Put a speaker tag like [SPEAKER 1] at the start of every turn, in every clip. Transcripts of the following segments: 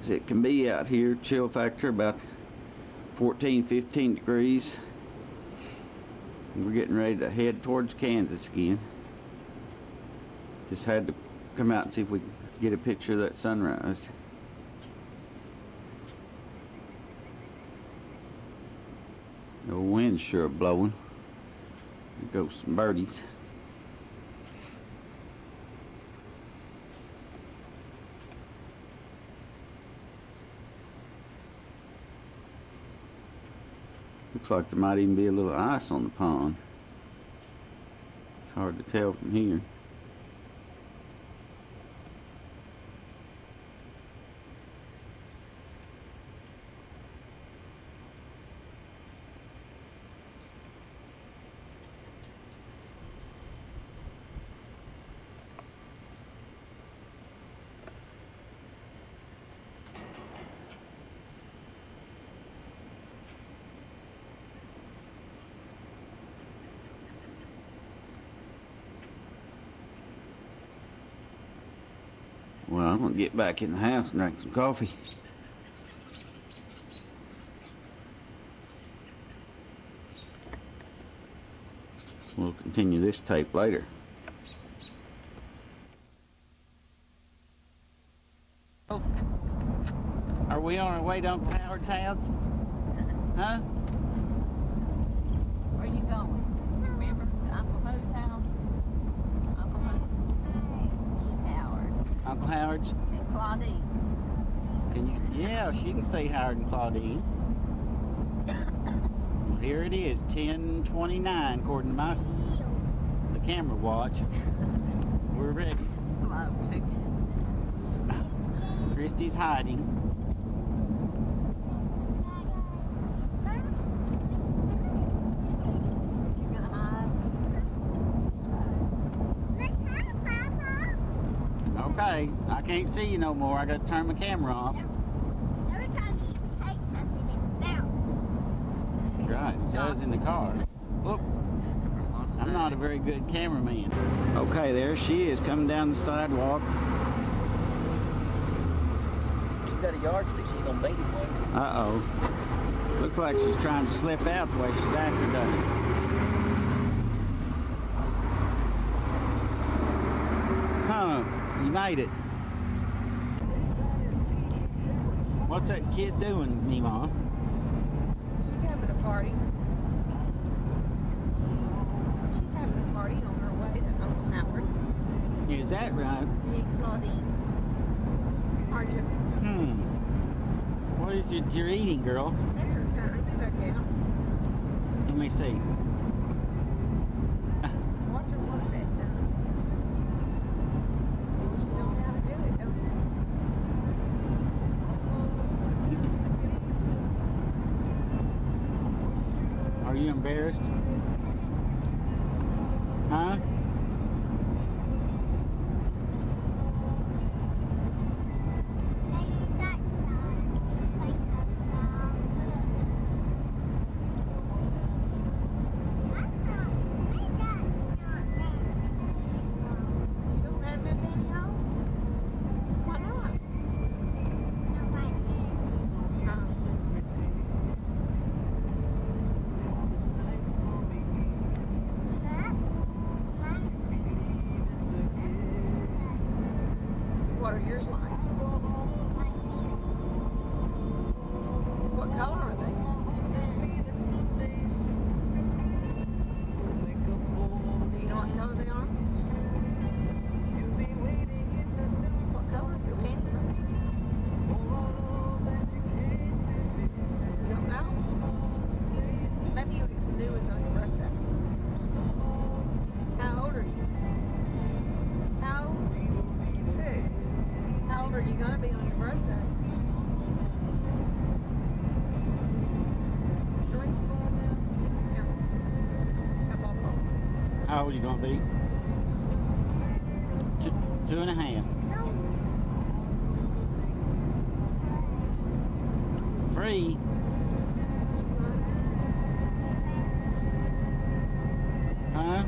[SPEAKER 1] as it can be out here. Chill factor about 14, 15 degrees. We're getting ready to head towards Kansas again. Just had to come out and see if we can get a picture of that sunrise. The wind's sure blowing. There goes some birdies. Looks like there might even be a little ice on the pond. It's hard to tell from here. Well, I'm gonna get back in the house and drink some coffee. We'll continue this tape later. Oh, are we on our way to Uncle Howard's house? Huh?
[SPEAKER 2] Where are you going? Remember Uncle Ho's house? Uncle Ho? Howard.
[SPEAKER 1] Uncle Howard's?
[SPEAKER 2] And Claudine.
[SPEAKER 1] Can you? Yeah, she can say Howard and Claudine. Well, here it is, 10:29 according to the camera watch. We're ready.
[SPEAKER 2] Slow, 2 minutes now.
[SPEAKER 1] Christy's hiding.
[SPEAKER 2] You gonna hide?
[SPEAKER 1] Okay, I can't see you no more. I gotta turn my camera off.
[SPEAKER 3] Every time you take something, it bounces.
[SPEAKER 1] That's right, it does in the car. Whoop. I'm not a very good cameraman. Okay, there she is coming down the sidewalk.
[SPEAKER 4] She's got a yardstick, she's gonna beat him with it.
[SPEAKER 1] Uh-oh. Looks like she's trying to slip out the way she's acting, doesn't it? Huh, you made it. What's that kid doing, Meemaw?
[SPEAKER 2] She's having a party. She's having a party on her way to Uncle Howard's.
[SPEAKER 1] Is that right?
[SPEAKER 2] Me and Claudine. Aren't you?
[SPEAKER 1] What is it you're eating, girl?
[SPEAKER 2] That's her tongue stuck out.
[SPEAKER 1] Let me see.
[SPEAKER 2] Watch her work that tongue. She knows how to do it, don't
[SPEAKER 1] Are you embarrassed? Huh?
[SPEAKER 2] you? Don't have that many home? Why not? What are yours like? What color are they? Do you know what color they are? What color is your pants? You don't know? Maybe you'll get some new ones on your birthday. How old are you? How old? 2. How old are you gonna be on your birthday? 3?
[SPEAKER 1] How old are you gonna be? 2.5. Free. Huh?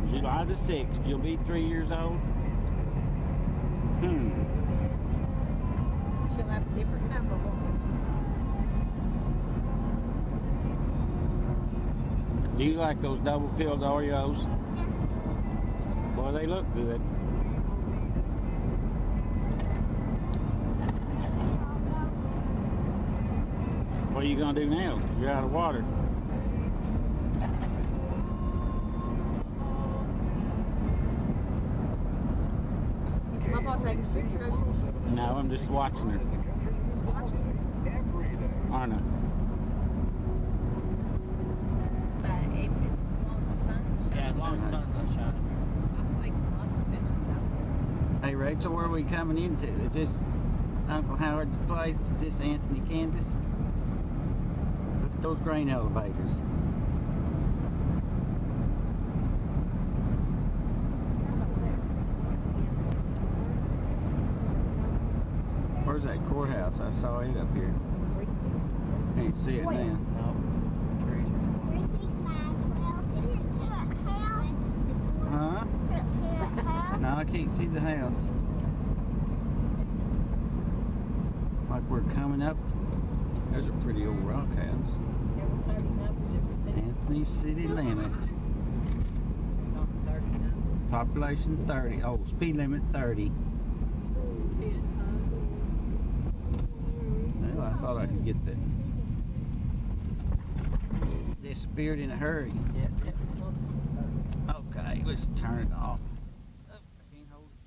[SPEAKER 1] July the 6th. 26. You'll be 3 years old?
[SPEAKER 2] She'll have a different number, won't
[SPEAKER 1] Do you like those double-filled Oreos? Boy, they look good. What are you gonna do now? You're out of water.
[SPEAKER 2] Is Papa taking a picture of you?
[SPEAKER 1] No, I'm just watching her.
[SPEAKER 2] Just watching.
[SPEAKER 1] Aren't I?
[SPEAKER 2] But if it's as long as the sun is
[SPEAKER 4] Yeah, as long as the sun's not shining.
[SPEAKER 2] I'll take lots of pictures out there.
[SPEAKER 1] Hey Rachel, where are we coming into? Is this Uncle Howard's place? Is this Anthony, Kansas? Look at those grain elevators. Where's that courthouse? I saw it up here. Can't see it now.
[SPEAKER 4] No. Trees.
[SPEAKER 3] 3512. Is it to a house?
[SPEAKER 1] Huh?
[SPEAKER 3] Is it to a house?
[SPEAKER 1] No, I can't see the house. Like we're coming up. There's a pretty old rock house.
[SPEAKER 2] There were 30 numbers every minute.
[SPEAKER 1] Anthony City Limits.
[SPEAKER 2] Not 30 numbers.
[SPEAKER 1] Population 30. Oh, speed limit 30. Well, I thought I could get that. Disappeared in a hurry.
[SPEAKER 4] Yeah.
[SPEAKER 1] Okay, let's turn it off. Oh, I can't hold it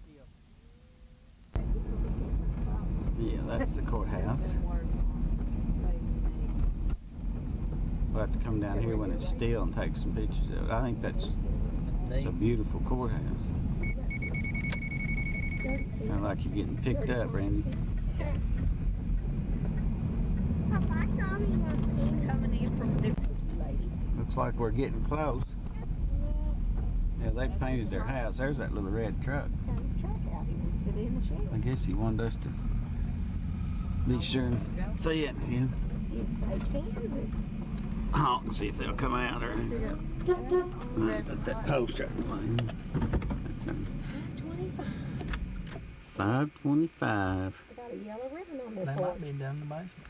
[SPEAKER 1] still. Yeah, that's the courthouse. We'll have to come down here when it's still and take some pictures of it. I think that's
[SPEAKER 4] That's
[SPEAKER 1] a
[SPEAKER 4] neat.
[SPEAKER 1] beautiful courthouse. Sounds like you're getting picked up, Randy.
[SPEAKER 3] Papa, I saw me one thing.
[SPEAKER 2] Coming in from a different lady.
[SPEAKER 1] Looks like we're getting close. Yeah, they painted their house. There's that little red truck.
[SPEAKER 2] Got his truck out. He wants it in the shed.
[SPEAKER 1] I guess he wanted us to be sure and see it. Yeah.
[SPEAKER 2] It's a Kansas.
[SPEAKER 1] Oh, see if they'll come out or put that poster. That's a 525.
[SPEAKER 2] Got a yellow ribbon on their
[SPEAKER 4] They
[SPEAKER 2] porch.
[SPEAKER 4] might be down in the basement.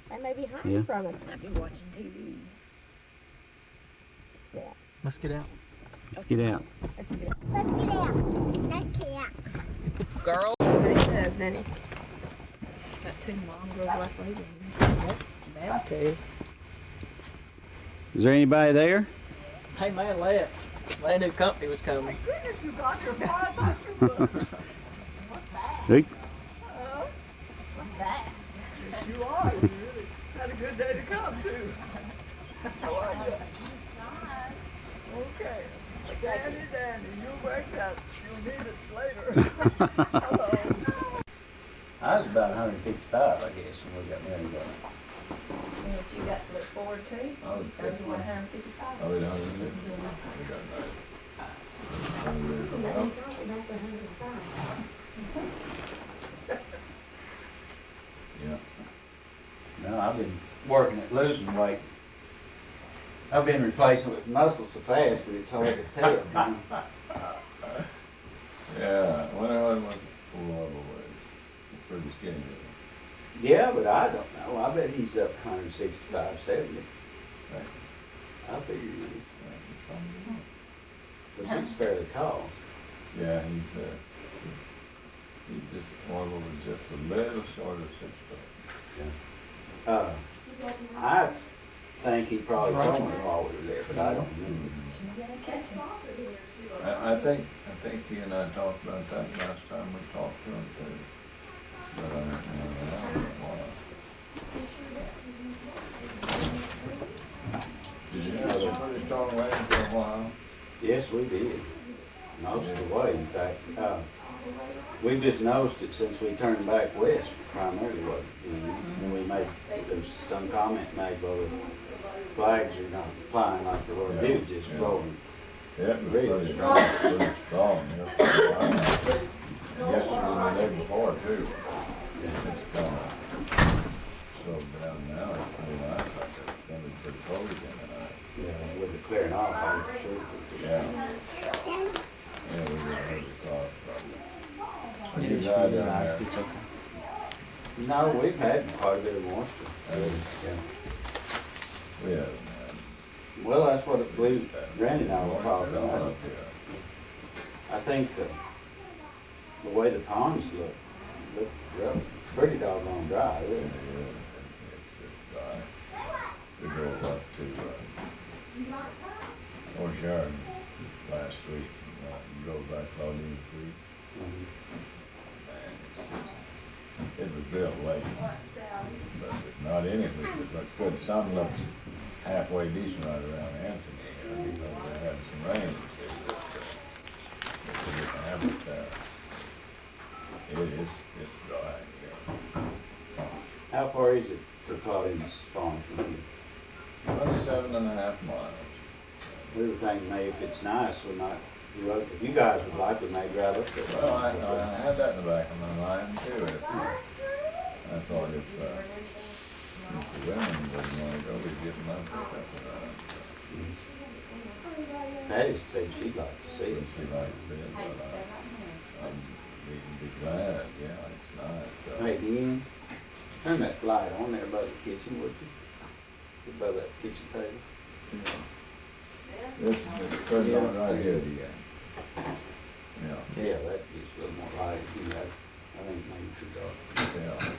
[SPEAKER 2] They may be hiding
[SPEAKER 1] Yeah.
[SPEAKER 2] from us. Might be watching TV.
[SPEAKER 4] Let's get out.
[SPEAKER 1] Let's get out.
[SPEAKER 2] Let's get it.
[SPEAKER 3] Let's get out. Let's get out.
[SPEAKER 2] Girl. It does, doesn't it? Got two mongrels like we do. That too.
[SPEAKER 1] Is there anybody there?
[SPEAKER 4] Hey man, left. They knew company was coming.
[SPEAKER 2] Goodness, you got your car. I thought you would.
[SPEAKER 1] Hey.
[SPEAKER 2] What's that?
[SPEAKER 5] You are. You really had a good day to come too. How are you? Okay. Danny, you'll break that. You'll need it later. Hello.
[SPEAKER 1] I was about 155, I guess, when we got married.
[SPEAKER 2] What you got to look forward to?
[SPEAKER 5] I was
[SPEAKER 2] 155.
[SPEAKER 5] Oh, yeah, we got Yeah.
[SPEAKER 1] No, I've been working at losing weight. I've been replacing it with muscle so fast that it's hard to tell. You know?
[SPEAKER 5] Yeah, when I was full overweight, pretty skinny.
[SPEAKER 1] Yeah, but I don't know. I bet he's up 165, 70.
[SPEAKER 5] Right.
[SPEAKER 1] I figure he is. But he's fairly tall.
[SPEAKER 5] Yeah, he just, Marlo was just a little short of 6 foot.
[SPEAKER 1] I think he probably told me while we were there, but I don't remember.
[SPEAKER 5] I think he and I talked about that last time we talked to him too. But I don't know why. Did you have a pretty strong way for a while?
[SPEAKER 1] Yes, we did. Most of the way, in fact. We've just noticed it since we turned back west, primarily. And we made, there's some comment made, well, the flags are not flying like they were. They were just flowing.
[SPEAKER 5] Yeah, it was pretty strong, Yesterday and the day before too. It's slowed down now, it's pretty nice, like it's gonna be pretty cold again tonight.
[SPEAKER 1] Yeah, with the clearing off, I'm sure.
[SPEAKER 5] Yeah. dry down there.
[SPEAKER 4] It's okay.
[SPEAKER 1] No, we've had quite a bit of moisture. Yeah.
[SPEAKER 5] We haven't
[SPEAKER 1] Well, that's what Randy and I were
[SPEAKER 5] had.
[SPEAKER 1] talking about.
[SPEAKER 5] Up here.
[SPEAKER 1] I think the way the ponds look pretty doggone dry,
[SPEAKER 5] Yeah,
[SPEAKER 1] really.
[SPEAKER 5] it's just dry. We drove up to, Horse Yard last week, and drove by Claudine Creek.
[SPEAKER 1] Mhm.
[SPEAKER 5] It was built late, but not any of it looked good. Some looked halfway decent right around Anthony, because they had some rain. But they didn't have it there. It's dry, yeah.
[SPEAKER 1] How far is it to Claudine's farm from here?
[SPEAKER 5] 27.5 miles.
[SPEAKER 1] We were thinking maybe if it's nice, if you guys would like, we may drive up there.
[SPEAKER 5] Well, I had that in the back of my mind too. I thought if the women wouldn't want to go, we'd get them up there.
[SPEAKER 1] Patty said she'd like to see it.
[SPEAKER 5] She liked it, but I'd be glad, yeah, it's nice.
[SPEAKER 1] Hey, Dean, turn that light on there by the kitchen, would you? By that kitchen table.
[SPEAKER 5] This turns on right here again. Yeah,
[SPEAKER 1] Yeah, that gets a little more light. I think maybe too dark.
[SPEAKER 5] yeah.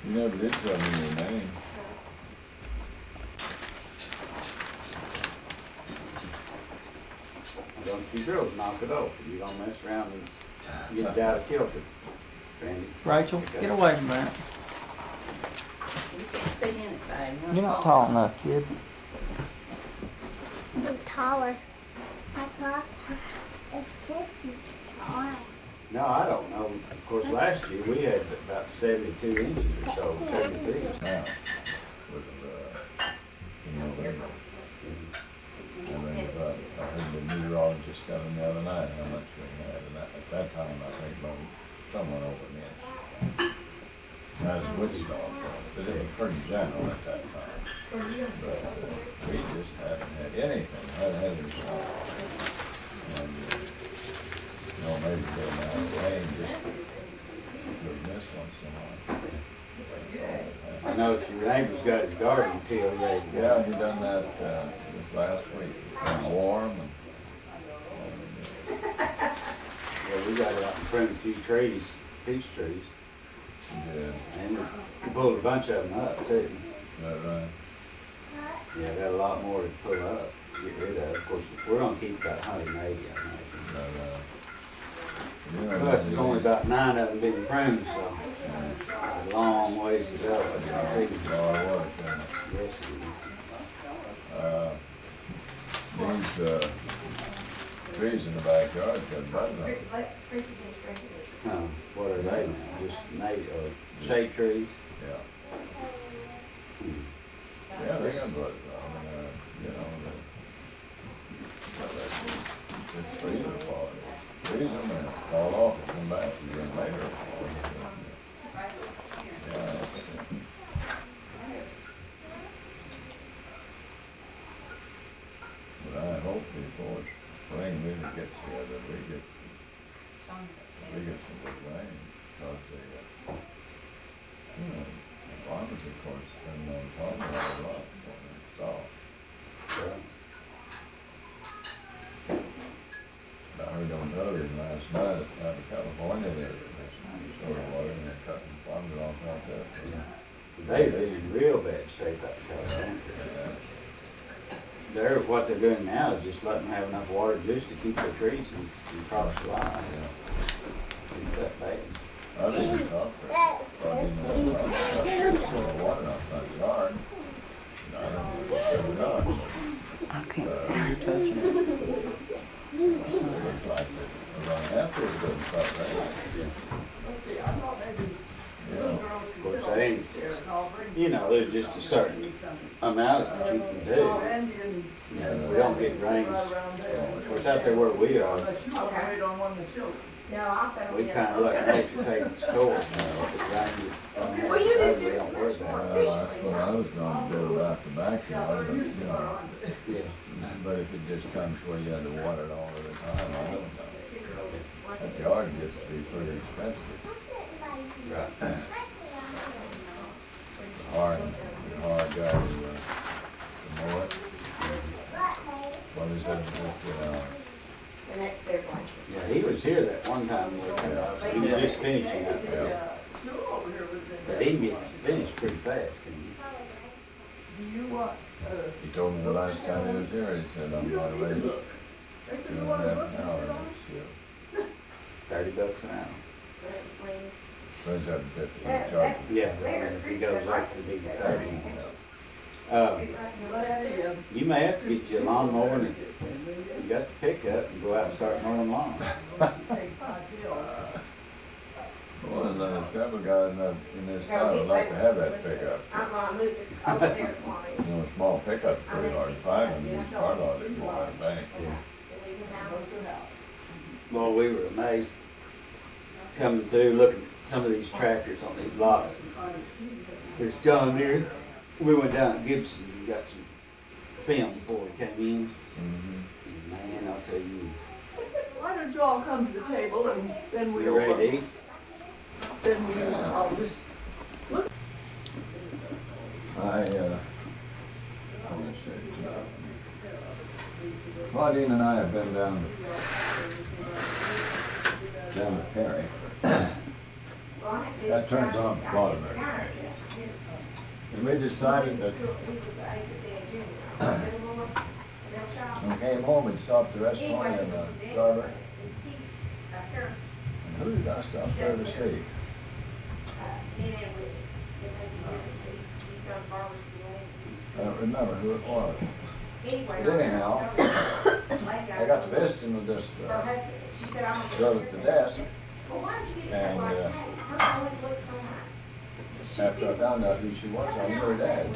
[SPEAKER 5] You never did tell me your name.
[SPEAKER 1] Don't you girls knock it off. You don't mess around and get it out of kilter, Randy.
[SPEAKER 4] Rachel, get away from that.
[SPEAKER 2] You can't see anything.
[SPEAKER 4] You're not tall enough, kid.
[SPEAKER 3] I'm taller. I thought the sister's taller.
[SPEAKER 1] No, I don't know. Of course, last year we had about 72 inches or so, 73.
[SPEAKER 5] Now, was November. And then I heard the meteorologist telling the other night how much we had, and at that time I think about someone over an inch. That was Wichita, but it was pretty general at that time. But we just haven't had anything, hadn't had any snow. And, maybe a little amount of rain, just would miss once in a while.
[SPEAKER 1] I know your neighbor's got his garden tilled yet.
[SPEAKER 5] Yeah, he done that this last week. It's been warm and
[SPEAKER 1] Yeah, we got out and pruned a few trees, peach trees,
[SPEAKER 5] did.
[SPEAKER 1] and we pulled a bunch of them up too.
[SPEAKER 5] Is that right?
[SPEAKER 1] Yeah, got a lot more to pull up, get rid of. Of course, we're gonna keep about 180, I imagine.
[SPEAKER 5] Is that right?
[SPEAKER 1] But there's only about 9 of them been pruned, so a long ways to go.
[SPEAKER 5] Hard work, isn't it?
[SPEAKER 1] Yes,
[SPEAKER 5] These trees in the backyard got buds on them.
[SPEAKER 1] it is. What are they now? Just native, shade trees?
[SPEAKER 5] Yeah. Yeah, they got buds on them. It's freezing apart. Freeze them and fall off and come back again later. Yeah, but I hope before spring really gets here that we get some good rain, because the farmers, of course, depend on farming a lot when it's soft. I heard on television last night out of California, they're sort of water and they're cutting farmers off out there.
[SPEAKER 1] They've been in real bad shape up there. What they're doing now is just letting them have enough water just to keep their trees and crops alive. It's that bad.
[SPEAKER 5] I didn't talk to her. I didn't know water outside the yard. I don't know.
[SPEAKER 4] I can't see you touching it.
[SPEAKER 5] It looks like around after it doesn't start raining. Yeah.
[SPEAKER 1] Of course, they ain't, there's just a certain amount that you can do. We don't get rains. Of course, out there where we are, we kind of let nature take its course. If it rains, we don't worry about it.
[SPEAKER 5] That's what I was going to do about the backyard, but,
[SPEAKER 1] Yeah.
[SPEAKER 5] but if it just comes where you had to water it all of the time, I don't know. That yard gets to be pretty expensive.
[SPEAKER 1] Right.
[SPEAKER 5] Hard guy to mow it. What is that,
[SPEAKER 2] And that's their blanket.
[SPEAKER 1] Yeah, he was here that one time. He was just finishing up.
[SPEAKER 5] yeah.
[SPEAKER 1] But he can get finished pretty fast, can
[SPEAKER 5] He told me the last time he was here, he said, I'm gonna raise 2.5 an hour next year.
[SPEAKER 1] $30 an hour.
[SPEAKER 5] Raise that to 50, he charges.
[SPEAKER 1] Yeah, if he goes up to be 30. You may have to get you a lawnmower and you got the pickup and go out and start mowing lawns.
[SPEAKER 5] Well, there's several guys in this town would like to have that pickup.
[SPEAKER 2] I'm gonna move it over there for me.
[SPEAKER 5] You know, a small pickup's pretty hard to find, and these car lots, they go by the bank.
[SPEAKER 1] Well, we were amazed coming through, looking at some of these tractors on these lots. There's John Deere. We went down to Gibson and got some film before we came in.
[SPEAKER 5] Mm-hmm.
[SPEAKER 1] And man, I'll tell you.
[SPEAKER 6] Why don't you all come to the table and then we'll...
[SPEAKER 1] You ready to eat?
[SPEAKER 6] Then I'll just...
[SPEAKER 5] Let me see. Claudine and I have been down to Perry. That turns on Claudine. And we decided that when we came home, we'd stop at the restaurant in Garber. And who did I stop there to see? I don't remember who it was. But anyhow, I got to visiting with this girl at the desk, and after I found out who she was, I knew her dad.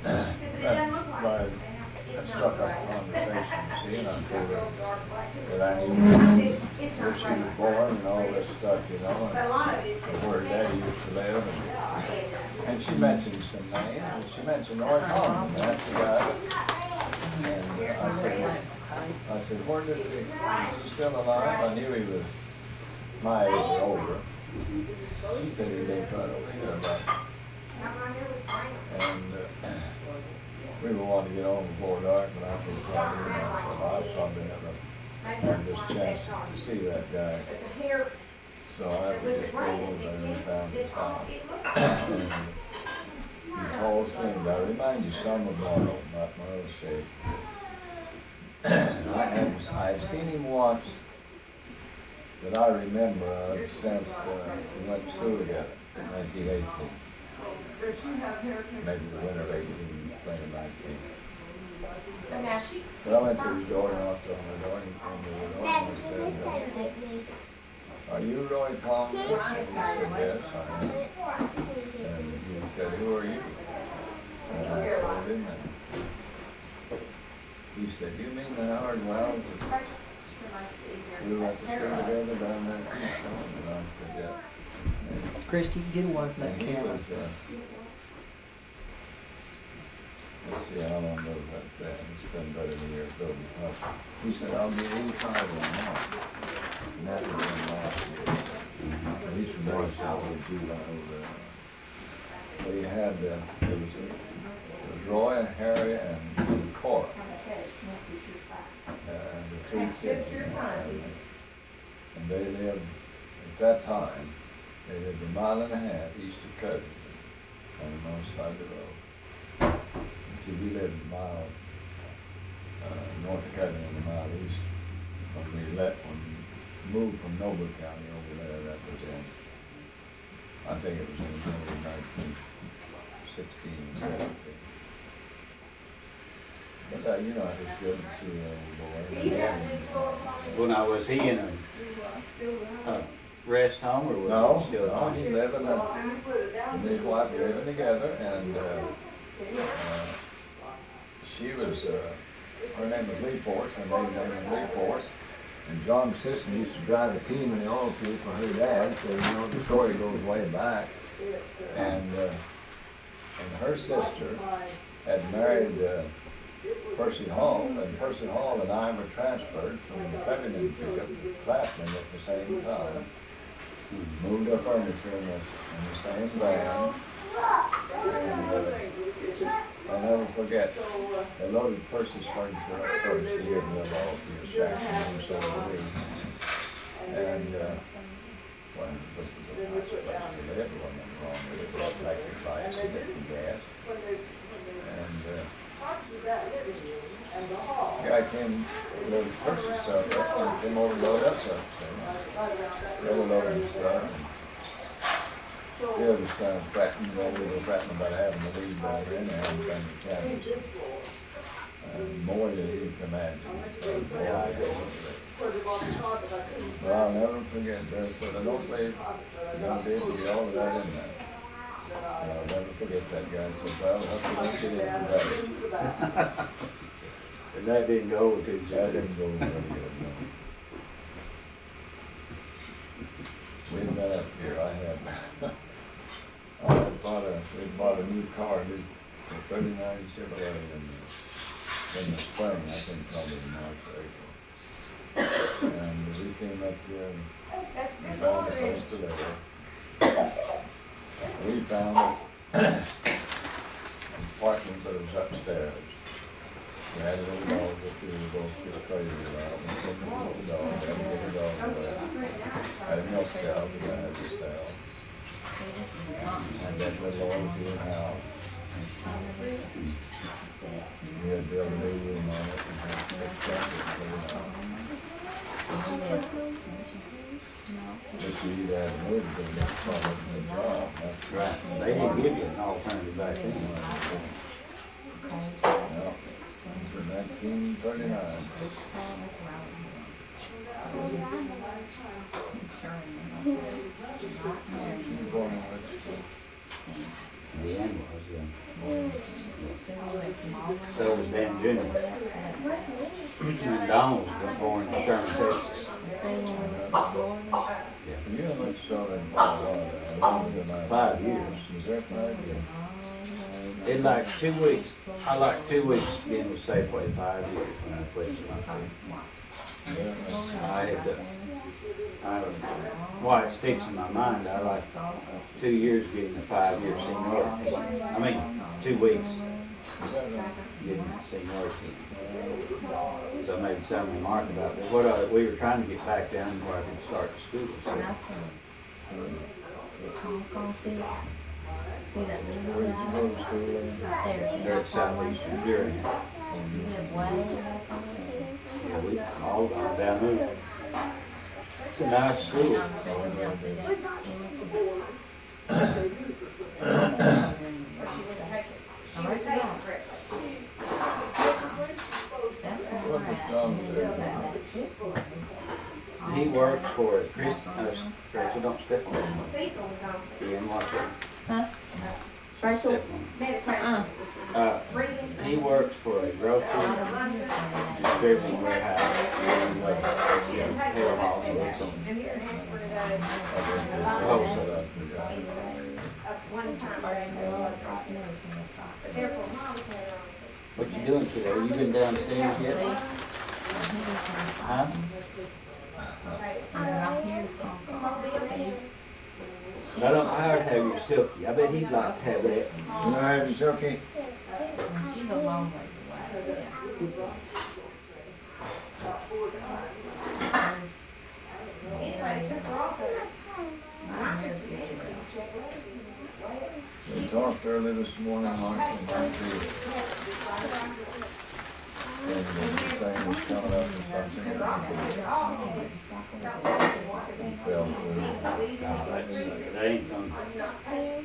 [SPEAKER 5] That struck up a conversation, see, and I told her that I knew where she was born and all this stuff, you know, and where her daddy used to live. And she mentioned some names, and she mentioned Roy Coleman, that's the guy. And I said, where did he, is he still alive? I knew he was my age or older. She said he lived right over here about. And we were wanting to get home before dark, but I said, well, I've probably never had this chance to see that guy. So I would just go over there and found his house. These whole things, I remind you some of Marlo, not Marlo's shape. I've seen him once that I remember since we went to school together in 1918. Maybe the winter of 2019. But I went to his door and knocked on the door and he came to the door and I said, are you Roy Thomas? And he said, yes, I am. And he said, who are you? And I told him, and he said, you mean the Howard and Wells? We went to school together down there. And I said, yeah.
[SPEAKER 4] Christy, get away from that
[SPEAKER 5] And he
[SPEAKER 4] camera.
[SPEAKER 5] was, let's see how long ago that been. It's been better than a year ago. He said, I'll be 85 in a month. And that was in last year. He's from North South of July over there. So he had, it was Roy and Harry and Cora. The three kids. And they lived, at that time, they lived a mile and a half east of Cody on the north side of the road. And see, we lived a mile north of Cody and a mile east. When we moved from Noble County over there, that was in, I think it was in 1916, 17. But you know, it was good to see the old boy.
[SPEAKER 1] Well, now, was he in a rest home or was he still at home?
[SPEAKER 5] He lived and his wife living together, and she was, her name was Lee Force, her maiden name was Lee Force, and John's sister used to drive a team in the oil field for her dad, so you know the story goes way back, and her sister had married Percy Hall, and Percy Hall and I were transferred from the Ferdinand pickup to Claflin at the same time. Moved our furniture in the same van. And I'll never forget, they loaded Percy's furniture up first. He didn't live all the shack and so did we. And when it was a nice place to live, wasn't nothing wrong with it. It had electric lights and different gas. And the guy came, loaded Percy's stuff up, and came over to load up stuff. So they were loading stuff. The other kind of threatened, we were threatened about having to leave by then and having things to canvas. More than you can imagine. Well, I'll never forget that. So I don't believe you're going to be able to get all of that in there. I'll never forget that guy. So, well, I'll have to get it today.
[SPEAKER 1] And that didn't go over too
[SPEAKER 5] That didn't go very good, no. We've been up here, we bought a new car, a 39 Chevrolet in the spring, I think probably in March or April. And we came up here and found a place to live. We found an apartment that was upstairs. We had a little dog that we were both just crazy about. We took a little dog, had a little dog away. Had a milk cow, we had to sell. And that little old dear house. We had built a new room on it and had fixed up this little house. But you either had to move because that's probably the job. That's
[SPEAKER 1] right. They didn't give you an alternative back then.
[SPEAKER 5] No. In 1939.
[SPEAKER 1] The end was, yeah. So was Dan Jr. And Donald was born in Sherman, Texas.
[SPEAKER 5] You know much started in Colorado.
[SPEAKER 1] 5 years.
[SPEAKER 5] Is that 5 years?
[SPEAKER 1] It like 2 weeks. I like 2 weeks being with Safeway 5 years when I quit my food. I had to, why it sticks in my mind, I like 2 years getting a 5-year seniority. I mean, 2 weeks getting a seniority. So I made some remark about that. We were trying to get back down where I could start school. So.
[SPEAKER 5] Where did you go to school in?
[SPEAKER 1] They're at Southeast Missouri. Yeah, we all are down there. It's a nice school. He works for Rachel, don't step on him. Ian, watch it.
[SPEAKER 2] Huh?
[SPEAKER 1] Rachel? He works for a grocery distributing warehouse in Hale Hall, so wholesale. What you doing today? You been downstairs yet? Huh? I don't know how to have your silky. I bet he'd like to have that.
[SPEAKER 5] You want to have your silky?
[SPEAKER 2] She's a long ways away.
[SPEAKER 5] We talked early this morning, Mark, and Mark, and the thing was coming up with something. He fell through.
[SPEAKER 1] That ain't gonna,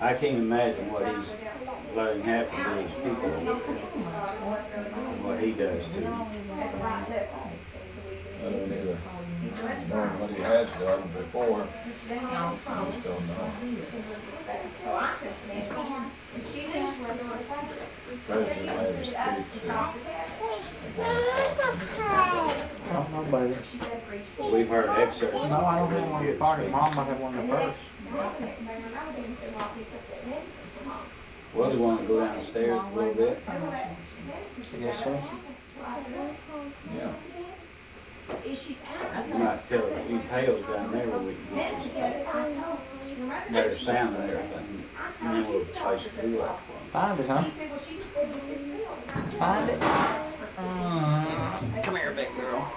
[SPEAKER 1] I can't imagine what he's letting happen to these people, what he does to them.
[SPEAKER 5] I don't either. Knowing what he has done before, I just don't know. The president made a speech
[SPEAKER 1] We've heard excerpts.
[SPEAKER 7] No, I don't have one of the party. Mom might have one of the first.
[SPEAKER 1] Well, you want to go downstairs a little bit?
[SPEAKER 4] I guess so.
[SPEAKER 1] Yeah. You might tell a few tales down there where we can get some better sound and everything. And then we'll place a few up for 'em.
[SPEAKER 4] Find it, huh? Find it. Come here, big girl.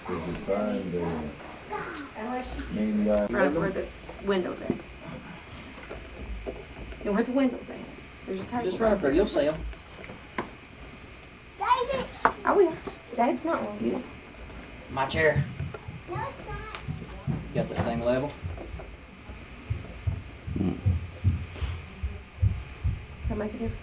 [SPEAKER 5] Did you find the mean guy?
[SPEAKER 6] Right where the window's at. And where the window's at. There's a table.
[SPEAKER 4] Just run up there, you'll see him.
[SPEAKER 3] David!
[SPEAKER 6] I will. Dad's not wrong. You.
[SPEAKER 4] My chair.
[SPEAKER 3] No, it's not.
[SPEAKER 4] Got that thing level?
[SPEAKER 6] That make a difference.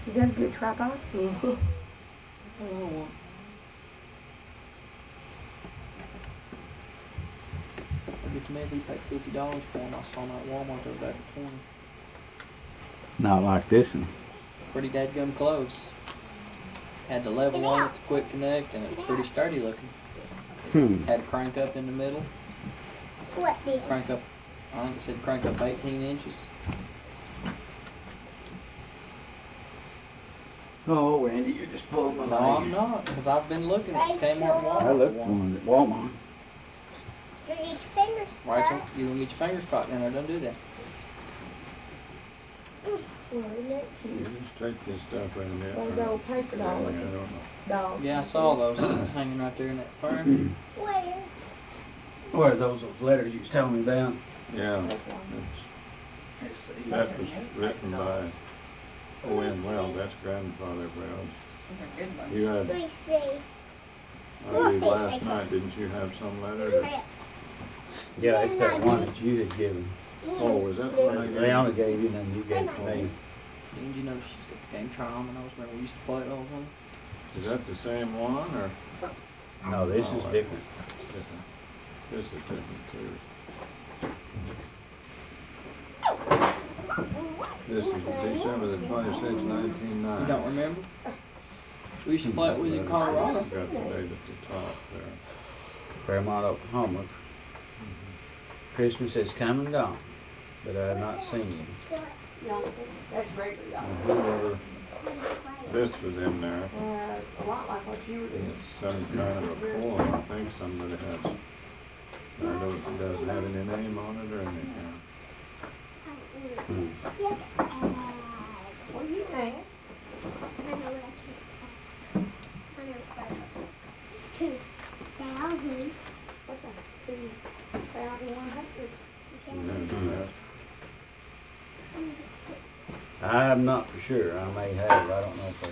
[SPEAKER 6] Is that a good tripod? Mm-hmm.
[SPEAKER 4] Get to me, he paid $50 for him. I saw him at Walmart over there at 20.
[SPEAKER 1] Not like this one.
[SPEAKER 4] Pretty dadgum close. Had the level on it, the quick connect, and it was pretty sturdy looking. Had a crank up in the middle.
[SPEAKER 3] What did?
[SPEAKER 4] Crank up, I think it said crank up 18 inches.
[SPEAKER 1] Oh, Randy, you're just pulling my
[SPEAKER 4] No, I'm not, because I've been looking at Kmart and Walmart.
[SPEAKER 1] I looked for one at Walmart.
[SPEAKER 3] Do you eat your fingers?
[SPEAKER 4] Rachel, you gonna get your fingers caught in there, don't do that.
[SPEAKER 6] Well, isn't that
[SPEAKER 5] You
[SPEAKER 6] cute?
[SPEAKER 5] just take this stuff in a minute.
[SPEAKER 6] Those old paper
[SPEAKER 5] Yeah, I
[SPEAKER 6] doll
[SPEAKER 5] don't know.
[SPEAKER 6] dolls.
[SPEAKER 4] Yeah, I saw those hanging right there in that fern.
[SPEAKER 3] Where?
[SPEAKER 1] What are those letters you was telling me about?
[SPEAKER 5] Yeah,
[SPEAKER 1] Let's see.
[SPEAKER 5] that was written by O.N. Wells, that's grandfather Wells. You had,
[SPEAKER 3] Let me see.
[SPEAKER 5] I believe last night, didn't you have some letter? That,
[SPEAKER 1] Yeah, it's that one that you had given.
[SPEAKER 5] oh, was that the one I gave?
[SPEAKER 1] Leona gave you and then you gave to me.
[SPEAKER 4] Didn't you know she's got the game Triominoes where we used to play it all the time?
[SPEAKER 5] Is that the same one, or?
[SPEAKER 1] No, this is
[SPEAKER 5] Oh,
[SPEAKER 1] different.
[SPEAKER 5] Different. This is different too. This is December the 26th,
[SPEAKER 4] You
[SPEAKER 5] 1990.
[SPEAKER 4] don't remember? We used to play it with you in Colorado.
[SPEAKER 5] Got the date at the top there.
[SPEAKER 1] Fairmont, Oklahoma. Christmas has come and gone, but I have not seen you.
[SPEAKER 6] That's great.
[SPEAKER 5] Whoever, this was in there.
[SPEAKER 6] A lot like what you were doing.
[SPEAKER 5] It's some kind of a form. I think somebody has. I don't, it doesn't have any name on it or anything.
[SPEAKER 6] What are you saying?
[SPEAKER 3] I know what I can. 2,000.
[SPEAKER 6] What's that? 2,100.
[SPEAKER 5] And then
[SPEAKER 1] I'm not for sure. I may have. I don't know if I.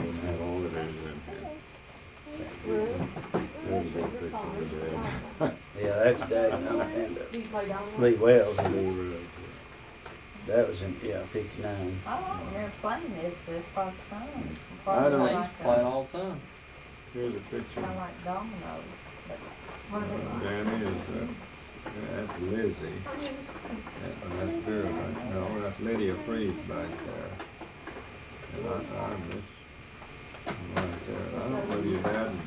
[SPEAKER 5] we'll have all of these in here. There's a big picture of Dad.
[SPEAKER 1] Yeah, that's Dad and
[SPEAKER 6] Do you play dominoes?
[SPEAKER 1] Lee Wells. That was in 59.
[SPEAKER 2] I don't remember playing this, but it's quite fun.
[SPEAKER 5] I don't-
[SPEAKER 4] I used to play it all the time.
[SPEAKER 5] Here's a picture.
[SPEAKER 2] Kind of like dominoes. But what is it like?
[SPEAKER 5] Danny is, that's Lizzie. That's Vera back, no, that's Lydia Freeze back there. And I'm just, right there. I don't know whether your dad and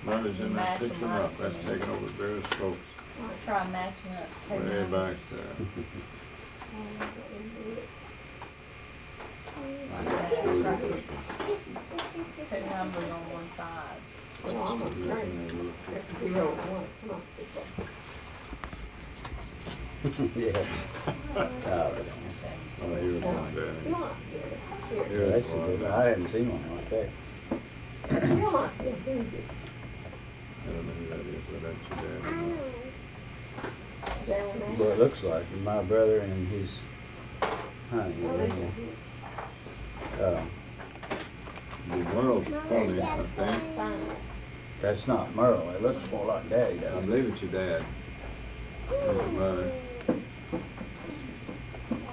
[SPEAKER 5] mother's in that picture or not. That's taken over Vera's folks.
[SPEAKER 2] I'll try matching up. two
[SPEAKER 5] Way
[SPEAKER 2] numbers.
[SPEAKER 5] back there.
[SPEAKER 2] Two numbers on one side.
[SPEAKER 1] Yeah.
[SPEAKER 5] Oh, here's one, Danny.
[SPEAKER 1] Yeah,
[SPEAKER 5] Here's
[SPEAKER 1] that's a
[SPEAKER 5] one.
[SPEAKER 1] good. I hadn't seen one like that.
[SPEAKER 5] I don't know who that is, but that's your dad.
[SPEAKER 1] Well, it looks like my brother and his honey.
[SPEAKER 5] The world's funny, I think.
[SPEAKER 1] That's not Merle. It looks more like Daddy
[SPEAKER 5] I
[SPEAKER 1] does.
[SPEAKER 5] believe it's your dad. Or your mother.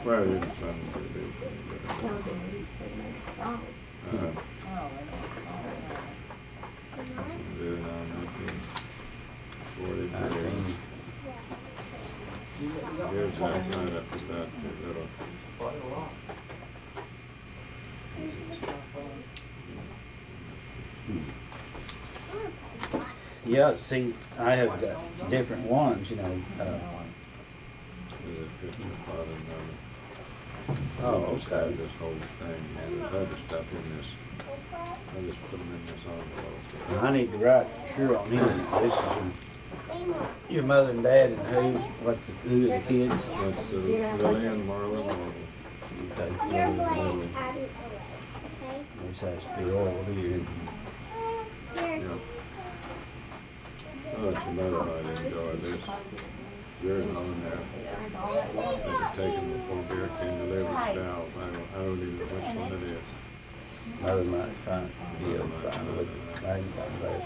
[SPEAKER 5] Well, your son could be.
[SPEAKER 2] Oh, we don't.
[SPEAKER 5] Here's that right up to that little.
[SPEAKER 1] Yeah, see, I have got different ones, you know.
[SPEAKER 5] Is it just my father and mother?
[SPEAKER 1] Oh,
[SPEAKER 5] I just
[SPEAKER 1] okay.
[SPEAKER 5] have this whole thing, and there's other stuff in this. I just put them in this envelope.
[SPEAKER 1] Well, I need to write sure on here. This is your mother and dad and who are the kids?
[SPEAKER 5] That's Lily and Marla Marble.
[SPEAKER 1] Okay.
[SPEAKER 3] You're blank. Add it away. Okay?
[SPEAKER 1] This has to be all here.
[SPEAKER 3] Here.
[SPEAKER 5] Yep. Oh, it's another I'd enjoy this. Yours on there. They're taken before beer can deliver to Dallas. I don't even know which one it is.
[SPEAKER 1] Mother might find, be able to find it. I can find that.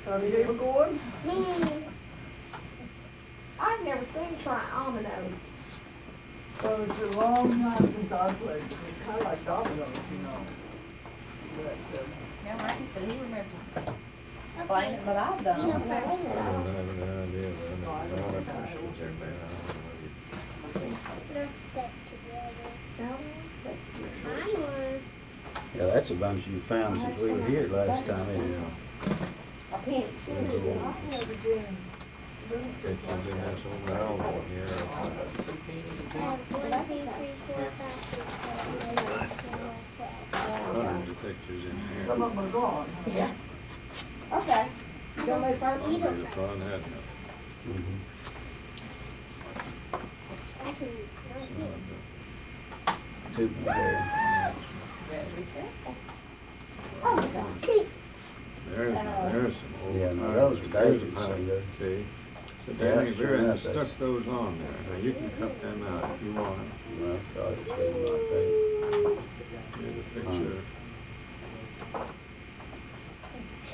[SPEAKER 6] Are they ever going?
[SPEAKER 2] I've never seen try almonds.
[SPEAKER 6] Well, it's a long time since I played. It's kind of like dominoes, you know. But,
[SPEAKER 2] Yeah, Randy said he remembers playing it, but I've done
[SPEAKER 5] I
[SPEAKER 2] it.
[SPEAKER 5] don't have an idea. I don't know what questions there, man.
[SPEAKER 3] They're stuck together. Mine were.
[SPEAKER 1] Yeah, that's a bunch you found since we were here last time. Isn't it?
[SPEAKER 2] I can't.
[SPEAKER 5] Pictures in this old album here.
[SPEAKER 3] I have 1, 2, 3, 4, 5, 6, 7, 8, 9, 10, 11, 12.
[SPEAKER 5] Hundreds of pictures in here.
[SPEAKER 6] some of them are gone.
[SPEAKER 2] Yeah. Okay. You gonna move first?
[SPEAKER 5] It'll be the fun, hadn't it?
[SPEAKER 1] Mhm.
[SPEAKER 3] I can.
[SPEAKER 1] Two from there.
[SPEAKER 2] Be careful. Oh, my God.
[SPEAKER 5] There's some old.
[SPEAKER 1] Yeah, no,
[SPEAKER 5] times.
[SPEAKER 1] those are
[SPEAKER 5] There's a
[SPEAKER 1] daisies,
[SPEAKER 5] pile,
[SPEAKER 1] see, those.
[SPEAKER 5] See? So
[SPEAKER 1] Yeah,
[SPEAKER 5] Danny
[SPEAKER 1] sure
[SPEAKER 5] Vera
[SPEAKER 1] enough,
[SPEAKER 5] stuck
[SPEAKER 1] that's-
[SPEAKER 5] those on there. Now you can cut them out if you want.
[SPEAKER 1] Well, I thought it was like that.
[SPEAKER 5] Here's a picture.
[SPEAKER 3] I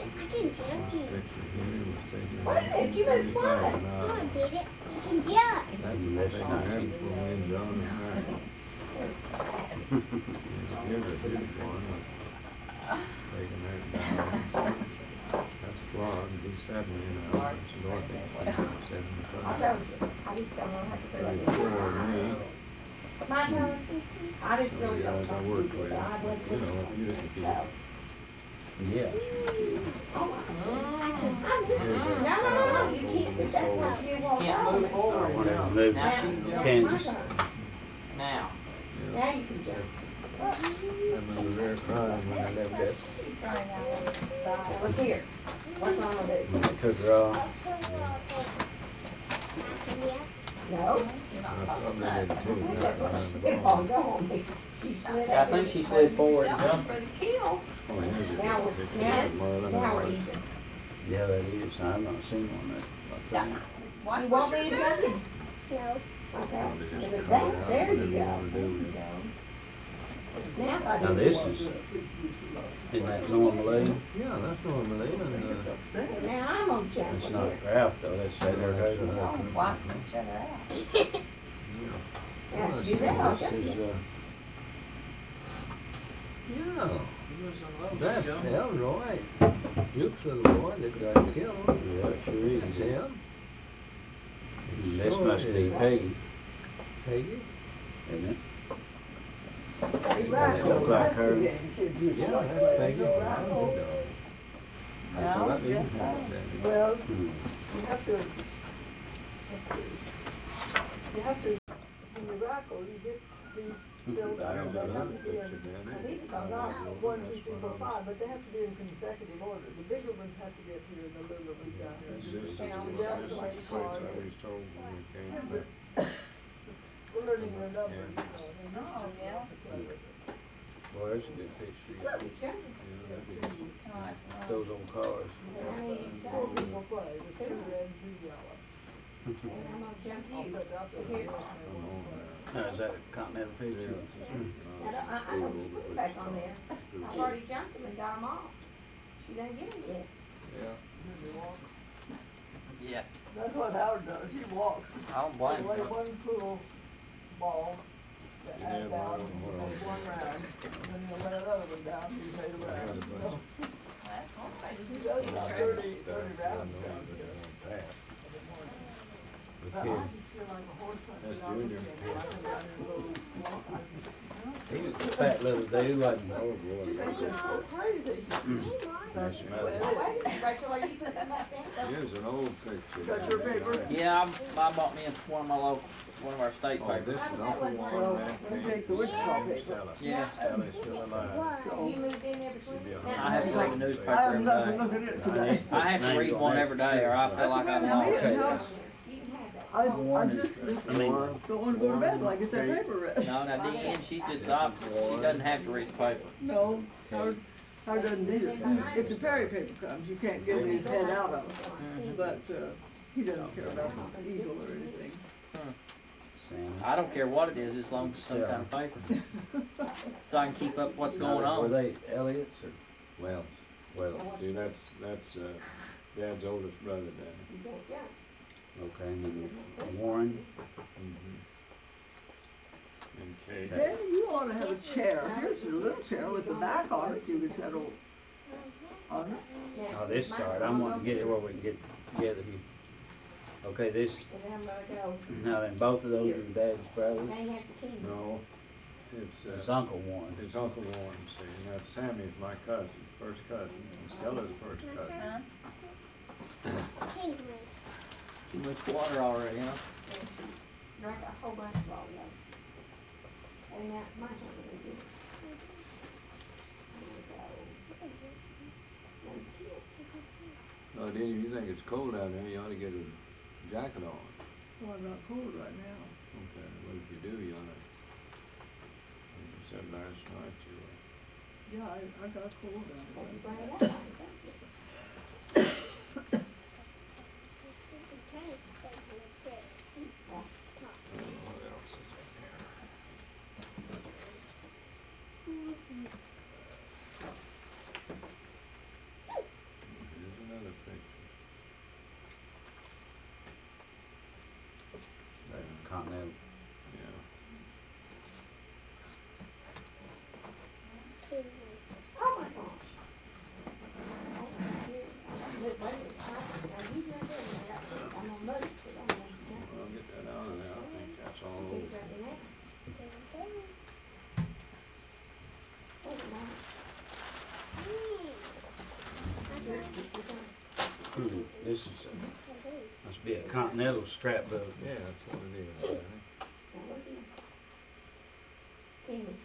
[SPEAKER 3] can jump
[SPEAKER 5] This
[SPEAKER 3] you.
[SPEAKER 5] picture here was taken.
[SPEAKER 2] Wait a minute, you moved twice.
[SPEAKER 3] Come on, get it. You can jump.
[SPEAKER 5] That's
[SPEAKER 1] That's
[SPEAKER 5] taken
[SPEAKER 1] nice.
[SPEAKER 5] there before me and John and Mary. Here's a beautiful one. Taken there down. That's Claude, he's 70 now. That's Dorothy, she's 75.
[SPEAKER 2] I just don't know how to do it.
[SPEAKER 5] 34 me.
[SPEAKER 2] My turn. I just
[SPEAKER 5] The
[SPEAKER 2] really don't
[SPEAKER 5] guys I
[SPEAKER 2] know.
[SPEAKER 5] work with, you know, if you didn't keep.
[SPEAKER 1] Yeah.
[SPEAKER 2] No, you can't, that's not you walk
[SPEAKER 4] Can't
[SPEAKER 2] over.
[SPEAKER 4] move forward.
[SPEAKER 1] Whatever, move
[SPEAKER 4] Now she can jump.
[SPEAKER 1] Kansas.
[SPEAKER 4] Now.
[SPEAKER 2] Now you can jump.
[SPEAKER 5] I remember very crying when I left that.
[SPEAKER 2] Look here. What's wrong with it?
[SPEAKER 1] When they took her off.
[SPEAKER 2] No.
[SPEAKER 5] I probably did too, right behind the
[SPEAKER 2] It
[SPEAKER 5] ball.
[SPEAKER 2] won't go on me. She slid
[SPEAKER 4] I
[SPEAKER 2] out
[SPEAKER 4] think
[SPEAKER 2] there.
[SPEAKER 4] she slid forward and jumped.
[SPEAKER 2] For the kill.
[SPEAKER 5] Oh, here's a
[SPEAKER 2] Now,
[SPEAKER 5] good picture
[SPEAKER 2] now,
[SPEAKER 5] of Marlon
[SPEAKER 2] now we're
[SPEAKER 5] Marlon.
[SPEAKER 2] even.
[SPEAKER 1] Yeah, that is. I've not seen one that like that.
[SPEAKER 2] You want me to jump in?
[SPEAKER 3] No.
[SPEAKER 2] Okay.
[SPEAKER 5] Probably just
[SPEAKER 2] But
[SPEAKER 5] cut it
[SPEAKER 2] that,
[SPEAKER 5] out,
[SPEAKER 2] there you
[SPEAKER 5] whatever you
[SPEAKER 2] go.
[SPEAKER 5] wanna do.
[SPEAKER 2] Now if I do.
[SPEAKER 1] Now this is, isn't that normally?
[SPEAKER 5] Yeah, that's normally, and,
[SPEAKER 2] Now I'm gonna jump
[SPEAKER 1] It's
[SPEAKER 2] in
[SPEAKER 1] not
[SPEAKER 2] here.
[SPEAKER 1] Ralph though, that's Saturday.
[SPEAKER 2] Wiping each other out.
[SPEAKER 5] yeah.
[SPEAKER 2] Yeah, do that, I'll
[SPEAKER 1] This
[SPEAKER 2] jump
[SPEAKER 1] is,
[SPEAKER 2] in.
[SPEAKER 5] Yeah, that's him, right. Luke's little boy that got killed.
[SPEAKER 1] yeah, it sure
[SPEAKER 5] It's
[SPEAKER 1] is.
[SPEAKER 5] him.
[SPEAKER 1] This must be Peggy,
[SPEAKER 5] Peggy?
[SPEAKER 1] isn't it?
[SPEAKER 6] Right.
[SPEAKER 1] That look like her.
[SPEAKER 5] Yeah, that's Peggy.
[SPEAKER 2] No,
[SPEAKER 5] That's what I
[SPEAKER 2] guess
[SPEAKER 5] didn't
[SPEAKER 2] so.
[SPEAKER 5] have.
[SPEAKER 6] Well,
[SPEAKER 1] Hmm.
[SPEAKER 6] you have to, when you rackle, you get these filled
[SPEAKER 5] I
[SPEAKER 6] out.
[SPEAKER 5] have
[SPEAKER 6] They have
[SPEAKER 5] another
[SPEAKER 6] to be
[SPEAKER 5] picture,
[SPEAKER 6] in,
[SPEAKER 5] Danny.
[SPEAKER 6] not 1, 2, 3, 4, 5, but they have to be in consecutive order. The bigger ones have to get here, and the little ones down here.
[SPEAKER 5] This is the plates I was told when we came back.
[SPEAKER 6] We're learning the numbers, you know. and
[SPEAKER 2] Oh, yeah.
[SPEAKER 1] Well, there's a good picture.
[SPEAKER 5] Yeah, that'd be good.
[SPEAKER 1] Those old cars.
[SPEAKER 6] Four people play, with 2 red and 2 yellow.
[SPEAKER 2] And I'm gonna jump
[SPEAKER 6] I'll
[SPEAKER 2] you.
[SPEAKER 6] put out there.
[SPEAKER 2] Here.
[SPEAKER 5] Come on now.
[SPEAKER 1] Now, is that a continental picture?
[SPEAKER 2] I don't just put it back on there. I've already jumped them and got them off. She didn't get them yet.
[SPEAKER 5] Yeah.
[SPEAKER 4] Yeah.
[SPEAKER 6] That's what Howard does, he walks.
[SPEAKER 4] I don't
[SPEAKER 6] Away
[SPEAKER 4] blame her.
[SPEAKER 6] one pool ball, the
[SPEAKER 5] Yeah,
[SPEAKER 6] ad down,
[SPEAKER 5] well,
[SPEAKER 6] on one rag, and then you'll lay another one down, and you pay the
[SPEAKER 5] I had a
[SPEAKER 6] rag.
[SPEAKER 5] bunch
[SPEAKER 6] So,
[SPEAKER 5] of-
[SPEAKER 2] That's one way to
[SPEAKER 6] he
[SPEAKER 2] do
[SPEAKER 6] does
[SPEAKER 2] it.
[SPEAKER 6] about
[SPEAKER 5] I
[SPEAKER 6] 30
[SPEAKER 5] know,
[SPEAKER 6] rounds
[SPEAKER 5] but
[SPEAKER 6] down
[SPEAKER 5] they
[SPEAKER 6] here
[SPEAKER 5] won't pass.
[SPEAKER 6] every morning.
[SPEAKER 5] The
[SPEAKER 6] But I
[SPEAKER 5] kid,
[SPEAKER 6] just feel like a horse country
[SPEAKER 5] That's
[SPEAKER 6] down
[SPEAKER 5] Junior.
[SPEAKER 6] here, and I can down here go walk.
[SPEAKER 5] he was a fat little dude, wasn't he? Oh, boy.
[SPEAKER 6] It's just crazy.
[SPEAKER 5] That's
[SPEAKER 6] But
[SPEAKER 5] another.
[SPEAKER 6] it is.
[SPEAKER 2] Rachel, are you putting them back down?
[SPEAKER 5] Here's an old picture.
[SPEAKER 6] Got your paper?
[SPEAKER 4] Yeah, I bought me one of my local, one of our state
[SPEAKER 5] Oh,
[SPEAKER 4] papers.
[SPEAKER 5] this is Uncle Warren,
[SPEAKER 6] Well,
[SPEAKER 5] Matt
[SPEAKER 6] let me
[SPEAKER 5] King,
[SPEAKER 6] take the Wichita
[SPEAKER 5] and
[SPEAKER 6] paper.
[SPEAKER 5] Stella.
[SPEAKER 4] Yeah.
[SPEAKER 5] Stella's still alive.
[SPEAKER 2] You moved in there between?
[SPEAKER 5] She'd be a
[SPEAKER 2] Now,
[SPEAKER 4] I have to read the newspaper
[SPEAKER 6] I have
[SPEAKER 4] every
[SPEAKER 6] nothing
[SPEAKER 4] day.
[SPEAKER 6] looking at it today.
[SPEAKER 4] I have to read one every day, or I feel like I'm
[SPEAKER 6] That's
[SPEAKER 4] lost.
[SPEAKER 6] what I mean.
[SPEAKER 2] You can have that.
[SPEAKER 6] I just
[SPEAKER 1] I mean,
[SPEAKER 6] don't want to go to bed till I get that paper read.
[SPEAKER 4] No, now Deanne, she's just the opposite. She doesn't have to read the paper.
[SPEAKER 6] No, Howard doesn't need it. If the Perry paper comes, you can't get his head out of it.
[SPEAKER 4] Mhm.
[SPEAKER 6] But, he doesn't care about the eagle or anything.
[SPEAKER 1] Sam.
[SPEAKER 4] I don't care what it is, as long as it's some kind of paper. So I can keep up what's going
[SPEAKER 1] Were
[SPEAKER 4] on.
[SPEAKER 1] they Elliott's or?
[SPEAKER 5] Wells. Wells. See, that's Dad's oldest brother, Daddy.
[SPEAKER 1] Okay, and then Warren.
[SPEAKER 5] Mm-hmm. And Kate.
[SPEAKER 6] Danny, you ought to have a chair. Here's your little chair with the back on it. You could settle on it.
[SPEAKER 1] Oh, this side, I'm wanting to get it where we can get together here. Okay, this,
[SPEAKER 2] And I'm gonna go,
[SPEAKER 1] now then, both of those are Dad's brothers.
[SPEAKER 2] they have the key.
[SPEAKER 5] No,
[SPEAKER 1] It's
[SPEAKER 5] it's,
[SPEAKER 1] Uncle Warren.
[SPEAKER 5] it's Uncle Warren, see, now Sammy's my cousin, first cousin, and Stella's first cousin.
[SPEAKER 2] Huh?
[SPEAKER 4] Too much water already, huh?
[SPEAKER 2] Drank a whole bunch of all that. And now, my turn to do.
[SPEAKER 5] No, Danny, if you think it's cold out there, you ought to get a jacket on.
[SPEAKER 6] Well, I'm not cold right now.
[SPEAKER 5] Okay, well, if you do, you ought to. Like you said last night, you were.
[SPEAKER 6] Yeah, I got cold out
[SPEAKER 2] If you
[SPEAKER 6] there.
[SPEAKER 2] bring it up, I think
[SPEAKER 5] What else is in here? Here's another picture.
[SPEAKER 1] Continental.
[SPEAKER 5] Yeah.
[SPEAKER 2] Oh my gosh. Look, wait a minute. Now, you not doing that. I'm gonna move it. I'm gonna
[SPEAKER 5] Well, I'll get that out of there. I think that's all
[SPEAKER 2] Put
[SPEAKER 5] over.
[SPEAKER 2] it right in there. Wait a minute.
[SPEAKER 1] This is, must be a Continental scrapbook.
[SPEAKER 5] Yeah, that's what it is, Danny.
[SPEAKER 2] Penny.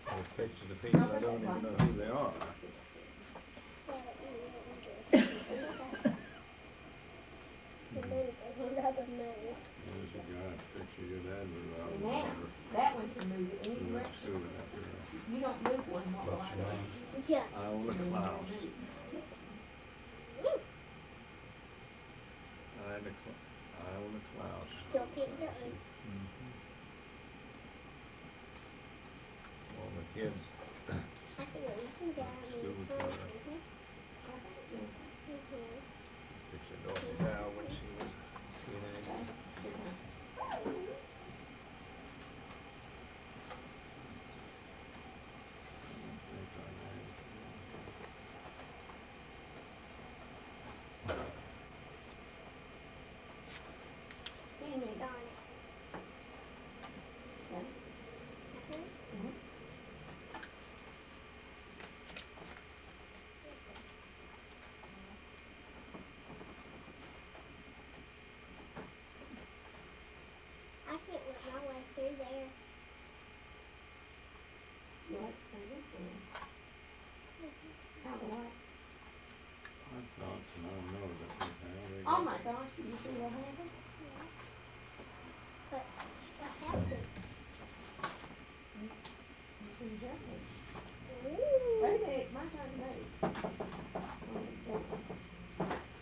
[SPEAKER 5] There's pictures of people, I don't even know who they are. There's a guy, picture your dad was out.
[SPEAKER 2] And now, that one can move it
[SPEAKER 5] He went
[SPEAKER 2] anywhere.
[SPEAKER 5] to school after that.
[SPEAKER 2] You don't move one, what
[SPEAKER 1] What's
[SPEAKER 2] like
[SPEAKER 1] your
[SPEAKER 2] that.
[SPEAKER 1] name?
[SPEAKER 3] Yeah.
[SPEAKER 5] Iowa Klaus. Iowa Klaus.
[SPEAKER 3] Still can't do it.
[SPEAKER 5] All the kids,
[SPEAKER 3] I think we can down
[SPEAKER 5] School
[SPEAKER 3] in
[SPEAKER 5] color. picture Dorothy Dow when she was a teenager.
[SPEAKER 2] Penny.
[SPEAKER 3] Darn it. I can't work my way through there.
[SPEAKER 2] What? How do I?
[SPEAKER 5] I thought, and I don't know that we have.
[SPEAKER 2] Oh my gosh, did you see what happened?
[SPEAKER 3] But what happened?
[SPEAKER 2] You can jump it.
[SPEAKER 3] Ooh.
[SPEAKER 2] Wait a minute, it's my turn to move.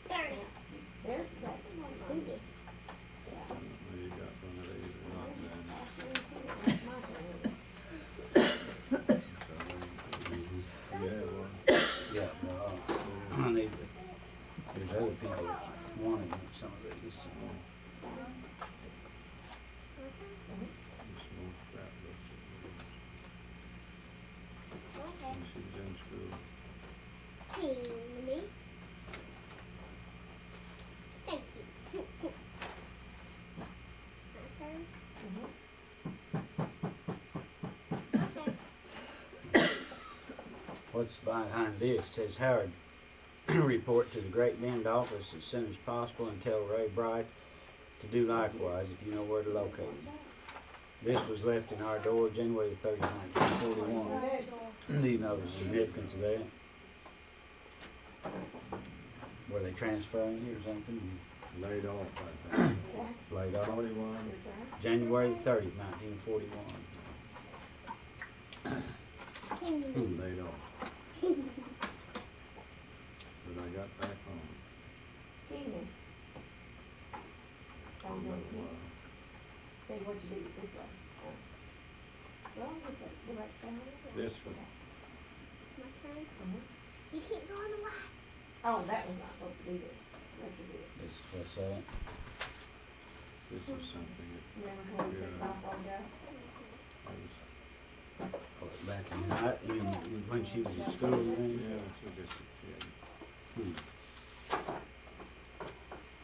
[SPEAKER 3] Darn it.
[SPEAKER 2] There's, that's the one.
[SPEAKER 3] Who did?
[SPEAKER 2] Yeah.
[SPEAKER 5] Well, you got one of these or not then.
[SPEAKER 2] It's my turn.
[SPEAKER 5] So, yeah, well,
[SPEAKER 1] Yeah, well, I need to, there's other people wanting some of these. So.
[SPEAKER 5] when she was in school.
[SPEAKER 3] Me. Thank you.
[SPEAKER 1] What's behind this? It says Howard, report to the Great Bend office as soon as possible and tell Ray Bright to do likewise if you know where to locate him. This was left in our door January 30, 1941. Do you know the significance of that? Were they transferring you or something?
[SPEAKER 5] Laid off, I think.
[SPEAKER 1] Laid off?
[SPEAKER 5] 41.
[SPEAKER 1] January 30, 1941.
[SPEAKER 5] Laid off. But I got back home. For a little while.
[SPEAKER 2] See what you do this way. Well, what's that? The right side?
[SPEAKER 5] This one.
[SPEAKER 3] My turn. You keep going away.
[SPEAKER 2] Oh, that was not supposed to be there. What you did.
[SPEAKER 1] What's that?
[SPEAKER 5] This is something that
[SPEAKER 2] Remember how we took off all that?
[SPEAKER 5] I was,
[SPEAKER 1] Back in high, I mean, when she was at school, you mean?
[SPEAKER 5] yeah, she was just a kid.
[SPEAKER 1] Hmm.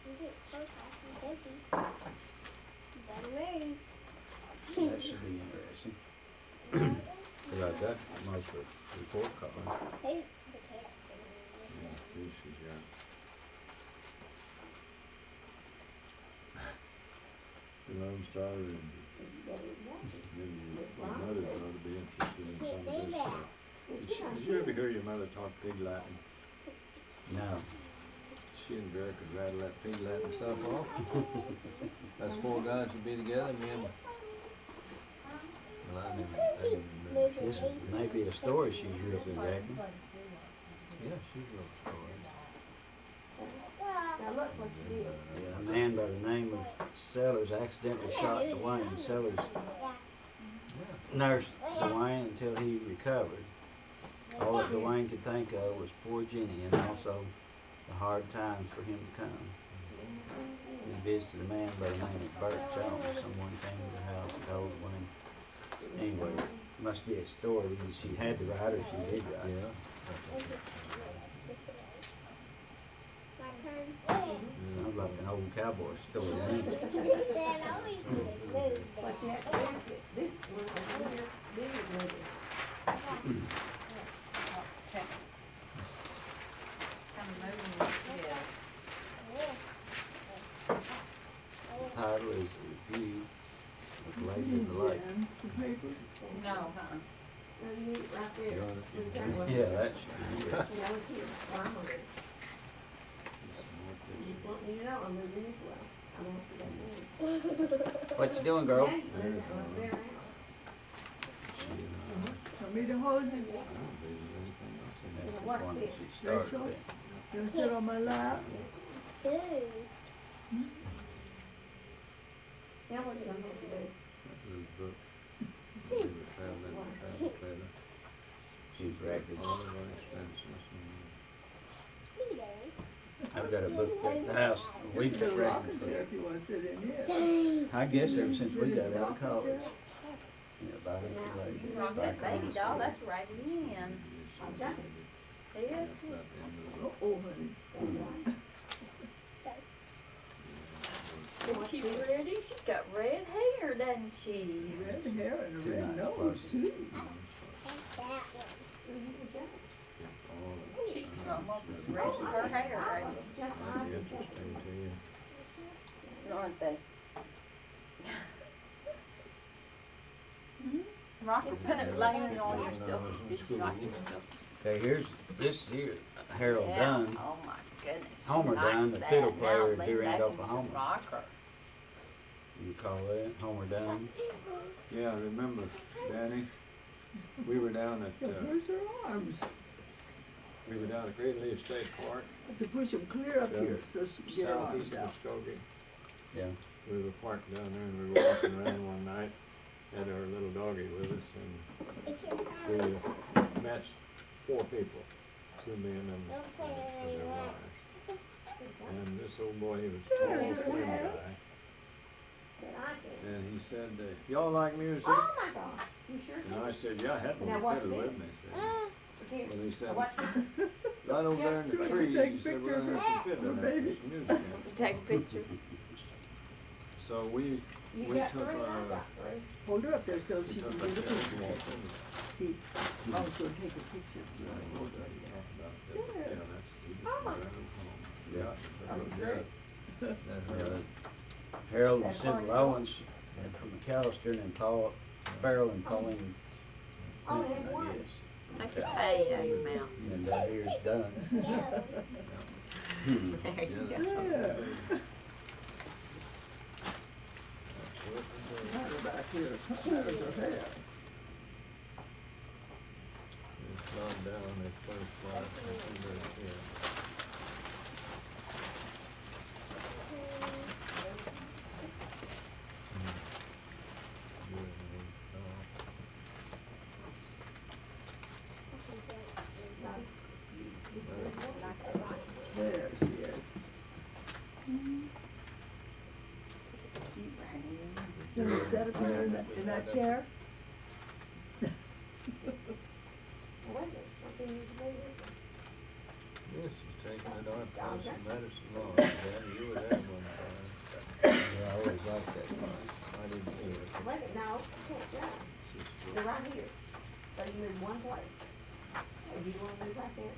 [SPEAKER 3] You get so fast and busy. You better move.
[SPEAKER 1] That should be interesting. Cause I got most of the report card.
[SPEAKER 3] Who? The cat.
[SPEAKER 5] Yeah, this she's got. The Lone Star and maybe your mother ought to be interested in some of this stuff. Did you ever hear your mother talk pig Latin?
[SPEAKER 1] No.
[SPEAKER 5] She and Vera could rattle that pig Latin stuff off. That's four guys would be together, me and well, I didn't remember.
[SPEAKER 1] This may be a story she grew up in, Agnew.
[SPEAKER 5] Yeah, she wrote stories.
[SPEAKER 2] Now look what you did.
[SPEAKER 1] Yeah, a man by the name of Sellers accidentally shot Dwayne. Sellers nursed Dwayne until he recovered. All that Dwayne could think of was poor Jenny and also the hard times for him to come. He visited a man by the name of Bert Jones. Someone came to the house and told Dwayne. Anyway, it must be a story. She had to write or she did write.
[SPEAKER 5] Yeah.
[SPEAKER 3] My turn.
[SPEAKER 1] Sounds like an old cowboy story. Ain't it?
[SPEAKER 3] Dad always moves
[SPEAKER 2] What you have to do is get this one over here, then you move it. Check it. I'm moving it, yeah.
[SPEAKER 1] Title is Review of Lady in the Lake.
[SPEAKER 6] The paper.
[SPEAKER 2] No, huh?
[SPEAKER 3] No, you need it right there.
[SPEAKER 5] You want it?
[SPEAKER 1] Yeah, that should be it.
[SPEAKER 3] No, it's here. Well, I'm on it. You just want me to know I'm moving this way. I don't have to go move.
[SPEAKER 1] What you doing, girl?
[SPEAKER 3] Yeah, you can go there now.
[SPEAKER 6] Want me to hold you?
[SPEAKER 1] That's the one that she started
[SPEAKER 6] Rachel?
[SPEAKER 1] with.
[SPEAKER 6] You want to sit on my lap?
[SPEAKER 3] Dude. Now what do you want me to do?
[SPEAKER 5] That little book. We were traveling, together.
[SPEAKER 1] She's record.
[SPEAKER 5] All of our expenses
[SPEAKER 1] I've got a book at the house. We've got
[SPEAKER 6] Little
[SPEAKER 1] records
[SPEAKER 6] rocking
[SPEAKER 1] for
[SPEAKER 6] chair if you want to sit in here.
[SPEAKER 1] I guess ever since we got out of college. Yeah, about it.
[SPEAKER 2] Wrong, that baby doll, that's right in.
[SPEAKER 3] I've done it.
[SPEAKER 2] See it?
[SPEAKER 6] Oh, honey.
[SPEAKER 2] Isn't she pretty? She's got red hair, doesn't she?
[SPEAKER 6] Red hair and a red nose, too.
[SPEAKER 3] Take that one.
[SPEAKER 2] She's almost as red as her hair, ain't
[SPEAKER 5] Interesting to you.
[SPEAKER 2] she? Aren't they? Rock her, put it laying on yourself, you said you like yourself.
[SPEAKER 1] Okay, here's this here, Harold
[SPEAKER 2] Yeah.
[SPEAKER 1] Dunn.
[SPEAKER 2] Oh my goodness. she
[SPEAKER 1] Homer
[SPEAKER 2] likes
[SPEAKER 1] Dunn, the
[SPEAKER 2] that.
[SPEAKER 1] fiddle
[SPEAKER 2] Now
[SPEAKER 1] player
[SPEAKER 2] lean
[SPEAKER 1] here in
[SPEAKER 2] back and
[SPEAKER 1] Oklahoma.
[SPEAKER 2] Rock her.
[SPEAKER 1] You call that Homer Dunn?
[SPEAKER 5] Yeah, I remember, Danny, we were down at,
[SPEAKER 6] Where's her arms?
[SPEAKER 5] Great State Park,
[SPEAKER 6] I have to push them clear up here so she can get her arms
[SPEAKER 5] southeast of
[SPEAKER 6] out.
[SPEAKER 5] Muskogee.
[SPEAKER 1] Yeah.
[SPEAKER 5] We were parked down there and we were walking around one night, had our little doggie with us, and we matched four people, two men and their wives. And this old boy, he was a tall, slim guy, and he said, y'all like music?
[SPEAKER 3] Oh my gosh. You sure
[SPEAKER 5] And I said, yeah, I had
[SPEAKER 2] Now
[SPEAKER 5] one
[SPEAKER 2] watch
[SPEAKER 5] fiddle
[SPEAKER 2] this.
[SPEAKER 5] with me. Said, he said,
[SPEAKER 2] What?
[SPEAKER 5] right over there in the
[SPEAKER 6] You want to
[SPEAKER 5] trees,
[SPEAKER 6] take
[SPEAKER 5] he
[SPEAKER 6] a
[SPEAKER 5] said, we're
[SPEAKER 6] picture
[SPEAKER 5] gonna have to fit
[SPEAKER 6] of
[SPEAKER 5] in
[SPEAKER 6] the
[SPEAKER 5] there,
[SPEAKER 6] baby?
[SPEAKER 5] put some music in.
[SPEAKER 2] Take a picture.
[SPEAKER 5] So we
[SPEAKER 2] You
[SPEAKER 5] took
[SPEAKER 2] got three, I
[SPEAKER 5] our,
[SPEAKER 2] got three.
[SPEAKER 6] Hold her up there so
[SPEAKER 5] we
[SPEAKER 6] she
[SPEAKER 5] took
[SPEAKER 6] can
[SPEAKER 5] our
[SPEAKER 6] get a
[SPEAKER 5] chairs
[SPEAKER 6] picture.
[SPEAKER 5] and walked in.
[SPEAKER 6] See, I was gonna take a picture.
[SPEAKER 5] Yeah, that's.
[SPEAKER 1] Yeah.
[SPEAKER 6] Oh, great.
[SPEAKER 1] Harold and
[SPEAKER 2] That's
[SPEAKER 1] Sybil
[SPEAKER 2] fine.
[SPEAKER 1] Owens from McAllister, and then Paul Farrell and Pauline
[SPEAKER 2] Oh,
[SPEAKER 1] Clinton,
[SPEAKER 2] they won.
[SPEAKER 1] I guess.
[SPEAKER 2] Take your pay out of your mouth.
[SPEAKER 1] And that here's done.
[SPEAKER 2] There you go.
[SPEAKER 6] Yeah. Matter back here, matters her hair.
[SPEAKER 5] It's gone down at first flight, yeah.
[SPEAKER 6] There she is. You want to sit up here in that chair?
[SPEAKER 5] Yes, he's taking it on, passing medicine along. Daddy, you were there one time. Yeah, I always liked that part. I didn't do it.
[SPEAKER 2] Wait, no, you can't go. You're right here. So you move one place. And you wanna move right there?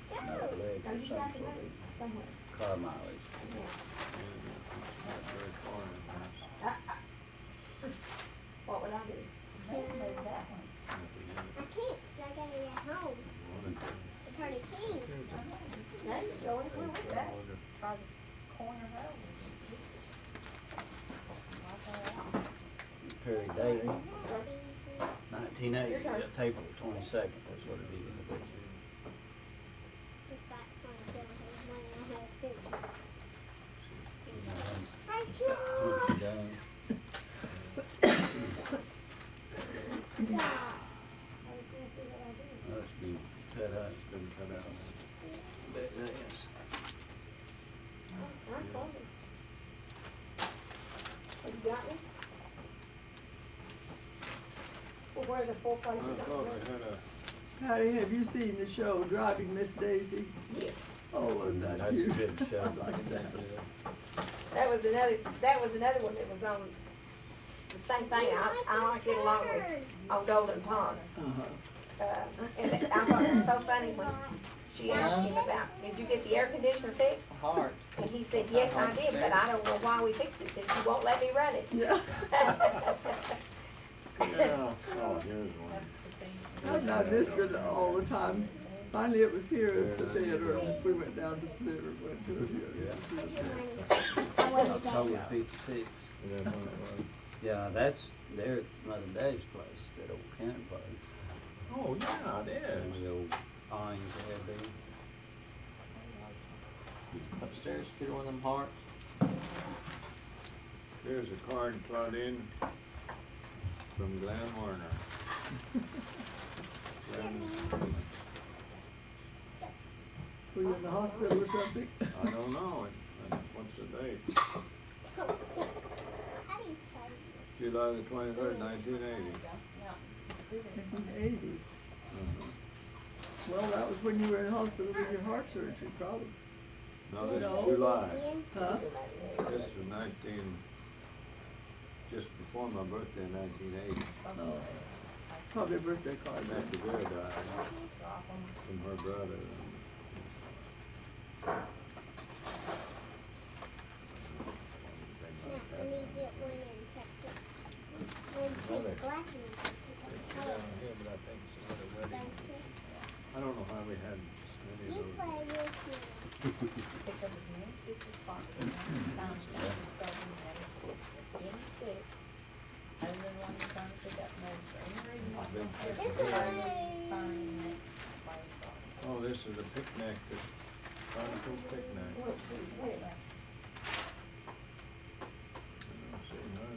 [SPEAKER 1] No, leg
[SPEAKER 2] No,
[SPEAKER 1] or
[SPEAKER 2] you
[SPEAKER 1] some
[SPEAKER 2] got to
[SPEAKER 1] sort
[SPEAKER 2] go
[SPEAKER 1] of
[SPEAKER 2] somewhere.
[SPEAKER 1] car mileage.
[SPEAKER 2] Yeah.
[SPEAKER 5] Not very far in the house.
[SPEAKER 2] What would I do?
[SPEAKER 3] I can't, 'cause I gotta get home. It's hard to clean.
[SPEAKER 2] Now you go anywhere with that. Try the corner road.
[SPEAKER 1] Perry Daly,
[SPEAKER 3] Your
[SPEAKER 1] 1980,
[SPEAKER 3] turn.
[SPEAKER 1] got April 22nd, that's what it is.
[SPEAKER 3] It's back on the hill, when I have food.
[SPEAKER 1] And
[SPEAKER 3] Hi,
[SPEAKER 1] Once
[SPEAKER 3] George!
[SPEAKER 1] you're done,
[SPEAKER 3] Yeah. I was gonna see what I did.
[SPEAKER 1] that's been cut out, it's been cut out. But yes.
[SPEAKER 2] I'm coming. Have you got me? Well, where are the four places?
[SPEAKER 5] I
[SPEAKER 2] I'm
[SPEAKER 5] thought
[SPEAKER 2] going?
[SPEAKER 5] we had a,
[SPEAKER 6] Patty, have you seen the show Driving Miss Daisy?
[SPEAKER 2] Yes.
[SPEAKER 6] Oh, wasn't that
[SPEAKER 1] That's a
[SPEAKER 6] cute?
[SPEAKER 1] good show.
[SPEAKER 6] I like that.
[SPEAKER 2] That was another one that was on the same thing. I like it along with on Golden Pond.
[SPEAKER 6] Uh-huh.
[SPEAKER 2] And I thought it was so funny when she asked him about, did you get the air conditioner fixed?
[SPEAKER 4] Hard.
[SPEAKER 2] And he said, yes, I did, but I don't know why we fixed it, since you won't let me run it.
[SPEAKER 6] Yeah.
[SPEAKER 5] yeah, oh, here's one.
[SPEAKER 6] I've not missed it all the time. Finally, it was here at the theater, and we went down to the theater, went to it here.
[SPEAKER 1] October 56.
[SPEAKER 5] Yeah, that's what it was.
[SPEAKER 1] Yeah, that's their Mother Daddy's place, that old county place.
[SPEAKER 5] Oh, yeah, it
[SPEAKER 1] And
[SPEAKER 5] is.
[SPEAKER 1] the old awnings they had there.
[SPEAKER 4] Upstairs, get one of them hearts.
[SPEAKER 5] Here's a card, Claudine, from Glenn Warner. Glenn,
[SPEAKER 6] Were you in the hospital or something?
[SPEAKER 5] I don't know, what's the date?
[SPEAKER 3] How do you say?
[SPEAKER 5] July the 23rd, 1980.
[SPEAKER 6] 1980. Well, that was when you were in hospital with your heart surgery, probably.
[SPEAKER 5] No, this
[SPEAKER 6] No.
[SPEAKER 5] is July.
[SPEAKER 6] Huh?
[SPEAKER 5] This was just before my birthday, 1980.
[SPEAKER 6] Oh. Probably a birthday card.
[SPEAKER 5] After Vera died from her brother.
[SPEAKER 3] Now, I need to get one and check it. One piece black and
[SPEAKER 5] Down here, but I think it's another wedding.
[SPEAKER 3] color.
[SPEAKER 5] I don't know how we had many
[SPEAKER 3] You
[SPEAKER 5] of those.
[SPEAKER 3] play with me.
[SPEAKER 2] Pick up as many sticks as possible. Found starting at any stick, other than one you're trying to pick up most, for any reason you don't have
[SPEAKER 3] This
[SPEAKER 2] to
[SPEAKER 3] is
[SPEAKER 2] turn
[SPEAKER 3] mine.
[SPEAKER 2] the next way you go.
[SPEAKER 5] Oh, this is a picnic, this carnival picnic. I don't see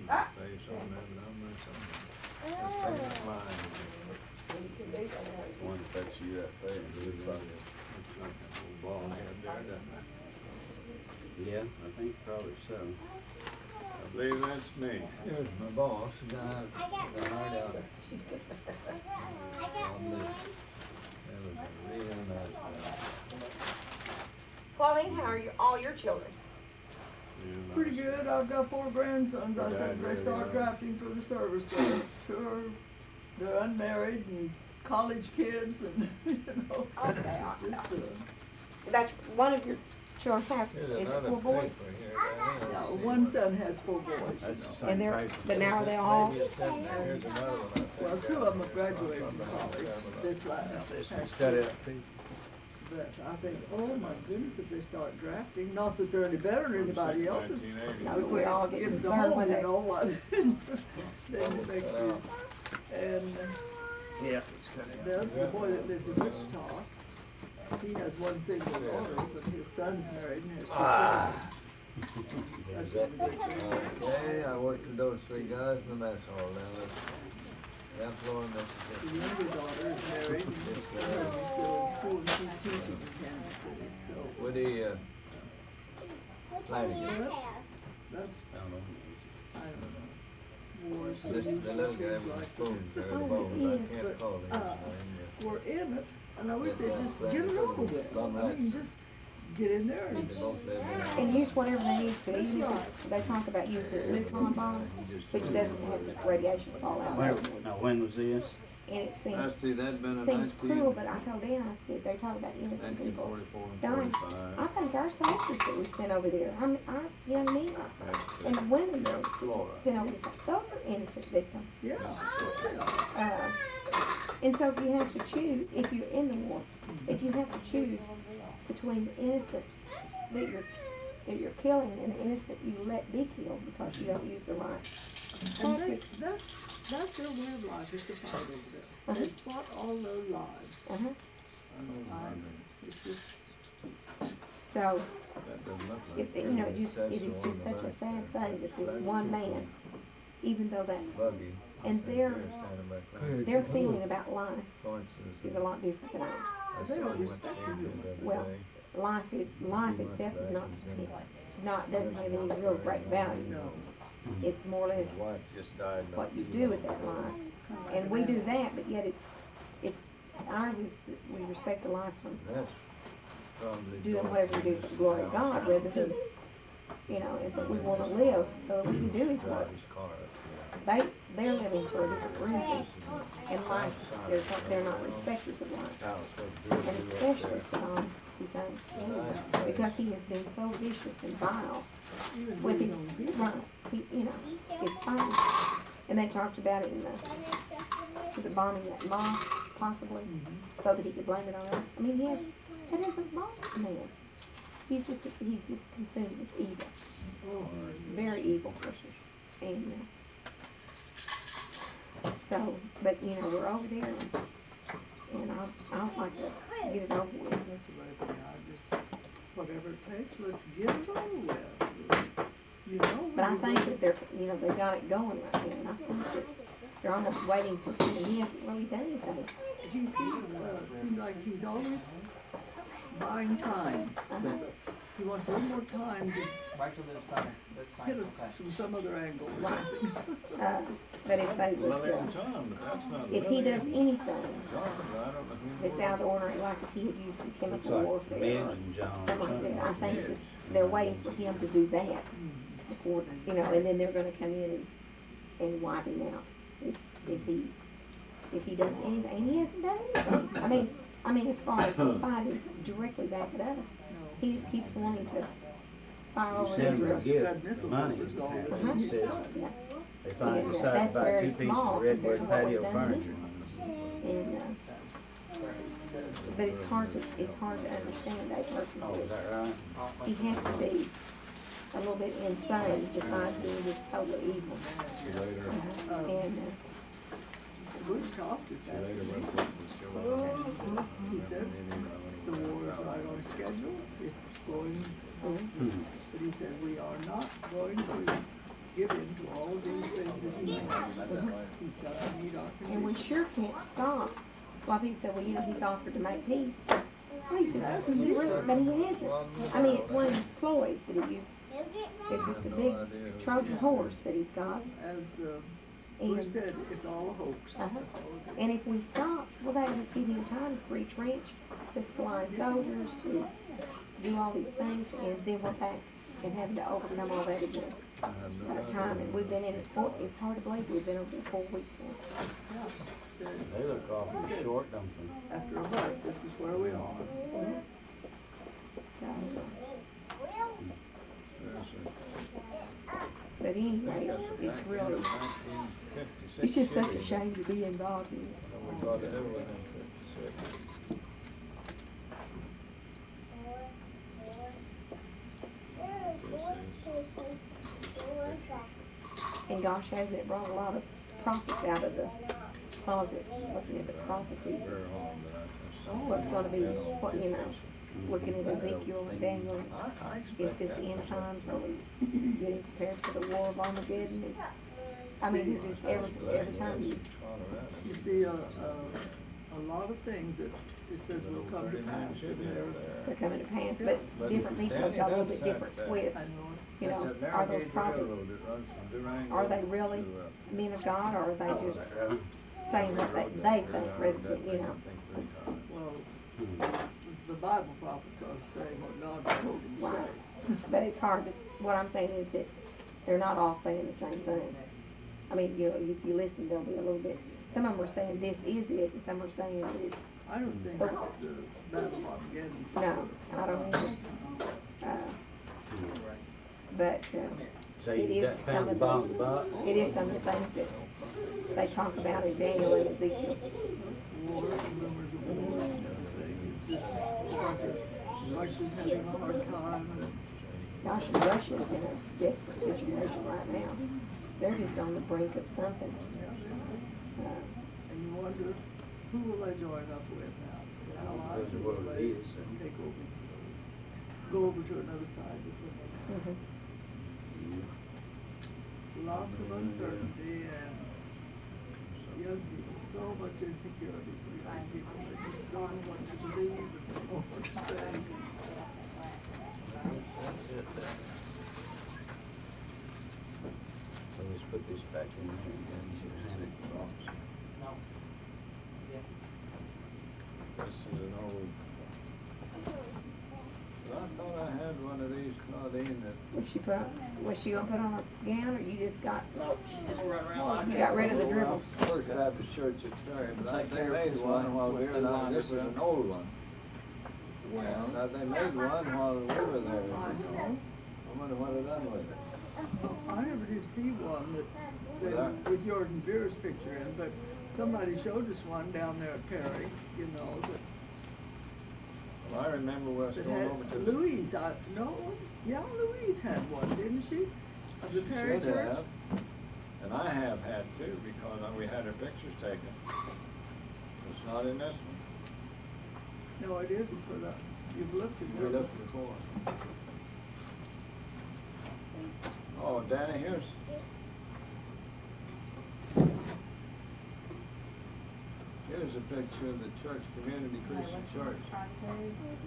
[SPEAKER 5] her face on there, but I'm not something. That's mine.
[SPEAKER 1] One that that's you right there.
[SPEAKER 5] Looks like an old ball head there, doesn't it?
[SPEAKER 1] Yeah, I think probably so.
[SPEAKER 5] I believe that's me. Here's my boss, the guy
[SPEAKER 3] I got
[SPEAKER 5] that hired out.
[SPEAKER 3] I got one.
[SPEAKER 5] That was a real
[SPEAKER 7] Colleen, how are all your children?
[SPEAKER 6] Pretty good. I've got 4 grandsons. I think they start drafting for the service. Sure, they're unmarried and college kids, and you know.
[SPEAKER 7] Okay,
[SPEAKER 6] it's just,
[SPEAKER 7] that's one of your children have, is it 4 boys?
[SPEAKER 6] no, one son has 4 boys.
[SPEAKER 7] And they're, but now are they all?
[SPEAKER 6] Well, 2 of them have graduated from college this last year. But I think, oh my goodness, if they start drafting, not that they're any better than anybody else's.
[SPEAKER 7] No, we all get
[SPEAKER 6] It's the
[SPEAKER 7] concerned
[SPEAKER 6] whole,
[SPEAKER 7] when
[SPEAKER 6] you
[SPEAKER 7] they.
[SPEAKER 6] know, what. And
[SPEAKER 1] Yeah.
[SPEAKER 6] the boy that lives in Wichita, he has 1 single daughter, but his son's married and has 2 kids. That's really good.
[SPEAKER 5] Okay, I worked with those 3 guys in the mess hall now. Employment.
[SPEAKER 6] The younger daughter is married and his husband's still in school and she's teaching in Kansas City, so.
[SPEAKER 5] What do you, planning?
[SPEAKER 6] That's, I don't know. War
[SPEAKER 5] The little guy
[SPEAKER 6] seems
[SPEAKER 5] with the
[SPEAKER 6] like
[SPEAKER 5] spoon carried the
[SPEAKER 6] Oh,
[SPEAKER 5] ball,
[SPEAKER 6] it
[SPEAKER 5] I
[SPEAKER 6] is,
[SPEAKER 5] can't
[SPEAKER 6] but,
[SPEAKER 5] call him his name.
[SPEAKER 6] we're in it, and I wish they'd just get it over with. I mean, just get in there and.
[SPEAKER 5] They both live in
[SPEAKER 7] And use whatever they need to, even if it's, they talk about using this neutron bomb, which doesn't have the radiation fallout.
[SPEAKER 1] When was this?
[SPEAKER 7] And it
[SPEAKER 5] I
[SPEAKER 7] seems,
[SPEAKER 5] see, that'd been a
[SPEAKER 7] seems cruel, but I told Dan, I said, they talk about innocent people
[SPEAKER 5] 1944 and
[SPEAKER 7] dying.
[SPEAKER 5] 45.
[SPEAKER 7] I think our soldiers that we sent over there, you know what I mean? And the women that we sent over there, those are innocent victims.
[SPEAKER 6] Yeah.
[SPEAKER 7] And so if you have to choose, if you're in the war, if you have to choose between the innocent that you're killing and the innocent you let be killed because you don't use the right
[SPEAKER 6] And
[SPEAKER 7] tactics.
[SPEAKER 6] that's their way of life, is to fight over there. They fought all their lives. It's just,
[SPEAKER 7] So,
[SPEAKER 5] That doesn't look like
[SPEAKER 7] it is just such a sad thing that this one man, even though that,
[SPEAKER 5] Buggy.
[SPEAKER 7] and their feeling about life is a lot different than ours.
[SPEAKER 6] they don't respect you.
[SPEAKER 7] Well, life itself is doesn't have any real great value.
[SPEAKER 6] No.
[SPEAKER 7] It's more or less
[SPEAKER 5] His wife just died. not
[SPEAKER 7] what you
[SPEAKER 5] too
[SPEAKER 7] do
[SPEAKER 5] long
[SPEAKER 7] with that
[SPEAKER 5] ago.
[SPEAKER 7] life. And we do that, but yet it's ours is that we respect the life from
[SPEAKER 5] That's probably.
[SPEAKER 7] doing whatever we do for the glory of God rather than, and that we want to live so that we can do His work.
[SPEAKER 5] His car up
[SPEAKER 7] They're living for a different reason, and life, they're not respecters of life.
[SPEAKER 5] there. House was
[SPEAKER 7] And
[SPEAKER 5] good.
[SPEAKER 7] especially Saddam Hussein, because he has been so vicious and vile with his, right, it's fine. And they talked about it in the bombing that mosque, possibly, so that he could blame it on us. I mean, that isn't wrong, man. He's just consumed with evil, very evil person. And so, but we're over there, and I'd like to get it over with.
[SPEAKER 6] That's the right thing. Whatever it takes, let's get it over with.
[SPEAKER 7] But I think that they've got it going right now, and I think that they're almost waiting for him, and he hasn't really done anything.
[SPEAKER 6] He seems like he's always buying time with us. He wants a little more time to
[SPEAKER 4] Wait till the sign,
[SPEAKER 6] hit us from some other angle or
[SPEAKER 7] Right.
[SPEAKER 6] something.
[SPEAKER 7] But if they
[SPEAKER 5] Well,
[SPEAKER 7] was,
[SPEAKER 5] every time, but that's not.
[SPEAKER 7] if he does anything
[SPEAKER 5] John, I don't know who
[SPEAKER 7] that's out of order, like if he had used some chemical warfare or
[SPEAKER 1] Benson John.
[SPEAKER 7] something like that, I think that they're waiting for him to do that before, and then they're gonna come in and wipe him out if he does anything, and he hasn't done anything. I mean, as far as fighting directly back at us, he just keeps wanting to fire over
[SPEAKER 1] send him
[SPEAKER 7] Israel.
[SPEAKER 1] a gift, money.
[SPEAKER 7] Uh-huh.
[SPEAKER 1] He said
[SPEAKER 7] Yeah.
[SPEAKER 1] they finally
[SPEAKER 7] Yeah,
[SPEAKER 1] decided
[SPEAKER 7] that's
[SPEAKER 1] to buy
[SPEAKER 7] very
[SPEAKER 1] 2 pieces
[SPEAKER 7] small
[SPEAKER 1] of redwood
[SPEAKER 7] compared to what
[SPEAKER 1] patio
[SPEAKER 7] we've done
[SPEAKER 1] furniture.
[SPEAKER 7] And, but it's hard to understand that person.
[SPEAKER 1] Oh, is that right?
[SPEAKER 7] He has to be a little bit insane to decide he was just totally evil. And,
[SPEAKER 6] We've talked about it. He said the war is right on schedule. It's going, but he said we are not going to give in to all these things that he wants. He's got to meet our
[SPEAKER 7] and we
[SPEAKER 6] conditions.
[SPEAKER 7] sure can't stop. A lot of people say, well, he's offered to make peace. Well, he says, he really, but he hasn't. I mean, it's one of his ploys that he used. It's just a big Trojan horse that he's got.
[SPEAKER 6] As We
[SPEAKER 7] And,
[SPEAKER 6] said it's all a hoax.
[SPEAKER 7] Uh-huh.
[SPEAKER 6] That's all it is.
[SPEAKER 7] and if we stop, well, that'll just give him time to retrench, to supply soldiers, to do all these things, and then we're back and having to overcome all that again. At a time, and we've been in it it's hard to believe we've been over there 4 weeks now.
[SPEAKER 1] They look awfully short, don't they?
[SPEAKER 6] After a month, this is where we are.
[SPEAKER 7] So, but anyway, it's really, it's just such a shame to be involved in it.
[SPEAKER 5] We got it within 56.
[SPEAKER 7] And gosh, hasn't it brought a lot of prophets out of the closet, looking at the prophecy,
[SPEAKER 5] Very hard, but
[SPEAKER 7] what's gonna be, what, you know, looking at Ezekiel and Daniel,
[SPEAKER 6] I
[SPEAKER 7] it's
[SPEAKER 6] expect
[SPEAKER 7] just
[SPEAKER 6] that.
[SPEAKER 7] the end times, are we getting prepared for the war of Armageddon? And, I mean, it's just every time you,
[SPEAKER 6] You see, a lot of things that it says will come to pass in there.
[SPEAKER 7] they're coming to pass, but different people have got a little bit different twist.
[SPEAKER 6] I know.
[SPEAKER 7] You know, are those prophets, are they really men of God, or are they just saying what they think rather than, you know?
[SPEAKER 6] Well, the Bible prophets are saying what God told them to
[SPEAKER 7] Right.
[SPEAKER 6] say.
[SPEAKER 7] But it's hard to, what I'm saying is that they're not all saying the same thing. I mean, you know, if you listen, there'll be a little bit, some of them are saying this is it, and some are saying that it's,
[SPEAKER 6] I don't think
[SPEAKER 7] Oh.
[SPEAKER 6] it's the Battle of Armageddon.
[SPEAKER 7] no, I don't either. But,
[SPEAKER 1] So
[SPEAKER 7] it
[SPEAKER 1] you
[SPEAKER 7] is
[SPEAKER 1] got
[SPEAKER 7] some
[SPEAKER 1] found
[SPEAKER 7] of
[SPEAKER 1] bomb
[SPEAKER 7] the,
[SPEAKER 1] the box?
[SPEAKER 7] it is some of the things that they talk about in Daniel and Ezekiel.
[SPEAKER 6] War and rumors of war and everything. It's just like Russia's having a hard time. And
[SPEAKER 7] Gosh, and Russia's in a desperate situation right now. They're just on the brink of something.
[SPEAKER 6] And you wonder, who will they join up with now? The Allies, or will they take over, go over to another side?
[SPEAKER 7] Mhm.
[SPEAKER 6] Lots of uncertainty and young people, so much insecurity for young people. They just don't know what to believe and don't know what to say.
[SPEAKER 1] So let's put this back in there and then you should hand it to the box.
[SPEAKER 5] This is an old. I thought I had one of these, Claudine, that.
[SPEAKER 7] Was she gonna put on a gown, or you just got,
[SPEAKER 8] No, she just run around like
[SPEAKER 7] you
[SPEAKER 8] that.
[SPEAKER 7] got rid of the dribbles?
[SPEAKER 5] First Baptist Church at Terry, but I
[SPEAKER 8] Take
[SPEAKER 5] think
[SPEAKER 8] care
[SPEAKER 5] they
[SPEAKER 8] of
[SPEAKER 5] made
[SPEAKER 8] this
[SPEAKER 5] one
[SPEAKER 8] one
[SPEAKER 5] while
[SPEAKER 8] with
[SPEAKER 5] we were
[SPEAKER 8] the
[SPEAKER 5] there.
[SPEAKER 8] line
[SPEAKER 5] This is
[SPEAKER 8] around.
[SPEAKER 5] an old one. Well, now they made one while we were there.
[SPEAKER 6] I know.
[SPEAKER 5] I wonder what they done with it.
[SPEAKER 6] I never did see one that with Jordan Beer's picture in, but somebody showed us one down there at Perry, you know,
[SPEAKER 5] Well, I remember when I was
[SPEAKER 6] that
[SPEAKER 5] going over
[SPEAKER 6] had
[SPEAKER 5] to.
[SPEAKER 6] Louise, Louise had one, didn't she? Of the Perry
[SPEAKER 5] Should
[SPEAKER 6] Church?
[SPEAKER 5] have. And I have had too, because we had her pictures taken. It's not in this one.
[SPEAKER 6] No, it isn't for the, you've looked at
[SPEAKER 5] We
[SPEAKER 6] it.
[SPEAKER 5] looked before. Oh, Danny, here's. Here's a picture of the church, Community Christian Church.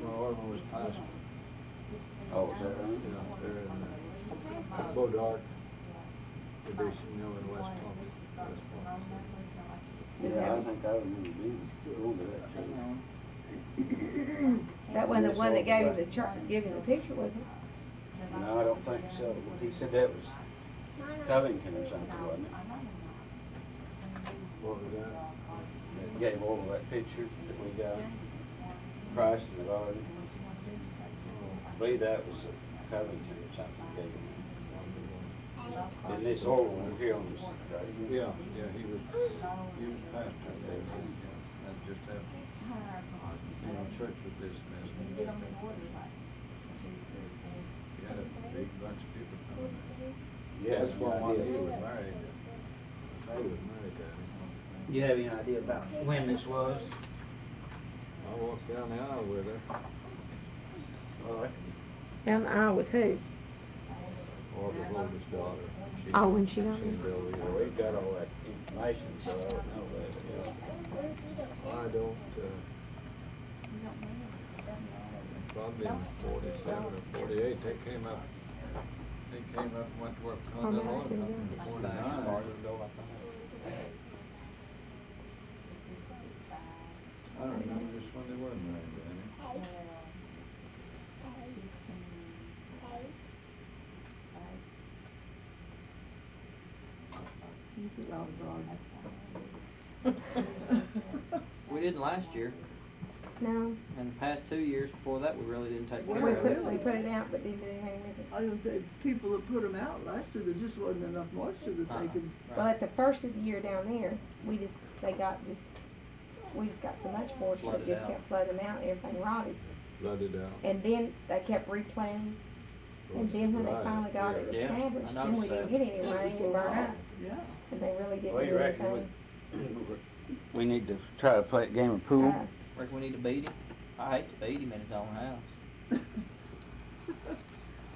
[SPEAKER 5] Where Orville was pastor.
[SPEAKER 1] Oh, is that right?
[SPEAKER 5] Yeah, they're in Bodart Division, you know, in West Palm.
[SPEAKER 1] Yeah, I think I remember being going to that church.
[SPEAKER 7] That wasn't the one that gave you the gave you the picture, was it?
[SPEAKER 1] No, I don't think so. He said that was Covington or something, wasn't it?
[SPEAKER 5] What was that?
[SPEAKER 1] That gave over that picture that we got, Christ in the garden. I believe that was Covington or something gave him. And this old one here on this, right?
[SPEAKER 5] Yeah, he was pastor there. That just happened. You know, church was dismissed. He had a big bunch of people coming there.
[SPEAKER 1] Yeah,
[SPEAKER 5] That's why
[SPEAKER 1] I
[SPEAKER 5] he
[SPEAKER 1] did.
[SPEAKER 5] was married. He was married there.
[SPEAKER 1] Do you have any idea about when this was?
[SPEAKER 5] I walked down the aisle with her.
[SPEAKER 1] Well,
[SPEAKER 7] Down the aisle with who?
[SPEAKER 5] Orville's oldest daughter.
[SPEAKER 7] Oh, when she got
[SPEAKER 5] She's
[SPEAKER 7] married.
[SPEAKER 5] still here.
[SPEAKER 1] we got all that information, so I don't know that.
[SPEAKER 5] I don't, probably in 47 or 48, they came up and went to work for the Lord in 49. I don't remember just when they were married, Danny.
[SPEAKER 6] Keep it on, Rod.
[SPEAKER 4] We didn't last year.
[SPEAKER 7] No,
[SPEAKER 4] And the past 2 years before that, we really didn't take
[SPEAKER 7] we
[SPEAKER 4] care of it.
[SPEAKER 7] put it out, but didn't do anything with it.
[SPEAKER 6] I was gonna say, people that put them out last year, there just wasn't enough moisture that they could.
[SPEAKER 7] Well, at the first of the year down there, we just got so much moisture,
[SPEAKER 4] Flooded
[SPEAKER 7] it just
[SPEAKER 4] out.
[SPEAKER 7] kept flooding out, and everything rotted.
[SPEAKER 5] Flooded out.
[SPEAKER 7] And then they kept replanting, and then when they finally got it
[SPEAKER 4] Yeah,
[SPEAKER 7] established,
[SPEAKER 4] I
[SPEAKER 7] then we
[SPEAKER 4] noticed
[SPEAKER 7] didn't get any rain and burn up,
[SPEAKER 6] Yeah.
[SPEAKER 7] and they really didn't
[SPEAKER 1] Well,
[SPEAKER 7] do
[SPEAKER 1] you reckon
[SPEAKER 7] anything.
[SPEAKER 1] we need to try to play a game of pool?
[SPEAKER 4] Reckon we need to beat him? I hate to beat him in his own house.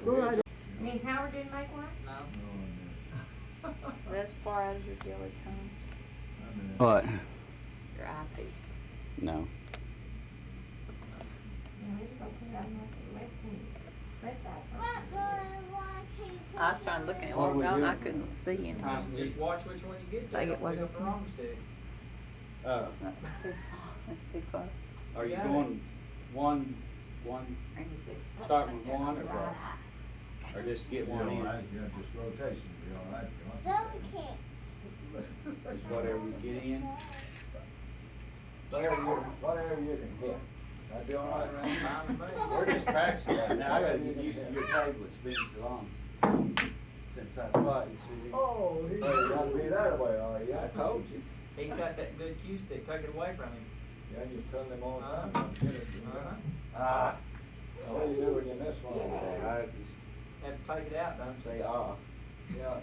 [SPEAKER 6] Well,
[SPEAKER 2] I mean, Howard didn't make one?
[SPEAKER 4] No.
[SPEAKER 2] That's far out of your daily times,
[SPEAKER 1] What?
[SPEAKER 2] your eyepiece.
[SPEAKER 1] No.
[SPEAKER 2] I was trying to look at it,
[SPEAKER 1] What are we
[SPEAKER 2] and I
[SPEAKER 1] doing?
[SPEAKER 2] couldn't see anything.
[SPEAKER 4] Just watch which one you get.
[SPEAKER 2] Take it one
[SPEAKER 4] Pick up
[SPEAKER 2] at
[SPEAKER 4] the
[SPEAKER 2] a
[SPEAKER 4] wrong stick.
[SPEAKER 2] That's too close.
[SPEAKER 1] Are you
[SPEAKER 4] Yeah.
[SPEAKER 1] going one, start with one or just get one in?
[SPEAKER 5] Yeah, just rotation, be all right.
[SPEAKER 3] Go kick.
[SPEAKER 1] Just whatever you get in?
[SPEAKER 5] Whatever you can hit. That'd be all right around
[SPEAKER 4] Fine with me.
[SPEAKER 1] We're just practicing right now. I gotta get used to your table, it's been so long since I played, see?
[SPEAKER 6] Oh, he.
[SPEAKER 5] You gotta be that way, are you?
[SPEAKER 1] I told you.
[SPEAKER 4] He's got that good cue stick. Take it away from him.
[SPEAKER 5] Yeah, you tell them all the time. Don't get it, you know.
[SPEAKER 1] Ah,
[SPEAKER 5] What do you do when you miss one?
[SPEAKER 1] I just,
[SPEAKER 4] Have to take it out, don't
[SPEAKER 1] say, ah.
[SPEAKER 5] Yeah.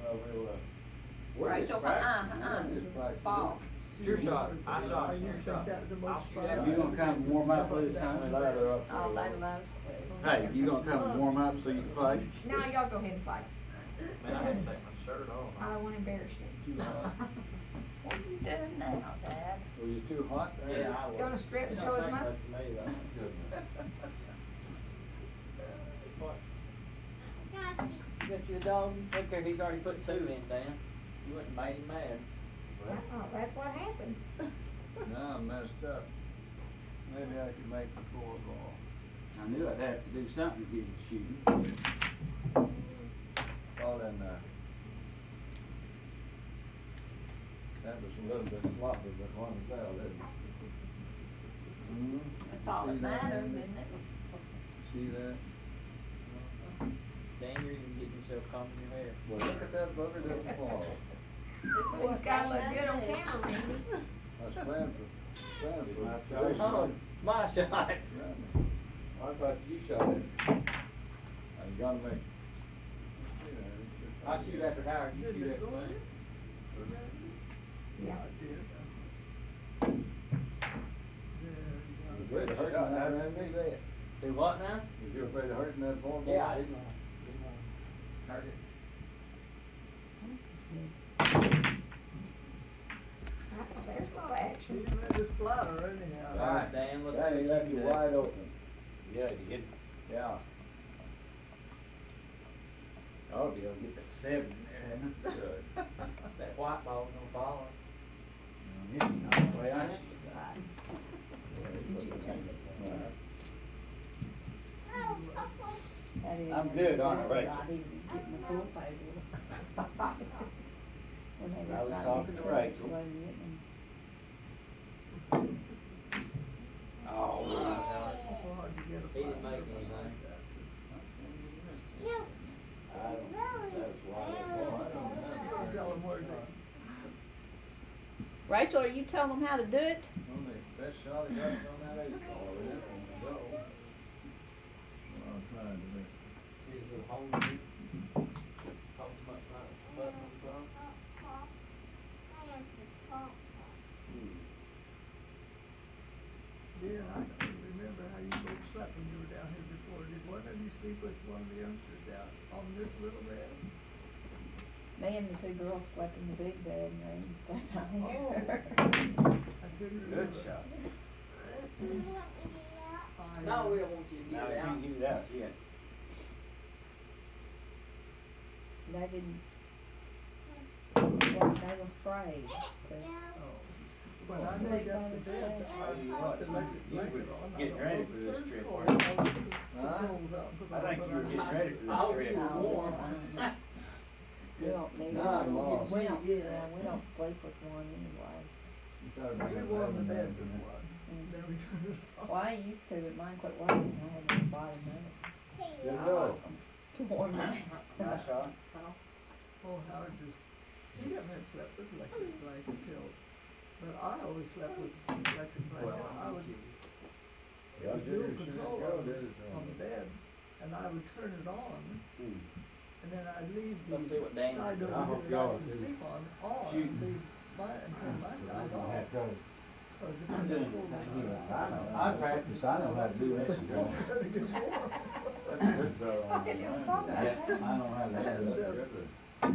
[SPEAKER 5] Well, we're
[SPEAKER 2] Rachel,
[SPEAKER 5] just practicing.
[SPEAKER 2] Ball.
[SPEAKER 4] It's your shot. I shot.
[SPEAKER 6] I
[SPEAKER 4] It's your
[SPEAKER 6] used to
[SPEAKER 4] shot.
[SPEAKER 6] think that was the
[SPEAKER 4] I'll
[SPEAKER 6] most
[SPEAKER 4] shoot
[SPEAKER 6] fun.
[SPEAKER 4] that.
[SPEAKER 1] You gonna come and warm up for this time?
[SPEAKER 5] Ladder up.
[SPEAKER 2] All day long.
[SPEAKER 1] Hey, you gonna come and warm up so you can play?
[SPEAKER 7] No, y'all go ahead and play.
[SPEAKER 4] Man, I had to take my shirt off.
[SPEAKER 7] I don't wanna embarrass you.
[SPEAKER 2] What are you doing now, Dad?
[SPEAKER 5] Were you too hot there?
[SPEAKER 4] Yeah, I was.
[SPEAKER 7] You wanna strip and show us muscles?
[SPEAKER 4] Got you a dog? Look there, he's already put 2 in, Dan. You wouldn't made him mad.
[SPEAKER 7] That's what happened.
[SPEAKER 5] Now I'm messed up. Maybe I could make the 4 ball.
[SPEAKER 1] I knew I'd have to do something to get you shooting.
[SPEAKER 5] Well, then, that was a little bit sloppy, but one fell, didn't it?
[SPEAKER 2] That's all that matters, isn't it?
[SPEAKER 5] See that?
[SPEAKER 4] Dan, you're even getting yourself combing your hair.
[SPEAKER 5] Well, look at that bugger doesn't fall.
[SPEAKER 7] He's gotta look good on camera, Randy.
[SPEAKER 5] I swam for my
[SPEAKER 1] Oh.
[SPEAKER 5] shot.
[SPEAKER 4] My shot.
[SPEAKER 1] I thought you shot it.
[SPEAKER 5] I gotta make.
[SPEAKER 4] I shoot after Howard, you shoot after me.
[SPEAKER 6] Yeah. I did.
[SPEAKER 5] You're afraid of hurting that, Randy?
[SPEAKER 4] Do what now?
[SPEAKER 5] Is you afraid of hurting that ball?
[SPEAKER 4] Yeah, I didn't want to hurt it.
[SPEAKER 7] There's a lot of action.
[SPEAKER 6] He's made this flatter anyhow.
[SPEAKER 4] All right, Dan, let's see
[SPEAKER 5] Danny,
[SPEAKER 4] what
[SPEAKER 5] left
[SPEAKER 4] you
[SPEAKER 5] you
[SPEAKER 4] can do.
[SPEAKER 5] wide open.
[SPEAKER 1] Yeah, you did.
[SPEAKER 5] Yeah.
[SPEAKER 1] I'll be able to get that 7 in there, hadn't I?
[SPEAKER 5] Good.
[SPEAKER 4] That white ball's gonna follow.
[SPEAKER 1] Well, I just-
[SPEAKER 2] That is-
[SPEAKER 1] I'm good on it, Rachel.
[SPEAKER 2] He was just getting the pool table. When they
[SPEAKER 1] I
[SPEAKER 2] were
[SPEAKER 1] was
[SPEAKER 2] trying
[SPEAKER 1] talking
[SPEAKER 2] get
[SPEAKER 1] to
[SPEAKER 2] the
[SPEAKER 1] Rachel.
[SPEAKER 2] wasn't it? And
[SPEAKER 1] Oh,
[SPEAKER 6] It's hard to get a
[SPEAKER 4] He didn't
[SPEAKER 6] flatter.
[SPEAKER 4] make anything.
[SPEAKER 5] That's why they go. I don't know.
[SPEAKER 6] Tell him where they.
[SPEAKER 2] Rachel, are you telling them how to do it?
[SPEAKER 5] Only best shot he got on that 8-ball, it won't go. Well, I'm trying to make.
[SPEAKER 4] See his little hole in it? Hold him up right with the button on the top.
[SPEAKER 6] Yeah, I don't remember how you folks slept when you were down here before. Did one of you sleep with one of the youngsters down on this little bed?
[SPEAKER 2] Me and the 2 girls slept in the big bed and Randy stayed out here.
[SPEAKER 6] I couldn't
[SPEAKER 1] good
[SPEAKER 6] remember.
[SPEAKER 1] shot.
[SPEAKER 4] No, we don't want you to
[SPEAKER 1] Now
[SPEAKER 4] get
[SPEAKER 1] you
[SPEAKER 4] it out.
[SPEAKER 1] can't get it out yet.
[SPEAKER 2] They didn't, they was afraid.
[SPEAKER 6] When I made up the bed, I put the electric blanket on.
[SPEAKER 8] Getting ready for this trip,
[SPEAKER 6] Huh?
[SPEAKER 8] weren't you? I think you were getting ready for this trip.
[SPEAKER 2] We don't need
[SPEAKER 5] Nah, I'm lost.
[SPEAKER 2] we don't, we don't sleep with one anyway.
[SPEAKER 5] You thought about
[SPEAKER 6] We
[SPEAKER 5] having
[SPEAKER 6] warm the
[SPEAKER 5] that
[SPEAKER 6] bed
[SPEAKER 5] in
[SPEAKER 6] with
[SPEAKER 5] there.
[SPEAKER 6] one, then we turn it off.
[SPEAKER 2] Well, I used to, but mine quit working, I had to buy another.
[SPEAKER 5] Yeah,
[SPEAKER 2] I
[SPEAKER 5] really?
[SPEAKER 2] like 'em to warm my
[SPEAKER 8] Nice, huh?
[SPEAKER 6] Oh, Howard just, he never had slept with electric blanket till, but I always slept with electric blanket. I would
[SPEAKER 5] Yeah, I
[SPEAKER 6] do
[SPEAKER 5] did,
[SPEAKER 6] control
[SPEAKER 5] sure,
[SPEAKER 6] of
[SPEAKER 5] did
[SPEAKER 6] it
[SPEAKER 5] it,
[SPEAKER 6] on the bed, and I would turn it on, and then I'd leave the
[SPEAKER 4] Let's see what Dan.
[SPEAKER 6] side over
[SPEAKER 5] I hope
[SPEAKER 6] here that I
[SPEAKER 5] y'all
[SPEAKER 6] can
[SPEAKER 5] do.
[SPEAKER 6] sleep on,
[SPEAKER 5] Shoot.
[SPEAKER 6] and leave mine, and turn my side
[SPEAKER 5] I
[SPEAKER 6] off.
[SPEAKER 5] had to.
[SPEAKER 6] Cause if I get cold,
[SPEAKER 5] I practice, I know how to do this.
[SPEAKER 6] It gets warm.
[SPEAKER 5] That's a good fellow on the line. Yeah, I know how to do this.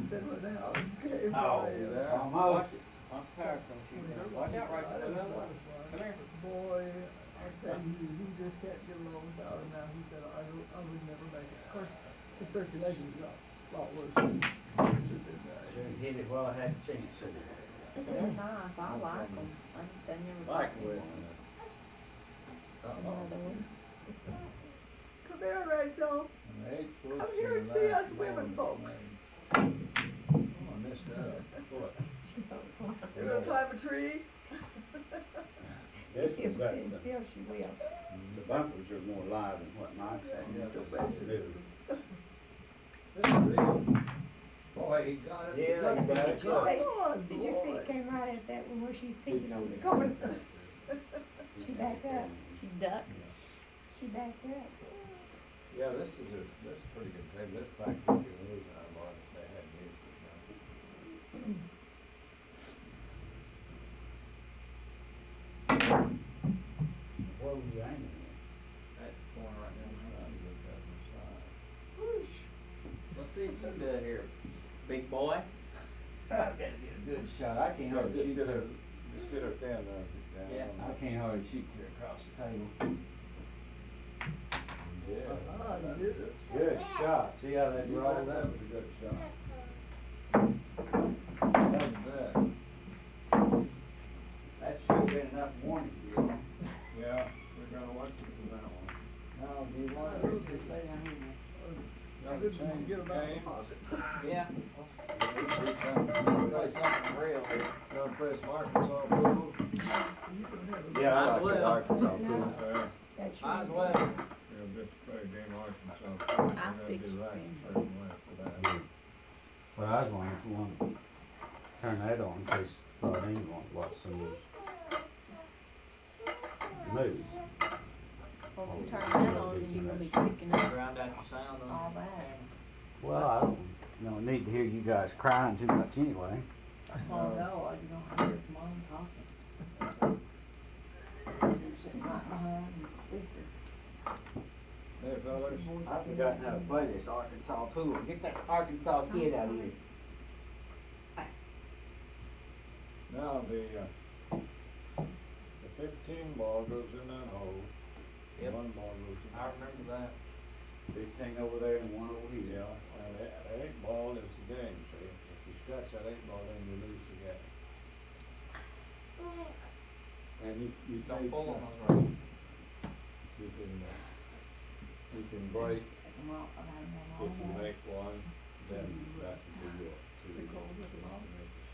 [SPEAKER 6] Then when Howard came,
[SPEAKER 5] Oh,
[SPEAKER 6] I,
[SPEAKER 5] there. Almost.
[SPEAKER 4] My power comes here. Watch out right there. Come here.
[SPEAKER 6] Boy, I tell you, he just can't get along without it now. He said, I would never make it. Of course, the circulation's a lot worse than
[SPEAKER 8] Should've hit it while I had a chance.
[SPEAKER 2] They're nice, I like them, I just, I never
[SPEAKER 5] Like
[SPEAKER 2] bought
[SPEAKER 5] with.
[SPEAKER 2] one.
[SPEAKER 5] Uh-oh.
[SPEAKER 2] Another one.
[SPEAKER 6] Come here, Rachel. Come here and see us women folks.
[SPEAKER 5] Oh, I missed that. What?
[SPEAKER 6] You gonna climb a tree?
[SPEAKER 1] This was that,
[SPEAKER 7] Still she will.
[SPEAKER 1] the bumpers are more live than what Mike said.
[SPEAKER 5] Yeah,
[SPEAKER 6] So
[SPEAKER 5] that's
[SPEAKER 6] basic.
[SPEAKER 5] Boy, he got it.
[SPEAKER 8] Yeah, you got it.
[SPEAKER 6] Come on,
[SPEAKER 7] Did you see
[SPEAKER 6] boy.
[SPEAKER 7] it came right at that one where she's peeking over the corner? She backed up.
[SPEAKER 2] She ducked.
[SPEAKER 7] She backed up.
[SPEAKER 5] Yeah, this is pretty good table. This fact you can lose on a lot if they had used it now.
[SPEAKER 1] Where were you aiming
[SPEAKER 4] That corner right
[SPEAKER 5] I'm
[SPEAKER 4] there.
[SPEAKER 5] trying to look at the side.
[SPEAKER 4] Let's see what you do here, big boy.
[SPEAKER 1] I gotta get a good shot. I can't hardly
[SPEAKER 5] Just
[SPEAKER 1] shoot
[SPEAKER 5] get
[SPEAKER 1] clear.
[SPEAKER 5] her, just get her thin down.
[SPEAKER 4] Yeah.
[SPEAKER 1] I can't hardly shoot clear across the table.
[SPEAKER 5] Yeah.
[SPEAKER 6] Ah, you did it.
[SPEAKER 1] Good shot. See how that
[SPEAKER 5] You
[SPEAKER 1] rolled
[SPEAKER 5] that
[SPEAKER 1] up?
[SPEAKER 5] was a good shot. How's that?
[SPEAKER 1] That should have been enough warning for you.
[SPEAKER 5] Yeah, we're gonna watch it from now on.
[SPEAKER 1] No, do you want to just lay down here?
[SPEAKER 6] I didn't get them out of the pocket.
[SPEAKER 4] Yeah.
[SPEAKER 5] Play
[SPEAKER 4] Play something real here.
[SPEAKER 5] Gonna play some Arkansas pool?
[SPEAKER 6] You can have it.
[SPEAKER 1] Yeah,
[SPEAKER 4] Might
[SPEAKER 1] I
[SPEAKER 4] as
[SPEAKER 1] like the
[SPEAKER 4] well.
[SPEAKER 1] Arkansas
[SPEAKER 7] No.
[SPEAKER 1] pool.
[SPEAKER 7] That's
[SPEAKER 4] Might as
[SPEAKER 7] your-
[SPEAKER 4] well.
[SPEAKER 5] Yeah, just play a game of Arkansas pool. We're
[SPEAKER 2] I
[SPEAKER 5] gonna
[SPEAKER 2] fixed
[SPEAKER 5] do that
[SPEAKER 2] it.
[SPEAKER 5] certain way for that.
[SPEAKER 1] Well, I was wondering if you want to turn that on in case Claudine wants to watch some of those movies.
[SPEAKER 2] Well, if you turn that on, then you're gonna be picking up
[SPEAKER 4] Ground out your sound
[SPEAKER 2] all
[SPEAKER 4] on.
[SPEAKER 2] that.
[SPEAKER 1] Well, I don't need to hear you guys crying too much anyway.
[SPEAKER 2] Oh, no, you don't hear his mom talking. You're sitting right behind the speaker.
[SPEAKER 5] Hey, fellas,
[SPEAKER 1] I've forgotten how to play this Arkansas pool. Get that Arkansas kid out of here.
[SPEAKER 5] now the 15 ball goes in that hole.
[SPEAKER 4] Yep.
[SPEAKER 5] One ball goes in.
[SPEAKER 4] I remember that.
[SPEAKER 1] 15 over there and one over here.
[SPEAKER 5] Yeah, and the 8 ball is the game, see? If you scratch that 8 ball, then you lose the game. And you
[SPEAKER 4] Don't
[SPEAKER 5] take,
[SPEAKER 4] pull on those right.
[SPEAKER 5] you can break,
[SPEAKER 2] Well, I don't
[SPEAKER 5] if you
[SPEAKER 2] know.
[SPEAKER 5] make one, then that will go up to the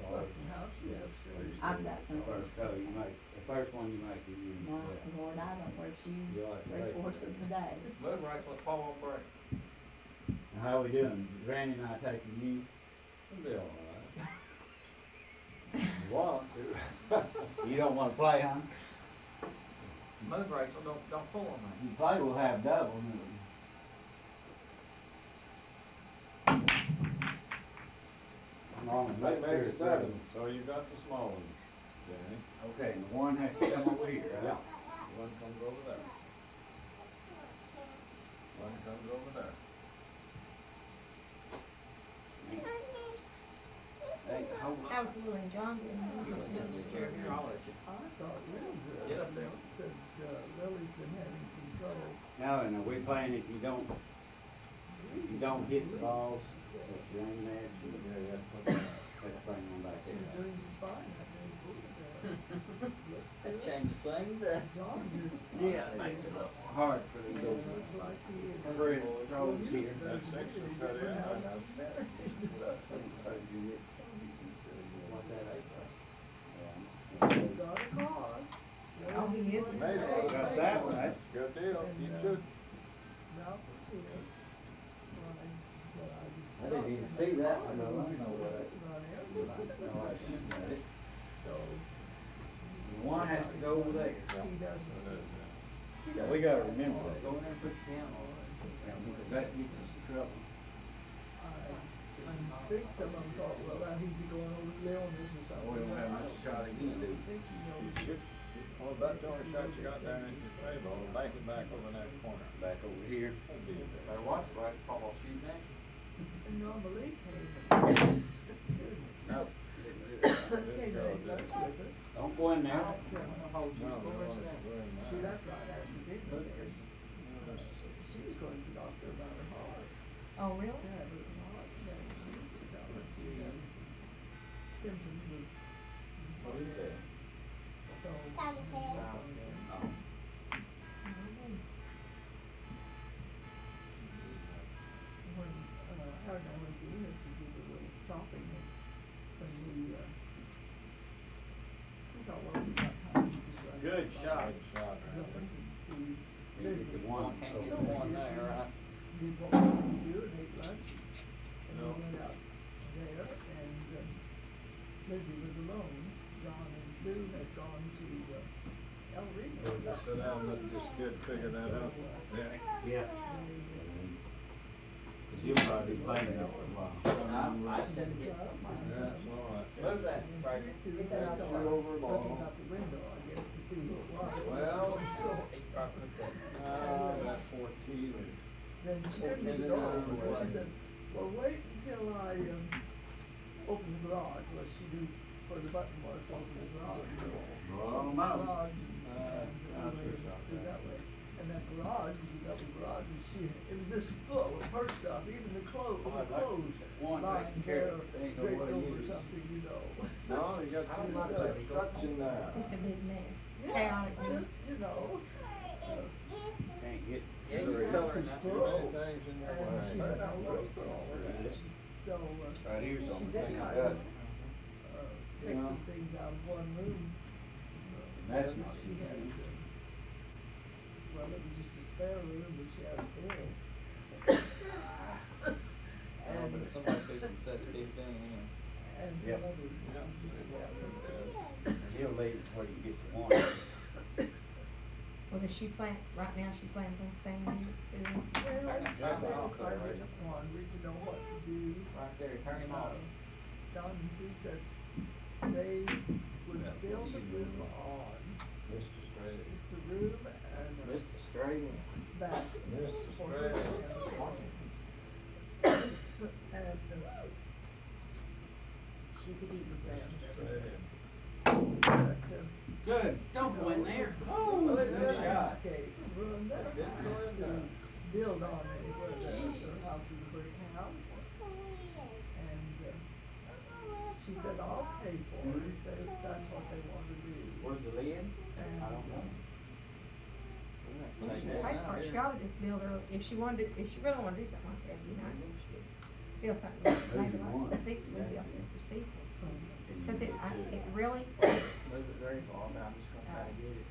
[SPEAKER 5] solid.
[SPEAKER 6] House, yeah, upstairs.
[SPEAKER 2] I've got some.
[SPEAKER 1] First color you make, the first one you make, you use.
[SPEAKER 2] No, Lord, I don't wear shoes
[SPEAKER 5] You like to
[SPEAKER 2] 3/4 of the day.
[SPEAKER 4] Move right, let's fall off break.
[SPEAKER 1] How we doing? Granny and I taking you?
[SPEAKER 5] It'll be all right. You want to.
[SPEAKER 1] You don't want to play, huh?
[SPEAKER 4] Move, Rachel, don't pull on that.
[SPEAKER 1] You play, we'll have double. Come on,
[SPEAKER 5] They
[SPEAKER 1] make
[SPEAKER 5] make
[SPEAKER 1] sure
[SPEAKER 5] it
[SPEAKER 1] it's
[SPEAKER 5] 7, so you got the small one, Danny.
[SPEAKER 1] Okay, and the one has to come over here,
[SPEAKER 5] Yeah.
[SPEAKER 1] right?
[SPEAKER 5] One comes over there. One comes over there.
[SPEAKER 1] Hey, hold on.
[SPEAKER 7] That was Lou and John doing
[SPEAKER 4] You wanna sit in this chair here, I'll let you.
[SPEAKER 6] I thought real good.
[SPEAKER 4] Get up there.
[SPEAKER 6] Said, Lily's been having some trouble.
[SPEAKER 1] No, and are we playing if you don't hit the balls, if you're aiming at you?
[SPEAKER 5] Yeah, you have to put that
[SPEAKER 1] That thing on back
[SPEAKER 6] She was
[SPEAKER 1] there.
[SPEAKER 6] doing just fine.
[SPEAKER 4] That changes things.
[SPEAKER 6] John just.
[SPEAKER 1] Yeah, it makes it look hard for these old
[SPEAKER 6] Looks like he is.
[SPEAKER 1] brittle roads here.
[SPEAKER 5] That section cut in.
[SPEAKER 6] Got a car.
[SPEAKER 7] Oh, he is.
[SPEAKER 5] Made it.
[SPEAKER 1] Got that right.
[SPEAKER 5] Good deal. You should.
[SPEAKER 6] Now, here.
[SPEAKER 1] I didn't even see that one, though. I know what it. No, I shouldn't have it.
[SPEAKER 6] So,
[SPEAKER 1] One has to go over there.
[SPEAKER 6] he doesn't.
[SPEAKER 1] We gotta remember that. Go in there and put the down on it. Because that gets us in trouble.
[SPEAKER 6] I think some of them thought, well, now he'd be going over to illness or something.
[SPEAKER 1] We don't have much shot again, do we?
[SPEAKER 6] I think he knows.
[SPEAKER 5] Should. Well, about the only shot you got down in your table, bank it back over in that corner.
[SPEAKER 1] Back over here.
[SPEAKER 5] That'd be a bit.
[SPEAKER 4] Better watch it, right? Fall shooting at you.
[SPEAKER 6] And normally came.
[SPEAKER 5] No.
[SPEAKER 6] Came to lunch with us.
[SPEAKER 1] Don't go in there.
[SPEAKER 5] No,
[SPEAKER 6] See,
[SPEAKER 5] we're in that.
[SPEAKER 6] that's right, after dinner there. She was going to the doctor about her heart.
[SPEAKER 7] Oh, really?
[SPEAKER 6] Yeah, but her heart, yeah, she was got the symptoms of.
[SPEAKER 5] What is that?
[SPEAKER 6] So. When, Howard and I went to Enos to do a little shopping and we, we thought, well, we got time to just run.
[SPEAKER 1] Good shot.
[SPEAKER 5] Good shot,
[SPEAKER 6] Go
[SPEAKER 5] right?
[SPEAKER 6] and see.
[SPEAKER 1] You get the one.
[SPEAKER 4] Can't get the one there, right?
[SPEAKER 6] Did what we wanted to do and ate lunch. And we went out there and Lizzie was alone. John and Sue had gone to El Reno.
[SPEAKER 5] We'll just sit down and let this kid figure that out. Yeah.
[SPEAKER 1] Yeah. Cause you'll probably be playing it for a while.
[SPEAKER 4] I said to get something.
[SPEAKER 5] Yeah, that's all right.
[SPEAKER 4] Move that, Frank.
[SPEAKER 6] Get that out there. Looking out the window, I guess, to see who it was.
[SPEAKER 5] Well,
[SPEAKER 4] Then
[SPEAKER 5] that 14.
[SPEAKER 6] Then she opened the door, and she said, well, wait until I, open the garage. Well, she knew where the button was to open the garage door.
[SPEAKER 1] Oh,
[SPEAKER 6] Opened the
[SPEAKER 1] no.
[SPEAKER 6] garage, and we went through that way. And that garage, the double garage, and it was just full of her stuff, even the clothes,
[SPEAKER 1] One
[SPEAKER 6] lying
[SPEAKER 1] taking care
[SPEAKER 6] there,
[SPEAKER 1] of it, they ain't know
[SPEAKER 6] draped
[SPEAKER 1] what it
[SPEAKER 6] over
[SPEAKER 1] is.
[SPEAKER 6] something, you know.
[SPEAKER 5] No, you got too much obstruction there.
[SPEAKER 7] Just a big mess.
[SPEAKER 6] Yeah,
[SPEAKER 7] Chaotic mess.
[SPEAKER 6] just, you know.
[SPEAKER 1] Can't get.
[SPEAKER 4] Yeah, you can color
[SPEAKER 5] Too
[SPEAKER 4] now.
[SPEAKER 5] many things in your
[SPEAKER 6] And she
[SPEAKER 5] way.
[SPEAKER 6] had no room for all of that. So,
[SPEAKER 1] Right here's the
[SPEAKER 6] she
[SPEAKER 1] only
[SPEAKER 6] did
[SPEAKER 1] thing I
[SPEAKER 6] kind
[SPEAKER 1] got.
[SPEAKER 6] of, take some things out of one room.
[SPEAKER 1] That's
[SPEAKER 6] And
[SPEAKER 1] not
[SPEAKER 6] she
[SPEAKER 1] easy.
[SPEAKER 6] had, well, it was just a spare room, but she had a bed.
[SPEAKER 4] Oh, but somebody fixing to set the 15 in.
[SPEAKER 6] And
[SPEAKER 1] Yep.
[SPEAKER 6] some other things.
[SPEAKER 1] He'll leave it where you get the one.
[SPEAKER 7] Well, does she plan, right now, she plans on staying in this school?
[SPEAKER 6] Well,
[SPEAKER 4] I got
[SPEAKER 6] they
[SPEAKER 4] something
[SPEAKER 6] were
[SPEAKER 4] off there,
[SPEAKER 6] kind
[SPEAKER 4] right?
[SPEAKER 6] of quandary to know what to do.
[SPEAKER 4] Right there, turn him off.
[SPEAKER 6] Don and Sue said they would build a room on
[SPEAKER 5] Mr. Straight.
[SPEAKER 6] just a room and a
[SPEAKER 4] Mr. Straight.
[SPEAKER 6] bath.
[SPEAKER 5] Mr.
[SPEAKER 6] for
[SPEAKER 5] Straight.
[SPEAKER 6] her. And she could eat with them. But,
[SPEAKER 1] Good. Don't go in there.
[SPEAKER 6] well, it
[SPEAKER 1] Good
[SPEAKER 6] does
[SPEAKER 1] shot.
[SPEAKER 6] escape room there.
[SPEAKER 5] Didn't go in there.
[SPEAKER 6] Build on anywhere there. Her house is a brick house. And she said, I'll pay for it if that's what they want to do.
[SPEAKER 1] Where's the lid?
[SPEAKER 6] And,
[SPEAKER 1] I don't know.
[SPEAKER 7] Well, she paid for it, she ought to just build her, if she wanted to, if she really wanted to do something like that, you know, build something, maybe like the Cecil would be up there for Cecil. Cause it really,
[SPEAKER 4] Move it very far, but I'm just gonna try to get it.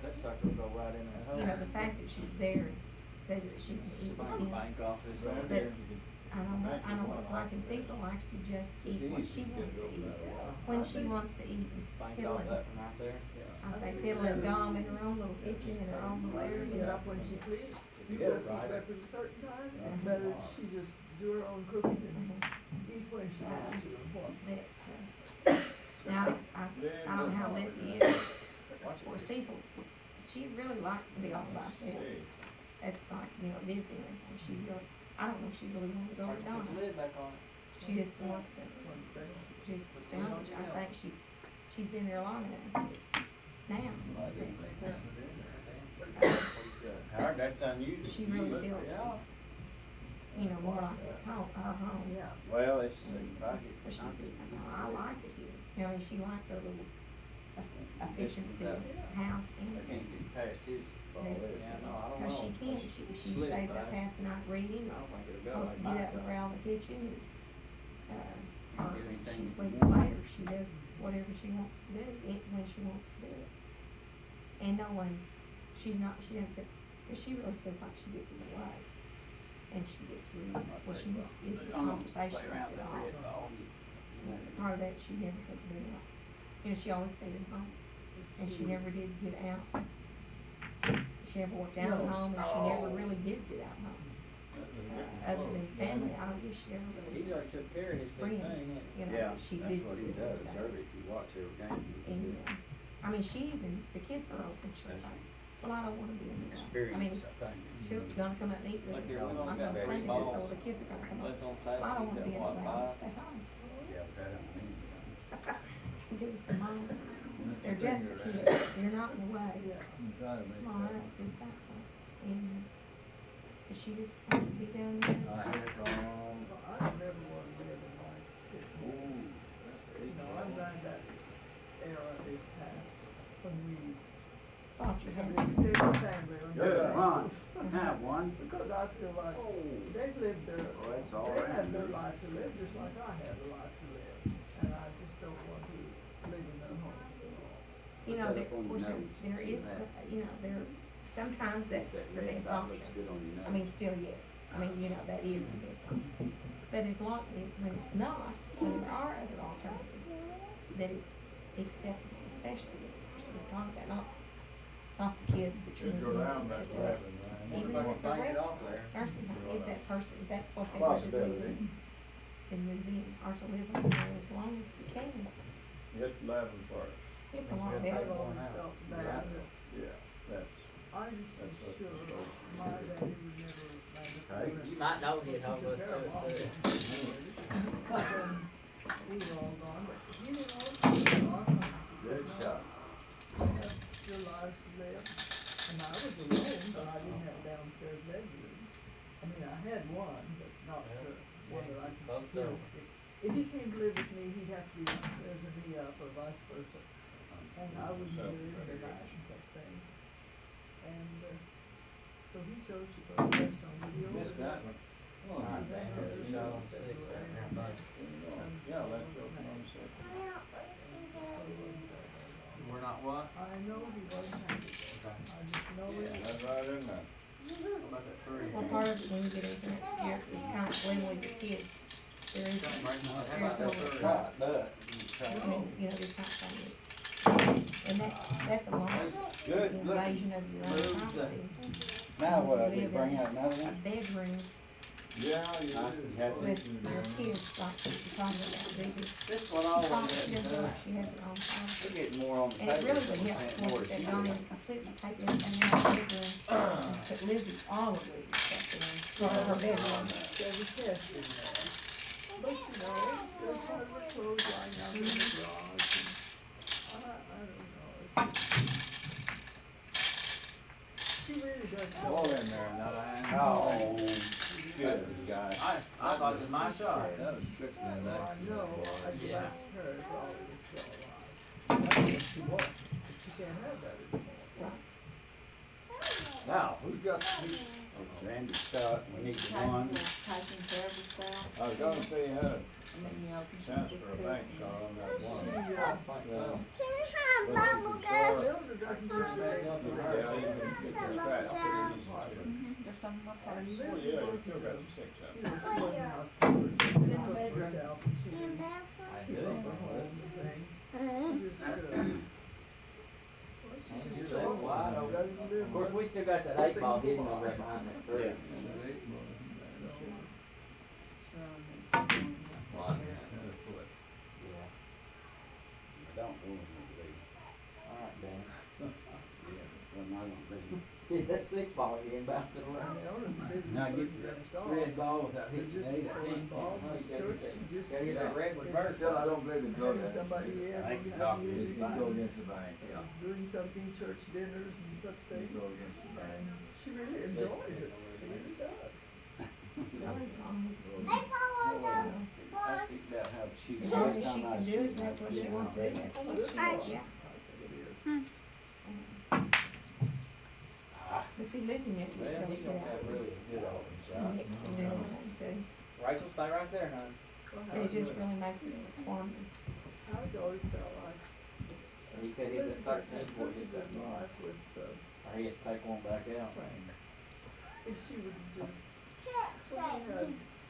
[SPEAKER 4] That sucker will go right in that hole.
[SPEAKER 7] you know, the fact that she's there says that she can eat
[SPEAKER 4] Bank,
[SPEAKER 7] with them.
[SPEAKER 4] bank office over
[SPEAKER 7] But
[SPEAKER 4] there.
[SPEAKER 7] I know what it's like, and Cecil likes to just eat what she wants to eat, when she wants to eat,
[SPEAKER 4] Bank
[SPEAKER 7] fiddle
[SPEAKER 4] off
[SPEAKER 7] and,
[SPEAKER 4] that from right there.
[SPEAKER 7] I say fiddle and gum in her own little kitchen, in her own little area.
[SPEAKER 6] get up when she pleased. You
[SPEAKER 1] Yeah,
[SPEAKER 6] go to
[SPEAKER 1] right.
[SPEAKER 6] sleep at a certain time, it's better if she just do her own cooking and eat when she wants to and what.
[SPEAKER 7] Now, I don't know how Lissy is, or Cecil, she really likes to be all by herself. It's like, you know, Disneyland, and she really, I don't know if she really wants to go
[SPEAKER 4] Hard
[SPEAKER 7] with
[SPEAKER 4] to put
[SPEAKER 7] Donna.
[SPEAKER 4] the lid back on it.
[SPEAKER 7] She just wants to, just sandwich, I think she's been there long enough. Now,
[SPEAKER 1] Howard, that's unusual.
[SPEAKER 7] she really feels, you know, more like it's home, our home.
[SPEAKER 6] Yeah.
[SPEAKER 8] Well, it's, I get,
[SPEAKER 7] But she says, I like it here. You know, she likes her little efficiency house
[SPEAKER 8] I
[SPEAKER 7] and.
[SPEAKER 8] can't get past his. Yeah, no, I don't know.
[SPEAKER 7] Cause she can, she
[SPEAKER 8] Slip,
[SPEAKER 7] stays up
[SPEAKER 8] right?
[SPEAKER 7] half the night reading,
[SPEAKER 8] I don't think it'll go.
[SPEAKER 7] supposed to get up around the kitchen, or
[SPEAKER 8] Get anything
[SPEAKER 7] she
[SPEAKER 8] you
[SPEAKER 7] sleeps
[SPEAKER 8] want.
[SPEAKER 7] later, she does whatever she wants to do, when she wants to do it. And no one, she doesn't feel, cause she really feels like she gets in the way, and she gets rude, well, she just is the conversationalist at all. Part of that, she never has been out, you know, she always stayed at home, and she never did get out. She never worked out at home, and she never really visited out home. Other than family, I don't guess she ever was
[SPEAKER 8] He's already took care of his big
[SPEAKER 7] friends,
[SPEAKER 8] thing.
[SPEAKER 7] you know,
[SPEAKER 8] Yeah,
[SPEAKER 7] that she
[SPEAKER 8] that's what he
[SPEAKER 7] visited
[SPEAKER 8] does,
[SPEAKER 7] with.
[SPEAKER 8] Herbie, if you watch every game.
[SPEAKER 7] And, I mean, she even, the kids are open, she's like, well, I don't wanna be in the way. I mean,
[SPEAKER 8] Experience, I think.
[SPEAKER 7] she's gonna come up and eat with
[SPEAKER 8] Look
[SPEAKER 7] us,
[SPEAKER 8] here,
[SPEAKER 7] so
[SPEAKER 8] we don't
[SPEAKER 7] I'm
[SPEAKER 8] got
[SPEAKER 7] gonna
[SPEAKER 8] very
[SPEAKER 7] Sunday, so
[SPEAKER 8] balls.
[SPEAKER 7] the kids are gonna come up.
[SPEAKER 8] Left on
[SPEAKER 7] Well, I don't wanna be in the way,
[SPEAKER 8] table,
[SPEAKER 7] I'll stay home.
[SPEAKER 8] Yeah, but that don't mean anything.
[SPEAKER 7] Give us the mom. They're just kids, you're not in the way. Come on up, this time. And, but she just wants to be down there.
[SPEAKER 6] I never wanted to live in like this. You know, I'm glad that era is past, when we
[SPEAKER 7] Thought you
[SPEAKER 6] had
[SPEAKER 7] had.
[SPEAKER 6] an extended family. on the
[SPEAKER 8] Good,
[SPEAKER 6] back.
[SPEAKER 8] Ron, have one.
[SPEAKER 6] Because I feel like they lived their,
[SPEAKER 8] Oh, that's all
[SPEAKER 6] they
[SPEAKER 8] right.
[SPEAKER 6] had their life to live, just like I had a life to live. And I just don't want to live in their home at all.
[SPEAKER 7] You know, there, of course, there is, you know, there, sometimes that's the best option. I mean, still, yes. I mean, you know, that is the best option. But as long, when it's not, when there are other alternatives, that it's acceptable, especially with the person we're talking about, not the kids that you're moving in, but, even if it's a nursing home, if that person, if that's what they want to do, then move in, or to live in there as long as you can.
[SPEAKER 5] It's 11 first.
[SPEAKER 7] It's a lot
[SPEAKER 6] I've
[SPEAKER 7] better.
[SPEAKER 6] always felt bad that
[SPEAKER 5] Yeah, that's.
[SPEAKER 6] I just was sure my daddy would never
[SPEAKER 5] Okay.
[SPEAKER 4] You might know he'd hold us to it too.
[SPEAKER 6] We were all gone, but you didn't know,
[SPEAKER 5] Good shot.
[SPEAKER 6] you have your lives to live. And I was alone, but I didn't have a downstairs bedroom. I mean, I had one, but not the one that I could, you know, if he came to live with me, he'd have to be downstairs and me up, or vice versa. And I wouldn't really into that and such things. And, so he chose to go rest on video.
[SPEAKER 8] Missed that one.
[SPEAKER 4] All right, Dan, you know, I'm sick, everybody.
[SPEAKER 5] Yeah, let's go on six.
[SPEAKER 4] We're not what?
[SPEAKER 6] I know he wasn't happy. I just know
[SPEAKER 5] Yeah,
[SPEAKER 6] it.
[SPEAKER 5] that's right in there.
[SPEAKER 4] What about that three?
[SPEAKER 7] Well, part of it when you get into it, it's kind of living with your kids. There is,
[SPEAKER 4] How about
[SPEAKER 7] there's no,
[SPEAKER 4] that three?
[SPEAKER 8] Shot, that.
[SPEAKER 7] I mean, you know, this type of thing. And that's a lot.
[SPEAKER 8] Good, look.
[SPEAKER 7] Invasion of your own
[SPEAKER 8] Move the-
[SPEAKER 7] privacy.
[SPEAKER 8] Now what,
[SPEAKER 7] You
[SPEAKER 8] we
[SPEAKER 7] live
[SPEAKER 8] bring
[SPEAKER 7] in
[SPEAKER 8] out another
[SPEAKER 7] a
[SPEAKER 8] one?
[SPEAKER 7] bedroom
[SPEAKER 5] Yeah, you
[SPEAKER 8] Huh?
[SPEAKER 5] do.
[SPEAKER 8] You have to-
[SPEAKER 7] with your kids, like you're talking about, Vicky.
[SPEAKER 4] This one
[SPEAKER 7] She
[SPEAKER 4] always
[SPEAKER 7] talks,
[SPEAKER 4] has
[SPEAKER 7] she doesn't feel
[SPEAKER 4] done.
[SPEAKER 7] like she has her own privacy.
[SPEAKER 8] We're getting more on the
[SPEAKER 7] And it
[SPEAKER 8] table.
[SPEAKER 7] really
[SPEAKER 8] so
[SPEAKER 7] would
[SPEAKER 8] we
[SPEAKER 7] help,
[SPEAKER 8] can't
[SPEAKER 7] once
[SPEAKER 8] more
[SPEAKER 7] that
[SPEAKER 8] see
[SPEAKER 7] gone
[SPEAKER 8] it.
[SPEAKER 7] in completely take everything out of the bedroom, put Lizzie, all of Lizzie's stuff in, her bedroom.
[SPEAKER 6] There's a test in there. But you know, there's part of the clothes lying out in the garage and, I don't know. She really does know.
[SPEAKER 5] All in there, not a.
[SPEAKER 8] No.
[SPEAKER 5] Good guy.
[SPEAKER 4] I thought it was my shot.
[SPEAKER 5] That was strictly an
[SPEAKER 6] Well, I know, I
[SPEAKER 4] Yeah.
[SPEAKER 6] asked her if all was still alive. That's what she wants, but she can't have that anymore.
[SPEAKER 5] Now, who's got, who's,
[SPEAKER 8] Oh, Randy's shot, we need one.
[SPEAKER 2] Taking care of herself.
[SPEAKER 5] I was gonna say you had a
[SPEAKER 2] I mean, you know, 'cause she's
[SPEAKER 5] chance
[SPEAKER 2] just
[SPEAKER 5] for a
[SPEAKER 2] cooking.
[SPEAKER 5] bank shot on that one.
[SPEAKER 6] She,
[SPEAKER 5] Well,
[SPEAKER 3] Can we have
[SPEAKER 5] but
[SPEAKER 3] bubble
[SPEAKER 5] you can
[SPEAKER 3] gum?
[SPEAKER 5] show
[SPEAKER 6] Hilda doesn't just say,
[SPEAKER 5] Yeah, you can get that back.
[SPEAKER 2] There's some in my purse.
[SPEAKER 5] Well, yeah, you still got the six
[SPEAKER 6] you
[SPEAKER 5] up.
[SPEAKER 6] know, she wasn't out there, she
[SPEAKER 2] in the
[SPEAKER 6] didn't cook
[SPEAKER 2] bedroom.
[SPEAKER 6] herself, and she
[SPEAKER 3] In
[SPEAKER 6] didn't
[SPEAKER 3] there
[SPEAKER 4] I
[SPEAKER 6] keep
[SPEAKER 4] do.
[SPEAKER 6] up her home and things.
[SPEAKER 3] for-
[SPEAKER 6] She just, well, she
[SPEAKER 4] And
[SPEAKER 6] just
[SPEAKER 4] you're that wide open.
[SPEAKER 6] doesn't live
[SPEAKER 4] Of course, we still got that 8-ball hidden over there behind that three.
[SPEAKER 8] One, another foot.
[SPEAKER 4] Yeah.
[SPEAKER 8] I don't want it to be.
[SPEAKER 4] All right, Dan.
[SPEAKER 8] Yeah, well, not gonna be.
[SPEAKER 4] Get that 6-ball again, bouncing around.
[SPEAKER 8] Now get red ball without hitting the eight.
[SPEAKER 4] You gotta get that red reverse.
[SPEAKER 5] Still, I don't believe in drug addicts.
[SPEAKER 6] Somebody else,
[SPEAKER 8] I think
[SPEAKER 6] you
[SPEAKER 8] the
[SPEAKER 6] have
[SPEAKER 8] doctor is
[SPEAKER 6] music,
[SPEAKER 5] You go against the bank, yeah.
[SPEAKER 6] doing something, church dinners and such things.
[SPEAKER 5] You go against the bank.
[SPEAKER 6] And she really enjoys it, she really does.
[SPEAKER 1] I figured out how to shoot.
[SPEAKER 7] As long as she can do it, and that's what she wants to do, that's what she wants, yeah. But see, living it, we
[SPEAKER 1] Well,
[SPEAKER 7] don't
[SPEAKER 1] he
[SPEAKER 7] get
[SPEAKER 1] don't
[SPEAKER 7] out.
[SPEAKER 1] have really a good open
[SPEAKER 7] Mix
[SPEAKER 1] shot.
[SPEAKER 7] and do everything, so,
[SPEAKER 4] Rachel, stay right there, hon.
[SPEAKER 7] and it just really makes it fun.
[SPEAKER 6] I always felt like
[SPEAKER 4] So you could hit the 13 before you hit that
[SPEAKER 6] living
[SPEAKER 4] bar.
[SPEAKER 6] life with,
[SPEAKER 4] Or he has to take one back out.
[SPEAKER 6] if she would just,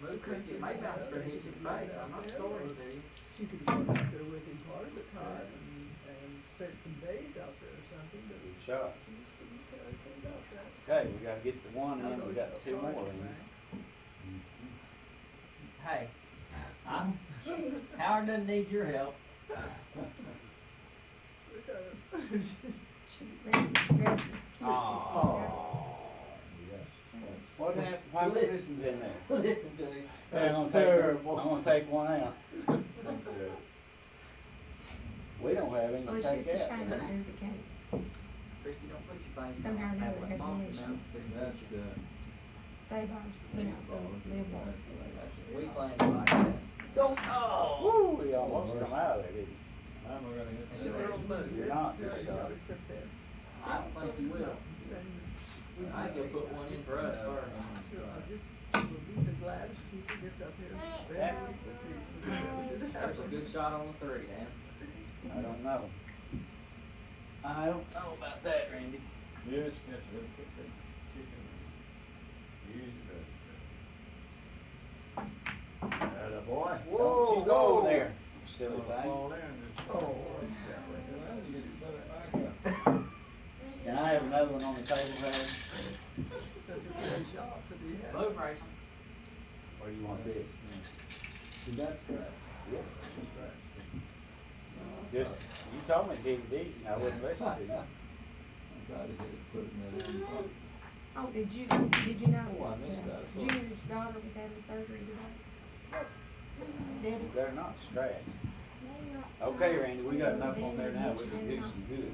[SPEAKER 8] Move, Christie, it may bounce for hit your face, I'm not scoring, do you?
[SPEAKER 6] she could go out there with him part of the time and spend some days out there or something, but
[SPEAKER 1] Good shot.
[SPEAKER 6] she just couldn't care anything about that.
[SPEAKER 1] Okay, we gotta get the one in, we got two more in.
[SPEAKER 8] Hey, Howard doesn't need your help.
[SPEAKER 7] She grabs his kiss.
[SPEAKER 1] What happened, why Wilson's in there?
[SPEAKER 8] Listen to him.
[SPEAKER 1] Hey, I'm gonna take one out. We don't have any
[SPEAKER 7] Well,
[SPEAKER 1] to
[SPEAKER 7] it's
[SPEAKER 1] take
[SPEAKER 7] just a
[SPEAKER 1] out.
[SPEAKER 7] shame that Susie can't
[SPEAKER 8] Christie, don't put your face
[SPEAKER 7] Somehow or
[SPEAKER 8] down, have
[SPEAKER 7] another
[SPEAKER 8] what
[SPEAKER 7] have
[SPEAKER 8] mom
[SPEAKER 7] issues.
[SPEAKER 8] bounce through.
[SPEAKER 4] That's good.
[SPEAKER 7] stay by herself, you know, so live by herself.
[SPEAKER 8] We planned it like that.
[SPEAKER 6] Don't.
[SPEAKER 1] Woo, we almost come out of it, didn't
[SPEAKER 5] I'm gonna hit
[SPEAKER 8] It's a girl's move.
[SPEAKER 1] we? You're not.
[SPEAKER 6] Yeah, you gotta sit there.
[SPEAKER 8] I don't think you will. I think you'll put one in for us first.
[SPEAKER 6] Sure, I just will be so glad if she gets up here and spend a week with me.
[SPEAKER 8] There's a good shot on the 3, Dan.
[SPEAKER 1] I don't know. I don't know about that, Randy.
[SPEAKER 5] Yes, catch a little quick chicken. Use it. Atta boy.
[SPEAKER 1] Don't you go there, silly thing.
[SPEAKER 5] Fall in and
[SPEAKER 6] Oh,
[SPEAKER 1] Can I have another one on the table, Brad?
[SPEAKER 6] such a great shot that he had.
[SPEAKER 8] Move, Rachel.
[SPEAKER 1] Or you want this?
[SPEAKER 5] That's right.
[SPEAKER 1] Yep.
[SPEAKER 5] That's right.
[SPEAKER 1] Just, you told me to take it easy, and I wouldn't listen to you.
[SPEAKER 5] I tried to get it put in there.
[SPEAKER 7] Oh, did you know
[SPEAKER 5] Oh, I missed
[SPEAKER 7] that
[SPEAKER 5] that.
[SPEAKER 7] Junior's daughter was having surgery today? Debbie?
[SPEAKER 1] They're not scratched. Okay, Randy, we got enough on there now, we can do some good.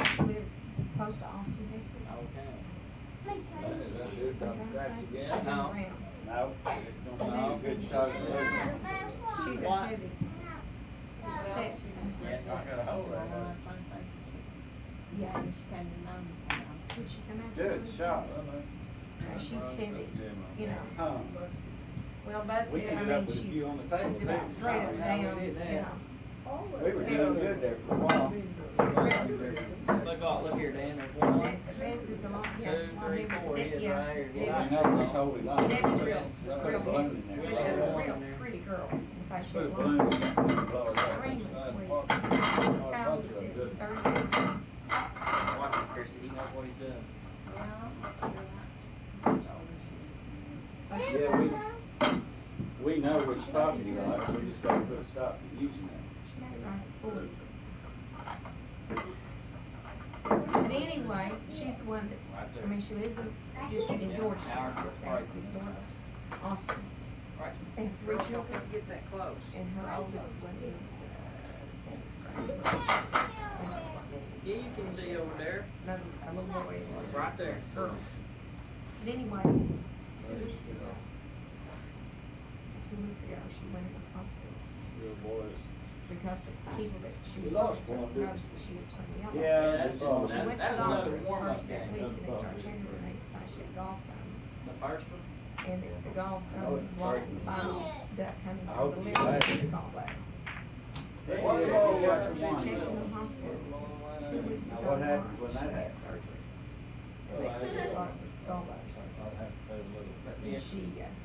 [SPEAKER 7] She lived close to Austin, Texas.
[SPEAKER 8] Okay.
[SPEAKER 5] That's it,
[SPEAKER 7] She's
[SPEAKER 5] I'm cracked again.
[SPEAKER 8] No.
[SPEAKER 7] around.
[SPEAKER 1] No, it's gonna be a good shot.
[SPEAKER 7] She's a
[SPEAKER 8] What?
[SPEAKER 7] heavy set.
[SPEAKER 8] Yes, I got a hold of her.
[SPEAKER 7] Yeah,
[SPEAKER 2] And she came to know me.
[SPEAKER 7] would she come out?
[SPEAKER 1] Good
[SPEAKER 7] to
[SPEAKER 1] shot.
[SPEAKER 7] She's heavy, you know.
[SPEAKER 1] Huh.
[SPEAKER 7] Well,
[SPEAKER 1] We
[SPEAKER 7] busted, I
[SPEAKER 1] ended
[SPEAKER 7] mean,
[SPEAKER 1] up with a
[SPEAKER 7] she's
[SPEAKER 1] few on the table,
[SPEAKER 7] just about
[SPEAKER 1] too.
[SPEAKER 7] straight up and down,
[SPEAKER 8] we
[SPEAKER 7] you
[SPEAKER 8] did that.
[SPEAKER 7] know.
[SPEAKER 1] We were doing good there for a while.
[SPEAKER 8] Look here, Dan, there's one.
[SPEAKER 7] The best is a lot, yeah.
[SPEAKER 8] 2, 3, 4, he is
[SPEAKER 7] Yeah,
[SPEAKER 8] right here.
[SPEAKER 7] Debbie-
[SPEAKER 1] I know which hole we got.
[SPEAKER 7] Debbie's real,
[SPEAKER 1] Put a
[SPEAKER 7] real
[SPEAKER 1] balloon
[SPEAKER 7] heavy.
[SPEAKER 1] in there.
[SPEAKER 7] But she's a real pretty girl. In fact, she's
[SPEAKER 1] Put a
[SPEAKER 7] one.
[SPEAKER 1] balloon in there, blow it up.
[SPEAKER 7] Green was sweet. How old is it? 30?
[SPEAKER 8] Watch it, Christie, he knows what he's doing.
[SPEAKER 1] Yeah, we know which property he likes, we just gotta put a stop to using that.
[SPEAKER 7] She got it right at 40. But anyway, she's the one that, I mean, she lives just in Georgetown, just past this door, Austin.
[SPEAKER 8] Right.
[SPEAKER 7] They have 3 children,
[SPEAKER 8] Get that close.
[SPEAKER 7] and her oldest one is,
[SPEAKER 8] Yeah, you can see over there,
[SPEAKER 7] another, a little boy, and a
[SPEAKER 8] right there.
[SPEAKER 7] girl. But anyway, 2 weeks ago, she went in the hospital
[SPEAKER 5] Good boys.
[SPEAKER 7] because the people that she
[SPEAKER 1] We
[SPEAKER 7] was
[SPEAKER 1] lost
[SPEAKER 7] talking
[SPEAKER 1] one,
[SPEAKER 7] to
[SPEAKER 1] didn't
[SPEAKER 7] noticed that she had turned yellow.
[SPEAKER 1] Yeah,
[SPEAKER 8] that's
[SPEAKER 1] that's
[SPEAKER 8] just-
[SPEAKER 1] all.
[SPEAKER 7] She
[SPEAKER 8] that-
[SPEAKER 7] went to
[SPEAKER 8] that's
[SPEAKER 7] the doctor
[SPEAKER 8] another
[SPEAKER 7] the
[SPEAKER 8] warm-up
[SPEAKER 7] first that
[SPEAKER 8] game.
[SPEAKER 7] week, and they started checking her, and they decided she had gallstones.
[SPEAKER 8] The first one?
[SPEAKER 7] And the gallstone
[SPEAKER 1] Oh,
[SPEAKER 7] was
[SPEAKER 1] it's
[SPEAKER 7] blocking the
[SPEAKER 1] hurting.
[SPEAKER 7] bile duct coming
[SPEAKER 1] I
[SPEAKER 7] from
[SPEAKER 1] hope
[SPEAKER 7] the
[SPEAKER 1] you
[SPEAKER 7] liver
[SPEAKER 1] like
[SPEAKER 7] to
[SPEAKER 1] it.
[SPEAKER 7] the gallbladder.
[SPEAKER 1] Hey,
[SPEAKER 7] So
[SPEAKER 1] yeah,
[SPEAKER 7] she
[SPEAKER 1] yeah,
[SPEAKER 7] was
[SPEAKER 1] one.
[SPEAKER 7] checked in the hospital 2 weeks
[SPEAKER 1] Now,
[SPEAKER 7] ago.
[SPEAKER 1] what happened
[SPEAKER 7] March,
[SPEAKER 1] when that
[SPEAKER 7] she had
[SPEAKER 1] happened?
[SPEAKER 7] surgery. And they couldn't block this gallbladder surgery.
[SPEAKER 5] I'll have to pay a little.
[SPEAKER 7] And she,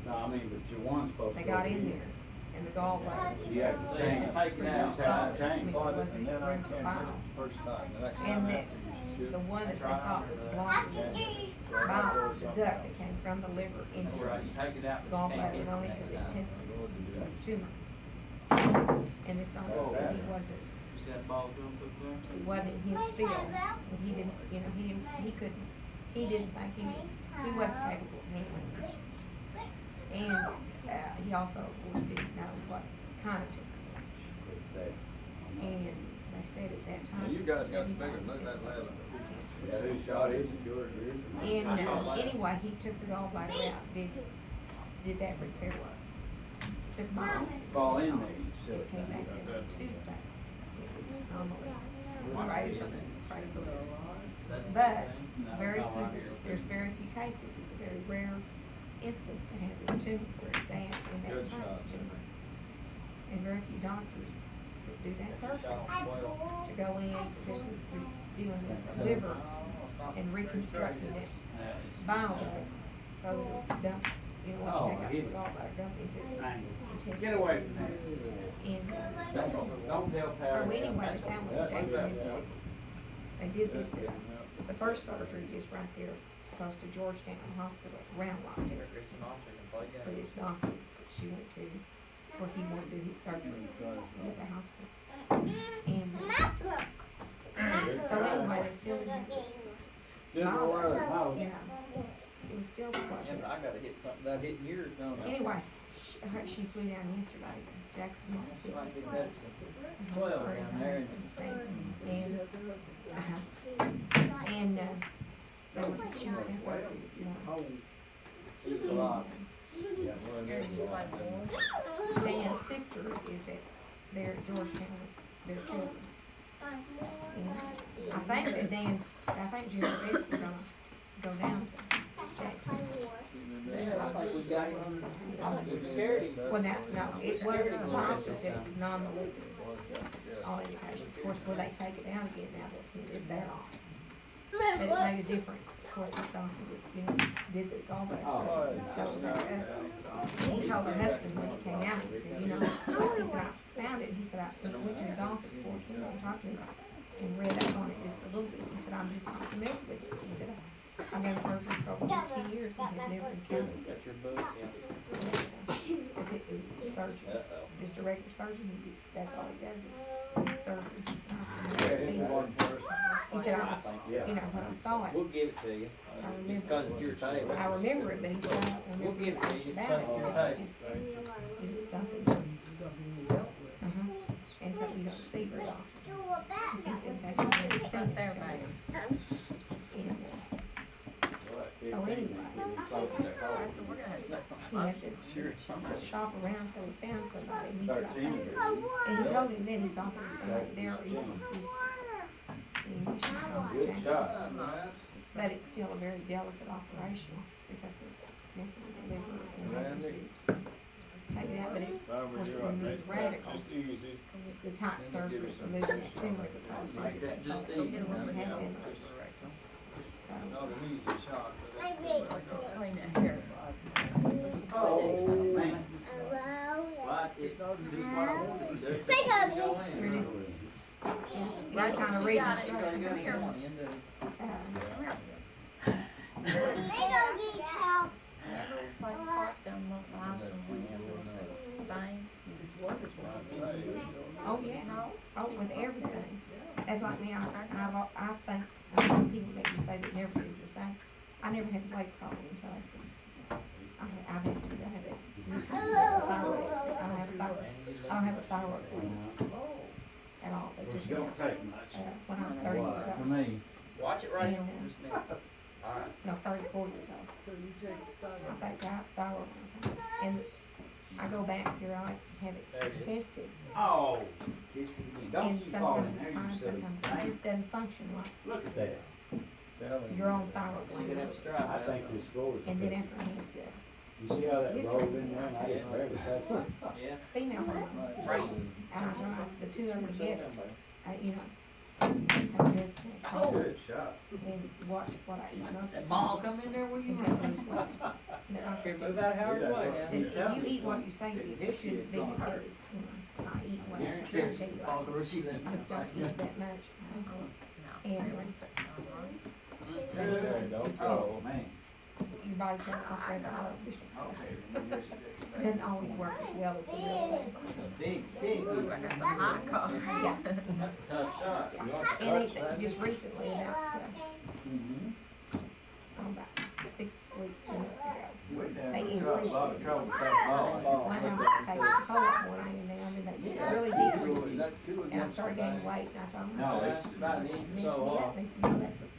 [SPEAKER 1] No, I mean, but your one's supposed to.
[SPEAKER 7] they
[SPEAKER 1] go
[SPEAKER 7] got
[SPEAKER 1] to
[SPEAKER 7] in
[SPEAKER 1] you.
[SPEAKER 7] there, and the gallbladder was
[SPEAKER 1] You have to
[SPEAKER 7] just
[SPEAKER 1] change it.
[SPEAKER 8] Take it out.
[SPEAKER 1] You just have to change it.
[SPEAKER 7] I mean, it wasn't
[SPEAKER 5] And then I
[SPEAKER 7] room
[SPEAKER 5] can't
[SPEAKER 7] for
[SPEAKER 5] hit
[SPEAKER 7] bile.
[SPEAKER 5] it the first time, and I
[SPEAKER 7] And
[SPEAKER 5] climb
[SPEAKER 7] that,
[SPEAKER 5] after you shoot.
[SPEAKER 7] the one that they
[SPEAKER 8] That's right.
[SPEAKER 7] thought was blocking the bile, the duct that came from the liver into
[SPEAKER 8] That's right, you
[SPEAKER 7] the
[SPEAKER 8] take it out, but you can't
[SPEAKER 7] gallbladder
[SPEAKER 8] get
[SPEAKER 7] and
[SPEAKER 8] it
[SPEAKER 7] only
[SPEAKER 8] next
[SPEAKER 7] to the
[SPEAKER 8] time.
[SPEAKER 7] intestine,
[SPEAKER 5] Lord, to do
[SPEAKER 7] was
[SPEAKER 5] that.
[SPEAKER 7] a tumor. And this doctor
[SPEAKER 1] Oh,
[SPEAKER 7] said
[SPEAKER 1] that.
[SPEAKER 7] he wasn't,
[SPEAKER 8] You see that ball going through there?
[SPEAKER 7] it wasn't his field, and he didn't, you know, he couldn't, he didn't think he wasn't capable of handling it. And, he also, of course, didn't know what kind of tumor it was. And they said at that time.
[SPEAKER 5] Now, you guys got to
[SPEAKER 7] 75%
[SPEAKER 5] figure, move that ladder.
[SPEAKER 7] was cancer.
[SPEAKER 5] Yeah, who shot is it, George Reed?
[SPEAKER 7] And, anyway, he took the gallbladder out, did that repair work. Took my off.
[SPEAKER 1] Fall in there, you silly.
[SPEAKER 7] It came back there Tuesday. It was almost crazy. But there's very few cases. It's a very rare instance to have this tumor where it's at in that
[SPEAKER 4] Good
[SPEAKER 7] type
[SPEAKER 4] shot.
[SPEAKER 7] of tumor. And very few doctors would do that surgery to go in just dealing with the liver and reconstructing that bile duct. So dump, you know, once you take out the gallbladder, dump into the intestine.
[SPEAKER 1] Get away from that.
[SPEAKER 7] And,
[SPEAKER 1] Don't tell
[SPEAKER 7] so anyway, they found one in Jackson, Mississippi. They did this, the first surgery just right there, close to Georgetown Hospital, Round Rock, Texas. For this doctor that she went to, where he wanted to do his surgery, was at the hospital. And, so anyway, they still didn't have
[SPEAKER 1] Just aware of the house.
[SPEAKER 7] you know, it was still
[SPEAKER 4] Yeah,
[SPEAKER 7] quite.
[SPEAKER 4] but I gotta hit something that hit yours, don't I?
[SPEAKER 7] Anyway, she flew down yesterday, Jackson, Mississippi.
[SPEAKER 4] Like it that's 12 down there.
[SPEAKER 7] And, they were, she was in surgery this morning.
[SPEAKER 4] It's a lot.
[SPEAKER 5] Yeah, well, that's
[SPEAKER 7] Stan's sister is at there at Georgetown, their children. And I think that Jerry Best is gonna go down to Jackson.
[SPEAKER 4] Yeah, I think we got him. We scared him.
[SPEAKER 7] Well, no, it wasn't the doctor said it was non-malignant. All indications. Of course, will they take it down again now that it's there on? But it made a difference. Of course, this doctor, you know, did the gallbladder. So, he told her husband when he came out, he said, you know, he said, I found it. He said, I went to his office for it, you know, talked to him and read up on it just a little bit. He said, I'm just not familiar with it. He said, I've done surgery for over 10 years and have never encountered this.
[SPEAKER 4] That's your book, yeah.
[SPEAKER 7] Because it was surgery, just a regular surgery, that's all he does is surgery. He said, you know, when I saw it,
[SPEAKER 4] We'll give it to you. Just cause it's your table.
[SPEAKER 7] I remember it, but he said, I don't
[SPEAKER 4] We'll
[SPEAKER 7] remember
[SPEAKER 4] give it to
[SPEAKER 7] much
[SPEAKER 4] you.
[SPEAKER 7] about it,
[SPEAKER 4] It's
[SPEAKER 7] because it just, is it something? And something you don't see very often. He said, in fact, you've never seen it. And, so anyway, he had to shop around till he found somebody, and he said, and he told him then he thought there was somebody there, he
[SPEAKER 1] Good shot.
[SPEAKER 7] but it's still a very delicate operation because of messing with the liver and having to take it out, but it, of course, it removes radicals, the type of surgery for losing that tumor as opposed to.
[SPEAKER 4] Make that just
[SPEAKER 7] It
[SPEAKER 4] easy.
[SPEAKER 7] wouldn't have been,
[SPEAKER 8] Not an easy shot, but
[SPEAKER 3] I
[SPEAKER 8] that's
[SPEAKER 3] read.
[SPEAKER 8] between the hair.
[SPEAKER 1] Oh, man.
[SPEAKER 8] Right, it, just what I wanted to do.
[SPEAKER 3] Think of it.
[SPEAKER 8] Go in.
[SPEAKER 7] you're just,
[SPEAKER 2] Right,
[SPEAKER 7] kind of
[SPEAKER 2] she
[SPEAKER 7] reading
[SPEAKER 2] got it.
[SPEAKER 7] instructions.
[SPEAKER 2] Come here.
[SPEAKER 3] They don't get help.
[SPEAKER 2] That little place parked down the house and went in with the same.
[SPEAKER 7] Oh, yeah, oh, with everything. That's like me, I think, a lot of people that you say that never is the same. I never had a weight problem until I've had to, I have a thyroid, I don't have a thyroid gland at all. They took
[SPEAKER 1] It
[SPEAKER 7] it
[SPEAKER 1] don't
[SPEAKER 7] out,
[SPEAKER 1] take much.
[SPEAKER 7] when I was 30 years
[SPEAKER 1] For
[SPEAKER 7] old.
[SPEAKER 1] me.
[SPEAKER 4] Watch it right here.
[SPEAKER 7] And,
[SPEAKER 4] Just a minute. Alright.
[SPEAKER 7] No, 34 years old. I think I have thyroid one time. And I go back here, I have it
[SPEAKER 4] There it is.
[SPEAKER 7] tested.
[SPEAKER 1] Oh, kiss me again. Don't
[SPEAKER 7] And
[SPEAKER 1] you fall
[SPEAKER 7] sometimes
[SPEAKER 1] in there,
[SPEAKER 7] it's
[SPEAKER 1] you
[SPEAKER 7] fine,
[SPEAKER 1] silly
[SPEAKER 7] sometimes it
[SPEAKER 1] thing.
[SPEAKER 7] just doesn't function like
[SPEAKER 1] Look at that.
[SPEAKER 7] your own thyroid
[SPEAKER 4] You can
[SPEAKER 7] gland.
[SPEAKER 4] have a strap.
[SPEAKER 5] I think this floor is.
[SPEAKER 7] And then after I had the
[SPEAKER 5] You see how that rolled in there, and I just barely touched it?
[SPEAKER 4] Yeah.
[SPEAKER 7] female hormones,
[SPEAKER 4] Right.
[SPEAKER 7] and I realized the two of them together, you know, have this
[SPEAKER 1] Good shot.
[SPEAKER 7] and watch what I eat most of
[SPEAKER 4] That
[SPEAKER 7] the
[SPEAKER 4] ball
[SPEAKER 7] time.
[SPEAKER 4] come in there where you
[SPEAKER 7] And
[SPEAKER 4] want.
[SPEAKER 7] don't lose weight. And the doctor
[SPEAKER 4] Here,
[SPEAKER 7] said,
[SPEAKER 4] move out Howard's way.
[SPEAKER 7] said, if you eat what you say you eat, you shouldn't be as heavy. You know, I eat what I tell you. I just don't eat that much. And
[SPEAKER 5] There, don't
[SPEAKER 1] Oh, man.
[SPEAKER 7] your body can't operate the artificial stuff. Doesn't always work as well as the real thing.
[SPEAKER 1] Big stick.
[SPEAKER 2] That's a high car.
[SPEAKER 7] Yeah.
[SPEAKER 8] That's a tough shot.
[SPEAKER 7] And it, just recently, about,
[SPEAKER 1] Mhm.
[SPEAKER 7] about 6 weeks, 2 months ago,
[SPEAKER 1] We're down
[SPEAKER 7] they
[SPEAKER 1] in trouble,
[SPEAKER 7] increased
[SPEAKER 1] a lot of
[SPEAKER 7] it.
[SPEAKER 1] trouble with that ball.
[SPEAKER 7] One time I was taking a whole lot more in there, and they really decreased it.
[SPEAKER 8] That's two
[SPEAKER 7] And I
[SPEAKER 8] against
[SPEAKER 7] started
[SPEAKER 8] the
[SPEAKER 7] gaining
[SPEAKER 8] bank.
[SPEAKER 7] weight, and I told them,
[SPEAKER 1] No,
[SPEAKER 7] I
[SPEAKER 1] it's
[SPEAKER 8] About an inch
[SPEAKER 7] said,
[SPEAKER 8] so
[SPEAKER 7] yeah,
[SPEAKER 8] off.
[SPEAKER 7] they said, no, that's what,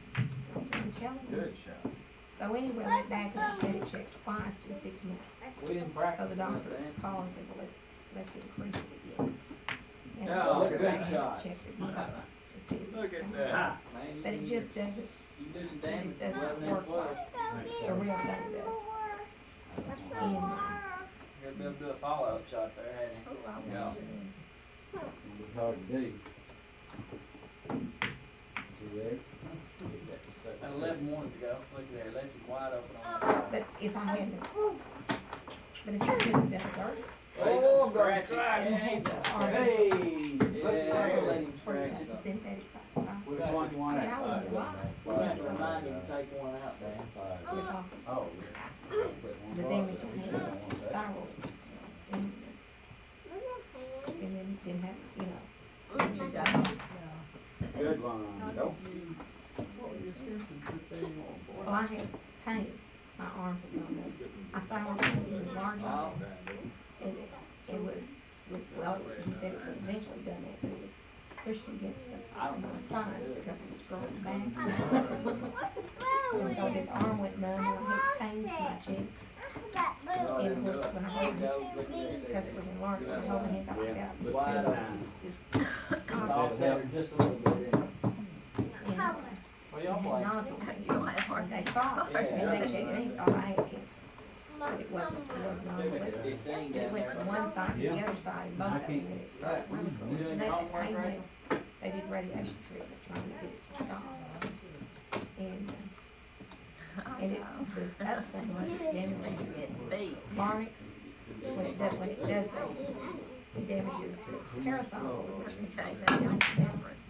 [SPEAKER 7] telling you.
[SPEAKER 5] Good shot.
[SPEAKER 7] So anyway, I went back and I had it checked twice in 6 months.
[SPEAKER 8] We didn't
[SPEAKER 7] So
[SPEAKER 8] practice
[SPEAKER 7] the
[SPEAKER 8] that,
[SPEAKER 7] doctor
[SPEAKER 8] Dan.
[SPEAKER 7] called and said, well, let's increase it again. And
[SPEAKER 8] Yeah,
[SPEAKER 7] so I
[SPEAKER 8] good
[SPEAKER 7] went back and
[SPEAKER 8] shot.
[SPEAKER 7] checked it again to see if
[SPEAKER 5] Look
[SPEAKER 7] it's
[SPEAKER 5] at
[SPEAKER 7] going on.
[SPEAKER 5] that.
[SPEAKER 8] Man,
[SPEAKER 7] But it just doesn't,
[SPEAKER 8] You do some
[SPEAKER 7] it
[SPEAKER 8] damage.
[SPEAKER 7] just doesn't
[SPEAKER 8] 11
[SPEAKER 7] work
[SPEAKER 8] plus.
[SPEAKER 7] like the real thing does. And,
[SPEAKER 8] You're gonna do a fallout shot there, hadn't you? Yeah.
[SPEAKER 1] It's hard to do. See there?
[SPEAKER 8] At 11 wanted to go. Look there, left you wide open on that.
[SPEAKER 7] but if I hadn't, but if you could have done it earlier,
[SPEAKER 8] Oh, I'm gonna
[SPEAKER 7] and
[SPEAKER 8] try
[SPEAKER 7] had the
[SPEAKER 8] Hey!
[SPEAKER 7] artificial,
[SPEAKER 8] Yeah, I'm gonna let him
[SPEAKER 7] or
[SPEAKER 8] scratch
[SPEAKER 7] the
[SPEAKER 8] it up.
[SPEAKER 7] synthetic fiber,
[SPEAKER 1] Which one you want
[SPEAKER 7] I mean, I wouldn't be lying.
[SPEAKER 8] We have to remind you to take one out, Dan.
[SPEAKER 7] It's awesome.
[SPEAKER 5] Oh,
[SPEAKER 7] The damage I had with thyroid. And then didn't have, you know, two diabetes.
[SPEAKER 1] Good one. Nope.
[SPEAKER 6] What were your symptoms that they want for?
[SPEAKER 7] Well, I had pain, my arm was on there. I found it was enlarged,
[SPEAKER 8] Oh.
[SPEAKER 7] and it was, well, he said it would eventually done that, but it was pushing against
[SPEAKER 8] I don't
[SPEAKER 7] my
[SPEAKER 8] know.
[SPEAKER 7] spine because it was growing back. And so this arm went numb, and I had pains in my chest. And of course, when I hold this, because it was enlarged, when I hold my hands, I was out. It
[SPEAKER 8] Wide
[SPEAKER 7] was
[SPEAKER 8] open.
[SPEAKER 7] just
[SPEAKER 8] Off center just a little bit.
[SPEAKER 7] and,
[SPEAKER 8] Well, y'all
[SPEAKER 7] and
[SPEAKER 8] play.
[SPEAKER 7] nodules. And they thought,
[SPEAKER 8] Yeah.
[SPEAKER 7] and they checked me, thought I had cancer. But it wasn't, it was not.
[SPEAKER 8] Look at that big thing
[SPEAKER 7] It
[SPEAKER 8] down
[SPEAKER 7] went
[SPEAKER 8] there.
[SPEAKER 7] from one side to the other side, and both of them, and it started running.
[SPEAKER 8] You doing
[SPEAKER 7] And they
[SPEAKER 8] your
[SPEAKER 7] had
[SPEAKER 8] homework,
[SPEAKER 7] pain
[SPEAKER 8] right?
[SPEAKER 7] meds. They did radiation treatment, trying to get it to stop. And, and it, the other thing was it damages larynx. When it does that, it damages the parathon, which controls the difference.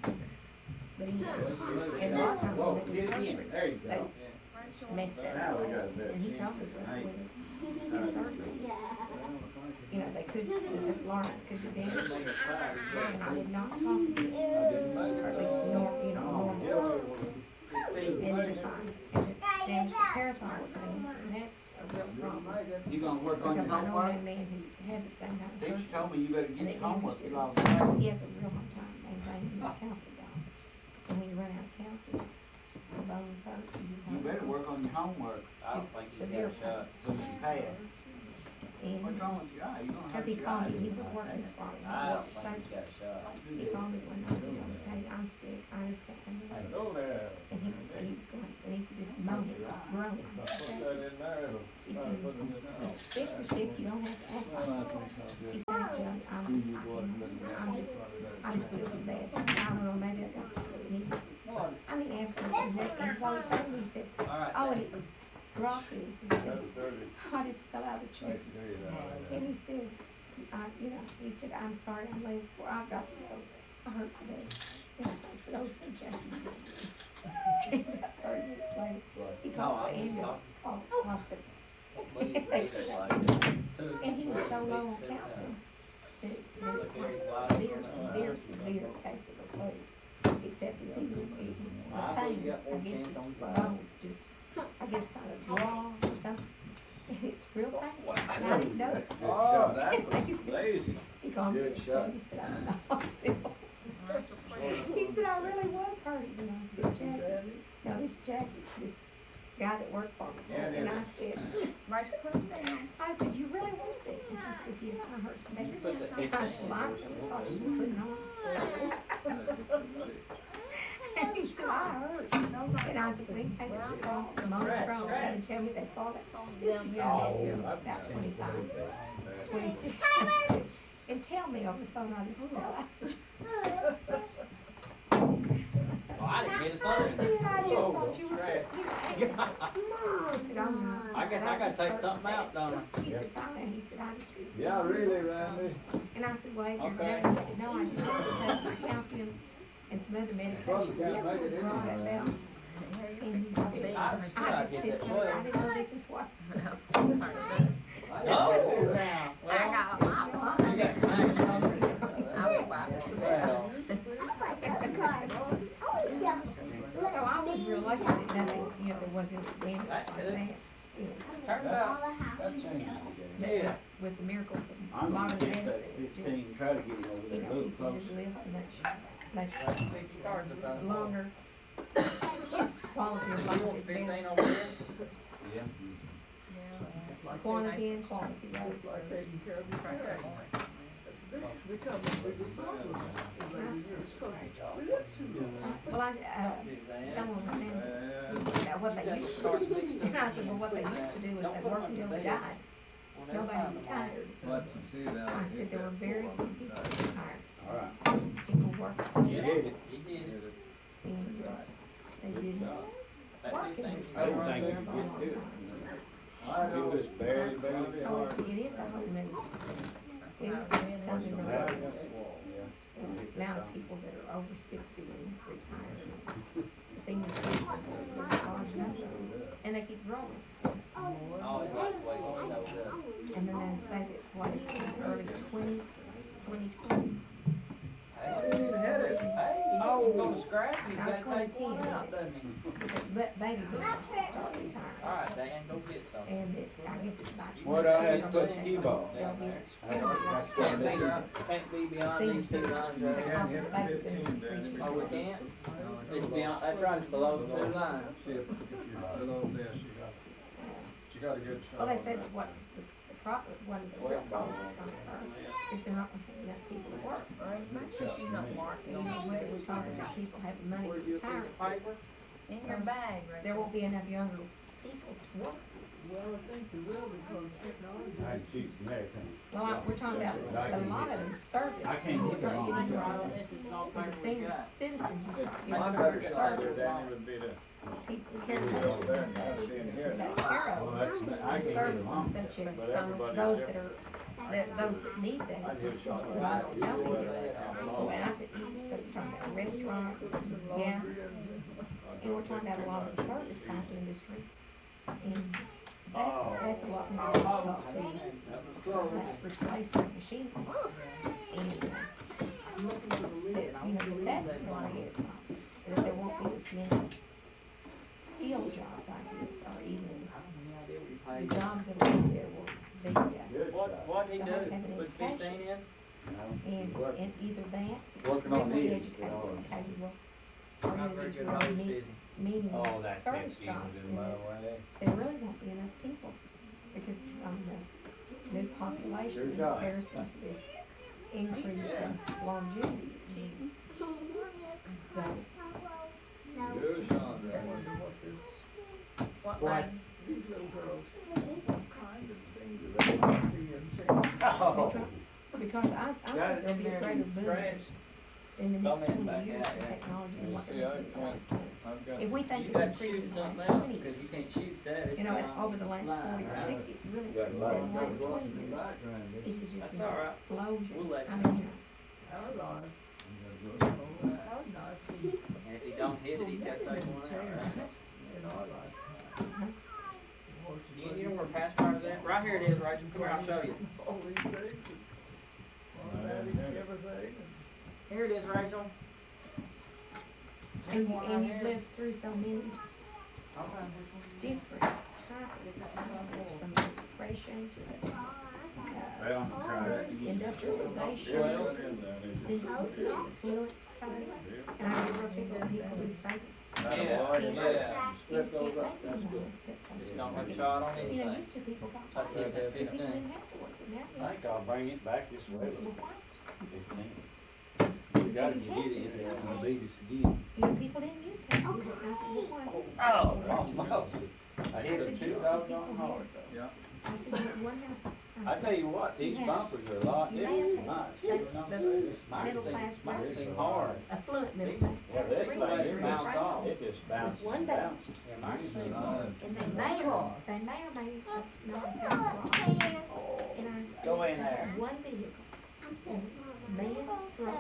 [SPEAKER 7] But anyway, and a lot of times when they do surgery,
[SPEAKER 5] There you go.
[SPEAKER 7] they mess that
[SPEAKER 5] Now
[SPEAKER 7] up.
[SPEAKER 5] we got this.
[SPEAKER 7] And he told me that when he did surgery, you know, they could, the larynx could be damaged. And I would not talk to him, or at least normal. And it's fine. And it damaged the parathon thing, and that's a real problem.
[SPEAKER 8] You gonna work on your
[SPEAKER 7] Because I know
[SPEAKER 8] homework?
[SPEAKER 7] that man who had the same kind of
[SPEAKER 8] Teacher
[SPEAKER 7] surgery.
[SPEAKER 8] told me you better
[SPEAKER 7] And
[SPEAKER 8] get
[SPEAKER 7] it
[SPEAKER 8] your homework.
[SPEAKER 7] damaged
[SPEAKER 8] You
[SPEAKER 7] it.
[SPEAKER 8] lost weight.
[SPEAKER 7] He has a real hard time maintaining his calcium balance. And when you run out of calcium, the bones hurt, you just
[SPEAKER 8] You
[SPEAKER 7] have.
[SPEAKER 8] better work on your homework. I don't
[SPEAKER 7] Just
[SPEAKER 8] think you
[SPEAKER 7] severe
[SPEAKER 8] got a shot.
[SPEAKER 1] So you pass.
[SPEAKER 7] And,
[SPEAKER 8] What's wrong with your eye? You gonna
[SPEAKER 7] because
[SPEAKER 8] hurt
[SPEAKER 7] he
[SPEAKER 8] your
[SPEAKER 7] called
[SPEAKER 8] eye.
[SPEAKER 7] me, he was working for me.
[SPEAKER 8] I don't think you got a shot.
[SPEAKER 7] He called me one night, and told me, hey, I'm sick, I just can't handle it.
[SPEAKER 5] Go there.
[SPEAKER 7] And he was going, and he could just moan it, groan it.
[SPEAKER 5] Put that in there. It'll start putting it
[SPEAKER 7] If
[SPEAKER 5] down.
[SPEAKER 7] you're sick, you're sick, you don't have to act like it. He said, Johnny, I just feel so bad. I don't know, maybe I got it. And he just, I mean, absolutely, and while he was telling me, he said,
[SPEAKER 8] All right.
[SPEAKER 7] oh, and it, Rossi, he said,
[SPEAKER 5] That's dirty.
[SPEAKER 7] I just fell out of the chair.
[SPEAKER 5] Dirty down there.
[SPEAKER 7] And he said, you know, he said, I'm sorry, I'm late for, I've got to go. I hurt so bad. And I said, oh, Jackie. About 30 minutes later, he called the ambulance, called the hospital. And he was so low on calcium that it was like severe case of the flu. Except that he was, the pain, I guess his bones just, I guess kind of raw or something. It's real painful. And I didn't know it.
[SPEAKER 5] Oh, that was lazy.
[SPEAKER 7] He called me
[SPEAKER 8] Good
[SPEAKER 7] and
[SPEAKER 8] shot.
[SPEAKER 7] he said, I'm in the hospital. He said, I really was hurting. And I said, Jackie, no, this Jackie, this guy that worked for me.
[SPEAKER 5] Yeah,
[SPEAKER 7] And I
[SPEAKER 5] yeah.
[SPEAKER 7] said, I said, you really were sick? And he said, yes, I hurt so bad.
[SPEAKER 8] put the
[SPEAKER 7] I said, well, I really thought you were putting on. And he said, I hurt. And I said, we had to call some other phone and tell me they thought it. This young man is about 25, 26. And tell me on the phone, I just fell out.
[SPEAKER 8] Well, I didn't get a phone.
[SPEAKER 7] I just thought you were, I said, I'm not.
[SPEAKER 8] I guess I gotta take something out, don't I?
[SPEAKER 7] He said, fine. He said, I just.
[SPEAKER 5] Yeah, really, Randy.
[SPEAKER 7] And I said, well, you're
[SPEAKER 8] Okay.
[SPEAKER 7] better. He said, no, I just have to take my calcium and some other medication.
[SPEAKER 5] can't make it
[SPEAKER 7] Draw that
[SPEAKER 5] anyway.
[SPEAKER 7] out. And he said, I just didn't know, I didn't know this is what.
[SPEAKER 8] Oh, now, well, you got some action on it. Well,
[SPEAKER 7] So I was real lucky that nothing, you know, there wasn't damage like that.
[SPEAKER 8] turns out,
[SPEAKER 5] That changes
[SPEAKER 7] But
[SPEAKER 8] yeah.
[SPEAKER 7] with the miracles of
[SPEAKER 1] I'm gonna
[SPEAKER 7] modern
[SPEAKER 1] guess
[SPEAKER 7] medicine,
[SPEAKER 1] that
[SPEAKER 7] it just,
[SPEAKER 1] 15, try to get him over
[SPEAKER 7] you
[SPEAKER 1] there a
[SPEAKER 7] know,
[SPEAKER 1] little
[SPEAKER 7] people
[SPEAKER 1] closer.
[SPEAKER 7] just live so much
[SPEAKER 8] Cards about it.
[SPEAKER 7] longer. quality
[SPEAKER 4] So
[SPEAKER 7] of
[SPEAKER 4] you
[SPEAKER 7] life
[SPEAKER 4] want
[SPEAKER 7] is
[SPEAKER 4] 15
[SPEAKER 7] better.
[SPEAKER 4] over there?
[SPEAKER 1] Yeah.
[SPEAKER 6] Just like
[SPEAKER 7] Quantity and quality, right?
[SPEAKER 6] Just like taking care of your parents. This becomes a bigger problem in later years, 'cause we live too long.
[SPEAKER 7] Well, someone was saying about what they used to do, and I said, well, what they used to do is they worked until they died. Nobody retired. I said there were very few people retired.
[SPEAKER 1] All right.
[SPEAKER 7] People worked until
[SPEAKER 4] You
[SPEAKER 7] they
[SPEAKER 4] did
[SPEAKER 7] died.
[SPEAKER 4] it. You did it.
[SPEAKER 7] And they didn't
[SPEAKER 4] That
[SPEAKER 7] work in
[SPEAKER 4] 15
[SPEAKER 7] the
[SPEAKER 1] I didn't
[SPEAKER 7] restaurant
[SPEAKER 1] think
[SPEAKER 7] there
[SPEAKER 1] you
[SPEAKER 7] for a
[SPEAKER 1] could
[SPEAKER 7] long
[SPEAKER 1] get to it.
[SPEAKER 7] time.
[SPEAKER 1] It was barely, barely
[SPEAKER 7] So
[SPEAKER 1] hard.
[SPEAKER 7] it is a whole new, it is something about the amount of people that are over 60 and retired. Senior citizens, there's a large number of them, and they keep growing.
[SPEAKER 4] Always like the way you showed up.
[SPEAKER 7] And then they say that what is it, early 20s, 2020.
[SPEAKER 4] Hey, you had it. Hey, he just ain't gonna scratch, he's
[SPEAKER 7] Now,
[SPEAKER 4] gotta take one
[SPEAKER 7] 2010.
[SPEAKER 4] out, doesn't he?
[SPEAKER 7] But baby boomers will start retiring.
[SPEAKER 4] Alright, Dan, go get some.
[SPEAKER 7] And it, I guess it's about.
[SPEAKER 1] Where'd I have to put the cue ball?
[SPEAKER 7] They'll be
[SPEAKER 4] Can't be beyond these two lines right here. Oh, we can't? It's beyond, that's right, it's below the two lines.
[SPEAKER 5] She got a good shot.
[SPEAKER 7] Well, they said that what the problem, one of the real problems is gonna occur is they're not gonna have enough people to work.
[SPEAKER 2] Make sure she's not marking
[SPEAKER 7] And whether we're talking about people having money to retire,
[SPEAKER 4] Piece of paper?
[SPEAKER 2] in your bag, right?
[SPEAKER 7] there won't be enough younger people to work.
[SPEAKER 6] Well, I think they will because technology.
[SPEAKER 1] I'd shoot American.
[SPEAKER 7] Well, we're talking about a lot of them service.
[SPEAKER 1] I can't
[SPEAKER 7] You
[SPEAKER 1] get
[SPEAKER 7] start
[SPEAKER 1] along.
[SPEAKER 7] getting
[SPEAKER 4] Right
[SPEAKER 7] into
[SPEAKER 4] on this, this is all
[SPEAKER 7] with
[SPEAKER 4] paper
[SPEAKER 7] the
[SPEAKER 4] we
[SPEAKER 7] senior
[SPEAKER 4] got.
[SPEAKER 7] citizens, you start
[SPEAKER 5] My
[SPEAKER 7] getting
[SPEAKER 5] better
[SPEAKER 7] into
[SPEAKER 5] shot
[SPEAKER 7] service.
[SPEAKER 5] there, Danny, would be to
[SPEAKER 7] People
[SPEAKER 5] go
[SPEAKER 7] care
[SPEAKER 5] over there and pass in here
[SPEAKER 7] take
[SPEAKER 5] now.
[SPEAKER 7] care of
[SPEAKER 1] Well, that's, I can't get
[SPEAKER 7] services
[SPEAKER 1] along.
[SPEAKER 7] such as
[SPEAKER 5] But
[SPEAKER 7] some,
[SPEAKER 5] everybody
[SPEAKER 7] those
[SPEAKER 5] else-
[SPEAKER 7] that are, those that need that
[SPEAKER 5] I'd hit a
[SPEAKER 7] assistance,
[SPEAKER 5] shot
[SPEAKER 7] that
[SPEAKER 5] right
[SPEAKER 7] don't know
[SPEAKER 5] there.
[SPEAKER 7] it. Go out to eat, so we're talking about restaurants, yeah, and we're talking about a lot of the service type industry. And that's a lot more difficult to replace that machine. And, that's where I get from, that there won't be as many skilled jobs, I guess, or even the jobs that will be there will be,
[SPEAKER 4] What he
[SPEAKER 7] They'll
[SPEAKER 4] do,
[SPEAKER 7] have to have an
[SPEAKER 4] put
[SPEAKER 7] education.
[SPEAKER 4] 15 in?
[SPEAKER 7] and either that.
[SPEAKER 1] Working on
[SPEAKER 7] they'll be
[SPEAKER 1] these,
[SPEAKER 7] educated,
[SPEAKER 1] yeah.
[SPEAKER 7] okay, well, or
[SPEAKER 4] Not
[SPEAKER 7] you
[SPEAKER 4] very
[SPEAKER 7] just
[SPEAKER 4] good,
[SPEAKER 7] really
[SPEAKER 4] always
[SPEAKER 7] need,
[SPEAKER 4] busy.
[SPEAKER 7] meaning
[SPEAKER 1] Oh, that
[SPEAKER 7] service
[SPEAKER 1] fifteen
[SPEAKER 7] jobs,
[SPEAKER 1] was in
[SPEAKER 7] and
[SPEAKER 1] my way.
[SPEAKER 7] there really won't be enough people, because of the new population in
[SPEAKER 1] Sure job.
[SPEAKER 7] comparison to this increase in longevity. So,
[SPEAKER 5] Good shot there.
[SPEAKER 2] What,
[SPEAKER 1] What?
[SPEAKER 2] bag?
[SPEAKER 6] These little girls, what kind of things do they want to see and change?
[SPEAKER 1] Oh.
[SPEAKER 7] because I think there'll be a greater boom in the
[SPEAKER 4] Throw
[SPEAKER 7] next
[SPEAKER 4] me in
[SPEAKER 7] 20
[SPEAKER 4] back
[SPEAKER 7] years
[SPEAKER 4] out,
[SPEAKER 7] in
[SPEAKER 4] yeah.
[SPEAKER 7] technology and
[SPEAKER 5] You
[SPEAKER 7] what
[SPEAKER 5] see,
[SPEAKER 7] they're
[SPEAKER 5] I
[SPEAKER 7] doing in the last 20.
[SPEAKER 5] I've got.
[SPEAKER 7] If we think
[SPEAKER 4] You
[SPEAKER 7] it's
[SPEAKER 4] got to
[SPEAKER 7] increased
[SPEAKER 4] shoot
[SPEAKER 7] in the
[SPEAKER 4] something
[SPEAKER 7] last
[SPEAKER 4] else,
[SPEAKER 7] 20
[SPEAKER 4] because
[SPEAKER 7] years,
[SPEAKER 4] you can't shoot that. It's
[SPEAKER 7] you know,
[SPEAKER 4] behind
[SPEAKER 7] over the last
[SPEAKER 4] line.
[SPEAKER 7] 40 or 60, it really,
[SPEAKER 1] Got a
[SPEAKER 7] in
[SPEAKER 1] lot
[SPEAKER 7] the
[SPEAKER 1] of
[SPEAKER 7] last
[SPEAKER 1] good
[SPEAKER 7] 20
[SPEAKER 1] in
[SPEAKER 7] years,
[SPEAKER 1] the background.
[SPEAKER 7] it has just
[SPEAKER 4] That's
[SPEAKER 7] been
[SPEAKER 4] all
[SPEAKER 7] an
[SPEAKER 4] right.
[SPEAKER 7] explosion.
[SPEAKER 4] We'll let
[SPEAKER 7] I
[SPEAKER 4] you
[SPEAKER 7] mean,
[SPEAKER 6] Our lives, our nice
[SPEAKER 4] And if he don't hit it, he's got to take one out. Right?
[SPEAKER 6] in our life.
[SPEAKER 4] You know where pass part of that? Right here it is, Rachel. Come here, I'll show you.
[SPEAKER 6] All these things, automatic and everything, and
[SPEAKER 4] Here it is, Rachel.
[SPEAKER 7] and,
[SPEAKER 4] One right
[SPEAKER 7] and you've
[SPEAKER 4] here.
[SPEAKER 7] lived through so many different types from the depression to the,
[SPEAKER 1] Well, I'm trying to.
[SPEAKER 7] industrialization,
[SPEAKER 5] Well,
[SPEAKER 7] to the influence society. And I get real ticked when people who say,
[SPEAKER 4] Yeah,
[SPEAKER 7] you
[SPEAKER 1] Split
[SPEAKER 7] just
[SPEAKER 1] those
[SPEAKER 7] can't
[SPEAKER 1] up,
[SPEAKER 7] make
[SPEAKER 1] that's
[SPEAKER 7] any
[SPEAKER 1] good.
[SPEAKER 7] money.
[SPEAKER 4] Just don't have a shot on
[SPEAKER 7] You know,
[SPEAKER 4] anything.
[SPEAKER 7] used to people got
[SPEAKER 4] That's
[SPEAKER 7] fired,
[SPEAKER 4] it, that's
[SPEAKER 7] people
[SPEAKER 4] 15.
[SPEAKER 7] didn't have to work, and now
[SPEAKER 1] I think I'll bring it back this way.
[SPEAKER 7] it's,
[SPEAKER 1] You gotta get it, it's gonna beat us again.
[SPEAKER 7] you know, people didn't used to have to do it, and I said, well, why?
[SPEAKER 1] Oh, almost. I hit it two doggone hard though.
[SPEAKER 5] Yeah.
[SPEAKER 7] I said, well, one house.
[SPEAKER 1] I tell you what, these bumpers are a lot different than mine. Mine
[SPEAKER 7] Middle
[SPEAKER 1] seem-
[SPEAKER 7] class
[SPEAKER 1] mine
[SPEAKER 7] person.
[SPEAKER 1] seem hard.
[SPEAKER 7] Affluent middle class.
[SPEAKER 1] Yeah, this
[SPEAKER 7] Three
[SPEAKER 1] thing, it
[SPEAKER 7] bedrooms,
[SPEAKER 1] bounces
[SPEAKER 7] right?
[SPEAKER 1] off, it just bounces
[SPEAKER 7] One
[SPEAKER 1] and
[SPEAKER 7] day.
[SPEAKER 1] bounces. Yeah, mine seem hard.
[SPEAKER 7] And they may or may not have done wrong. And I said,
[SPEAKER 1] Go in there.
[SPEAKER 7] one vehicle, and man drove.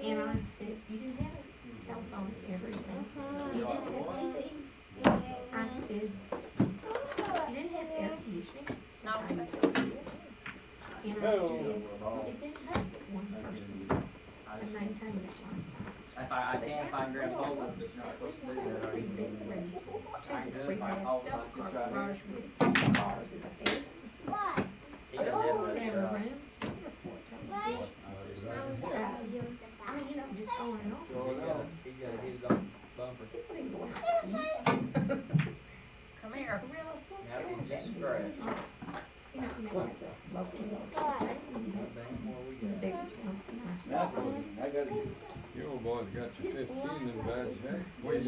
[SPEAKER 7] And I said, you didn't have a telephone and everything. You didn't have TV. I said, you didn't have air conditioning.
[SPEAKER 2] No.
[SPEAKER 7] I told you. And I said, it didn't take but one person to maintain that lifestyle.
[SPEAKER 4] If I can, if I can grab hold of it, it's not supposed to do that.
[SPEAKER 7] Three bedroom,
[SPEAKER 4] I
[SPEAKER 7] two
[SPEAKER 4] can
[SPEAKER 7] to
[SPEAKER 4] do
[SPEAKER 7] three
[SPEAKER 4] it if I
[SPEAKER 7] bath,
[SPEAKER 4] hold it
[SPEAKER 7] double
[SPEAKER 4] like this
[SPEAKER 7] car
[SPEAKER 4] right
[SPEAKER 7] garage
[SPEAKER 4] here.
[SPEAKER 7] with cars in the bed.
[SPEAKER 4] He doesn't have much,
[SPEAKER 7] Every room, report television. I mean, you know, just going on.
[SPEAKER 4] He's got a his own bumper.
[SPEAKER 7] People didn't go out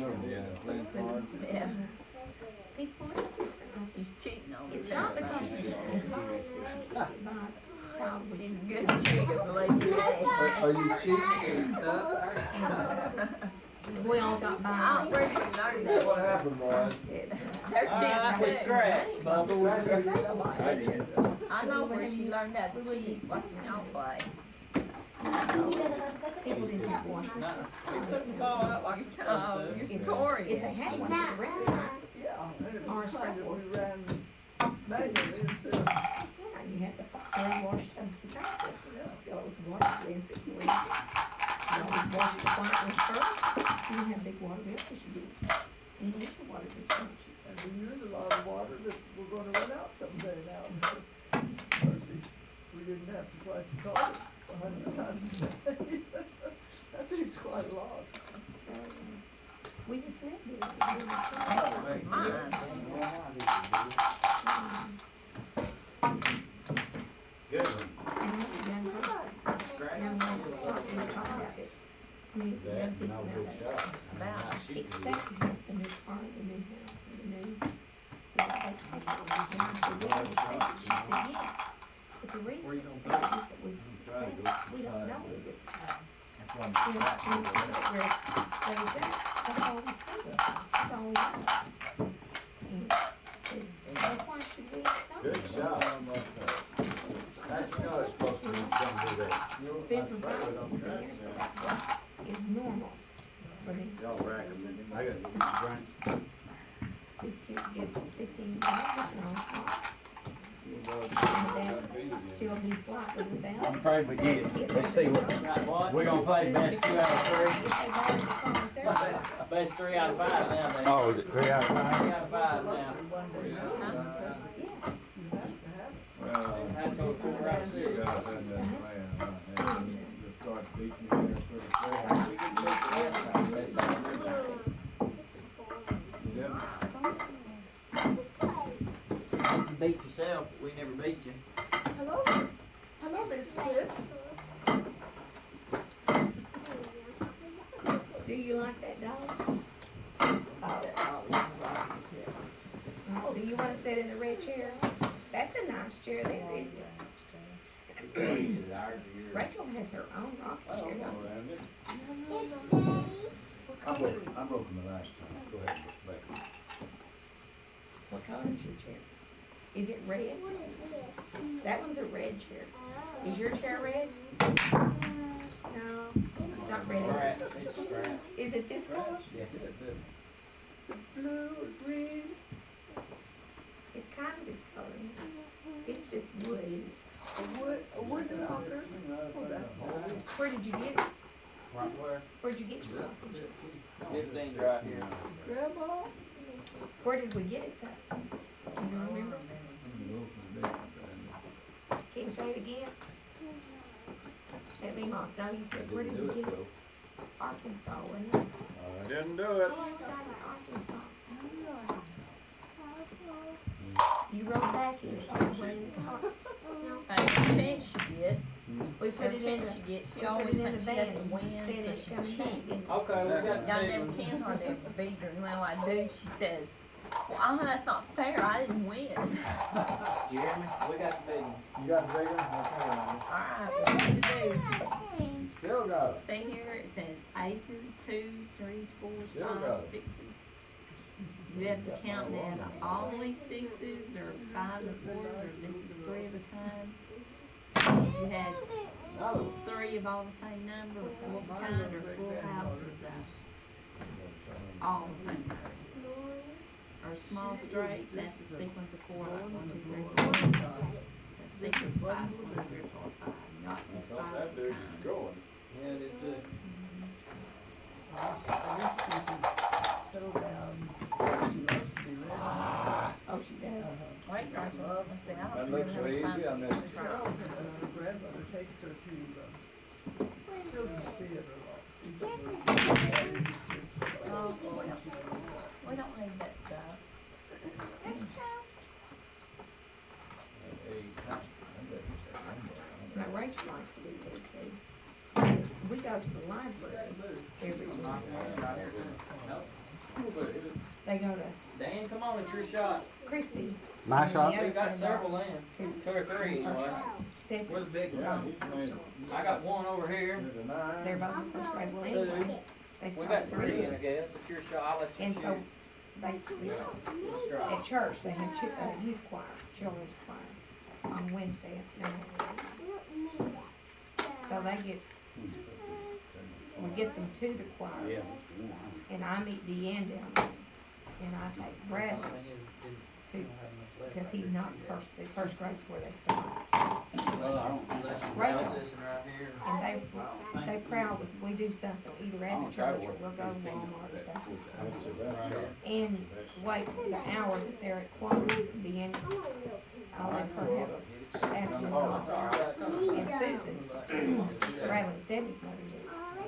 [SPEAKER 8] Yeah.
[SPEAKER 2] People,
[SPEAKER 8] She's cheating on
[SPEAKER 2] it's
[SPEAKER 8] me.
[SPEAKER 2] not because she can't buy it, she can't buy style, but
[SPEAKER 8] She's a good cheater, believe me.
[SPEAKER 5] Are you cheating?
[SPEAKER 2] we all got by.
[SPEAKER 8] I don't know where she learned that.
[SPEAKER 5] What happened was,
[SPEAKER 8] They're
[SPEAKER 4] Ah, we
[SPEAKER 8] cheating too.
[SPEAKER 4] scratched, Bubba.
[SPEAKER 5] I did.
[SPEAKER 8] I know where she learned that to cheat, watching y'all play.
[SPEAKER 2] People didn't have washers.
[SPEAKER 4] We took the ball out like it's
[SPEAKER 8] Oh,
[SPEAKER 4] supposed
[SPEAKER 8] you're
[SPEAKER 4] to.
[SPEAKER 2] If
[SPEAKER 8] story.
[SPEAKER 2] they had one, it's regular.
[SPEAKER 6] Yeah, and it
[SPEAKER 2] Or
[SPEAKER 6] was
[SPEAKER 2] a
[SPEAKER 6] like
[SPEAKER 2] scrapboard.
[SPEAKER 6] we ran manually instead of,
[SPEAKER 2] Yeah, you had to wash tubs beside it. Fill it with water, then sit and rinse it. You always wash the white ones first, you have big water bills, because you do. And dishwater just don't you?
[SPEAKER 6] and we used a lot of water that we're gonna run out someday now. Mercy, we didn't have to flush the toilet 100 times a day. That takes quite a lot.
[SPEAKER 2] So, we just lived it.
[SPEAKER 8] Mine.
[SPEAKER 5] Good one.
[SPEAKER 2] And when you're young person, young woman, start being taught about it. Smooth, young people
[SPEAKER 5] No
[SPEAKER 2] know
[SPEAKER 5] big
[SPEAKER 2] that.
[SPEAKER 5] shot.
[SPEAKER 8] About.
[SPEAKER 2] Expect to have the new car, the new house, the new. She said, yes. It's a reason. It's just that we don't know it.
[SPEAKER 5] That's one.
[SPEAKER 2] You know, and we think that we're raised up. That's all we see. That's all we know. And said, well, why should we not?
[SPEAKER 5] Good job. That's, you know, it's supposed to be done do that.
[SPEAKER 2] It's been for about 3 years, so that's what is normal for me.
[SPEAKER 5] Y'all rack them. I got to drink.
[SPEAKER 2] These kids get 16 years old, and all smart. And dad still do slightly without.
[SPEAKER 4] I'm afraid we did. Let's see what, we're gonna play best 2 out of 3.
[SPEAKER 2] If they borrow the car, they're-
[SPEAKER 4] Best 3 out of 5 now, Dave.
[SPEAKER 5] Oh, is it 3 out of 5?
[SPEAKER 4] 3 out of 5 now.
[SPEAKER 2] Yeah.
[SPEAKER 5] Well,
[SPEAKER 4] I told 4 out of 6.
[SPEAKER 5] you guys had that plan, huh? And then just start beating you there pretty quick.
[SPEAKER 4] We can beat the rest of the best out of 3.
[SPEAKER 5] Yep.
[SPEAKER 4] You beat yourself, but we never beat you.
[SPEAKER 2] Hello, hello, Miss Bliss. Do you like that dog? Oh, do you want to sit in the red chair? That's a nice chair there, isn't it? Rachel has her own rocking chair, don't she?
[SPEAKER 5] I broke them the last time. Go ahead and get back.
[SPEAKER 2] What color is your chair? Is it red? That one's a red chair. Is your chair red? No, it's not red.
[SPEAKER 4] Scrap, it's scrap.
[SPEAKER 2] Is it this color?
[SPEAKER 4] Yeah.
[SPEAKER 6] Blue or green,
[SPEAKER 2] It's kind of this color. It's just wood.
[SPEAKER 6] a wooden knocker. Oh, that's nice.
[SPEAKER 2] Where did you get it?
[SPEAKER 4] Right where?
[SPEAKER 2] Where'd you get your rocking chair?
[SPEAKER 4] 15's right here.
[SPEAKER 6] Grandma?
[SPEAKER 2] Where did we get it from? Do you remember? Can you say it again? Let me know. No, you said, where did you get it? Arkansas, wasn't it?
[SPEAKER 5] I didn't do it.
[SPEAKER 2] Oh, I got it, Arkansas. You wrote back in it, where in the car.
[SPEAKER 8] Every chance she gets,
[SPEAKER 2] We put
[SPEAKER 8] every
[SPEAKER 2] it in
[SPEAKER 8] chance
[SPEAKER 2] the,
[SPEAKER 8] she gets, she
[SPEAKER 2] we put
[SPEAKER 8] always
[SPEAKER 2] it in the
[SPEAKER 8] thinks she
[SPEAKER 2] van
[SPEAKER 8] doesn't
[SPEAKER 2] and
[SPEAKER 8] win,
[SPEAKER 2] said
[SPEAKER 8] so
[SPEAKER 2] it's
[SPEAKER 8] she
[SPEAKER 2] coming back.
[SPEAKER 8] cheats.
[SPEAKER 4] Okay, we got
[SPEAKER 8] Y'all
[SPEAKER 4] the
[SPEAKER 8] never
[SPEAKER 4] big one.
[SPEAKER 8] can hardly ever beat her, and when I do, she says, well, that's not fair, I didn't win.
[SPEAKER 4] Did you hear me? We got the big one.
[SPEAKER 5] You got the big one? Okay.
[SPEAKER 8] Alright, what do you do?
[SPEAKER 5] Still got it.
[SPEAKER 8] See here, it says aces, twos, threes, fours,
[SPEAKER 5] Still got
[SPEAKER 8] fives,
[SPEAKER 5] it.
[SPEAKER 8] sixes. You have to count that all these sixes, or fives, or fours, or this is 3 of a kind. If you had
[SPEAKER 5] No.
[SPEAKER 8] 3 of all the same number, or 4 of a kind, or full houses, all the same number. Or a small straight, that's a sequence of 4, like 1, 2, 3, 4. A sequence of 5, 1, 2, 3, 4, 5. Yahtzee's
[SPEAKER 5] I thought
[SPEAKER 8] 5
[SPEAKER 5] that
[SPEAKER 8] of a
[SPEAKER 5] dude was
[SPEAKER 8] kind.
[SPEAKER 5] going.
[SPEAKER 4] Yeah, it is too.
[SPEAKER 6] Settle down. She loves to be ready.
[SPEAKER 2] oh, she does.
[SPEAKER 8] Wait, guys, well, let's see, I
[SPEAKER 5] That
[SPEAKER 8] don't
[SPEAKER 5] looks
[SPEAKER 8] even
[SPEAKER 5] so
[SPEAKER 8] have time
[SPEAKER 5] easy, I
[SPEAKER 8] to
[SPEAKER 5] missed
[SPEAKER 8] use
[SPEAKER 5] it.
[SPEAKER 8] this right.
[SPEAKER 6] Her grandmother takes her to, children's theater a lot.
[SPEAKER 8] Oh, we don't need that stuff.
[SPEAKER 2] Now Rachel likes to be there too. We go to the library every Tuesday. they go to
[SPEAKER 4] Dan, come on, it's your shot.
[SPEAKER 2] Christie.
[SPEAKER 1] My
[SPEAKER 2] and
[SPEAKER 1] shot?
[SPEAKER 2] the other
[SPEAKER 4] We got
[SPEAKER 2] friend
[SPEAKER 4] several
[SPEAKER 2] bought
[SPEAKER 4] in,
[SPEAKER 2] two.
[SPEAKER 4] 2 or 3 anyway.
[SPEAKER 2] Stephanie,
[SPEAKER 4] Where's the big
[SPEAKER 5] Yeah,
[SPEAKER 4] one?
[SPEAKER 5] he made,
[SPEAKER 4] I got one over here.
[SPEAKER 5] there's a 9.
[SPEAKER 2] they're both in first grade. Well, anyway, they
[SPEAKER 4] We
[SPEAKER 2] start
[SPEAKER 4] got
[SPEAKER 2] at
[SPEAKER 4] 3
[SPEAKER 2] 3.
[SPEAKER 4] in, I guess. It's your shot. I'll let you
[SPEAKER 2] And
[SPEAKER 4] shoot.
[SPEAKER 2] so, basically, at church, they have youth choir, children's choir, on Wednesday afternoon. So they get, we get them to the choir, and I meet Deanne down there, and I take Bradley, because he's not the first grade's where they start.
[SPEAKER 4] Right. This and right here.
[SPEAKER 2] And they proud if we do something, either at the church or we'll go to Walmart or something. And wait the hour that they're at choir, Deanne, I'll let her have a afternoon. And Susan, Bradley's Debbie's mother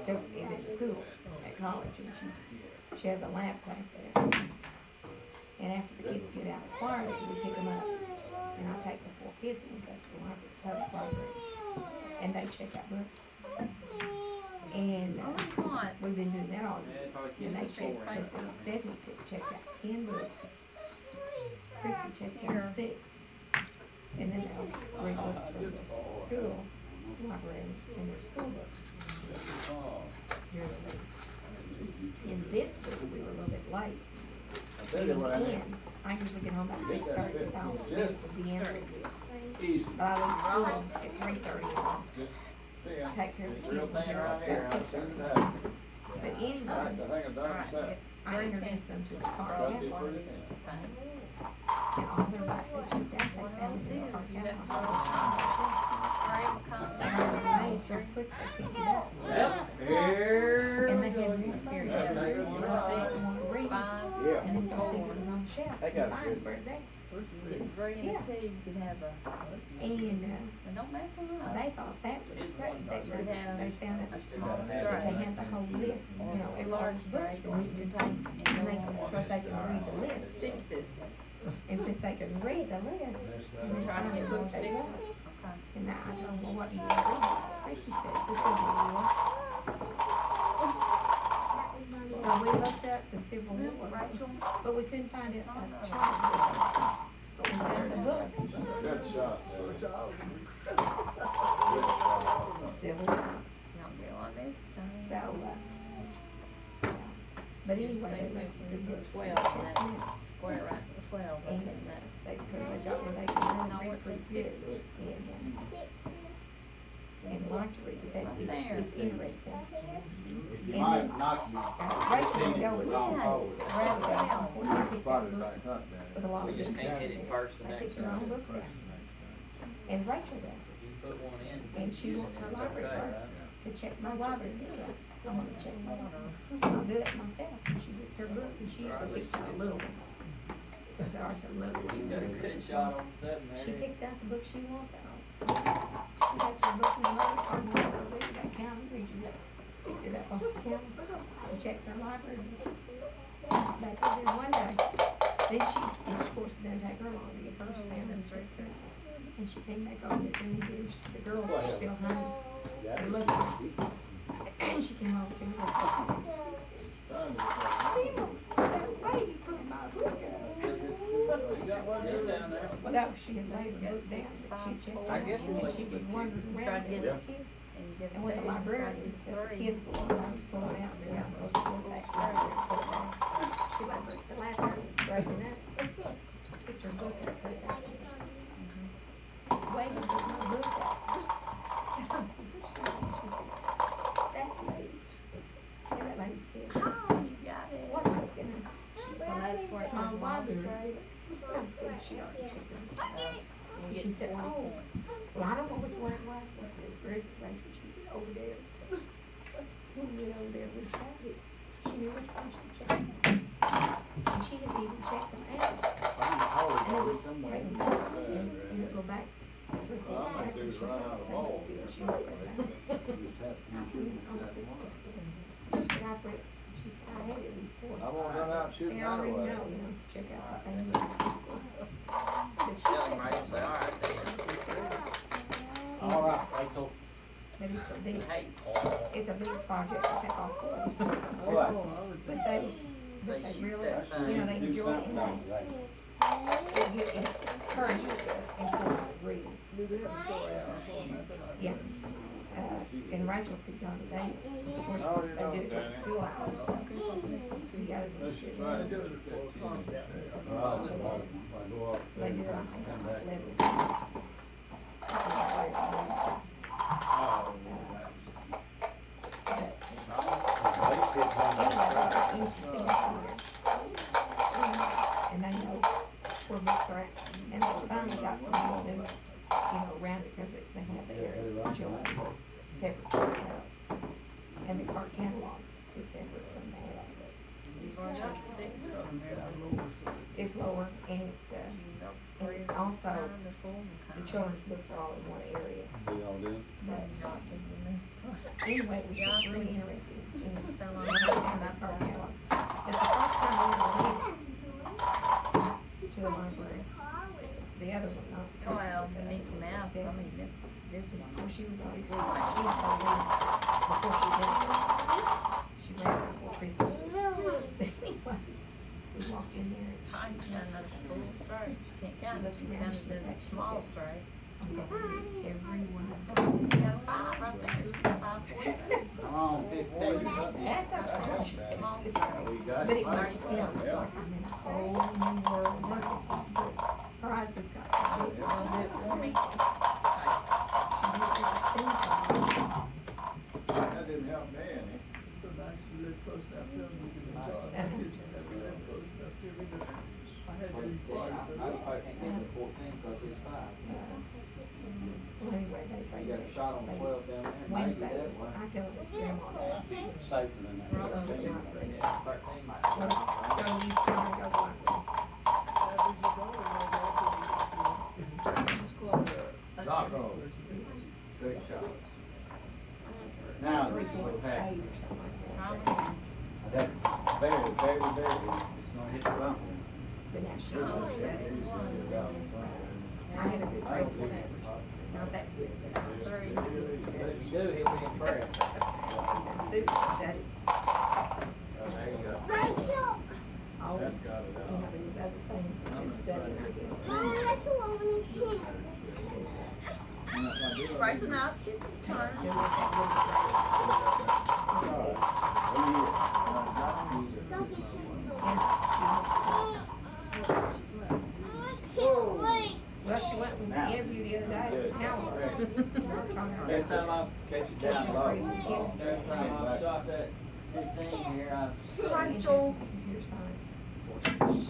[SPEAKER 2] is at school, at college, and she has a lab class there. And after the kids get out of choir, we pick them up, and I take the 4 kids and we go to the library, and they check out books. And we've been doing that all year. And they checked, Stephanie checked out 10 books. Christy checked out 6. And then they'll read books from the school library and their school books during the week. In this week, we were a little bit late. And I usually get home about 6:30, so I'll finish with the end. But I leave school at 3:30 and take care of the kids until about 6:30. But anyway, I introduced them to the car catalog. And all their books they checked out, they found in the car catalog. And I was amazed how quick they picked it up. And they had one period where they wanted to read, and then go see what was on the shelf. And find where it's at.
[SPEAKER 8] Get 3 and a 2, you could have a,
[SPEAKER 2] And
[SPEAKER 8] and don't mess them up.
[SPEAKER 2] they thought that was great. They found out
[SPEAKER 8] A small
[SPEAKER 2] that they had the whole list, you know, every large books, and you just take, and they could, of course, they could read the list.
[SPEAKER 8] 6s.
[SPEAKER 2] And since they could read the list, and then
[SPEAKER 8] Try to
[SPEAKER 2] find
[SPEAKER 8] get
[SPEAKER 2] the
[SPEAKER 8] more
[SPEAKER 2] book they
[SPEAKER 8] 6s.
[SPEAKER 2] wanted.
[SPEAKER 8] Okay.
[SPEAKER 2] And now I told them, well, what do you want to read? Christy said, this is the war. So we looked up the Civil War,
[SPEAKER 8] Rachel,
[SPEAKER 2] but we couldn't find it on the chart. We found the book,
[SPEAKER 5] Good shot, Billy. Good shot.
[SPEAKER 2] Civil War.
[SPEAKER 8] not real on this time.
[SPEAKER 2] So, but anyway, they looked at the book.
[SPEAKER 8] 12 and that square right to 12.
[SPEAKER 2] And
[SPEAKER 8] And that.
[SPEAKER 2] because they got where they could read pretty good. And like to read, but it's interesting. And then, Rachel would go with us, Brad would go out, and we picked out books with a lot
[SPEAKER 4] We
[SPEAKER 2] of
[SPEAKER 4] just
[SPEAKER 2] different
[SPEAKER 4] can't hit it first the
[SPEAKER 2] They
[SPEAKER 4] next
[SPEAKER 2] pick their own
[SPEAKER 4] time.
[SPEAKER 2] books out. And Rachel does it,
[SPEAKER 4] You put one in.
[SPEAKER 2] and she wants her
[SPEAKER 4] it's
[SPEAKER 2] library
[SPEAKER 4] okay,
[SPEAKER 2] card
[SPEAKER 4] right?
[SPEAKER 2] to check my library bill. I want to check my library. I'll do it myself, and she gets her book, and she usually picks out a little one. Because there are some little ones.
[SPEAKER 4] He's got a good shot on 7
[SPEAKER 2] She
[SPEAKER 4] there.
[SPEAKER 2] picks out the book she wants out. She takes her book in the library card and goes over to that counter, reaches up, sticks it up on the counter, and checks her library. Back over there one day, then she, and of course, it doesn't take her long to get hers found and checked her. And she came back over there, and the girls were still home. They're looking. And she came over to me. That baby put my book out.
[SPEAKER 4] Get down there.
[SPEAKER 2] Well, that was, she had laid the book down, but she checked
[SPEAKER 4] I
[SPEAKER 2] it,
[SPEAKER 4] guess
[SPEAKER 2] and she was wandering around with the kids. And with the librarian, because the kids will sometimes pull it out, and they're not supposed to pull it back. She like, the librarian was straightening up, picked her book up, put it back. Wait, put my book out. And I said, what's wrong? She said, that lady. And that lady said,
[SPEAKER 8] Oh, you got it.
[SPEAKER 2] what book? And she
[SPEAKER 8] So that's where it
[SPEAKER 2] my
[SPEAKER 8] says
[SPEAKER 2] library. I said, she already checked it. And she said, oh, well, I don't know which one it was. I said, where is it, Rachel? She said, over there. When we went over there, we checked it. She knew which one she checked. And she had even checked them out. And it would take them back and it would go back. With the exact, and she thought the same deal. She went right back. She said, I've read, she said, I had it before.
[SPEAKER 5] I won't run out shooting
[SPEAKER 2] They already
[SPEAKER 5] anyway.
[SPEAKER 2] know, you know, check out the same book. But she
[SPEAKER 4] Tell him
[SPEAKER 2] checked
[SPEAKER 4] right and say, all right, Dan.
[SPEAKER 2] All
[SPEAKER 4] right, Rachel.
[SPEAKER 2] But it's a big,
[SPEAKER 4] Hey,
[SPEAKER 2] it's a big project to take off course.
[SPEAKER 5] What?
[SPEAKER 2] But they They really,
[SPEAKER 8] That's
[SPEAKER 2] you know, they enjoy it, and it encourages the importance of reading.
[SPEAKER 6] Do they have a story hour on that?
[SPEAKER 2] Yeah. And Rachel could go today, of course, they do it at school hours, so the other ones should. They do it and they know where books are at, and they finally got them all to, around it, because they have their children's books separate from that. And the cart catalog is separate from that. It's lower, and it's also, the children's books are all in one area. But anyway, it was just really interesting to see that cart catalog. It's the first time I ever went to the library. The others were not.
[SPEAKER 8] Well, Mickey Mouse, I mean, this was
[SPEAKER 2] Before she was already, she started reading before she did. She read it before preschool. Anyway, we walked in there and
[SPEAKER 8] I ain't done another full straight. You can't count it. You down to the small straight.
[SPEAKER 2] every one.
[SPEAKER 8] You got 5 right there. It's 5.40.
[SPEAKER 1] Come on, 15.
[SPEAKER 2] That's a
[SPEAKER 8] Small
[SPEAKER 1] We
[SPEAKER 8] straight.
[SPEAKER 1] got
[SPEAKER 2] But
[SPEAKER 1] it.
[SPEAKER 2] it was, it's like I'm in a whole new world. Look at it. Her eyes just got so big.
[SPEAKER 8] I'll do it for me.
[SPEAKER 5] That didn't help me any.
[SPEAKER 6] So nice you live close enough to them, you can enjoy it. I didn't never live close enough to me, but I had to be part of it.
[SPEAKER 2] Well, anyway, they
[SPEAKER 4] You got a shot on 12 down there.
[SPEAKER 2] Wednesday,
[SPEAKER 4] Maybe that one.
[SPEAKER 2] I tell them, Grandma,
[SPEAKER 4] Safer than that.
[SPEAKER 2] Well,
[SPEAKER 4] 13
[SPEAKER 2] so
[SPEAKER 4] might be.
[SPEAKER 2] you can go like
[SPEAKER 1] Rocco. Good shot. Now, we'll have,
[SPEAKER 2] 3.8 or something like that.
[SPEAKER 1] that very, very, very, it's gonna hit the bump.
[SPEAKER 2] But now she knows that it's one. I had a good friend for that. Not that good, but I was
[SPEAKER 8] Three.
[SPEAKER 4] If you do, he'll be impressed.
[SPEAKER 2] super studies.
[SPEAKER 5] There you go.
[SPEAKER 3] Rachel!
[SPEAKER 2] Always,
[SPEAKER 5] That's got it out.
[SPEAKER 2] there was other things, but just studying, I guess.
[SPEAKER 8] Rachel, now she's his turn.
[SPEAKER 2] Just like that good Well, she went with the interview the other day with Howard.
[SPEAKER 4] Every time I catch it down low, every time I shot that 15 here, I
[SPEAKER 2] Rachel. Computer science.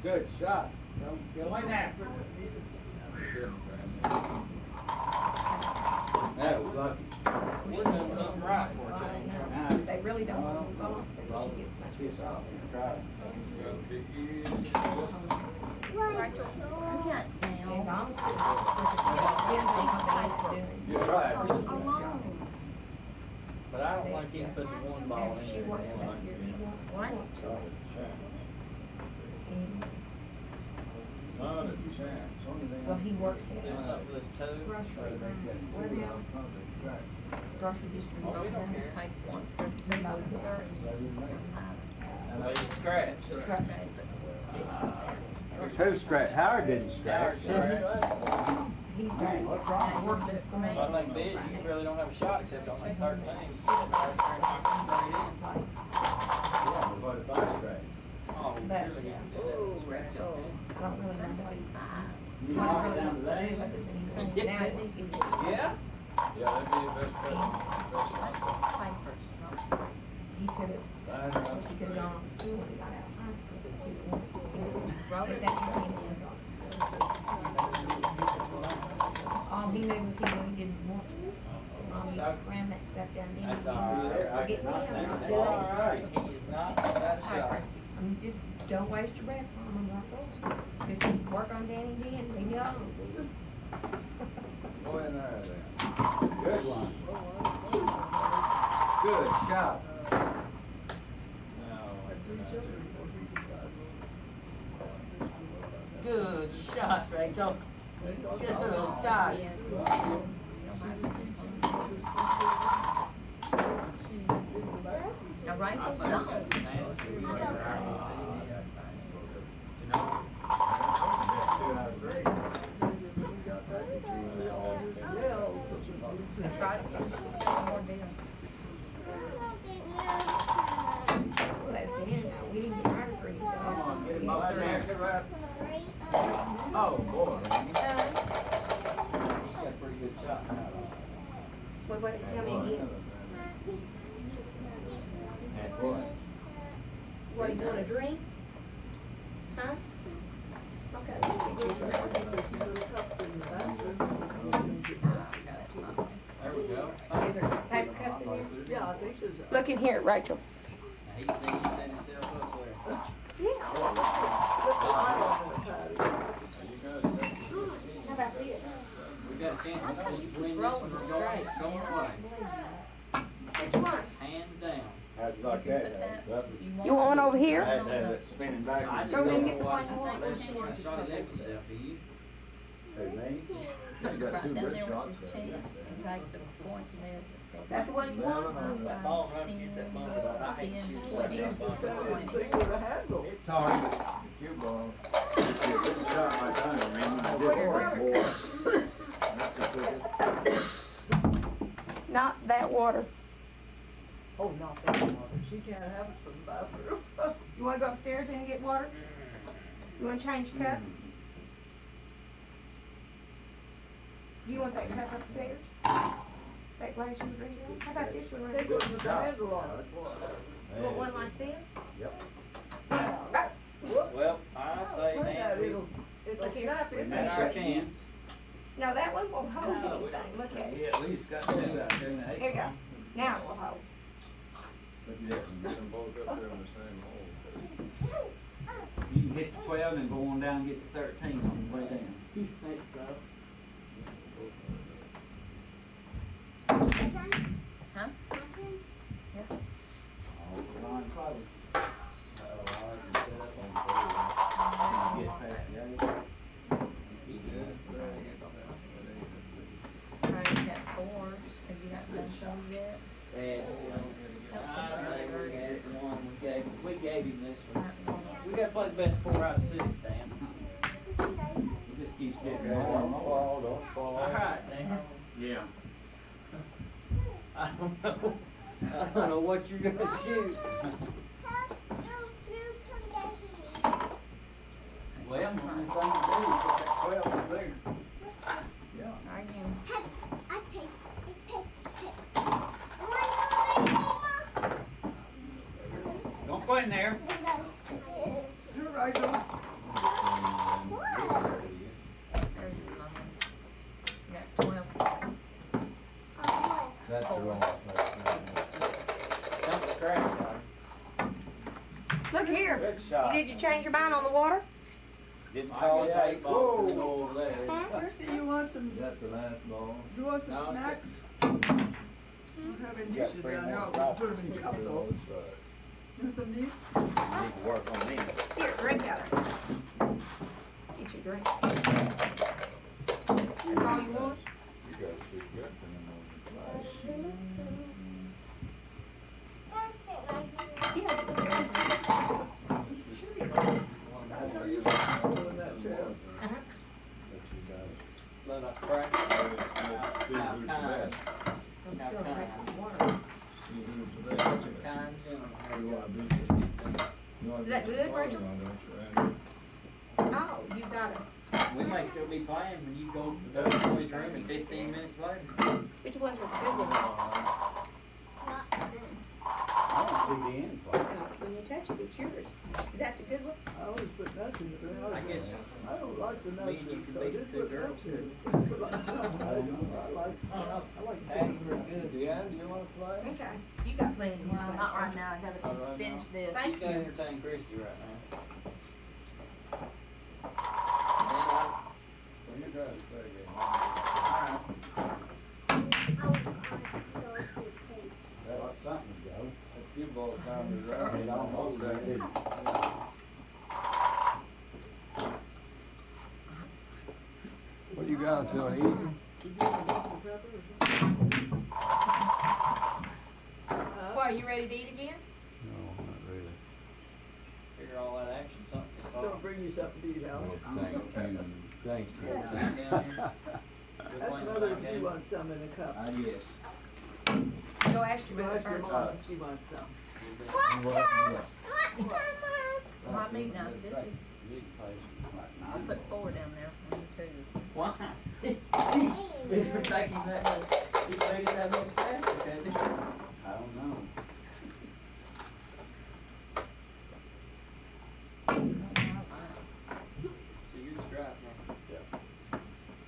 [SPEAKER 1] Good shot. Don't get away now. That was lucky.
[SPEAKER 4] we're doing something right for a change.
[SPEAKER 1] Now,
[SPEAKER 2] They really don't want to move on, but she gets much
[SPEAKER 1] it's
[SPEAKER 2] better.
[SPEAKER 1] off. Try it.
[SPEAKER 8] Rachel, I got
[SPEAKER 2] And
[SPEAKER 8] down.
[SPEAKER 2] honestly, depends on what they end up doing.
[SPEAKER 1] You're right.
[SPEAKER 2] First she gets a job.
[SPEAKER 4] But I don't like him putting one ball
[SPEAKER 2] After
[SPEAKER 4] in
[SPEAKER 2] she
[SPEAKER 4] there.
[SPEAKER 2] works
[SPEAKER 4] and
[SPEAKER 2] that
[SPEAKER 4] then
[SPEAKER 2] year, he wants to. And,
[SPEAKER 5] Not a chance.
[SPEAKER 2] well, he works
[SPEAKER 4] do
[SPEAKER 2] at
[SPEAKER 4] something with his toe.
[SPEAKER 2] grocery, where else? Grocery distribution.
[SPEAKER 8] We don't just take one for two,
[SPEAKER 4] Well, he scratched.
[SPEAKER 2] Truck.
[SPEAKER 1] Who scratched? Howard didn't
[SPEAKER 4] Howard
[SPEAKER 1] scratch.
[SPEAKER 4] scratched.
[SPEAKER 2] He's
[SPEAKER 1] Hey, what's wrong?
[SPEAKER 2] worked it for me.
[SPEAKER 4] I think big, you really don't have a shot except on that 13.
[SPEAKER 1] Yeah, but if I scratch.
[SPEAKER 4] Oh,
[SPEAKER 2] But,
[SPEAKER 4] surely he can do that. Scratch on it.
[SPEAKER 2] I don't really know what he,
[SPEAKER 1] You
[SPEAKER 2] what
[SPEAKER 1] knock
[SPEAKER 2] he
[SPEAKER 1] it
[SPEAKER 2] really
[SPEAKER 1] down to
[SPEAKER 2] wants to
[SPEAKER 1] that.
[SPEAKER 2] do with it, and he, now it needs to get.
[SPEAKER 4] Yeah?
[SPEAKER 5] Yeah, that'd be the best cut.
[SPEAKER 8] Papers, not
[SPEAKER 2] He could have, of course, he could have gone to school when he got out of high school, but he didn't want to. But that time he didn't go to school. All he knew was he didn't want to. So you cram that stuff down, then
[SPEAKER 4] That's
[SPEAKER 2] you
[SPEAKER 4] all right.
[SPEAKER 2] forget me, I'm not
[SPEAKER 4] That's
[SPEAKER 2] doing
[SPEAKER 4] all
[SPEAKER 2] it.
[SPEAKER 4] right. He is not without a shot.
[SPEAKER 2] Just don't waste your breath on him like that. Just work on Danny D and leave me alone.
[SPEAKER 5] Go in there then.
[SPEAKER 1] Good one. Good shot.
[SPEAKER 4] Good shot, Rachel. Good shot.
[SPEAKER 8] Now Rachel's gone.
[SPEAKER 5] that? Oh, boy.
[SPEAKER 4] He got a pretty good shot.
[SPEAKER 7] What, tell me again.
[SPEAKER 5] And what?
[SPEAKER 7] What, are you gonna drink? Huh? Okay.
[SPEAKER 4] There we go.
[SPEAKER 7] Is there paper cups in here?
[SPEAKER 6] Yeah, I think there's.
[SPEAKER 7] Look in here, Rachel.
[SPEAKER 4] Now he set himself up there.
[SPEAKER 7] Yeah.
[SPEAKER 6] Put the light on the patio.
[SPEAKER 7] How about this?
[SPEAKER 4] We got a chance to just win this
[SPEAKER 8] rolling
[SPEAKER 4] one.
[SPEAKER 8] straight.
[SPEAKER 4] Going away.
[SPEAKER 7] Which one?
[SPEAKER 4] Hands down.
[SPEAKER 5] How'd you like that?
[SPEAKER 7] You want one over
[SPEAKER 5] I
[SPEAKER 7] here?
[SPEAKER 5] had to have it spinning back.
[SPEAKER 4] I just
[SPEAKER 7] Go
[SPEAKER 4] don't
[SPEAKER 7] and
[SPEAKER 4] know
[SPEAKER 7] get the
[SPEAKER 4] why
[SPEAKER 7] one you want.
[SPEAKER 4] I shot it at myself, do you?
[SPEAKER 5] Hey, me?
[SPEAKER 8] Right
[SPEAKER 5] You got two
[SPEAKER 8] down
[SPEAKER 5] good
[SPEAKER 8] there
[SPEAKER 5] shots
[SPEAKER 8] with his
[SPEAKER 5] there.
[SPEAKER 8] chest and take the points and there's just.
[SPEAKER 7] That the one you want?
[SPEAKER 4] That ball right against that bump, I hate to shoot like that bump.
[SPEAKER 6] Thing with a handle.
[SPEAKER 5] Sorry, but your ball. It's a good shot like that, man. I did for it, boy.
[SPEAKER 7] Not that water.
[SPEAKER 6] Oh, not that water. She can't have it from the bathroom.
[SPEAKER 7] You wanna go upstairs and get water? You wanna change cups? Do you want that cup upstairs? That glass you were drinking? How about this one right
[SPEAKER 6] Take
[SPEAKER 7] here?
[SPEAKER 6] one with the handle on it.
[SPEAKER 7] You want one like this?
[SPEAKER 4] Well, I'd say
[SPEAKER 6] Play
[SPEAKER 4] now
[SPEAKER 6] that,
[SPEAKER 4] we
[SPEAKER 6] it'll snap in
[SPEAKER 4] had our
[SPEAKER 6] there.
[SPEAKER 4] chance.
[SPEAKER 7] No, that one won't hold anything. Look at it.
[SPEAKER 5] at least got two out there now.
[SPEAKER 7] Here you go. Now it will hold.
[SPEAKER 5] But you have to get them both up there in the same hole.
[SPEAKER 1] You can hit the 12 and go on down and get the 13 on the way down.
[SPEAKER 4] You think so?
[SPEAKER 8] Huh?
[SPEAKER 1] Line closed. Get past the eight.
[SPEAKER 8] Right, you got fours. Have you not done some yet?
[SPEAKER 4] I say that's the one we gave him this one. We gotta play the best 4 out of 6, Dan.
[SPEAKER 1] It just keeps getting
[SPEAKER 5] Okay,
[SPEAKER 1] more.
[SPEAKER 5] don't fall, don't fall.
[SPEAKER 4] Alright, Dan.
[SPEAKER 1] Yeah.
[SPEAKER 4] I don't know. I don't know what you're gonna shoot. Well, the only thing to do is put that 12 over there.
[SPEAKER 8] Are you?
[SPEAKER 1] Don't go in there.
[SPEAKER 6] You're right, though.
[SPEAKER 8] There's your number. You got 12 points.
[SPEAKER 5] That's the wrong place.
[SPEAKER 4] Don't scratch it.
[SPEAKER 7] Look here.
[SPEAKER 5] Good shot.
[SPEAKER 7] Did you change your mind on the water?
[SPEAKER 4] Didn't call his 8 ball to
[SPEAKER 6] Whoa.
[SPEAKER 4] go over there.
[SPEAKER 6] Chrissy, you want some,
[SPEAKER 5] That's the last ball.
[SPEAKER 6] you want some
[SPEAKER 4] No,
[SPEAKER 6] snacks? Don't have any
[SPEAKER 5] You got
[SPEAKER 6] dishes
[SPEAKER 5] 3
[SPEAKER 6] down there,
[SPEAKER 5] more
[SPEAKER 6] I'll
[SPEAKER 5] drops.
[SPEAKER 6] put them in cups though. You some meat?
[SPEAKER 5] You need to work on me.
[SPEAKER 7] Here, drink out of it. Get your drink. That's all you want?
[SPEAKER 5] You got to see good for them on the flash.
[SPEAKER 6] Doing that chair.
[SPEAKER 4] Let us practice. How kind. How kind. Such a kind gentleman.
[SPEAKER 7] Is that good, Rachel? Oh, you got it.
[SPEAKER 4] We may still be playing when you go to the boys' room in 15 minutes later.
[SPEAKER 7] Which one's a good one?
[SPEAKER 1] I want to see the end play.
[SPEAKER 7] When you touch it, it's yours. Is that the good one?
[SPEAKER 6] I always put nuts in the
[SPEAKER 4] I guess
[SPEAKER 6] I don't like the nuts.
[SPEAKER 4] me and you
[SPEAKER 6] in,
[SPEAKER 4] can
[SPEAKER 6] so
[SPEAKER 4] be
[SPEAKER 6] I
[SPEAKER 4] the
[SPEAKER 6] just
[SPEAKER 4] two
[SPEAKER 6] put
[SPEAKER 4] girls
[SPEAKER 6] nuts in.
[SPEAKER 4] here.
[SPEAKER 6] Put like something. I like
[SPEAKER 4] Patty's pretty good. Deanne, do you want to play?
[SPEAKER 7] Okay. You got plenty.
[SPEAKER 8] Well, not right now. I gotta finish this.
[SPEAKER 7] Thank
[SPEAKER 4] You can
[SPEAKER 7] you.
[SPEAKER 4] entertain Christy right now.
[SPEAKER 5] That's like something, Joe. That cue ball time is right. It almost right, didn't it?
[SPEAKER 9] What you guys doing, eating?
[SPEAKER 7] What, you ready to eat again?
[SPEAKER 9] No, not really.
[SPEAKER 4] Figure all that action, something.
[SPEAKER 6] Don't bring you something to eat, Al.
[SPEAKER 9] Thank you.
[SPEAKER 6] That's mother, she wants some in a cup.
[SPEAKER 5] Yes.
[SPEAKER 7] Go ask your mother
[SPEAKER 6] Ask your
[SPEAKER 7] first.
[SPEAKER 6] mom if she wants some.
[SPEAKER 8] My meat now, sissies.
[SPEAKER 9] big place.
[SPEAKER 8] I'll put 4 down there for you too.
[SPEAKER 4] Why? He's been taking that much, he's making that much faster, hasn't he?
[SPEAKER 1] I don't know.
[SPEAKER 4] So you're just driving now.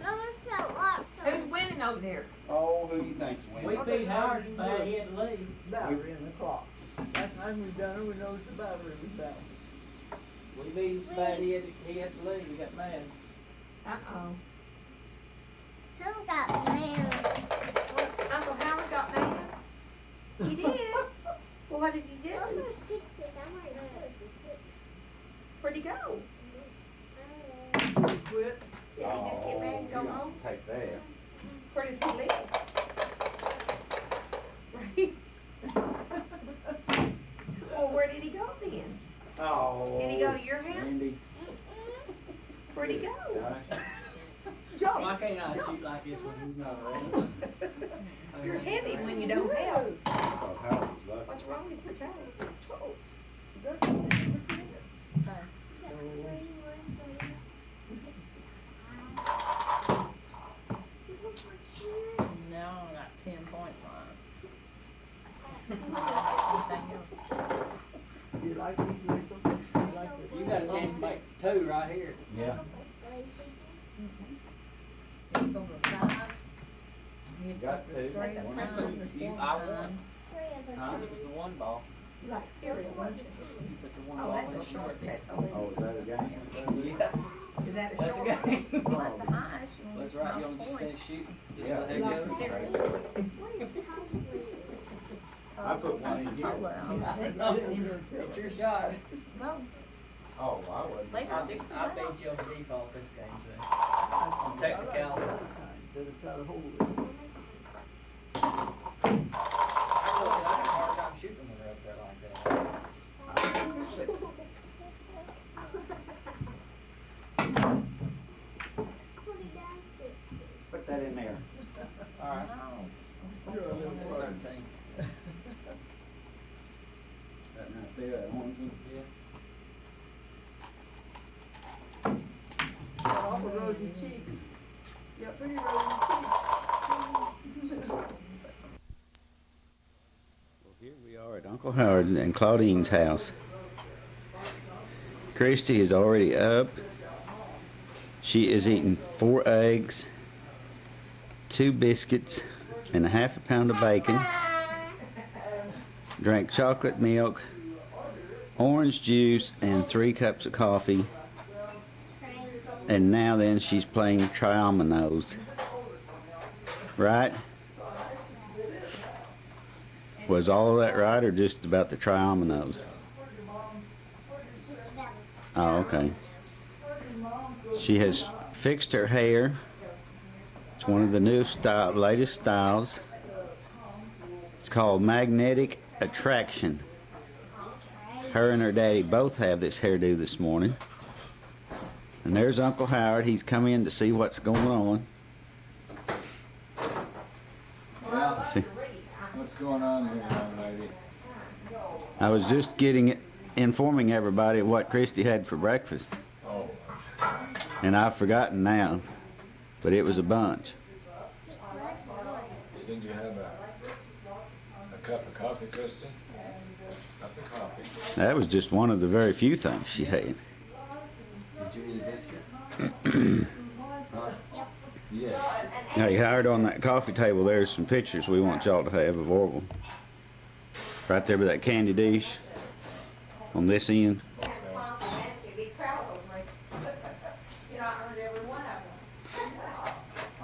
[SPEAKER 3] Mama, so what?
[SPEAKER 2] Who's winning over there?
[SPEAKER 1] Oh, who do you think's winning?
[SPEAKER 4] We beat Howard so bad he had to leave.
[SPEAKER 6] Battery in the clock. Last time we done it, we noticed the battery was down.
[SPEAKER 4] We beat him so bad he had to leave, he got mad.
[SPEAKER 2] Uh-oh.
[SPEAKER 3] Who got mail?
[SPEAKER 2] Uncle Howard got mad? He did? Well, what did he do?
[SPEAKER 3] I'm gonna fix it. I'm gonna fix it.
[SPEAKER 2] Where'd he go?
[SPEAKER 6] Quit.
[SPEAKER 2] Yeah, he just get mad and go
[SPEAKER 1] you don't
[SPEAKER 2] home?
[SPEAKER 1] Take that.
[SPEAKER 2] Where does he live? Right? Well, where did he go then?
[SPEAKER 1] Oh.
[SPEAKER 2] Did he go to your house?
[SPEAKER 1] Randy.
[SPEAKER 2] Where'd he go?
[SPEAKER 6] Joe.
[SPEAKER 4] Why can't I shoot like this when he's not around?
[SPEAKER 2] You're heavy when you don't have.
[SPEAKER 1] Oh, Howard was lucky.
[SPEAKER 2] What's wrong with your toe?
[SPEAKER 8] Now I got 10 points
[SPEAKER 6] You like these little? You like the?
[SPEAKER 4] You got a chance to make 2 right here.
[SPEAKER 1] Yeah.
[SPEAKER 8] on. Go to 5. You
[SPEAKER 1] Got
[SPEAKER 8] put the
[SPEAKER 1] 2.
[SPEAKER 8] 3
[SPEAKER 4] That's
[SPEAKER 8] of
[SPEAKER 4] a
[SPEAKER 8] times
[SPEAKER 4] two.
[SPEAKER 8] the
[SPEAKER 4] You-
[SPEAKER 8] 4
[SPEAKER 4] I won.
[SPEAKER 8] times.
[SPEAKER 4] Huh? It was the 1 ball.
[SPEAKER 2] You like cereal, don't you?
[SPEAKER 4] You put the 1
[SPEAKER 2] Oh,
[SPEAKER 4] ball in
[SPEAKER 2] that's
[SPEAKER 4] the
[SPEAKER 2] a short
[SPEAKER 4] short.
[SPEAKER 2] set.
[SPEAKER 1] Oh, is that a game?
[SPEAKER 4] Yeah.
[SPEAKER 2] Is that a
[SPEAKER 4] That's
[SPEAKER 2] short?
[SPEAKER 4] a game.
[SPEAKER 8] Well, that's the highest. You want
[SPEAKER 4] That's right, you
[SPEAKER 8] most
[SPEAKER 4] want to just
[SPEAKER 8] points.
[SPEAKER 4] finish shooting? Just
[SPEAKER 1] Yeah.
[SPEAKER 4] let that
[SPEAKER 2] You
[SPEAKER 4] go.
[SPEAKER 2] like cereal?
[SPEAKER 1] I put one in here.
[SPEAKER 4] It's your shot.
[SPEAKER 8] No,
[SPEAKER 1] Oh, I wouldn't.
[SPEAKER 8] they got 6
[SPEAKER 4] I bet you on default this game too. Technicality.
[SPEAKER 6] That it's got a hole in it.
[SPEAKER 4] I have a hard time shooting when they're up there like that.
[SPEAKER 1] Put that in there.
[SPEAKER 4] Alright.
[SPEAKER 6] You're a little brother.
[SPEAKER 4] 13.
[SPEAKER 1] That right there, that orange one.
[SPEAKER 6] Got awful rosy cheeks. You got pretty rosy cheeks.
[SPEAKER 1] Well, here we are at Uncle Howard and Claudine's house. Christy is already up. She is eating 4 eggs, 2 biscuits, and a half a pound of bacon. Drank chocolate milk, orange juice, and 3 cups of coffee. And now then she's playing triominoes. Right? Was all of that right or just about the triominoes? Oh, okay. She has fixed her hair. It's one of the new latest styles. It's called magnetic attraction. Her and her daddy both have this hairdo this morning. And there's Uncle Howard. He's come in to see what's going on. See,
[SPEAKER 9] What's going on here, young lady?
[SPEAKER 1] I was just informing everybody of what Christy had for breakfast.
[SPEAKER 9] Oh,
[SPEAKER 1] And I've forgotten now. But it was a bunch.
[SPEAKER 9] did you have a cup of coffee, Christy? Cup of coffee.
[SPEAKER 1] That was just one of the very few things she had.
[SPEAKER 9] Did you eat a biscuit? Yes.
[SPEAKER 1] Hey, Howard, on that coffee table there's some pictures we want y'all to have of Orville. Right there by that candy dish. On this end.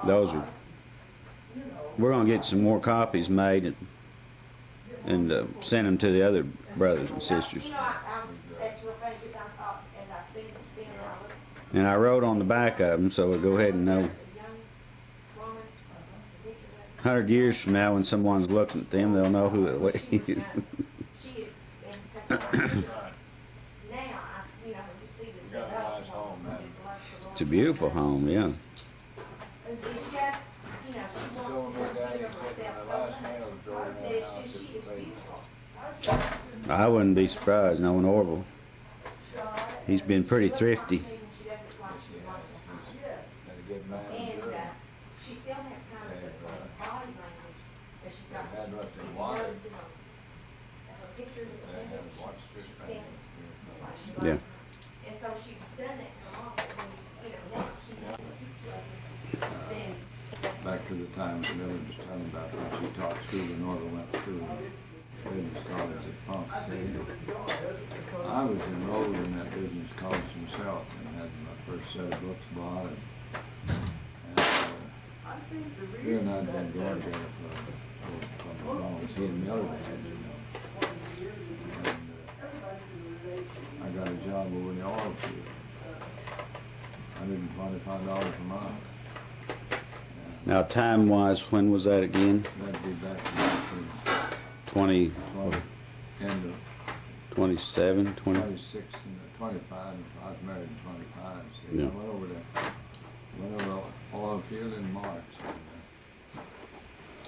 [SPEAKER 1] Those are. We're gonna get some more copies made and send them to the other brothers and sisters. And I wrote on the back of them, so we'll go ahead and know. 100 years from now, when someone's looking at them, they'll know who it is. It's a beautiful home, yeah. I wouldn't be surprised knowing Orville. He's been pretty thrifty.
[SPEAKER 9] Yes, he has. Been a good man.
[SPEAKER 2] And,
[SPEAKER 9] Good.
[SPEAKER 2] she still has kind of the same body language, but she's
[SPEAKER 9] They
[SPEAKER 2] got,
[SPEAKER 9] had what
[SPEAKER 2] if
[SPEAKER 9] they
[SPEAKER 2] you
[SPEAKER 9] wanted.
[SPEAKER 2] notice in those, her pictures of the
[SPEAKER 9] They
[SPEAKER 2] window,
[SPEAKER 9] have watched it.
[SPEAKER 2] she's standing. Like she
[SPEAKER 1] Yeah.
[SPEAKER 2] likes her. And so she's done that so long, that when now she has a picture of it, then.
[SPEAKER 9] Back to the time that Miller was telling about when she taught school in Orville, went to school in business college at Ponce City. I was enrolled in that business college myself and had my first set of books bought. And he and I had been going together for as long as he and Miller had, you know. And I got a job over in the oil field. I didn't $25 a month.
[SPEAKER 1] Now, time-wise, when was that again?
[SPEAKER 9] That'd be back in
[SPEAKER 1] 20,
[SPEAKER 9] 20, end of
[SPEAKER 1] 27, 20?
[SPEAKER 9] 26 and 25, and I was married in 25, so
[SPEAKER 1] Yeah.
[SPEAKER 9] I went over the oil field in March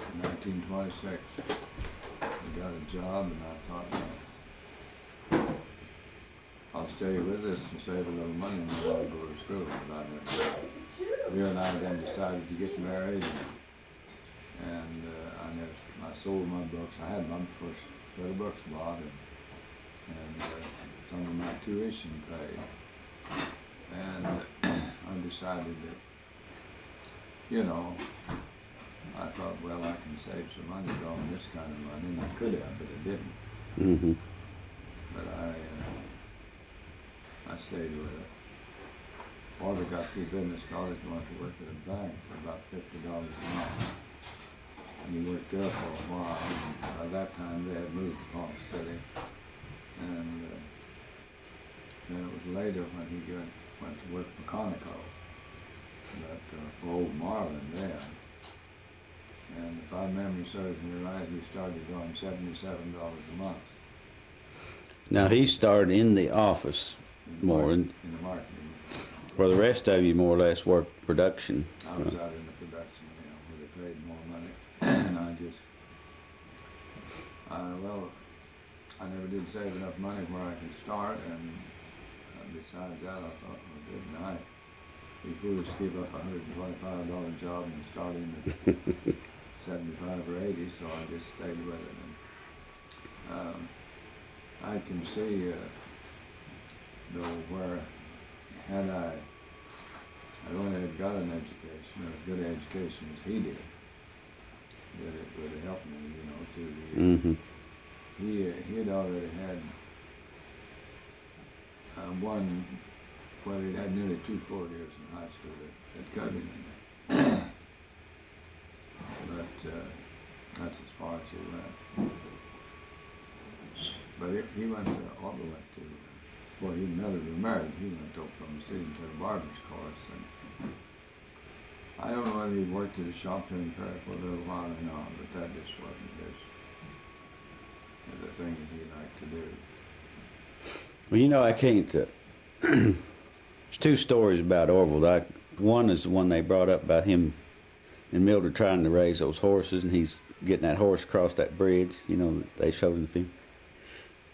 [SPEAKER 9] in 1926. I got a job and I thought, well, I'll stay with this and save a little money and then I'll go to school, but I never did. You and I then decided to get married and I sold my books. I had my first set of books bought and some of my tuition paid. And I decided that, you know, I thought, well, I can save some money drawing this kind of money, and I could have, but I didn't.
[SPEAKER 1] Mm-hmm.
[SPEAKER 9] But I stayed with it. Father got through business college and went to work at a bank for about $50 a month. And he worked there for a while. And by that time, they had moved to Ponce City. And then it was later when he went to work for Conoco, but for old Marlin there. And if my memory serves me right, he started drawing $77 a month.
[SPEAKER 1] Now, he started in the office more,
[SPEAKER 9] in the marketing.
[SPEAKER 1] where the rest of you more or less worked production.
[SPEAKER 9] I was out in the production, you know, where they paid more money. And I never did save enough money where I could start, and besides that, I thought, well, good night. Be foolish to give up a $125 job and start in at 75 or 80, so I just stayed with it. And I can see, though, where had I only had got an education, or as good an education as he did, that it would have helped me, you know, through the years.
[SPEAKER 1] Mm-hmm.
[SPEAKER 9] He had already had he'd had nearly 2 full years in high school at Covington. But that's as far as he went. But he went to before he and Miller were married, he went to Oklahoma City and took a barber's course. And I don't know whether he worked at a shop in Perry for a little while or not, but that just wasn't the thing that he liked to do.
[SPEAKER 1] Well, you know, I can't. There's 2 stories about Orville. One is the one they brought up about him and Mildred trying to raise those horses, and he's getting that horse across that bridge, you know, that they showed in the film.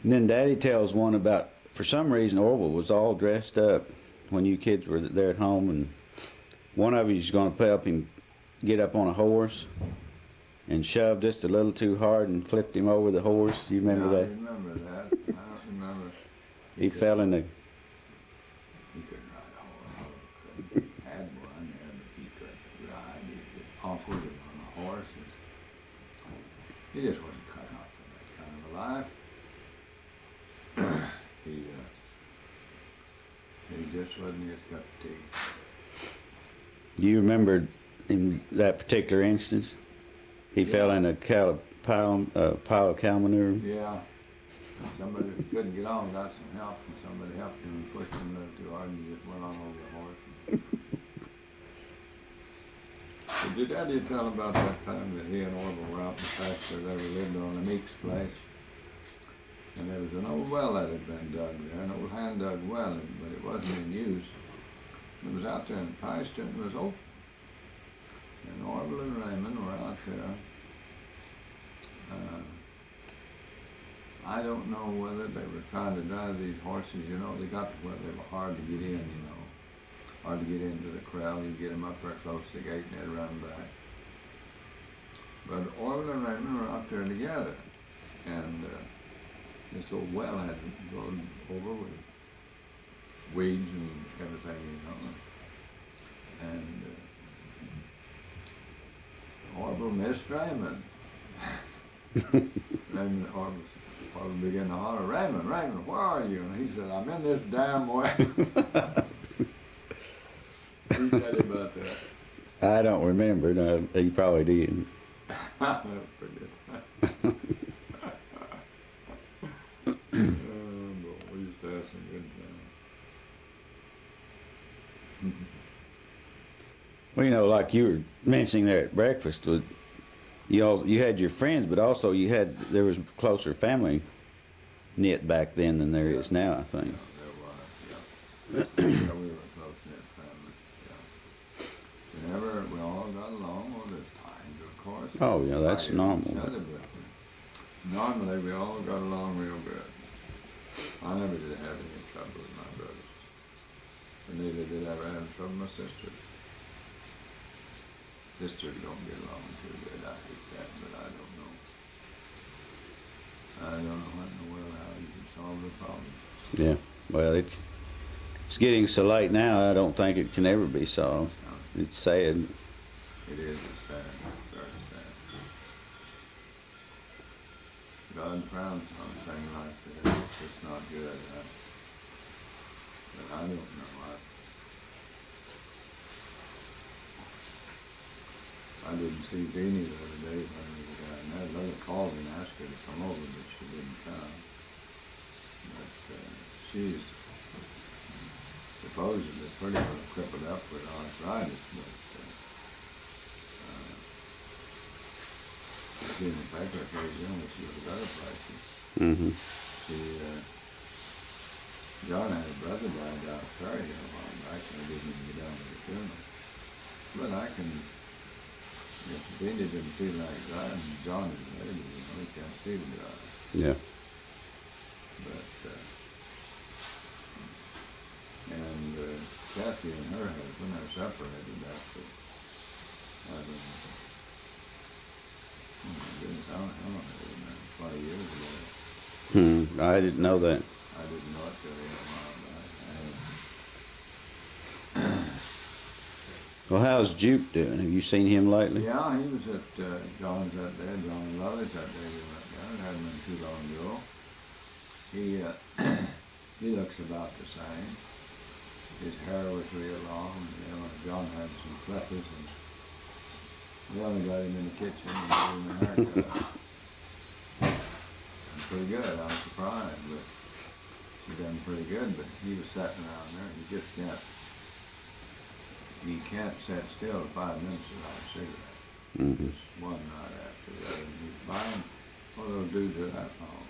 [SPEAKER 1] And then Daddy tells one about, for some reason, Orville was all dressed up when you kids were there at home, and one of you's going to help him get up on a horse and shoved just a little too hard and flipped him over the horse. Do you remember that?
[SPEAKER 9] I remember that. I don't remember.
[SPEAKER 1] He fell in the...
[SPEAKER 9] He couldn't ride a horse. He had one there, but he couldn't ride. He was awkward on a horse. He just wasn't cut out for that kind of a life. He just wasn't his cup of tea.
[SPEAKER 1] Do you remember in that particular instance? He fell in a pile of cow manure.
[SPEAKER 9] Yeah. Somebody who couldn't get on got some help, and somebody helped him and pushed him a little too hard, and he just went on over the horse. Did your daddy tell about that time that he and Orville were out in the pasture they lived on a Meeks place? And there was an old well that had been dug there, an old hand-dug well, but it wasn't in use. It was out there in the pasture, and it was open. And Orville and Raymond were out there I don't know whether they were trying to drive these horses, you know, they got to where they were hard to get in, you know. Hard to get into the crowd, you get them up there close to the gate and they'd run back. But Orville and Raymond were out there together, and this old well had gone over with weeds and everything, you know. And Orville missed Raymond. Raymond, Orville began to holler, Raymond, Raymond, where are you? And he said, I'm in this damn well. He said about that.
[SPEAKER 1] I don't remember. No, he probably did.
[SPEAKER 9] I'll never forget. Oh, boy, we used to have some good times.
[SPEAKER 1] Well, you know, like you were mentioning there at breakfast, you had your friends, but also there was closer family knit back then than there is now, I think.
[SPEAKER 9] Yeah, there was, yeah. Yeah, we were a close-knit family, yeah. We all got along, well, there's times, of course.
[SPEAKER 1] Oh, yeah, that's
[SPEAKER 9] fighting
[SPEAKER 1] normal.
[SPEAKER 9] each other, but normally we all got along real good. I never did have any trouble with my brothers. And neither did I ever have trouble with my sisters. Sisters don't get along too good, I hate that, but I don't know. I don't know what in the world how you can solve the problem.
[SPEAKER 1] Yeah, well, it's getting so late now, I don't think it can ever be solved.
[SPEAKER 9] No.
[SPEAKER 1] It's sad.
[SPEAKER 9] It is, it's sad, very sad. God frowns on a thing like this, it's just not good. But I don't know. I didn't see Jeannie the other day when we were down there. Another called and asked her to come over, but she didn't come. But she's supposedly pretty well crippled up with arthritis, but I've seen the paper occasionally when she was at other places.
[SPEAKER 1] Mm-hmm.
[SPEAKER 9] John had a brother died out there a while back, and I didn't even get down to the funeral. But I can, if Jeannie didn't feel like that, and John is ready, you know, he can't feel God.
[SPEAKER 1] Yeah.
[SPEAKER 9] But, and Kathy and her husband are separated after having, oh my goodness, I don't know, 20 years ago.
[SPEAKER 1] I didn't know that.
[SPEAKER 9] I didn't know it till a while back.
[SPEAKER 1] Well, how's Juke doing? Have you seen him lately?
[SPEAKER 9] Yeah, he was at John's that day, John and Lolly's that day we went down. It hadn't been too long ago. He looks about the same. His hair was real long. You know, John had some clippers, and we only got him in the kitchen and gave him a haircut. And pretty good. I was surprised, but he done pretty good. But he was sitting around there, and you just can't. You can't sit still 5 minutes without a cigarette.
[SPEAKER 1] Mm-hmm.
[SPEAKER 9] Just one right after the other. And he's buying one of those dudes are that long.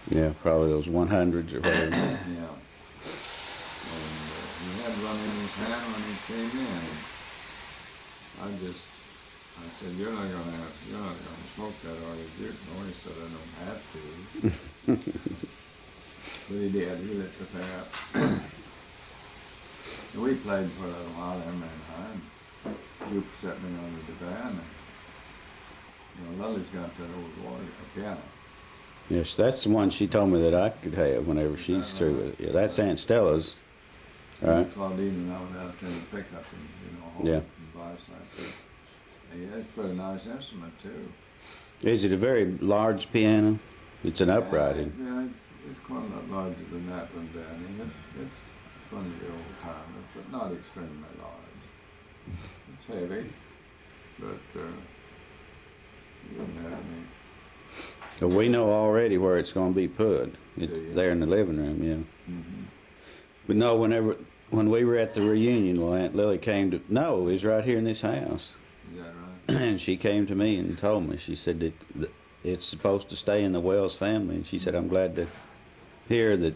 [SPEAKER 1] Yeah, probably those 100s or whatever.
[SPEAKER 9] Yeah. And he had one in his hand when he came in. I said, you're not gonna smoke that, are you, Duke? No, he said, I don't have to. But he did. He lit the pair. And we played for a little while there, man. You set me on the divan, and you know, Lily's got that old piano.
[SPEAKER 1] Yes, that's the one she told me that I could have whenever she's through with it. Yeah, that's Aunt Stella's, right?
[SPEAKER 9] Claudine and I went out there to pick up and, you know, hold
[SPEAKER 1] Yeah.
[SPEAKER 9] it and buy something. Yeah, it's a pretty nice instrument too.
[SPEAKER 1] Is it a very large piano? It's an upright.
[SPEAKER 9] Yeah, it's quite a lot larger than that one, Danny. It's one of the old timers, but not extremely large. It's heavy, but you wouldn't have any.
[SPEAKER 1] So we know already where it's going to be put. It's there in the living room, yeah.
[SPEAKER 9] Mm-hmm.
[SPEAKER 1] But no, when we were at the reunion, well, Aunt Lily came to, no, it was right here in this house.
[SPEAKER 9] Is that right?
[SPEAKER 1] And she came to me and told me, she said that it's supposed to stay in the Wells family. And she said, I'm glad to hear that,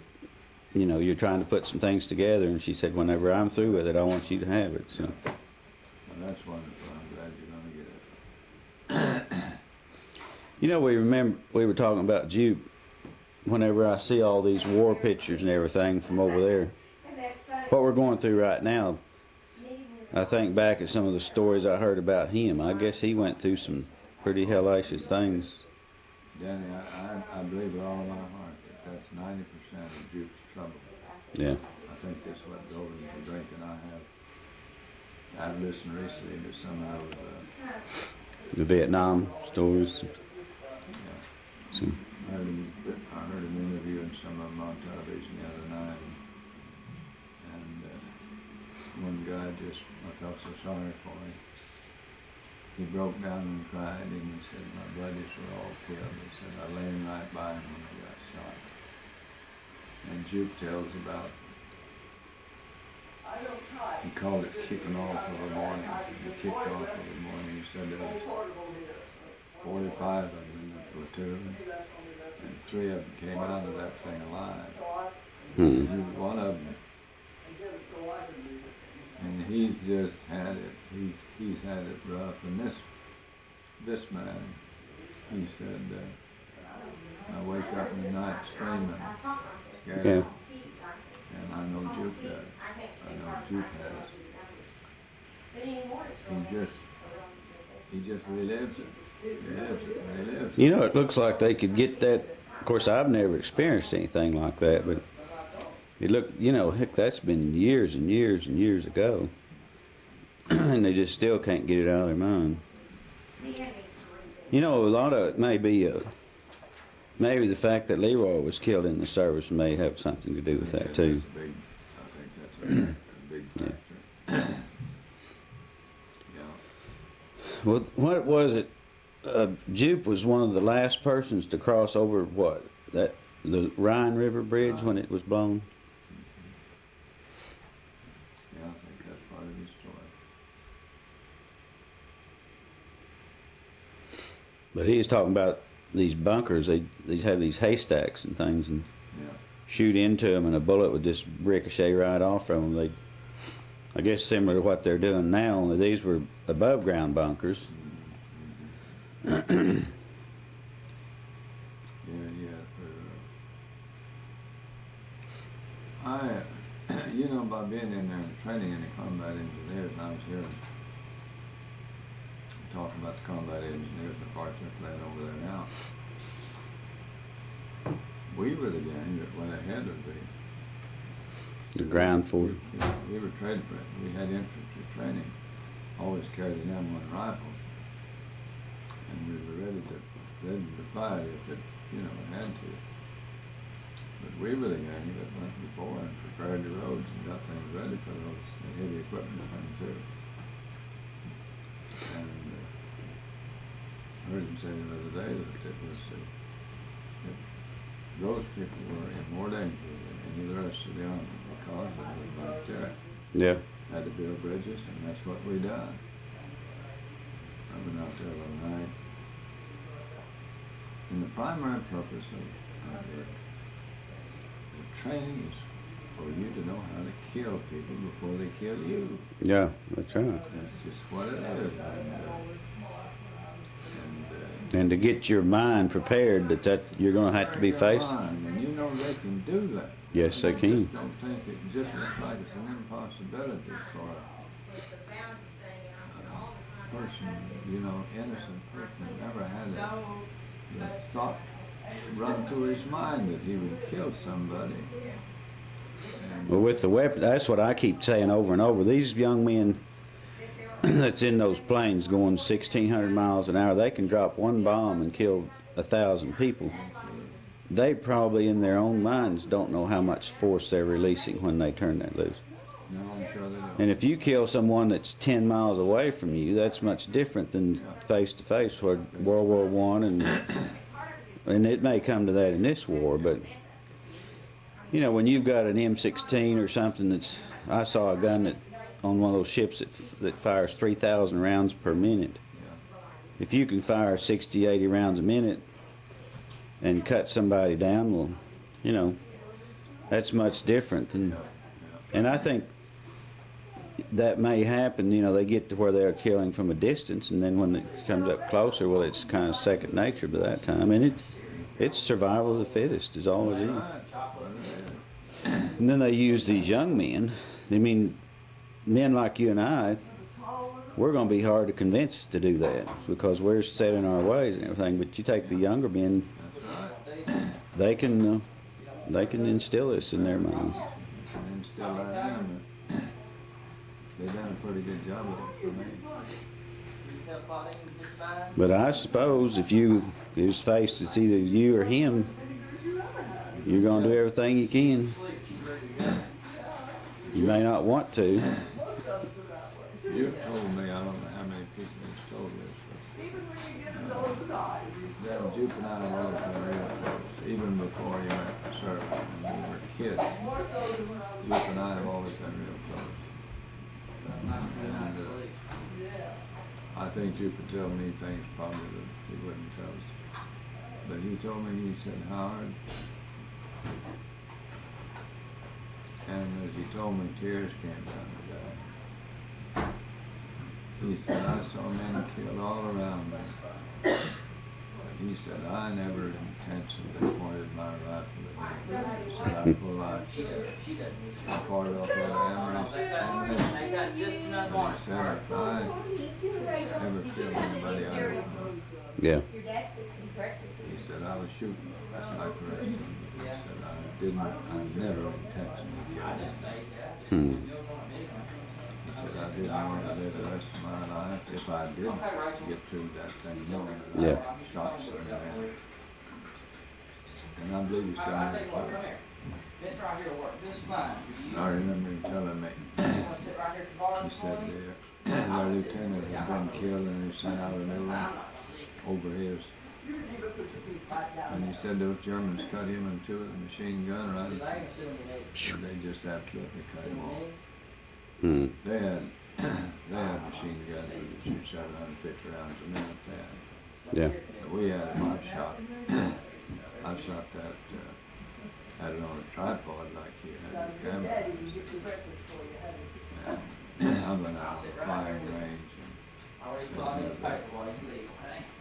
[SPEAKER 1] you know, you're trying to put some things together. And she said, whenever I'm through with it, I want you to have it. So.
[SPEAKER 9] Well, that's wonderful. I'm glad you're going to get it.
[SPEAKER 1] You know, we were talking about Juke whenever I see all these war pictures and everything from over there. What we're going through right now, I think back at some of the stories I heard about him. I guess he went through some pretty hellacious things.
[SPEAKER 5] Danny, I believe with all my heart that that's 90% of Duke's trouble.
[SPEAKER 1] Yeah.
[SPEAKER 5] I think that's what goes into drinking. I've listened recently to some of
[SPEAKER 1] The Vietnam stories.
[SPEAKER 5] yeah.
[SPEAKER 1] Some,
[SPEAKER 5] I heard him interviewing some of them on television the other night, and one guy I felt so sorry for him. He broke down and cried, and he said, "My buddies were all killed." He said, "I lay right by him when they got shot." And Juke tells about, he called it kicking off of the morning. He kicked off of the morning. He said there was 45 of them in the platoon, and 3 of them came out of that thing alive. He was one of them. And he's just had it. He's had it rough. And this man, he said, I wake up in the night screaming, scared.
[SPEAKER 1] yeah.
[SPEAKER 5] And I know Juke does. I know Juke has. He just relives it. He lives it. He lives it.
[SPEAKER 1] You know, it looks like they could get that. Of course, I've never experienced anything like that, but it looked, you know, heck, that's been years and years and years ago. And they just still can't get it out of their mind. You know, a lot of it may be, maybe the fact that Leroy was killed in the service may have something to do with that, too.
[SPEAKER 5] I think that's a big factor. Yeah.
[SPEAKER 1] Well, what was it? Jupe was one of the last persons to cross over, what, the Rhine River Bridge when it was blown?
[SPEAKER 5] Yeah, I think that's part of his story.
[SPEAKER 1] But he was talking about these bunkers. They have these haystacks and things, and
[SPEAKER 5] Yeah.
[SPEAKER 1] shoot into them, and a bullet would just ricochet right off from them. I guess similar to what they're doing now, only these were above ground bunkers.
[SPEAKER 5] Yeah, you know, by being in there and training in the combat engineers, and I was hearing talking about the combat engineers, the parts they're playing over there now. We were the gang that went ahead of
[SPEAKER 1] The ground force.
[SPEAKER 5] we were trained for it. We had infantry training, always carried an M1 rifle, and we were ready to fight if it, you know, had to. But we were the gang that went before and prepared the roads and got things ready for those heavy equipment to come through. And I heard him say the other day that it was that those people were in more danger than any of the rest of the army because they were right there.
[SPEAKER 1] Yeah.
[SPEAKER 5] Had to build bridges, and that's what we done. I went out there one night. And the primary purpose of the training is for you to know how to kill people before they kill you.
[SPEAKER 1] Yeah, that's right.
[SPEAKER 5] That's just what it is.
[SPEAKER 1] And to get your mind prepared that you're going to have to be faced.
[SPEAKER 5] And you know they can do that.
[SPEAKER 1] Yes, they can.
[SPEAKER 5] Just don't think it just looks like it's an impossibility for a person, you know, innocent person, never had a thought run through his mind that he would kill somebody.
[SPEAKER 1] Well, with the weapon, that's what I keep saying over and over. These young men that's in those planes going 1,600 miles an hour, they can drop one bomb and kill 1,000 people. They probably in their own minds don't know how much force they're releasing when they turn that loose.
[SPEAKER 5] No, I'm sure they don't.
[SPEAKER 1] And if you kill someone that's 10 miles away from you, that's much different than face to face, where World War I and it may come to that in this war, but you know, when you've got an M16 or something that's, I saw a gun that on one of those ships that fires 3,000 rounds per minute. If you can fire 60, 80 rounds a minute and cut somebody down, well, you know, that's much different than, and I think that may happen, you know, they get to where they're killing from a distance, and then when it comes up closer, well, it's kind of second nature by that time, and It's survival of the fittest is all it is.
[SPEAKER 9] Right. Well, it is.
[SPEAKER 1] And then they use these young men. I mean, men like you and I, we're going to be hard to convince to do that because we're set in our ways and everything. But you take the younger men,
[SPEAKER 9] That's right.
[SPEAKER 1] they can instill this in their mind.
[SPEAKER 9] And still that in them. They've done a pretty good job of it for me.
[SPEAKER 1] But I suppose if you is faced, it's either you or him. You're going to do everything you can. You may not want to.
[SPEAKER 9] You've told me, I don't know how many people have told this, but that Jupe and I have always been real close, even before you went to service when we were kids. Jupe and I have always been real close. And I think Jupe would tell me things probably that he wouldn't tell us. But he told me, he said, Howard, and as he told me, tears came down his eyes. He said, I saw men killed all around me. He said, I never intentionally pointed my rifle at him. He said, I pulled out. I fired off with ammunition. But he said, if I ever killed anybody, I don't know.
[SPEAKER 1] Yeah.
[SPEAKER 9] He said, I was shooting just like the rest of them. He said, I never intentionally killed them. He said, I didn't want to live the rest of my life. If I did get through that thing, knowing that
[SPEAKER 1] Yeah.
[SPEAKER 9] I shot someone. And I believe he's telling me the truth. I remember him telling me, he said their lieutenant had been killed and he sent out a new one over his. And he said those Germans cut him in two with a machine gun, right? And they just absolutely cut him off.
[SPEAKER 1] Hmm.
[SPEAKER 9] They had machine guns that would shoot 750 rounds a minute then.
[SPEAKER 1] Yeah.
[SPEAKER 9] But we had them, I've shot that, had it on a tripod like you had your camera. And I went out on the firing range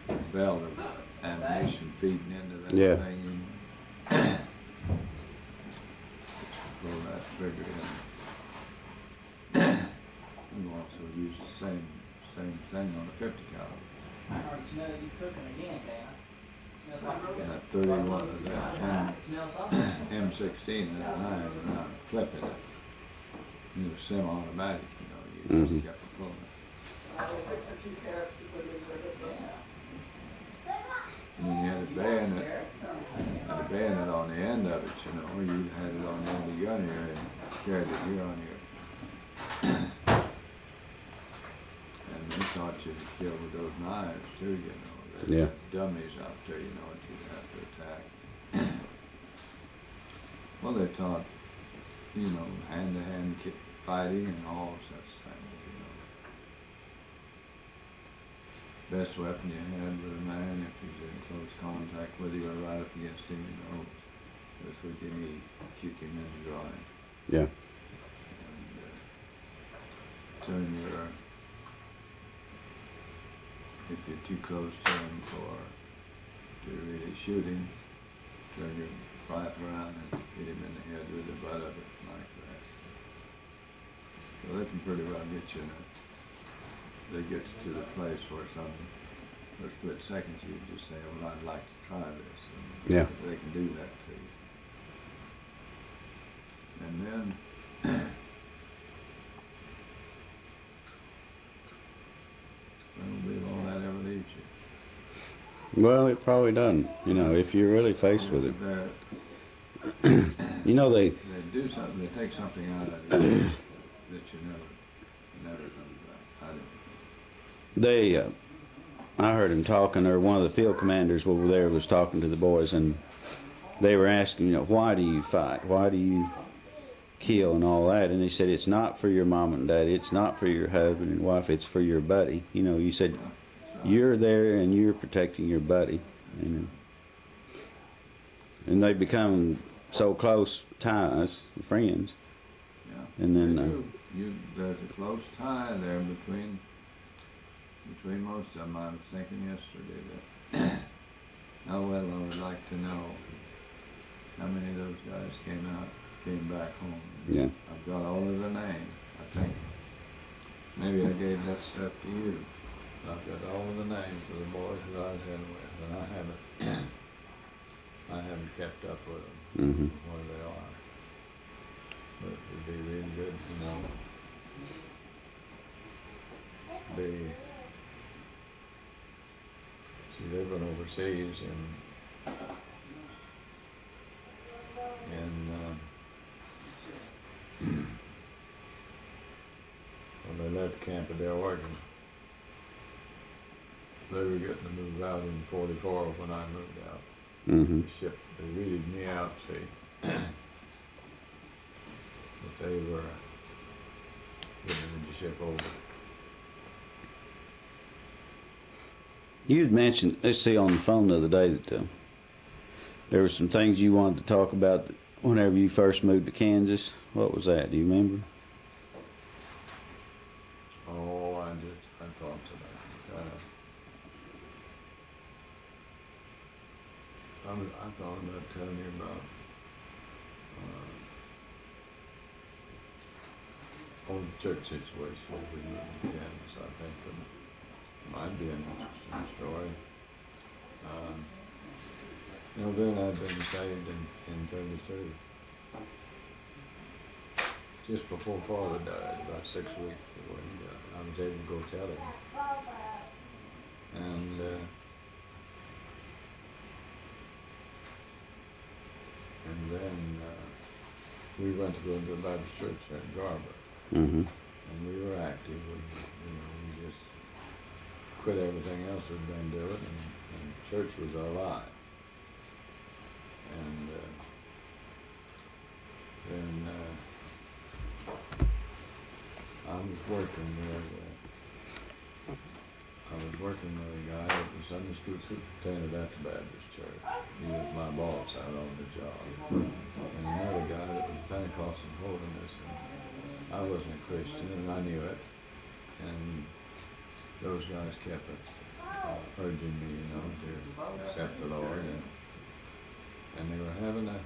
[SPEAKER 9] and belt of ammunition feeding into that
[SPEAKER 1] Yeah.
[SPEAKER 9] thing. And pull that trigger in. You also use the same thing on a 50 caliber. And that 31, that M16, that knife, and I'm flipping it. It was semi-automatic, you
[SPEAKER 1] Mhm.
[SPEAKER 9] just kept it pulling. And then you had a bayonet on the end of it, or you had it on the end of the gun here and carried it here on your. And they taught you to kill with those knives too, There's
[SPEAKER 1] Yeah.
[SPEAKER 9] dummies out there, that you'd have to attack. Well, they taught, hand-to-hand fighting and all such things, Best weapon you had with a man if he was in close contact with you or right up against him, was with your knee, kick him in the groin.
[SPEAKER 1] Yeah.
[SPEAKER 9] And turn your, if you're too close to him to really shoot him, turn your rifle around and hit him in the head with the butt of it like that. So they can pretty well get you they get you to the place where for a split second you just say, well, I'd like to try this. And
[SPEAKER 1] Yeah.
[SPEAKER 9] they can do that to you. And then I don't believe all that ever leaves you.
[SPEAKER 1] Well, it probably doesn't. If you're really faced with it.
[SPEAKER 9] They
[SPEAKER 1] They
[SPEAKER 9] do something, they take something out of you that you never comes back.
[SPEAKER 1] I heard him talking, or one of the field commanders over there was talking to the boys, and they were asking, why do you fight? Why do you kill and all that? And he said, it's not for your mom and dad, it's not for your husband and wife, it's for your buddy. You said, you're there and you're protecting your buddy. And they become so close ties, friends.
[SPEAKER 9] Yeah.
[SPEAKER 1] And then
[SPEAKER 9] There's a close tie there between most of them. I was thinking yesterday that Oh, well, I would like to know how many of those guys came back home.
[SPEAKER 1] Yeah.
[SPEAKER 9] I've got all of their names, I think. Maybe I gave that stuff to you. I've got all of the names of the boys that I was in with, and I haven't kept up with them,
[SPEAKER 1] Mm-hmm.
[SPEAKER 9] where they are. But it would be really good to know. See, they've been overseas when they left Camp of Del Oregon. They were getting to move out in '44 when I moved out.
[SPEAKER 1] Mm-hmm.
[SPEAKER 9] The ship, they weeded me out, see. But they were getting the ship over.
[SPEAKER 1] You had mentioned, let's see, on the phone the other day that there were some things you wanted to talk about whenever you first moved to Kansas. What was that? Do you remember?
[SPEAKER 9] Oh, I thought to that. I thought about telling you about all the church situation we moved to Kansas. I think that might be an interesting story. Then I'd been saved in 33. Just before Father died, about 6 weeks before he died, I was able to go tell him. And then we went to go to the Baptist church there in Garber.
[SPEAKER 1] Mm-hmm.
[SPEAKER 9] And we were active. We just quit everything else we'd been doing, and church was our life. And then I was working with a guy that was Sunday school superintendent at the Baptist church. He was my boss out on the job. And another guy that was Pentecostal holiness. And I wasn't a Christian, and I knew it. And those guys kept urging me, to accept the Lord. And they were having a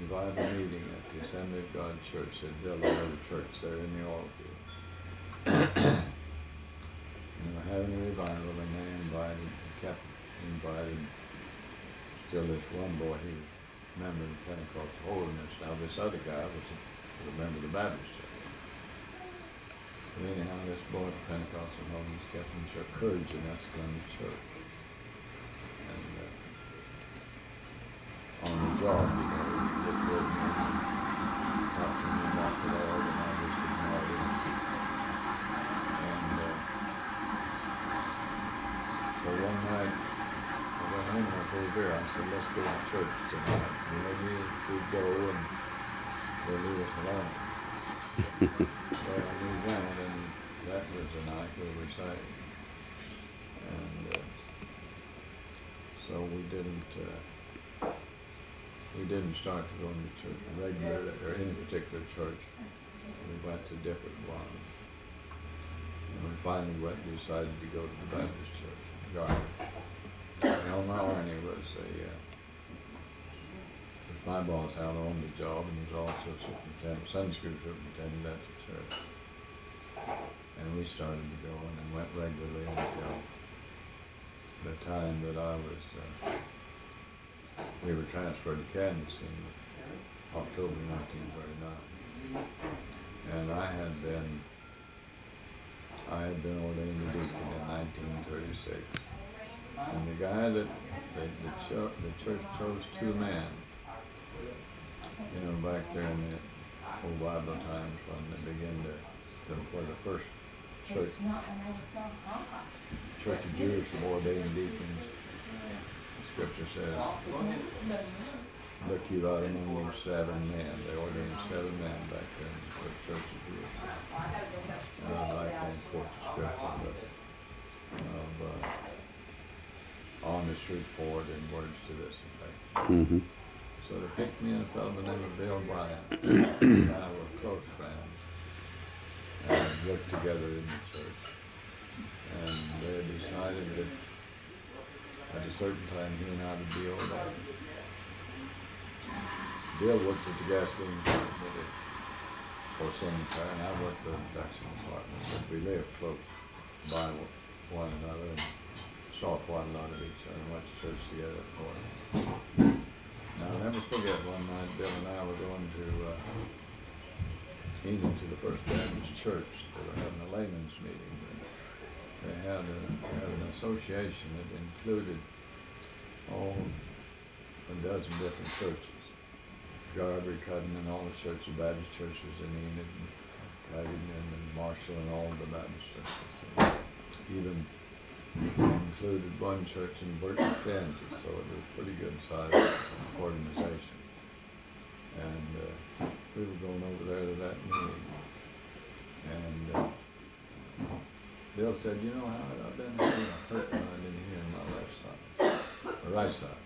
[SPEAKER 9] revival meeting at the Assembly of God Church. They'd built a little church there in the oil field. And they were having a revival, and they kept inviting. Still, this one boy, he was a member of the Pentecostal holiness. Now, this other guy was a member of the Baptist church. But anyhow, this boy at the Pentecostal holiness kept encouraging us to come to church. And on the job, he get with me and talk to me about the Lord, and I just ignored him. And so one night, I went home over here. I said, let's go to church tonight. Maybe we'd go and they'll leave us alone. Well, we went, and that was the night we were saved. And so we didn't start to go into church regularly, or any particular church. We went to different ones. And we finally decided to go to the Baptist church in Garber. Elmer Arney was my boss out on the job, and he was also superintendent, Sunday school superintendent at the church. And we started to go and went regularly until the time that we were transferred to Kansas in October 1939. And I had been ordained a deacon in 1936. And the guy that the church chose 2 men, back there in the old Bible times when they began where the first church of Jerusalem ordained deacons. Scripture says, look you out among these 7 men. They ordained 7 men back there in the church of Jerusalem. I can't quote the scripture, but honest report and words to this effect.
[SPEAKER 1] Mm-hmm.
[SPEAKER 9] So they picked me and a fellow by the name of Bill Bryant. And I were close friends. And we worked together in the church. And they decided that
[SPEAKER 5] certain time he and I would be over there. Bill worked at the gasoline company for cemetery, and I worked at the production department, but we lived close by one another and saw quite a lot of each other and went to church together at morning. Now, I'll never forget one night Bill and I were going to Enid to the First Baptist Church. They were having a layman's meeting. They had an association that included a dozen different churches. Garber, Cudden, and all the churches, Baptist churches in Enid, and Cudden, and Marshall, and all the Baptist churches. And even included one church in Burton, Kansas, so it was a pretty good sized organization. And we were going over there to that meeting. And Bill said, you know, Howard, I've been having a hurt line in here in my left side, or right side.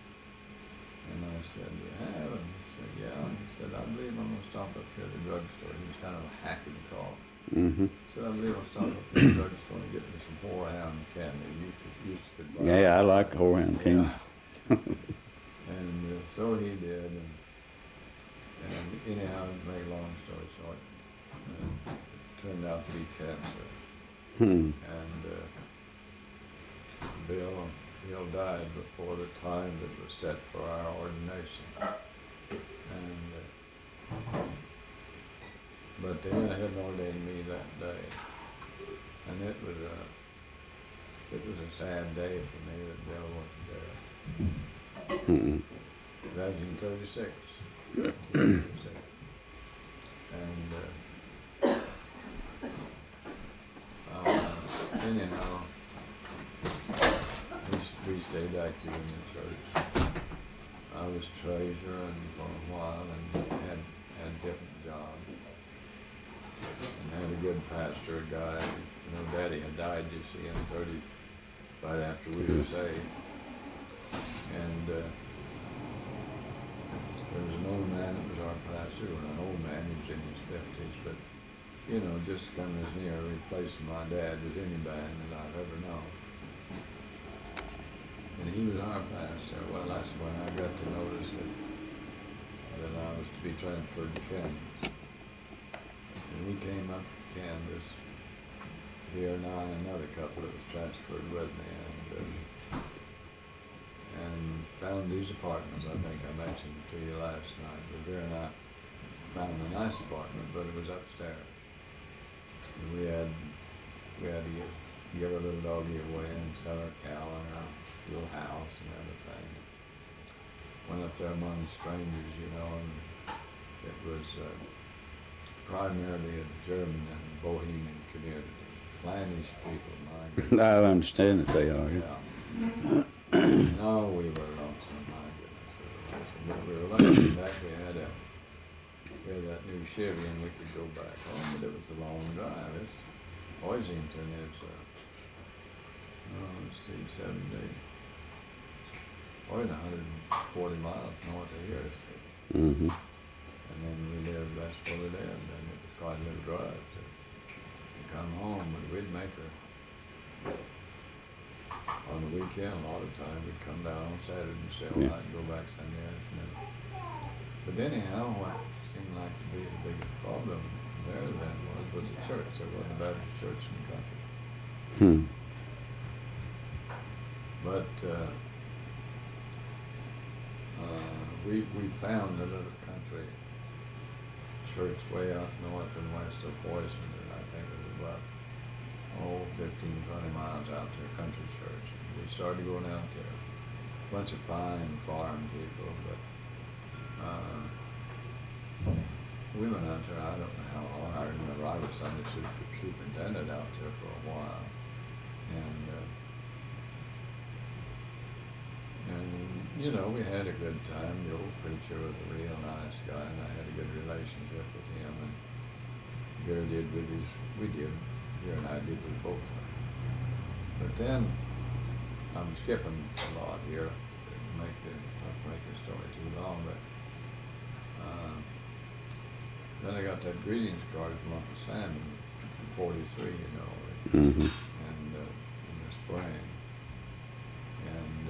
[SPEAKER 5] And I said, you have? And he said, yeah. And he said, I believe I'm going to stop up here at the drugstore. He was kind of a hacking call.
[SPEAKER 1] Mm-hmm.
[SPEAKER 5] He said, I believe I'll stop up here at the drugstore and get me some whorehound candy. You could buy.
[SPEAKER 1] Yeah, I like whorehound candy.
[SPEAKER 5] Yeah. And so he did. And anyhow, to make a long story short, it turned out to be cancer.
[SPEAKER 1] Hmm.
[SPEAKER 5] And Bill died before the time that was set for our ordination. And but they went ahead and ordained me that day, and it was a sad day for me that Bill wasn't there.
[SPEAKER 1] Hmm.
[SPEAKER 5] That was in 36. And anyhow, we stayed active in the church. I was treasurer for a while and had different jobs. And had a good pastor, a guy, you know, Daddy had died, you see, in 30, right after we were saved. And there was an old man that was our pastor, or an old man, he was in his 50s, but, you know, just kind of as near replacing my dad as any man that I've ever known. And he was our pastor. Well, that's when I got to notice that I was to be transferred to Kansas. And we came up to Kansas, here and I and another couple that was transferred with me, and found these apartments. I think I mentioned to you last night. Revere and I found a nice apartment, but it was upstairs. And we had to give our little doggy away and sell our cow and our little house and everything. Went up there among strangers, you know, and it was primarily a German and Bohemian community. Clannish people, my goodness.
[SPEAKER 1] I understand that they are.
[SPEAKER 5] Yeah. No, we were lonesome, my goodness. But we were lucky that we had that new Chevy and we could go back home, but it was a long drive. Hoisington is, let's see, 140 miles north of here, see.
[SPEAKER 1] Mm-hmm.
[SPEAKER 5] And then that's where we lived, and it was quite a little drive to come home, but we'd make her. On the weekend, a lot of times, we'd come down on Saturday and stay all night and go back Sunday afternoon. But anyhow, what seemed like to be the biggest problem there then was the church. There wasn't a Baptist church in the country.
[SPEAKER 1] Hmm.
[SPEAKER 5] But we found a little country church way out north and west of Poison, and I think it was about 15, 20 miles out there, country church. We started going out there. A bunch of fine farm people, but we went out there, I don't know how long. I remember I was Sunday superintendent out there for a while. And you know, we had a good time. The old preacher was a real nice guy, and I had a good relationship with him. And Gary did with Gary and I did with both of them. But then, I'm skipping a lot here to make the story too long, but then I got that greetings card from Uncle Sam in 43, you know,
[SPEAKER 1] Mm-hmm.
[SPEAKER 5] and in the spring. And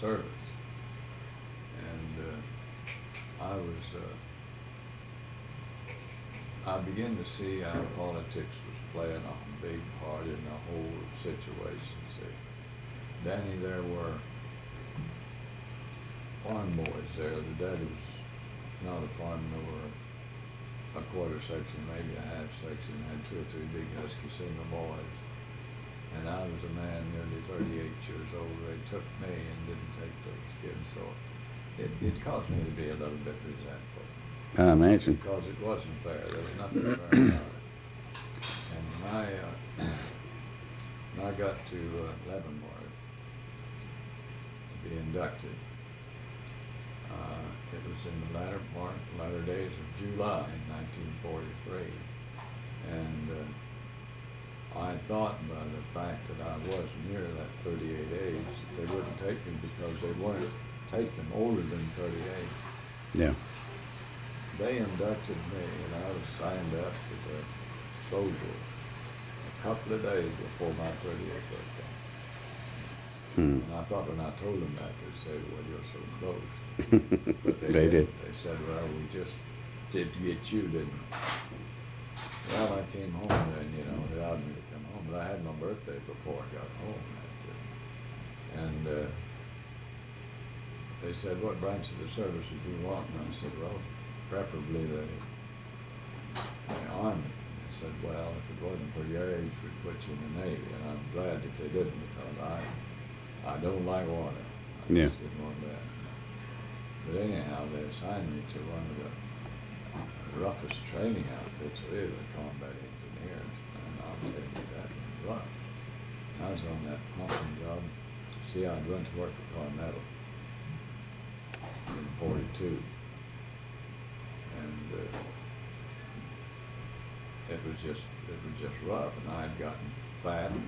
[SPEAKER 9] service. And I began to see how politics was playing a big part in the whole situation. See, Danny, there were farm boys there. The daddy was not a farmer, or a quarter section, maybe a half section, had 2 or 3 big husky single boys. And I was a man nearly 38 years old. They took me and didn't take those kids, so it caused me to be a little bit resentful.
[SPEAKER 1] I imagine.
[SPEAKER 9] Because it wasn't fair. There was nothing fair about it. And when I got to Leavenworth to be inducted, it was in the latter days of July in 1943. And I thought by the fact that I was near that 38 age that they wouldn't take me because they weren't taking older than 38.
[SPEAKER 1] Yeah.
[SPEAKER 9] They inducted me, and I was signed up as a soldier a couple of days before my 38th birthday. And I thought when I told them that, they'd say, well, you're so close. But they did. They said, well, we just did get you, didn't we? Well, I came home then, you know, they allowed me to come home, but I had my birthday before I got home. And they said, what branch of the service did you want? And I said, well, preferably the Army. And they said, well, if it wasn't for your age, we'd put you in the Navy. And I'm glad that they didn't, because I don't like water. I just didn't want that. But anyhow, they assigned me to one of the roughest training outfits, really, combat engineers. And I'll tell you, that was rough. I was on that pumping job. See, I'd run to work for Carmel in 42. And it was just rough, and I had gotten fat, and,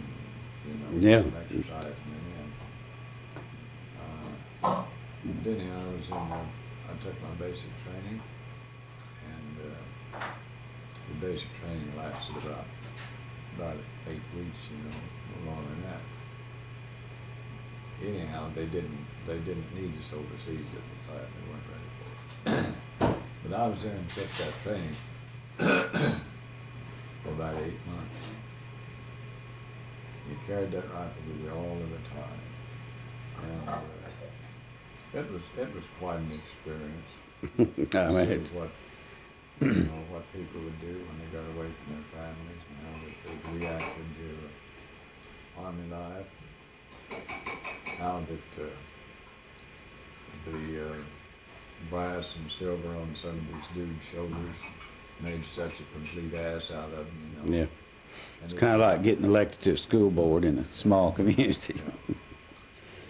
[SPEAKER 9] you know, exercising and then I took my basic training, and the basic training lasted about 8 weeks, you know, no longer than that. Anyhow, they didn't need us overseas at the time. They weren't ready for it. But I was there and took that training for about 8 months. You carried that rifle with you all of the time, and it was quite an experience.
[SPEAKER 1] I mean,
[SPEAKER 9] to see what people would do when they got away from their families, and how they reacted to Army life. How that the brass and silver on some of these dudes' shoulders made such a complete ass out of them, you know.
[SPEAKER 1] Yeah. It's kind of like getting elected to a school board in a small community.
[SPEAKER 9] Yeah.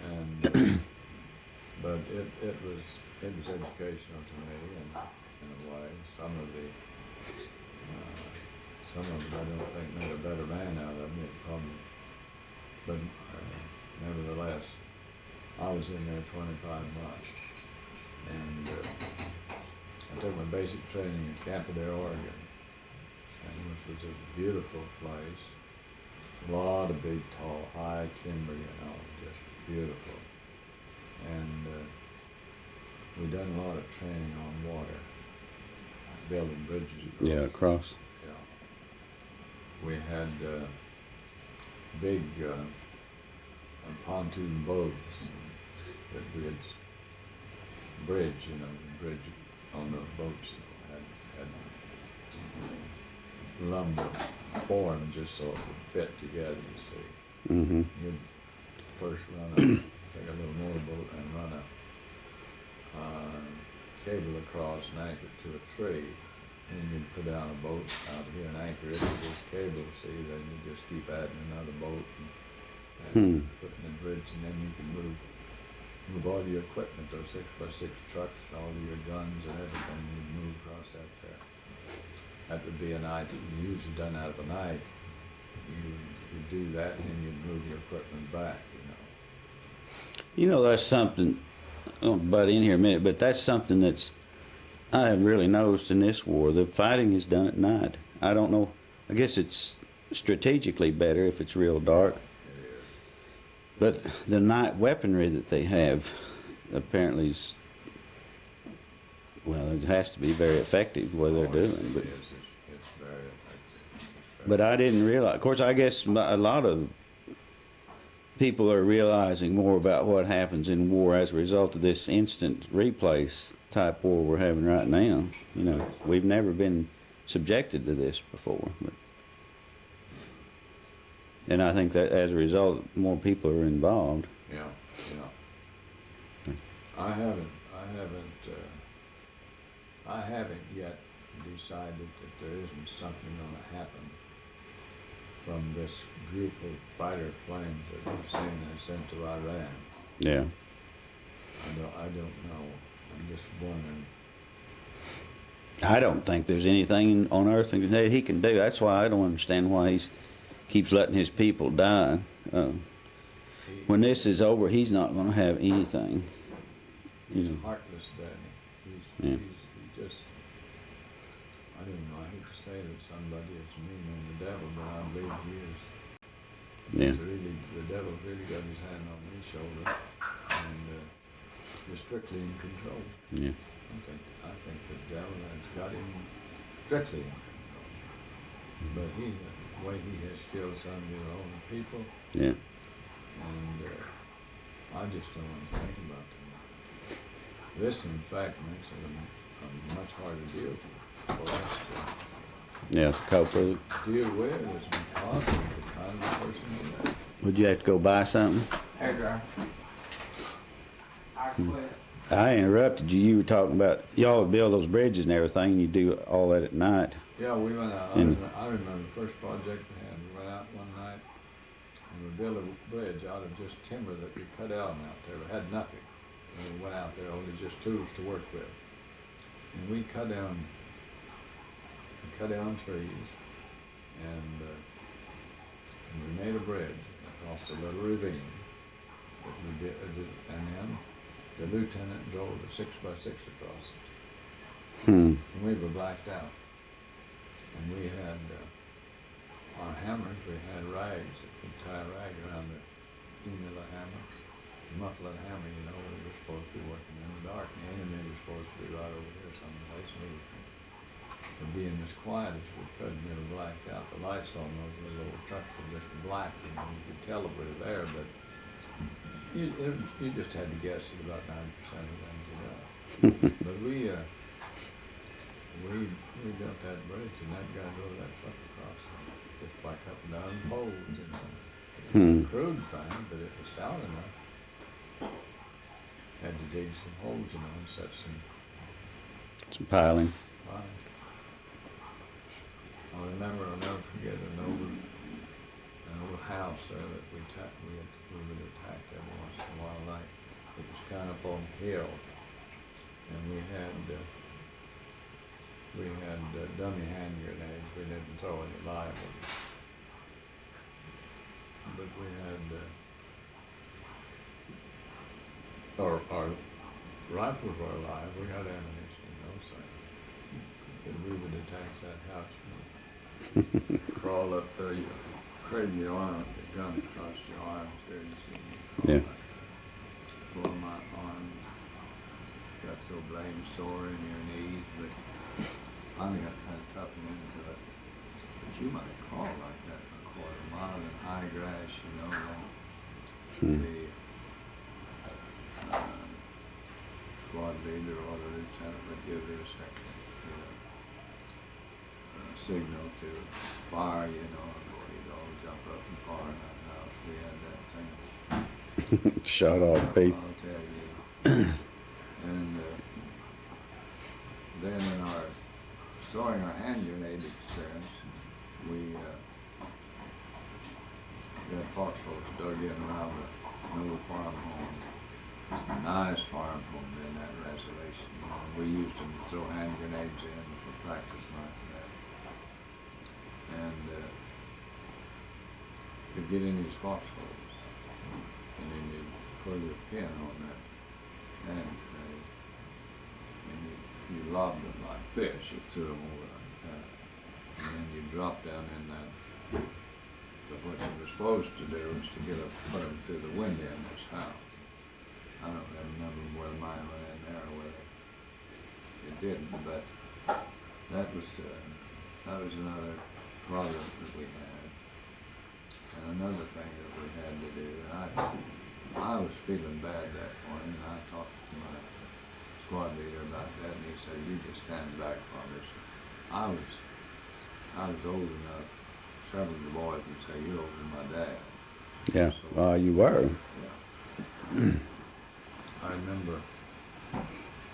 [SPEAKER 9] And but it was educational to me in a way. Some of it I don't think made a better man out of me. It probably, but nevertheless, I was in there 25 months, and I took my basic training in Camp Adair, Oregon, which was a beautiful place. A lot of big, tall, high timber, you know, just beautiful. And we done a lot of training on water, building bridges across.
[SPEAKER 1] Yeah, across.
[SPEAKER 9] We had big pontoon boats that we had bridge on the boats, you know, had lumber formed just so it would fit together, you see.
[SPEAKER 1] Mm-hmm.
[SPEAKER 9] You'd first take a little motorboat and run a cable across and anchor it to a tree. And you'd put down a boat out here and anchor it to this cable, see, then you just keep adding another boat and putting the bridge, and then you can move all your equipment, those 6x6 trucks, all of your guns and everything, you'd move across that there. That would be a night, usually done out of a night. You do that, and then you'd move your equipment back, you know.
[SPEAKER 1] You know, that's something, I'll butt in here a minute, but that's something that's I have really noticed in this war. The fighting is done at night. I don't know, I guess it's strategically better if it's real dark.
[SPEAKER 9] It is.
[SPEAKER 1] But the night weaponry that they have apparently is, well, it has to be very effective the way they're doing. But,
[SPEAKER 5] It's very effective.
[SPEAKER 1] but I didn't realize. Of course, I guess a lot of people are realizing more about what happens in war as a result of this instant replays type war we're having right now. You know, we've never been subjected to this before. But, and I think that as a result, more people are involved.
[SPEAKER 5] Yeah. I haven't yet decided that there isn't something going to happen from this group of fighter planes that we're saying they sent to Iran.
[SPEAKER 1] Yeah.
[SPEAKER 5] I don't know. I'm just wondering.
[SPEAKER 1] I don't think there's anything on earth that he can do. That's why I don't understand why he keeps letting his people die. When this is over, he's not going to have anything.
[SPEAKER 5] He's a heartless daddy. He just, I don't know, I hate to say that somebody is mean on the devil, but I believe he is.
[SPEAKER 1] Yeah.
[SPEAKER 5] The devil really got his hand on his shoulder and is strictly in control.
[SPEAKER 1] Yeah.
[SPEAKER 5] I think the devil has got him strictly in control. But the way he has killed some of his own people.
[SPEAKER 1] Yeah.
[SPEAKER 5] And I just don't want to think about that. This, in fact, makes it a much harder deal for us
[SPEAKER 1] Yeah, to cope with it.
[SPEAKER 5] to deal with as because of the kind of person we are.
[SPEAKER 1] Would you have to go buy something?
[SPEAKER 4] Hairdryer.
[SPEAKER 1] I interrupted you. You were talking about y'all build those bridges and everything, and you do all that at night.
[SPEAKER 5] Yeah, we went out. I remember the first project we had. We went out one night and we built a bridge out of just timber that we cut out there. We had nothing. And we went out there, only just tools to work with. And we cut down trees and we made a bridge across a little ravine that we did, and then the lieutenant drove a 6x6 across it. And we were blacked out. And we had our hammers, we had rags that could tie a rag around the end of the hammer, muffle the hammer, you know, we were supposed to be working in the dark, and the enemy was supposed to be right over here someplace, and we were being as quiet as we could, and we were blacked out. The lights on those little trucks were just black, you know, you could tell that we were there, but you just had to guess at about 90% of things you got. But we built that bridge, and that guy drove that truck across just by cutting down poles, you know. It was a crude thing, but it was stout enough. Had to dig some holes, you know, and set some
[SPEAKER 1] piling.
[SPEAKER 5] lines. I remember, I'll never forget an old house there that we would attack every once in a while. Like it was kind of on a hill, and we had dummy hand grenades. We didn't throw any live ones, but we had our rifles were alive. We had ammunition and those things. And we would attack that house. Crawl up there, you cradle your arm, the gun across your arms there, you see me.
[SPEAKER 1] Yeah.
[SPEAKER 9] Pull my arm, got so blame sore in your knees, but finally got kind of toughened into it. But you might crawl like that for a quarter mile in high grass, you know, then the squad leader or the lieutenant would give you a second signal to fire, you know, and we'd all jump up and fire in that house. We had that thing.
[SPEAKER 1] Shot off, Pete.
[SPEAKER 9] I'll tell you. And then in our throwing our hand grenade experience, we got foxholes dug in around an old farm home. It's a nice farm home in that reservation. We used them to throw hand grenades in for practice like that. And you get in these foxholes, and then you put your pin on that hand grenade, and you lobbed them like fish. You threw them over like that, and then you drop down in that But what you were supposed to do was to put them through the window in this house. I don't remember whether mine went in there or whether it didn't, but that was another problem that we had. And another thing that we had to do, I was feeling bad that morning, and I talked to my squad leader about that, and he said, "You just stand back from us." I was old enough, several of the boys would say, "You're older than my dad."
[SPEAKER 1] Yeah,
[SPEAKER 9] So,
[SPEAKER 1] you were.
[SPEAKER 9] yeah. I remember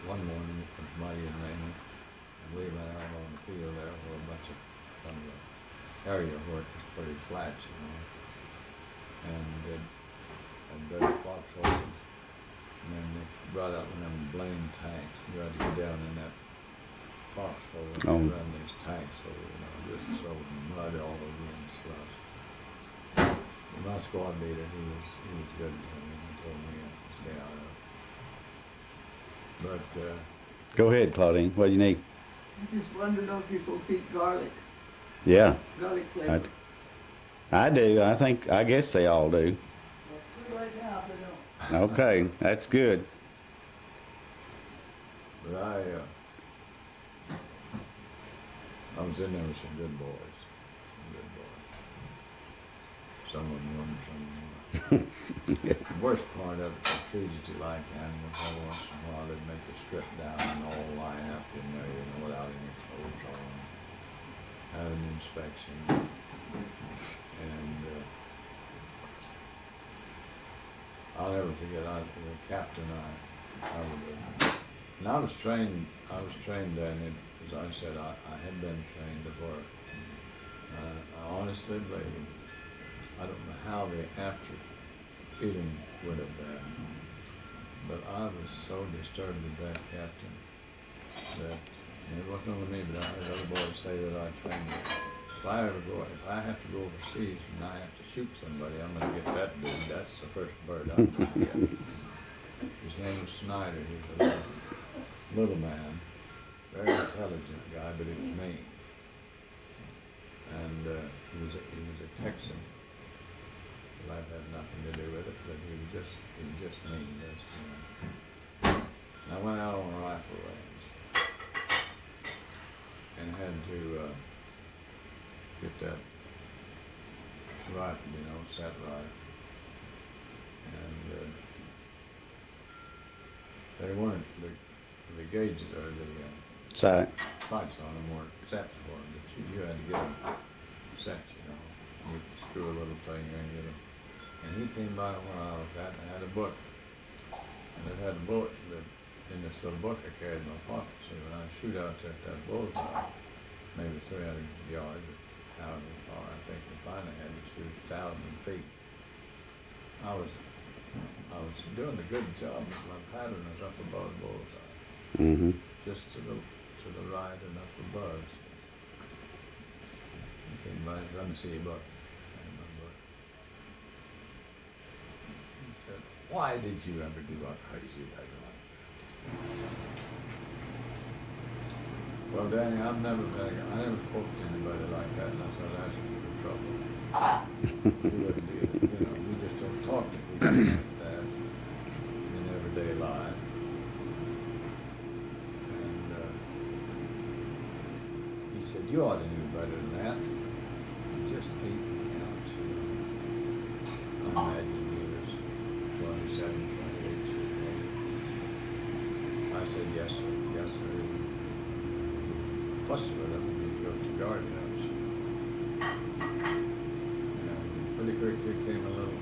[SPEAKER 9] one morning it was mighty and raining, and we went out on the field there where a bunch of from the area where it was pretty flat, you know, and dug foxholes, and then they brought out one of them blame tanks. You had to go down in that foxhole and run these tanks over, you know, just so mud all over you and slush. And my squad leader, he was good to me. He told me to stay out of it. But
[SPEAKER 1] Go ahead, Claudine. What do you need?
[SPEAKER 6] I just wondered if people eat garlic,
[SPEAKER 1] Yeah,
[SPEAKER 6] garlic flavor.
[SPEAKER 1] I do. I guess they all do.
[SPEAKER 6] Right now, they don't.
[SPEAKER 1] Okay, that's good.
[SPEAKER 9] But I was in there with some good boys. Some of them won, some of them won. The worst part of it, the treaties you like animals, every once in a while they'd make you strip down and all line up in there, you know, without any clothes on. Have an inspection. And I'll never forget, the captain, and I was trained then, as I said, I had been trained to work. I honestly believe, I don't know how the after eating would have been, but I was so disturbed with that captain that, and it wasn't only me, but I heard other boys say that I trained him. If I have to go overseas and I have to shoot somebody, I'm gonna get that dude. That's the first bird I'm gonna get. His name was Snyder. He was a little man, very intelligent guy, but he was mean. And he was a Texan. Life had nothing to do with it, but he was just mean. And I went out on a rifle range and had to get that rifle, you know, set right. And they weren't, the gauges or the
[SPEAKER 1] Sights.
[SPEAKER 9] sights on them weren't set for them, but you had to get them set, you know. You could screw a little thing in and get them. And he came by where I was at and had a book. And it had a bullet in this little book I carried in my pocket. So when I shoot out at that bullseye, maybe 300 yards, however far, I think we finally had to shoot 1,000 feet. I was doing a good job, but my pattern was up above the bullseye.
[SPEAKER 1] Mm-hmm.
[SPEAKER 9] Just to the right and up above. He came by, let me see your book. And my book. He said, "Why did you ever do a crazy like that?" Well, Danny, I never spoke to anybody like that unless I was asking for trouble. We wouldn't do it, you know, we just don't talk to people like that in everyday life. And he said, "You ought to know better than that. You just ate the couch, you know." I imagine he was 27, 28 years old. I said, "Yes, sir, yes, sir." Fussed with him and he'd go to guardhouse. And pretty quickly came a little,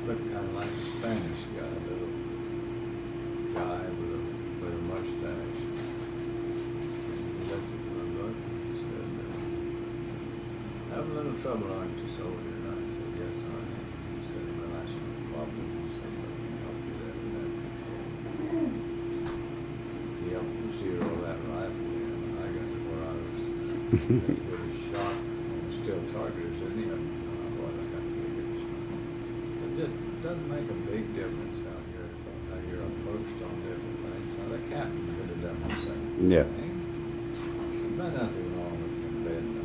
[SPEAKER 9] looked kind of like a Spanish guy, a little guy with a mustache. And he looked at my book and he said, "Having a little trouble, aren't you, soldier?" And I said, "Yes, I am." He said, "Well, that's no problem." He said, "But we can help you there with that control." He helped me zero that rifle in, and I got to where I was as good a shot on the still target as any of them. I thought I got to get a good shot. It doesn't make a big difference how you're approached on different things. Now, the captain could have done the same
[SPEAKER 1] Yeah.
[SPEAKER 9] thing. There's nothing wrong with him being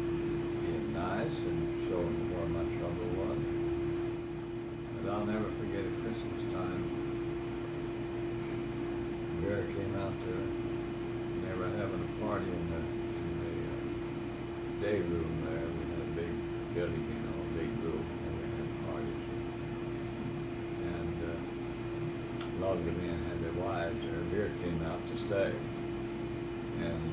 [SPEAKER 9] came out there. They were having a party in the day room there. We had a big building, you know, a big room, and we had parties. And a lot of the men had their wives there. Beer came out to stay. And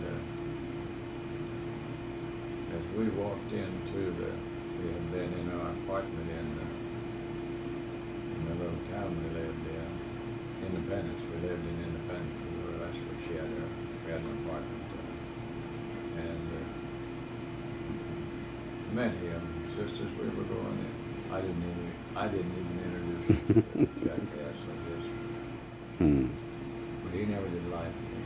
[SPEAKER 9] as we walked into we had been in our apartment in the little town we lived in, Independence. We lived in Independence. That's where she had her. We had an apartment there. And met him just as we were going in. I didn't even introduce him to the jackass like this. But he never did like me.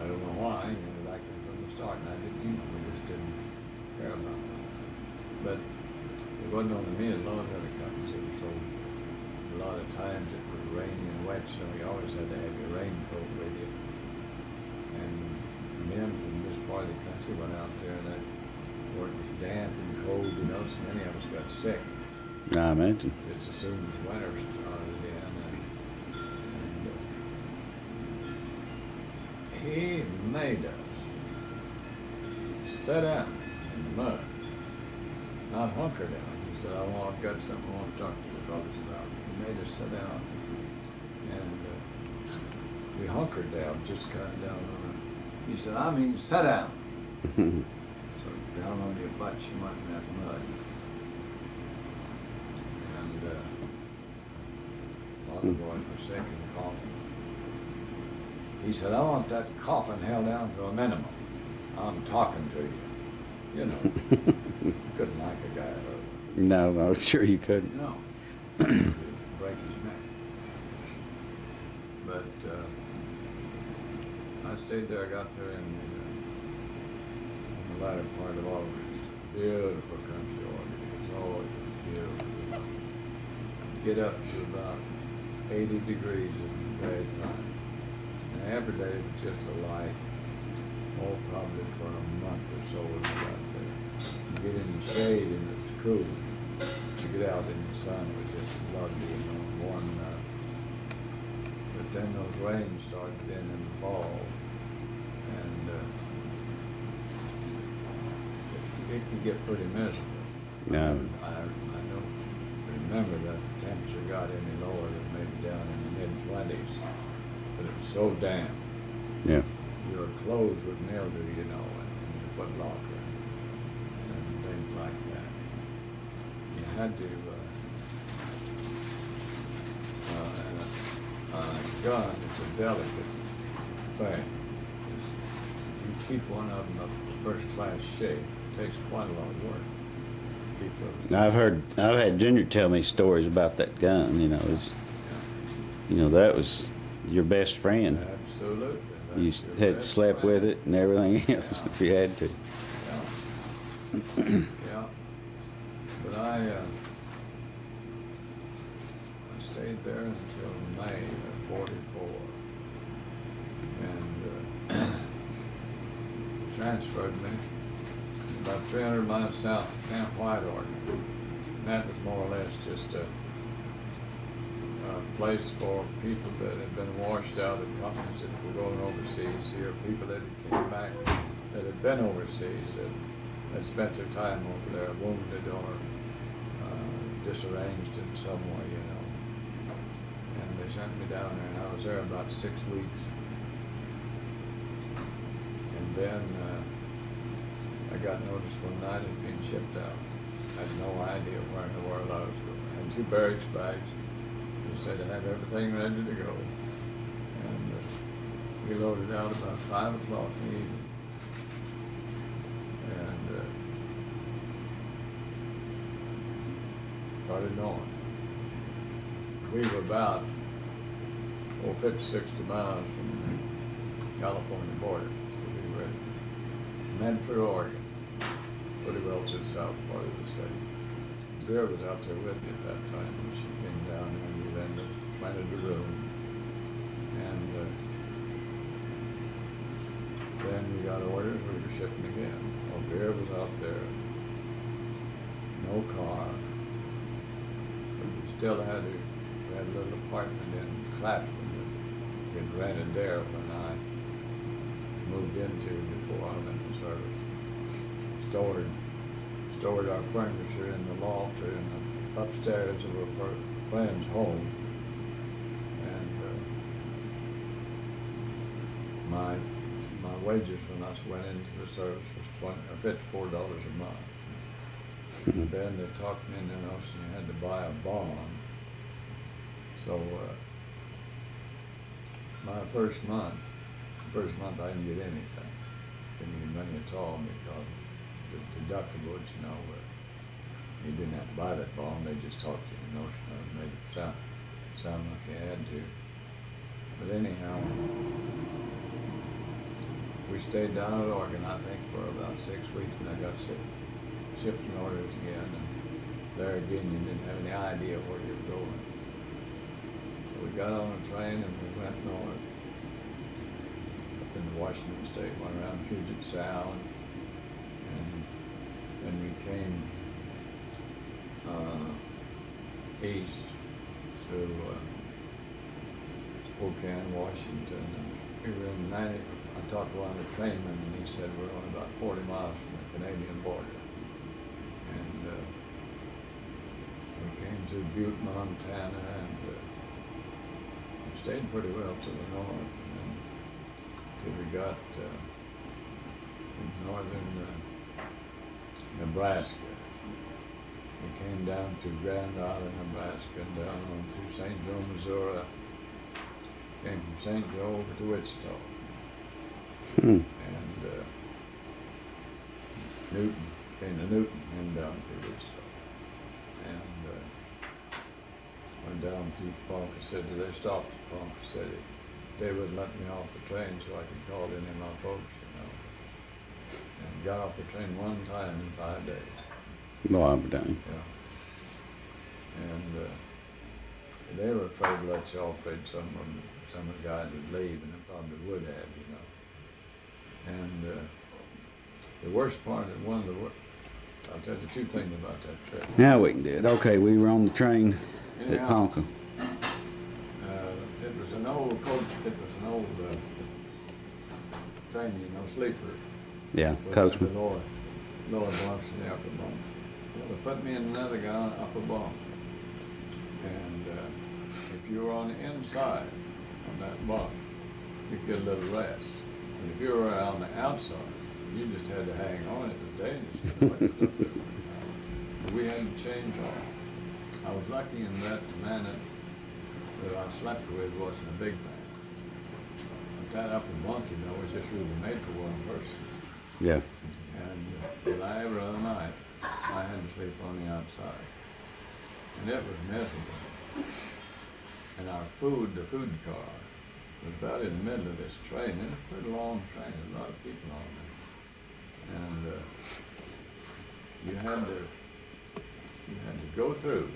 [SPEAKER 9] I don't know why. He never liked me from the start, and I didn't either. We just didn't care about him. But it wasn't only me, as long as other companies. It was so, a lot of times it was rainy and wet, so you always had to have your raincoat with you. And men from this part of the country went out there, and that where it was damp and cold, you know, so many of us got sick.
[SPEAKER 1] I imagine.
[SPEAKER 9] Just as soon as winter started in, and he made us sit down in the mud, not hunker down. He said, I've got something I want to talk to the brothers about. He made us sit down, and we hunkered down, just kind of down on it. He said, I mean, sit down. So down on your butt, you might in that mud. And a lot of boys were sick and coughing. He said, I want that coughing held down to a minimum. I'm talking to you. You know, couldn't like a guy over.
[SPEAKER 1] No, no, sure you couldn't.
[SPEAKER 9] No. Break his neck. But I stayed there, I got there in the latter part of August. Beautiful country, Oregon. It's always beautiful. You get up to about 80 degrees in the daytime. And every day it was just a light. Oh, probably for a month or so we got there. You get in the shade and it's cool. But you get out in the sun, it was just lovely, you know, warm enough. But then those rains started in the fall, and it could get pretty miserable.
[SPEAKER 1] No.
[SPEAKER 9] I don't remember that the temperature got any lower than maybe down in the mid-20s, but it was so damp.
[SPEAKER 1] Yeah.
[SPEAKER 9] Your clothes would mildew, you know, in the foot locker and things like that. You had to, a gun is a delicate thing. You keep one of them up in first-class shape. It takes quite a lot of work to keep those.
[SPEAKER 1] I've had Junior tell me stories about that gun, you know, that was your best friend.
[SPEAKER 9] Absolutely.
[SPEAKER 1] You had slept with it and everything else if you had to.
[SPEAKER 9] Yeah. Yeah. But I stayed there until May of '44, and transferred me about 300 miles south of Camp White, Oregon. And that was more or less just a place for people that had been washed out of companies that were going overseas. Here, people that came back that had been overseas, that had spent their time over there wounded or disarranged in some way, you know. And they sent me down there, and I was there about 6 weeks. And then I got notice one night it had been shipped out. I had no idea where in the world I was going. I had 2 barracks bags. They said I had everything ready to go. And we loaded out about 5 o'clock in the evening. And started north. We were about 50, 60 miles from the California border. So we were in Medford, Oregon, pretty well to the south part of the state. Bear was out there with me at that time when she came down and we rented the room. And then we got orders, we were shipping again. Well, Bear was out there, no car. But we still had we had a little apartment in Clapton that had rented there when I moved into before I went to service. Stored our furniture in the loft or in the upstairs of a friend's home. And my wages when I went into the service was $54 a month. And then they talked me into the notion you had to buy a bond. So my first month I didn't get anything. Didn't get money at all because the deductibles, you know, you didn't have to buy that bond. They just talked to you, notion of it, made it sound like you had to. But anyhow, we stayed down at Oregon, I think, for about 6 weeks, and I got shipped in orders again, and there again you didn't have any idea where you were going. So we got on a train and we went north, up into Washington State, went around Puget Sound, and then we came east through Spokane, Washington, and we were in I talked to one of the trainmen, and he said we're only about 40 miles from the Canadian border. And we came to Butte, Montana, and we stayed pretty well to the north, and till we got in northern Nebraska. We came down through Grand Island, Nebraska, and down on through St. Joe, Missouri. Came from St. Joe over to Wichita. And Newton, came to Newton and down through Wichita. And went down through Ponca City. They stopped at Ponca City. They wouldn't let me off the train so I could call any of my folks, you know. And got off the train one time in 5 days.
[SPEAKER 1] No, I'm done.
[SPEAKER 9] Yeah. And they were afraid to let you off. Afraid some of the guys would leave, and they probably would have, you know. And the worst part of I'll tell you two things about that trip.
[SPEAKER 1] Now we can do it. Okay, we were on the train at
[SPEAKER 9] Anyhow,
[SPEAKER 1] Ponca.
[SPEAKER 9] it was an old coach, it was an old train, you know, sleeper.
[SPEAKER 1] Yeah,
[SPEAKER 9] With
[SPEAKER 1] coachman.
[SPEAKER 9] The lower bunks and the upper bunks. Well, they put me in another guy on the upper bunk. And if you were on the inside on that bunk, you get a little rest. And if you were on the outside, you just had to hang on. It was dangerous. But we had to change off. I was lucky in that the man that I slept with wasn't a big man. But that upper bunk, you know, was just really made for one person.
[SPEAKER 1] Yeah.
[SPEAKER 9] And every other night, I had to sleep on the outside. And it was miserable. And our the food car, was about in the middle of this train. It was a pretty long train, a lot of people on it. And you had to go through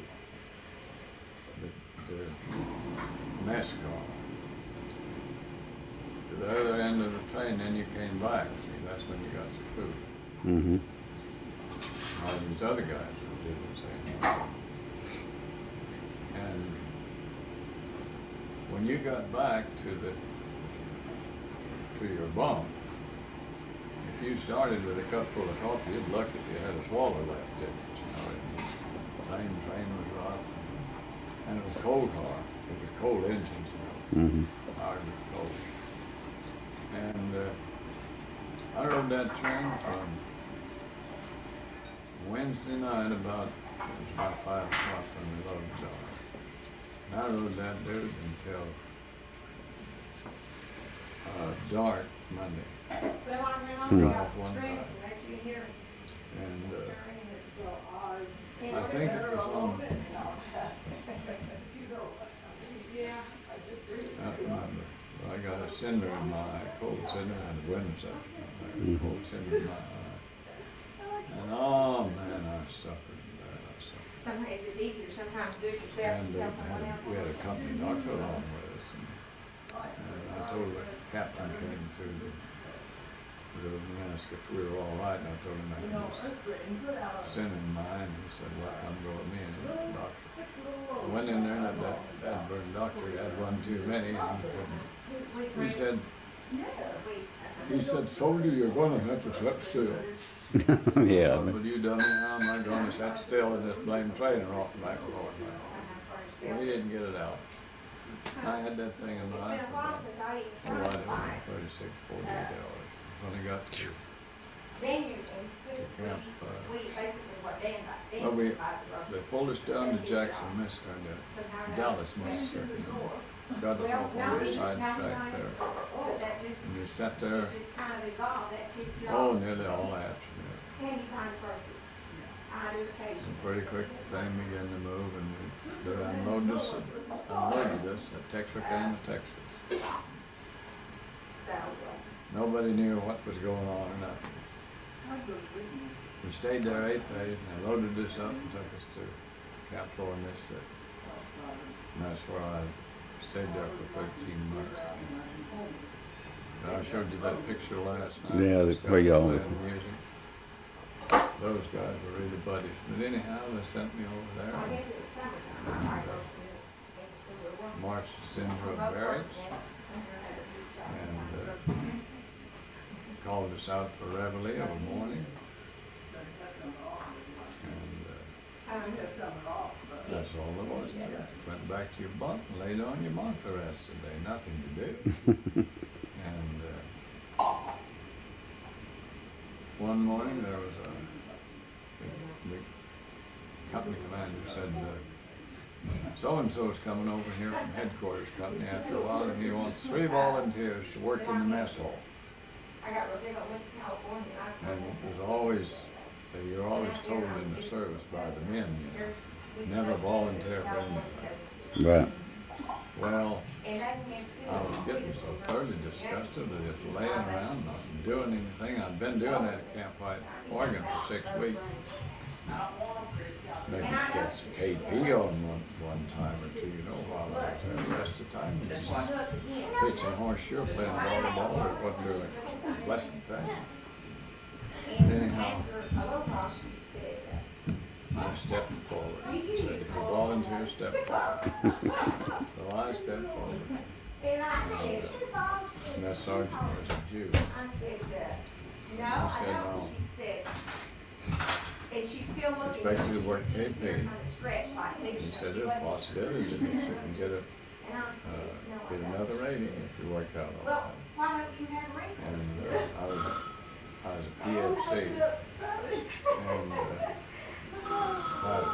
[SPEAKER 9] the mess car to the other end of the train, then you came back. See, that's when you got your food.
[SPEAKER 1] Mm-hmm.
[SPEAKER 9] All these other guys were doing the same thing. And when you got back to your bunk, if you started with a cup full of coffee, you'd lucky if you had a swallow left, didn't you? You know, the train was rough, and it was coal car. It was coal engines, you know.
[SPEAKER 1] Mm-hmm.
[SPEAKER 9] Ours was coal. And I rode that train from Wednesday night it was about 5 o'clock when we loaded off. And I rode that dude until dark Monday. Got off one time. And I think it was on, I don't remember. I got a cinder in my eye, cold cinder, and a wind section. Cold cinder in my eye. And oh man, I suffered.
[SPEAKER 2] Sometimes it's just easier, sometimes do it yourself
[SPEAKER 9] And
[SPEAKER 2] and tell someone else.
[SPEAKER 9] we had a company doctor along with us. And I told the captain came through the room and asked if we were all right. And I told him I had sin in mine. He said, well, come go with me. And the doctor. I went in there and that bird doctor had one too many and he
[SPEAKER 5] he said, soldier, you're gonna have to sit still.
[SPEAKER 1] Yeah.
[SPEAKER 5] Well, you dummy, how am I gonna sit still in this blame trailer off the back of the road? Well, he didn't get it out. I had that thing in mind for about, oh, I don't know, 36, 48 hours. When I got to camp, well, they pulled us down to Jackson, Mississippi, Dallas, Mississippi. Got us off on the side track there. And we sat there, oh, nearly all afternoon. And pretty quick, the thing began to move, and they unloaded us at Texarkana, Texas. Nobody knew what was going on or nothing. We stayed there 8 days, and they loaded us up and took us to Camp Floor, Mississippi. And that's where I stayed there for 13 months. And I showed you that picture last night.
[SPEAKER 1] Yeah,
[SPEAKER 5] Those
[SPEAKER 1] where
[SPEAKER 5] guys
[SPEAKER 1] y'all
[SPEAKER 5] playing
[SPEAKER 1] were.
[SPEAKER 5] music. Those guys were really buddies. But anyhow, they sent me over there. And, marched us into a barracks and called us out for reveille of a morning. And that's all there was to it. Went back to your bunk and laid on your bunk the rest of the day. Nothing to do. And one morning there was the company commander said, so-and-so's coming over here from headquarters company after a while, and he wants 3 volunteers to work in the mess hall. And it was always, you're always told in the service by the men, never volunteer for anything.
[SPEAKER 1] Right.
[SPEAKER 5] Well, I was getting so thoroughly disgusted with just laying around, not doing anything. I'd been doing that at Camp White, Oregon for 6 weeks. Maybe catch KP on one time or two, you know, while I was there. The rest of the time, just pitching horseshoe, playing volleyball, or it wasn't doing a blessed thing. Anyhow, I stepped forward. He said, if you volunteer, step forward. So I stepped forward. And that sergeant was a Jew. He said, no. Expect you to work KP. He said, there's a possibility that you can get another rating if you work out all that. And I was a PFC. And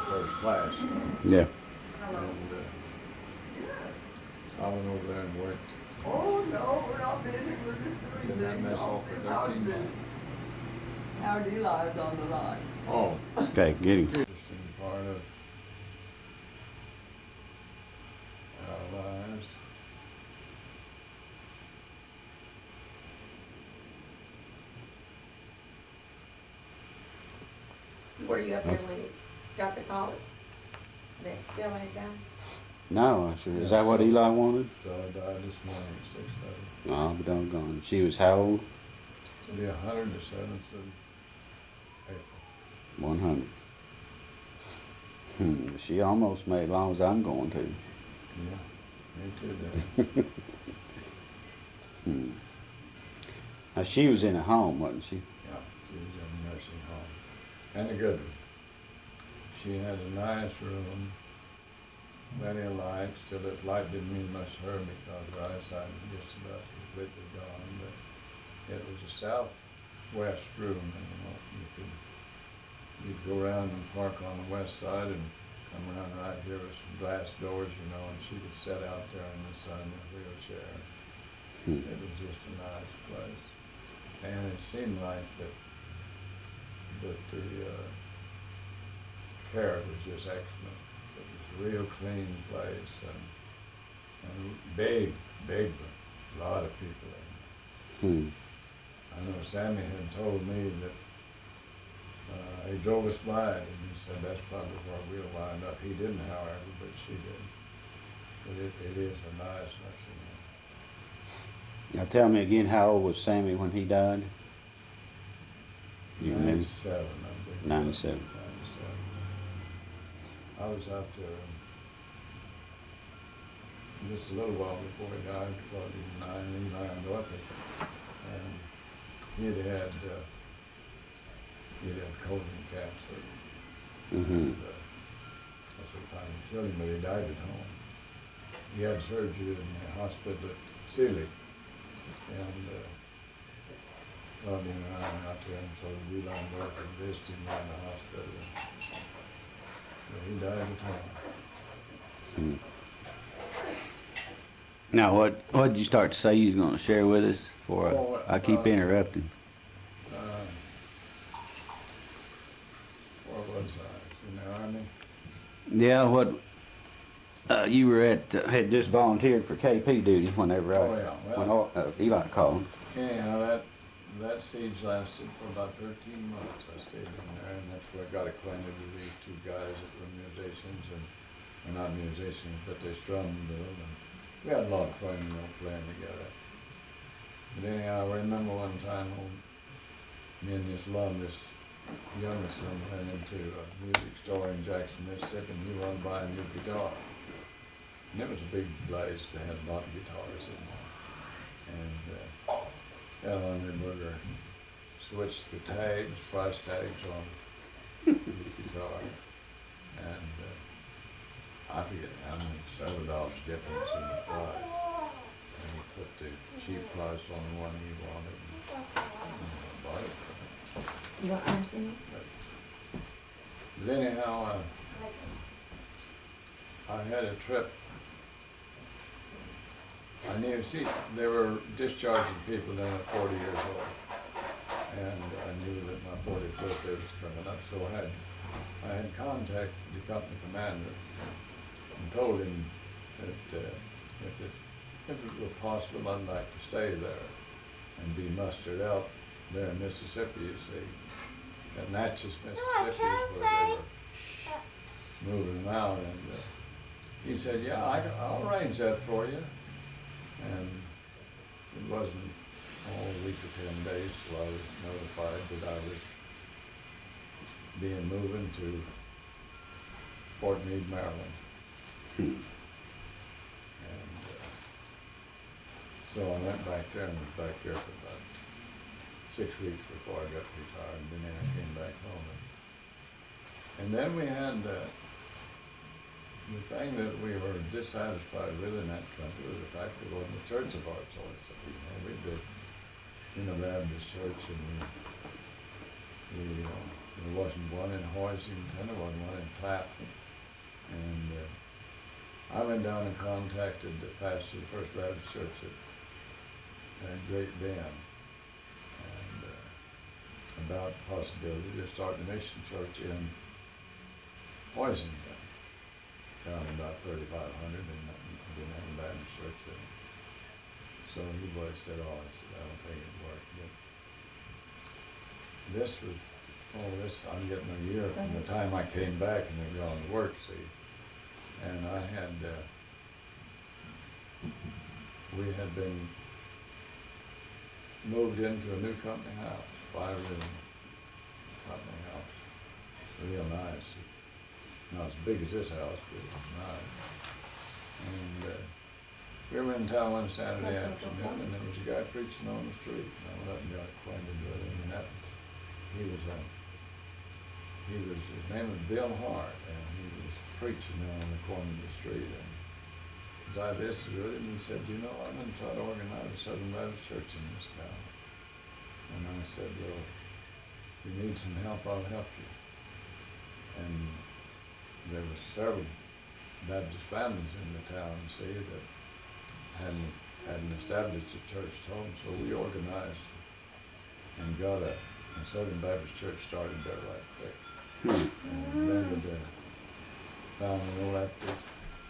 [SPEAKER 5] first class.
[SPEAKER 1] Yeah.
[SPEAKER 5] And I went over there and worked.
[SPEAKER 6] Oh, no, we're not busy, we're just doing
[SPEAKER 5] In that mess hall for 13 months.
[SPEAKER 6] Howard Eli's on the line.
[SPEAKER 5] Oh.
[SPEAKER 1] Okay, get him.
[SPEAKER 5] Interesting part of our lives.
[SPEAKER 2] Were you up there when you got the call that still ain't done?
[SPEAKER 1] No, I sure. Is that what Eli wanted?
[SPEAKER 5] So I died this morning at 6:30.
[SPEAKER 1] Oh, but doggone. She was how old?
[SPEAKER 5] It'll be 100 the 7th of April.
[SPEAKER 1] 100. She almost made as long as I'm going to.
[SPEAKER 5] Yeah, me too, Dad.
[SPEAKER 1] Now, she was in a home, wasn't she?
[SPEAKER 5] Yeah, she was in a nursing home. And a good one. She had a nice room, plenty of light. Still, that light didn't mean much to her because her eyesight was just about completely gone. But it was a southwest room, and you'd go around and park on the west side and come around right here with some glass doors, and she could sit out there in the sun in a wheelchair. It was just a nice place. And it seemed like that the care was just excellent. It was a real clean place and big, a lot of people in. I know Sammy had told me that he drove us by it, and he said that's probably where we'll wind up. He didn't, however, but she did. But it is a nice nursing home.
[SPEAKER 1] Now tell me again, how old was Sammy when he died? You remember?
[SPEAKER 5] 97, I believe.
[SPEAKER 1] 97.
[SPEAKER 5] 97. I was out there
[SPEAKER 9] just a little while before he died, probably 9 and Dorothy. And he'd had colon cancer.
[SPEAKER 1] Mm-hmm.
[SPEAKER 9] That's what finally killed him, but he died at home. He had surgery in the hospital at Sealy. And Claudine and I went out there and so we learned work and visited him in the hospital. But he died at home.
[SPEAKER 1] Now, what did you start to say you was going to share with us before I keep interrupting?
[SPEAKER 9] Where was I? In the Army?
[SPEAKER 1] Yeah, you were had just volunteered for KP duty whenever Eli called.
[SPEAKER 9] Yeah, that siege lasted for about 13 months. I stayed in there, and that's where I got acquainted with these two guys that were musicians, and not musicians, but they strummed them, and we had a lot of fun, playing together. But anyhow, I remember one time me and this youngest son ran into a music store in Jackson, Mississippi, and he wanted to buy a new guitar. And it was a big place to have a lot of guitars in there. And Ellen Ridberger switched the price tags on the guitar. And I forget how many, several dollars difference in the price. And he put the cheap price on the one he wanted and bought it.
[SPEAKER 7] You want ice in it?
[SPEAKER 9] But anyhow, I had a trip. I knew, they were discharging people then at 40 years old. And I knew that my 40th birthday was coming up, so I had contacted the company commander and told him that if it were possible, I'd like to stay there and be mustered out there in Mississippi, you see. At Natchez, Mississippi is where they were moving them out. And he said, yeah, I'll arrange that for you. And it wasn't a week or 10 days till I was notified that I was being moved to Fort Meade, Maryland. And so I went back there and was back there for about 6 weeks before I got retired, and then I came back home. And then we had the thing that we were dissatisfied with in that country was the fact that it wasn't a church of our choice. We did in a Baptist church, and there wasn't one in Hoisington, there wasn't one in Clapton. And I went down and contacted the pastor of the First Baptist Church at Great Bend, and about the possibility to start a mission church in Hoisington, town about 3,500, and didn't have a Baptist church in it. So he said, I don't think it'd work. But I'm getting a year from the time I came back and had gone to work, see. And we had been moved into a new company house, 5-room company house, real nice. Not as big as this house, but it was nice. And we were in town one Saturday afternoon, and there was a guy preaching on the street. And I went up and got acquainted with him, and his name was Bill Hart, and he was preaching on the corner of the street. And as I visited with him, he said, I'm going to try to organize a Southern Baptist church in this town. And I said, well, if you need some help, I'll help you. And there were several Baptist families in the town, see, that hadn't established a church at home, so we organized and got a Southern Baptist church started there right quick. And rented found an old active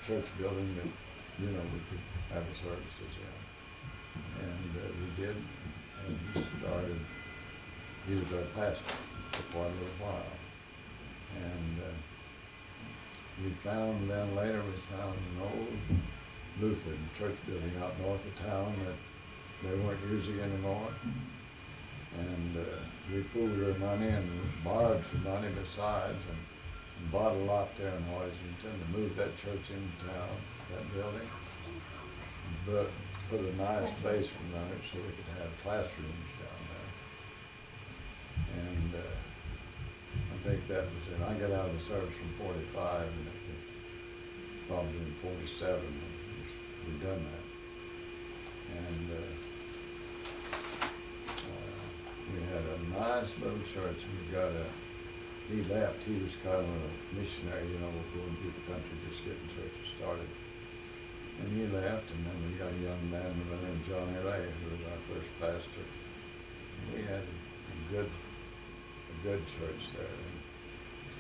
[SPEAKER 9] church building that, we could have the services in. And we did, and he was our pastor for quite a little while. And we found an old Lutheran church building out north of town that they weren't using anymore. And we pooled our money and borrowed some money besides and bought a lot there in Hoisington and moved that church into town, that building.
[SPEAKER 5] put a nice basement on it so we could have classrooms down there. And I think that was it. I got out of the service from 45, and it was probably in 47 we done that. And we had a nice little church. He left. He was kind of a missionary, you know, going through the country just getting churches started. And he left, and then we got a young man by the name of Johnny Ray, who was our first pastor. And we had a good church there.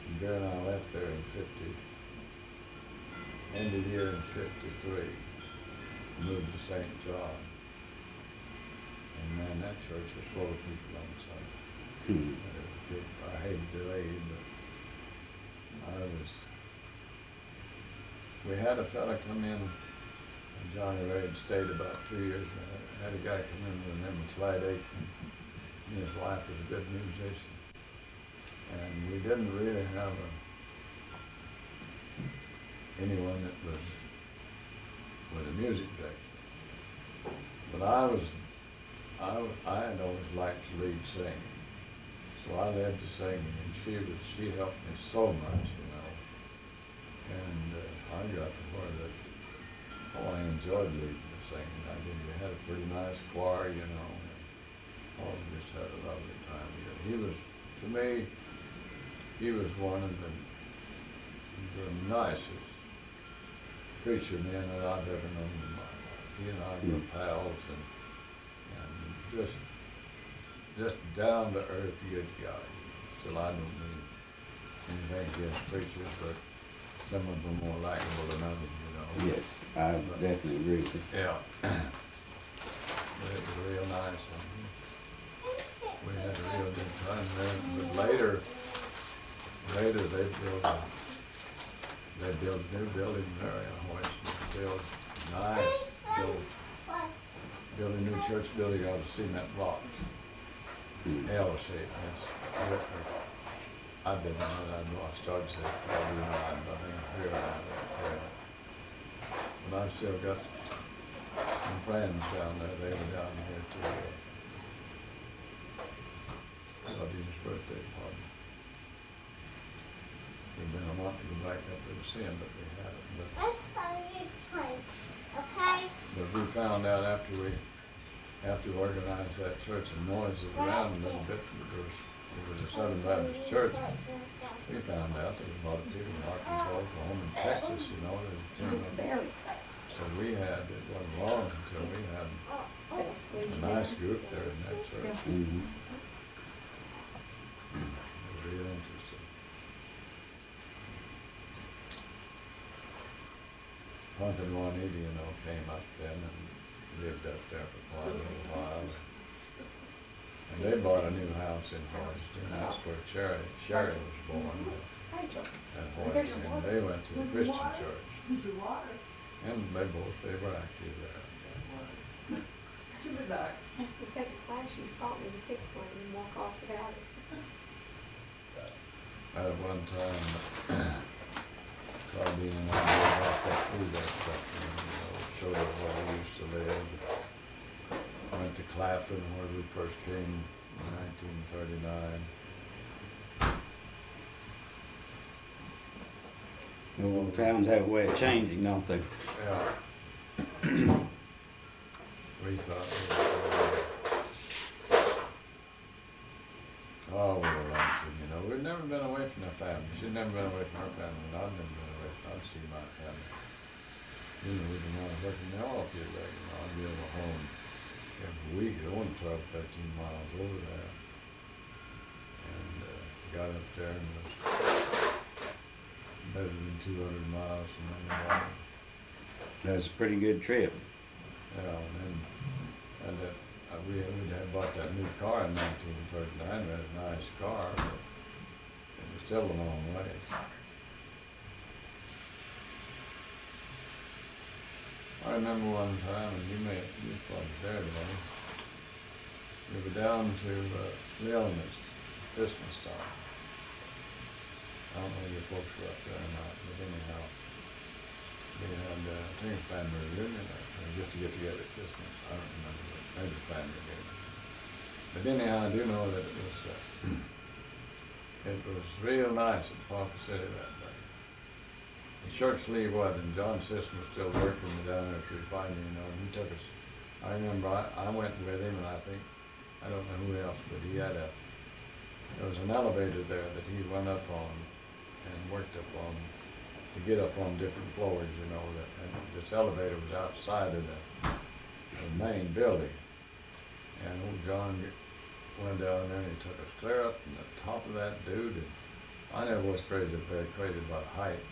[SPEAKER 5] And Bear and I left there in end of the year in 53, moved to St. John. And man, that church was full of people on Sunday. I hated to leave, but we had a fella come in, and Johnny Ray had stayed about 2 years, and I had a guy come in with the name of Clyde Aiken, and his wife was a good musician. And we didn't really have anyone that was a music director. But I had always liked to lead singing. So I led the singing, and she helped me so much, you know. And I got to where that, I enjoyed leading the singing. We had a pretty nice choir, you know, and all of us had a lovely time together. To me, he was one of the nicest preacher men that I've ever known in my life. He and I were pals, and just down to earth, good guy. So I don't mean anything against preachers, but some of them more likable than others, you know.
[SPEAKER 1] Yes, I definitely agree with you.
[SPEAKER 5] Yeah. But it was real nice, and we had a real good time there. But later they built a new building there in Hoyt. Build a new church building out of cement blocks. L-shaped. I've been on it. I started to probably here and there. But I've still got some friends down there. They were down here too. Claudine's birthday party. We've been a month to go back up there to see him, but we haven't.
[SPEAKER 3] Let's start your place, okay?
[SPEAKER 5] But we found out after we organized that church, the noise was around a little bit. It was a Southern Baptist church. We found out there was a lot of people in Arkansas, Oklahoma, and Texas, you know. So it wasn't long until we had a nice group there in that church.
[SPEAKER 1] Mm-hmm.
[SPEAKER 5] It was real interesting. Punk and Juanita, you know, came up then and lived up there for quite a little while. And they bought a new house in Hoyt, and that's where Sherry was born at Hoyt, and they went to the Christian church. And they were active there.
[SPEAKER 7] That's the second class you taught me to fix one and walk off without it.
[SPEAKER 5] At one time, Claudine and I walked up through that stuff, and showed her where we used to live. Went to Clapton, where we first came in 1939.
[SPEAKER 1] The little towns have a way of changing, don't they?
[SPEAKER 5] Yeah. We thought we were lonesome, you know. We'd never been away from our family. She'd never been away from her family, and I'd never been away from, I'd see my family. You know, we'd been out working there all through there, you know. I'd be able home every week. I went 12, 13 miles over there. And got up there and was better than 200 miles from anywhere.
[SPEAKER 1] That was a pretty good trip.
[SPEAKER 5] Yeah, and we had bought that new car in 1939. We had a nice car, but it was still a long ways. I remember one time, and you probably there today. We were down to Leonis, Christmas time. I don't know if your folks were up there or not, but anyhow, we had a family reunion up there. just to get together at Christmas. I don't remember, maybe the family did. But anyhow, I do know that it was real nice at Ponca City that day. The shirt sleeve wasn't, John's sister was still working down there at the refinery, you know, and he took us. I remember I went with him, and I think, I don't know who else, but there was an elevator there that he went up on and worked up on to get up on different floors, you know, and this elevator was outside of the main building. And old John went down there and he took us clear up to the top of that dude, and I never was crazy about height.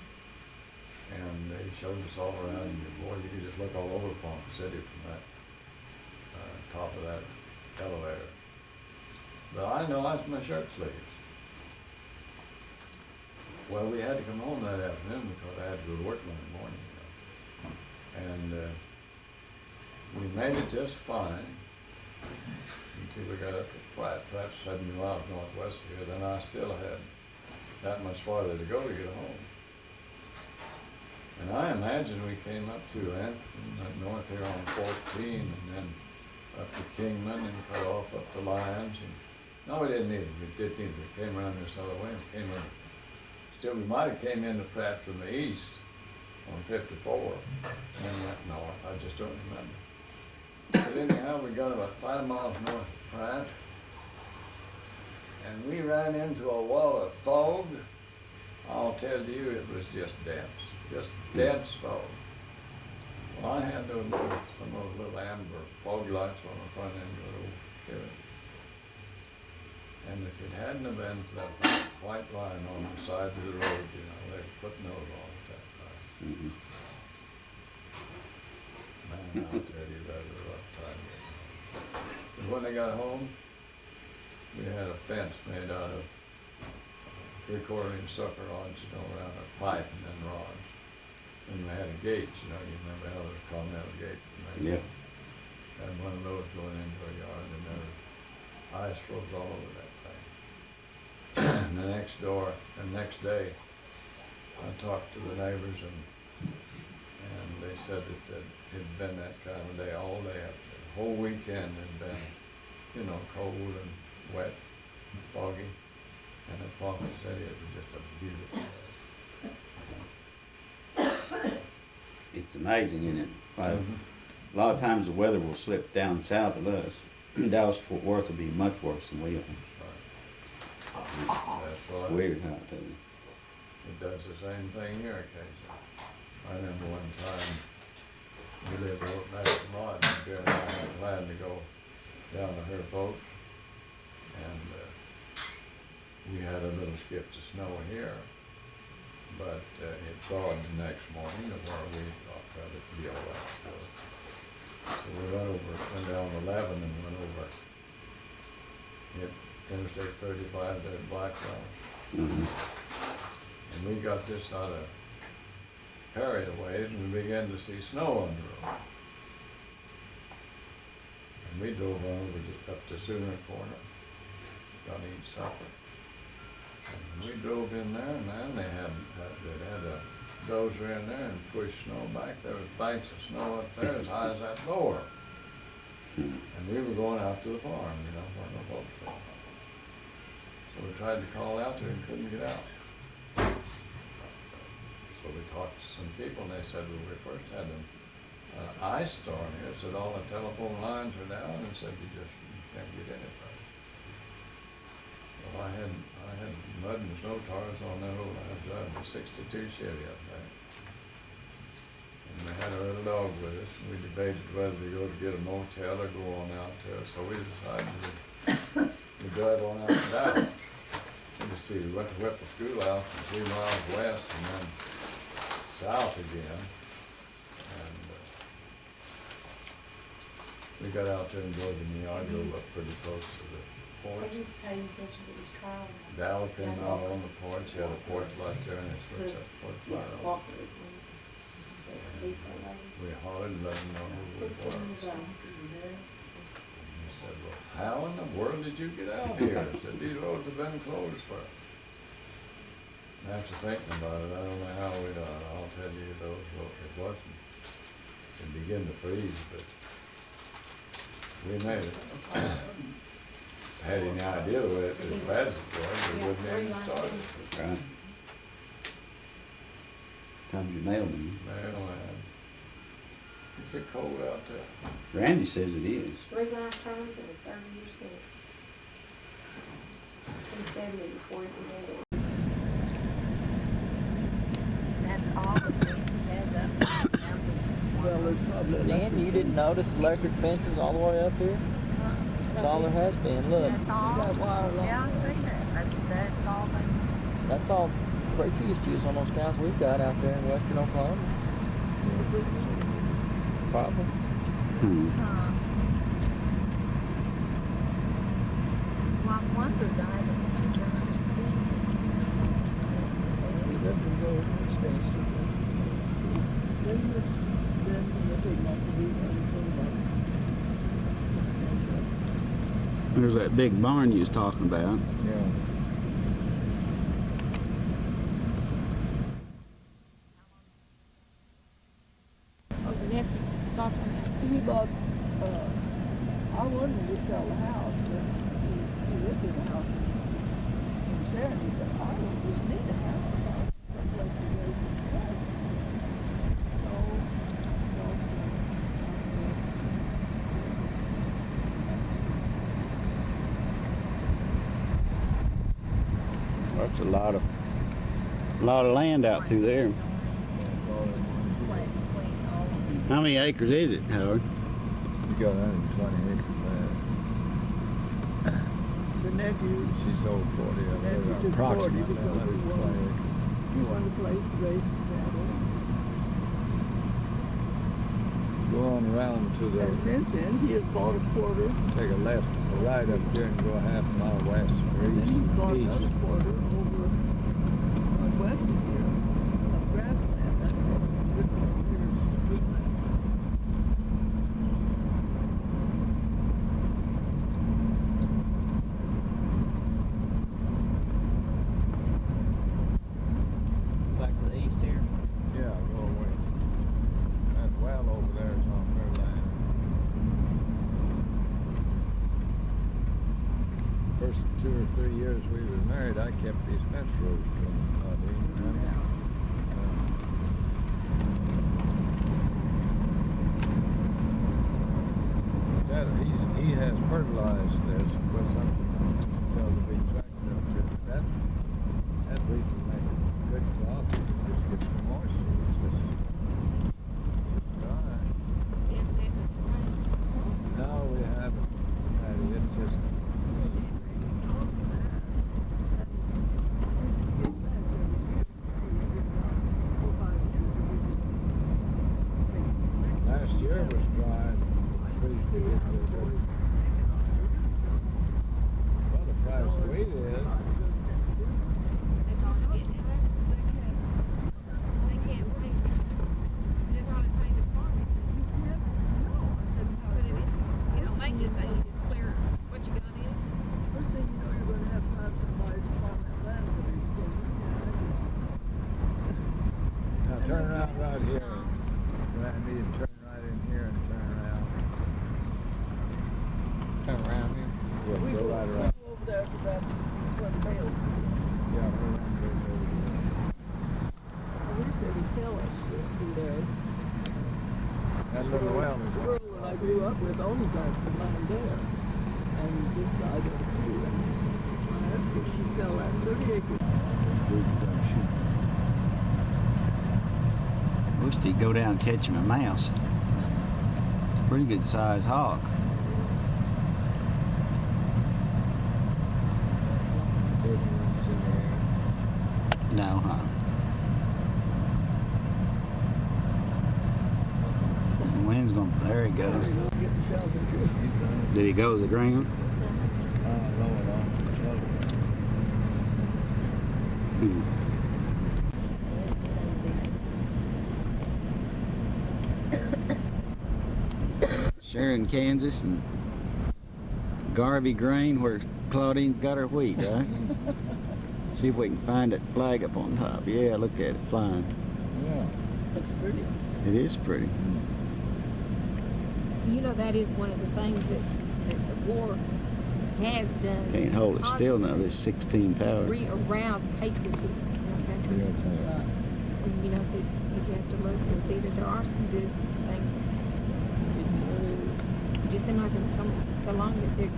[SPEAKER 5] And he showed us all around, and boy, you could just look all over Ponca City from that top of that elevator. But I know that's my shirt sleeves. Well, we had to come home that afternoon because I had to go to work Monday morning, you know. And we made it just fine until we got up to Pratt. Pratt's 70 miles northwest of here. Then I still had that much farther to go to get home. And I imagine we came up through Anthem, up north here on 14, and then up to Kingman and cut off up to Lyons. And, no, we didn't either. We didn't either. We came around this other way and came in. Still, we might have came into Pratt from the east on 54 and went north. I just don't remember. But anyhow, we got about 5 miles north of Pratt, and we ran into a wall of fog. I'll tell you, it was just dense fog. Well, I had some of those little amber fog lights on the front end of the old Chevy. And if it hadn't have been for that white line on the side of the road, you know, they were putting those on at that time.
[SPEAKER 1] Mm-hmm.
[SPEAKER 5] Man, I'll tell you, that was a rough time. But when they got home, we had a fence made out of 3/4-inch sucker rods, you know, around a pipe and then rods. And we had a gate, you know, you remember how those Continental gates were made?
[SPEAKER 1] Yeah.
[SPEAKER 5] Had one of those going into a yard, and there was ice froze all over that thing. And the next day, I talked to the neighbors, and they said that it had been that kind of day all day. The whole weekend had been, you know, cold and wet and foggy. And at Ponca City, it was just a beautiful day.
[SPEAKER 1] It's amazing, isn't it? Like,
[SPEAKER 5] Mm-hmm.
[SPEAKER 1] a lot of times the weather will slip down south of us. Dallas-Fort Worth will be much worse than we are.
[SPEAKER 5] That's right.
[SPEAKER 1] Weird how it does.
[SPEAKER 5] It does the same thing here occasionally. I remember one time we lived over back at Lodge, and Jerry and I had planned to go down to her folks, and we had a little skip of snow here, but it thawed the next morning to where we thought that it'd be all right. So we went down 11 and went over, hit Interstate 35 there at Blackwell.
[SPEAKER 1] Mm-hmm.
[SPEAKER 5] And we got this out of Perry a ways, and we began to see snow on the road. And we drove on over up to Sooner Corner, got to eat supper. And we drove in there, and man, they had a dozer in there and pushed snow back. There was banks of snow up there as high as that door. And we were going out to the farm, you know, where no folks lived. So we tried to call out there and couldn't get out. So we talked to some people, and they said, well, we first had an ice storm here, said all the telephone lines are down, and said you can't get anything. Well, I had mud and snow tires on that old, I was driving a 62 Chevy up there. And we had our little dog with us, and we debated whether to go to get a motel or go on out there. So we decided to drive on out to Dallas. You see, we went to Whipple Schoolhouse and 3 miles west and then south again. And we got out there and drove in the yard, drove up pretty close to the porch. Dal came out on the porch, he had a porch light there, and he switched that porch light on. We hollered and let him know who we were. And he said, well, how in the world did you get out here? I said, these roads have been closed for. And after thinking about it, I don't know how we done it. I'll tell you, it wasn't it began to freeze, but we made it. Had any idea what it as bad as it was, we wouldn't even start.
[SPEAKER 1] Right. Time your mailman.
[SPEAKER 5] Man, is it cold out there?
[SPEAKER 1] Randy says it is.
[SPEAKER 7] 3 lifetimes and a 30-year sentence. He's 70 before he can go
[SPEAKER 8] That's all the fence he has up.
[SPEAKER 6] Well, there's probably.
[SPEAKER 4] Dan, you didn't notice electric fences all the way up here? That's all there has been, look.
[SPEAKER 8] That's all.
[SPEAKER 6] Got wire line.
[SPEAKER 8] Yeah, I see that. That's all they.
[SPEAKER 4] That's all Preacher used to use on those cows we've got out there in western Oklahoma. Probably.
[SPEAKER 8] Well, I wondered, I haven't seen very much
[SPEAKER 6] See, this one's over in the station. Then this, then the big one, the big one.
[SPEAKER 1] There's that big barn you was talking about.
[SPEAKER 5] Yeah.
[SPEAKER 6] He bought, I wanted to sell the house, but he lived in the house in Sharon. He said, I don't just need a house. That place to raise some cattle.
[SPEAKER 1] That's a lot of land out through there. How many acres is it, Howard?
[SPEAKER 5] You got 120 acres there.
[SPEAKER 6] The nephew,
[SPEAKER 5] She sold 40 of
[SPEAKER 6] nephew
[SPEAKER 5] it,
[SPEAKER 6] took 40
[SPEAKER 5] approximately
[SPEAKER 6] because
[SPEAKER 5] 120 acres.
[SPEAKER 6] he wanted a place to raise some cattle.
[SPEAKER 5] Go on around to the,
[SPEAKER 6] And since then, he has bought a quarter,
[SPEAKER 5] take a left, a right up there and go a half mile west or
[SPEAKER 6] and then he bought
[SPEAKER 5] east.
[SPEAKER 6] another quarter over west of here, of grassland. That was this one here is woodland.
[SPEAKER 4] Back to the east here.
[SPEAKER 5] Yeah, go away. That well over there is on her land. First 2 or 3 years we were married, I kept these fence rows from Dad, he has fertilized this with something tells the big tractor up there. That we can make a good crop. Just get some moisture. It's just dry. No, we haven't. It's just last year was dry. Trees to get there. Well, the price of wheat is.
[SPEAKER 6] First thing you know, you're gonna have somebody to farm that land for you.
[SPEAKER 5] Now turn around right here. Randy, and turn right in here and turn around.
[SPEAKER 4] Turn around here.
[SPEAKER 5] Yeah,
[SPEAKER 6] We
[SPEAKER 5] go
[SPEAKER 6] go
[SPEAKER 5] right around.
[SPEAKER 6] over there to that, where the bales.
[SPEAKER 5] Yeah, go around goes over there.
[SPEAKER 6] I wish they would sell us shit through there.
[SPEAKER 5] That little well
[SPEAKER 6] The
[SPEAKER 5] is
[SPEAKER 6] girl that I grew up with only got the land there. And this side of the field. And that's what she sell that 30 acres.
[SPEAKER 1] Wished he'd go down and catch him a mouse. Pretty good sized hog. No, huh? The wind's gonna. There he goes. Did he go to the ground? Hmm. Sharon, Kansas, and Garvey Grain, where Claudine's got her wheat, right? See if we can find that flag up on top. Yeah, look at it flying.
[SPEAKER 5] Yeah.
[SPEAKER 6] That's pretty.
[SPEAKER 1] It is pretty.
[SPEAKER 7] you know, that is one of the things that the war has done.
[SPEAKER 1] Can't hold it still now, this 16 power.
[SPEAKER 7] Re-arouse patriotism in our country. And, you know, that you have to look to see that there are some good things. It just seemed like it was so long that the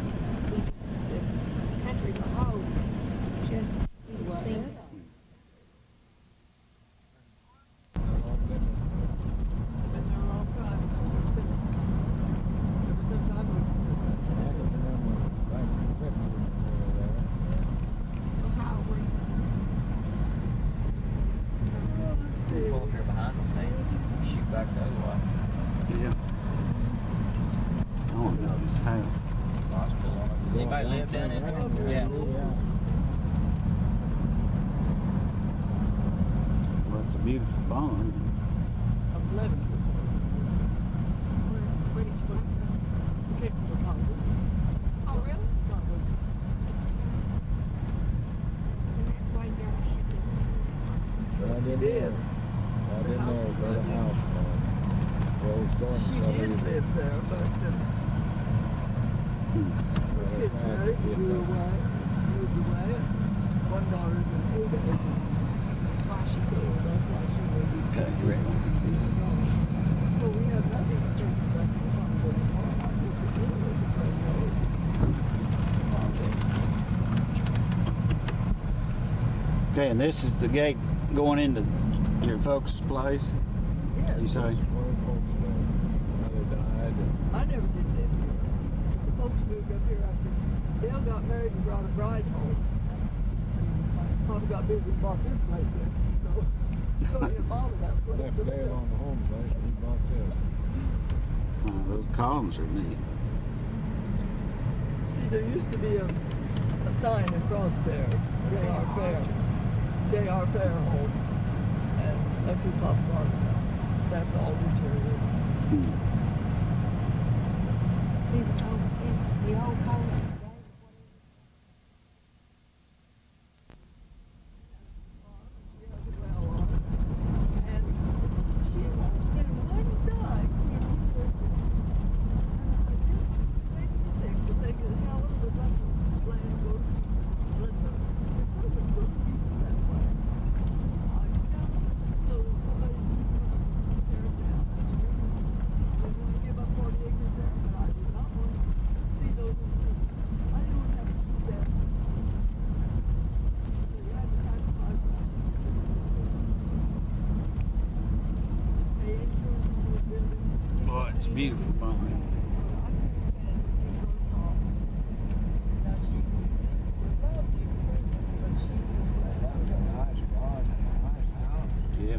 [SPEAKER 7] country as a whole just didn't seem.
[SPEAKER 1] Yeah. I want to know this house.
[SPEAKER 4] Does anybody live down in there? Yeah.
[SPEAKER 1] Well, it's a beautiful barn.
[SPEAKER 6] I'm 11. Where did you go? We came from Chicago.
[SPEAKER 7] Oh, really?
[SPEAKER 6] Chicago.
[SPEAKER 7] And that's why you gotta have
[SPEAKER 6] She did.
[SPEAKER 5] I didn't know where the house was. Well, it was going
[SPEAKER 6] She
[SPEAKER 5] to
[SPEAKER 6] did live there, but kids married, grew away, moved away. One daughter's in Ada. That's why she's here. That's why she was.
[SPEAKER 1] Okay, great.
[SPEAKER 6] So we have nothing to take back to the Congo anymore. I disagree with the president.
[SPEAKER 1] Okay, and this is the gate going into your folks' place,
[SPEAKER 6] Yes.
[SPEAKER 1] you say?
[SPEAKER 5] where folks live. Mother died and
[SPEAKER 6] I never did live here. The folks moved up here after Dale got married and brought a bride home. And Mom got busy and bought this place then. So he modeled that place.
[SPEAKER 5] left Dale on the home place and he bought this.
[SPEAKER 1] Those columns are neat.
[SPEAKER 6] See, there used to be a sign across there, J.R. Fair. J.R. Fair home. And that's who Pop bought it. That's all deteriorated.
[SPEAKER 7] See the old post.
[SPEAKER 1] Boy, it's a beautiful barn. Yeah.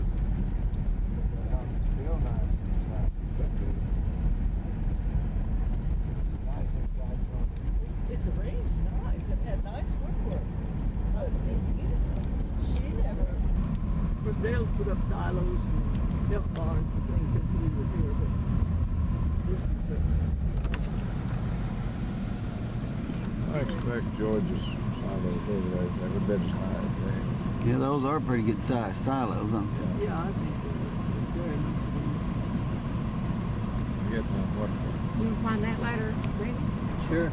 [SPEAKER 6] It's arranged nice. It had nice woodwork. She never. Of course, Dale's put up silos and milk barns and things since we were here, but this is the.
[SPEAKER 5] I expect George's silos over there, every bit's high.
[SPEAKER 1] Yeah, those are pretty good sized silos, aren't they?
[SPEAKER 6] Yeah, I think they're very nice.
[SPEAKER 5] Forget now what.
[SPEAKER 7] You wanna find that ladder ready?
[SPEAKER 4] Sure.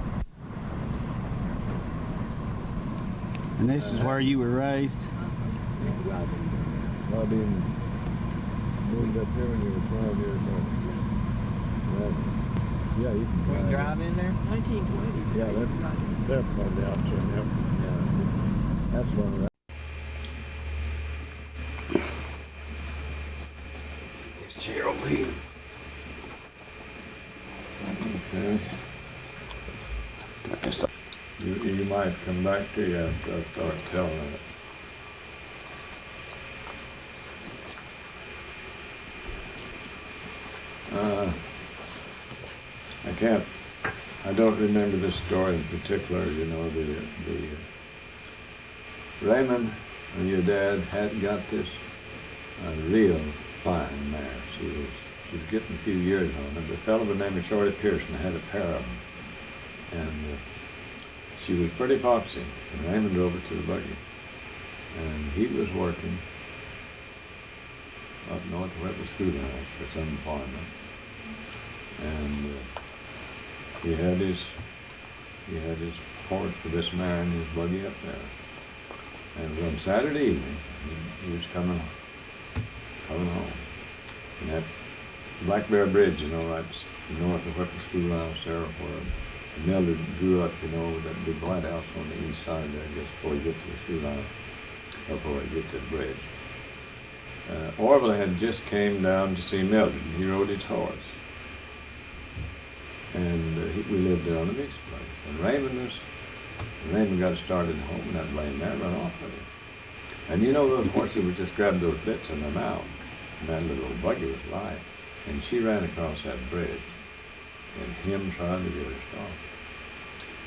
[SPEAKER 1] And this is where you were raised?
[SPEAKER 5] Claudine moved up here when you were 12 years old. Well, yeah, you can
[SPEAKER 4] We can
[SPEAKER 5] drive.
[SPEAKER 4] drive in there?
[SPEAKER 6] 1920.
[SPEAKER 5] Yeah, they're probably out there now. Yeah, that's one of the.
[SPEAKER 1] This chair over here.
[SPEAKER 5] Okay. You might come back to you and start telling it. I don't remember this story in particular, you know, Raymond, your dad, had got this real fine mare. She was getting a few years on it. The fellow by the name of Shorty Pearson had a pair of them. And she was pretty foxy. And Raymond drove her to the buggy. And he was working up north where it was schoolhouse for some farmer. And
[SPEAKER 9] he had his horse for this mare and his buggy up there. And on Saturday evening, he was coming home. And that Black Bear Bridge, you know, right north of Whipple Schoolhouse there, where Mildred grew up, you know, with that big white house on the east side there, just before you get to the schoolhouse, before you get to the bridge. Orville had just came down to see Mildred, and he rode his horse. And we lived there on the mixed place. And Raymond got started home, and that lame mare ran off with him. And you know, those horses would just grab those bits in their mouth. And that little buggy was light. And she ran across that bridge, and him trying to get her stopped.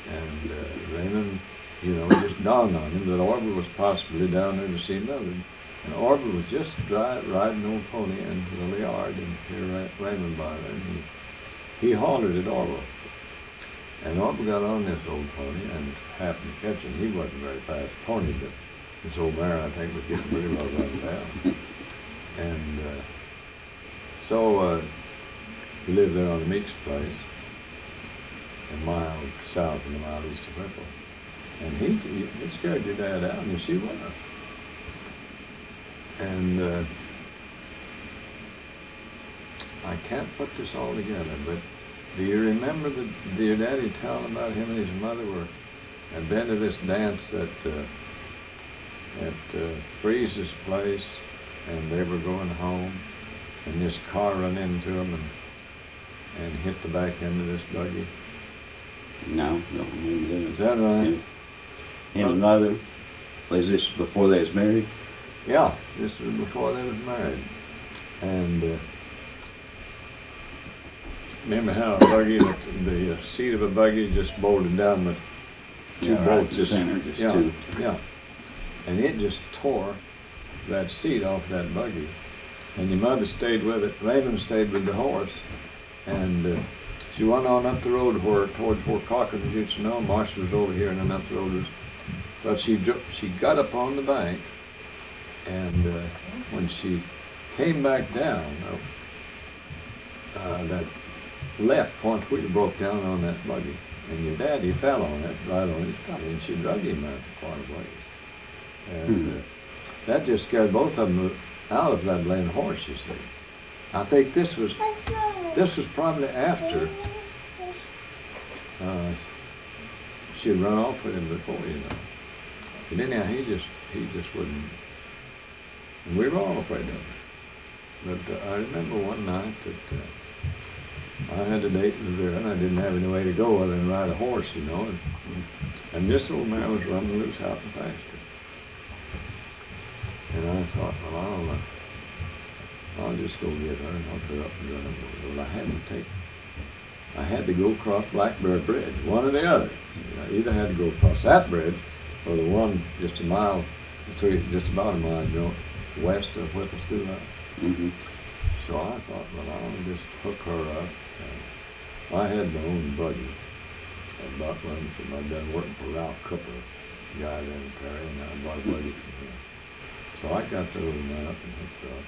[SPEAKER 9] And Raymond, you know, it just dawned on him that Orville was possibly down there to see Mildred. And Orville was just riding an old pony into the yard, and here Raymond by there, and he hollered at Orville. And Orville got on this old pony and happened to catch him. He wasn't a very fast pony, but this old mare, I think, was getting pretty well run down. And so he lived there on the Meeks place, a mile south and a mile east of Whipple. And he scared your dad out, and she was. And I can't put this all together, but do you remember your daddy telling about him and his mother had been to this dance at Freeze's place, and they were going home, and this car run into them and hit the back end of this buggy?
[SPEAKER 1] No, don't remember that.
[SPEAKER 9] Is that right?
[SPEAKER 1] Him and mother, was this before they was married?
[SPEAKER 9] Yeah, this was before they was married. And remember how a buggy, the seat of a buggy just bolted down with two bolts.
[SPEAKER 1] Right, center, just two.
[SPEAKER 9] Yeah. And it just tore that seat off that buggy. And your mother stayed with it. Raymond stayed with the horse. And she went on up the road toward Fort Cochran, as you know. Marshall was over here, and then up the road was. But she got up on the bank, and when she came back down, that left front wheel broke down on that buggy, and your daddy fell on it, right on his belly, and she dragged him out quite a ways. And that just scared both of them out of that lame horse, you see. I think this was probably after she had run off with him before, you know. But anyhow, he just wouldn't. And we were all afraid of him. But I remember one night that I had a date in Rivera, and I didn't have any way to go other than ride a horse, you know. And this old mare was running loose out in the pasture. And I thought, well, I'll just go get her and hook her up and run her. Well, I had to go across Black Bear Bridge, one or the other. I either had to go across that bridge or the one just about a mile, you know, west of Whipple Schoolhouse.
[SPEAKER 1] Mm-hmm.
[SPEAKER 9] So I thought, well, I'll just hook her up. I had my own buggy at Buckland, so I'd been working for Ralph Cooper, a guy there in Perry, and I bought a buggy from him. So I got the little man up and hooked her up.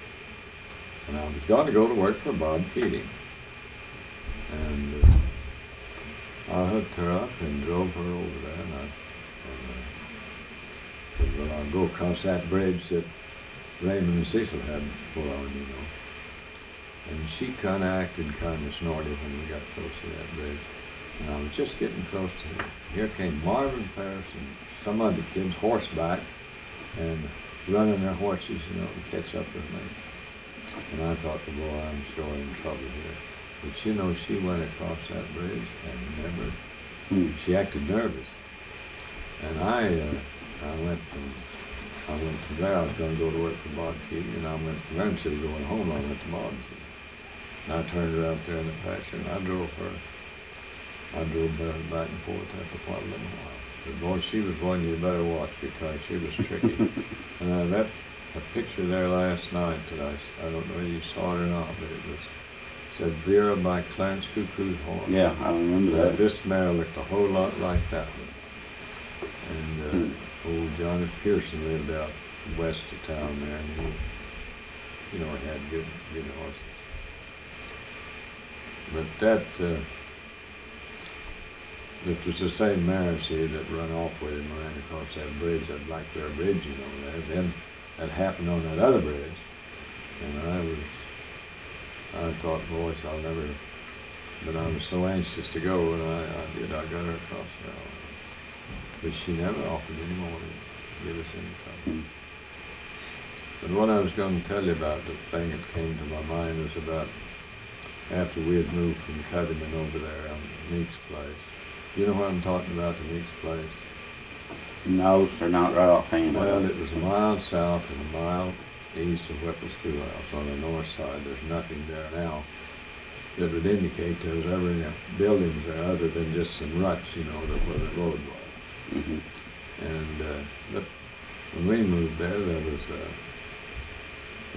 [SPEAKER 9] And I was going to go to work for Bob Keating. And I hooked her up and drove her over there, and said, well, I'll go across that bridge that Raymond and Cecil had put on, you know. And she kind of acted kind of snorty when we got close to that bridge. And I was just getting close to her. Here came Marvin Ferris and some other kids horseback and running their horses, you know, to catch up with me. And I thought, well, boy, I'm sure in trouble here. But you know, she went across that bridge and she acted nervous. And I went from there. I was going to go to work for Bob Keating, and I went from there instead of going home. I went to Bob's. And I turned her out there in the pasture, and I drove her. I drove her back and forth there for quite a little while. But boy, she was one you better watch because she was tricky. And that a picture there last night that I don't know if you saw it or not, but it said Vera by Clarence Cuckoo's horse.
[SPEAKER 1] Yeah, I remember that.
[SPEAKER 9] This mare looked a whole lot like that one. And old Johnny Pearson lived out west of town there, and he, you know, had good horses. But
[SPEAKER 5] It was the same mare, see, that run off with him around across that bridge, that Black Bear Bridge, you know, there. Then that happened on that other bridge. And I thought, boy, I'll never, but I was so anxious to go, and I got her across there. But she never offered any more to give us any trouble. But what I was going to tell you about, the thing that came to my mind was about after we had moved from Cuddyman over there on Meek's place. You know what I'm talking about, the Meek's place?
[SPEAKER 1] No, sir, not right offhand.
[SPEAKER 5] Well, it was a mile south and a mile east of Whipple Schoolhouse on the north side. There's nothing there now that would indicate there was ever any buildings there other than just some ruts, you know, where the road was.
[SPEAKER 1] Mm-hmm.
[SPEAKER 5] And but when we moved there, there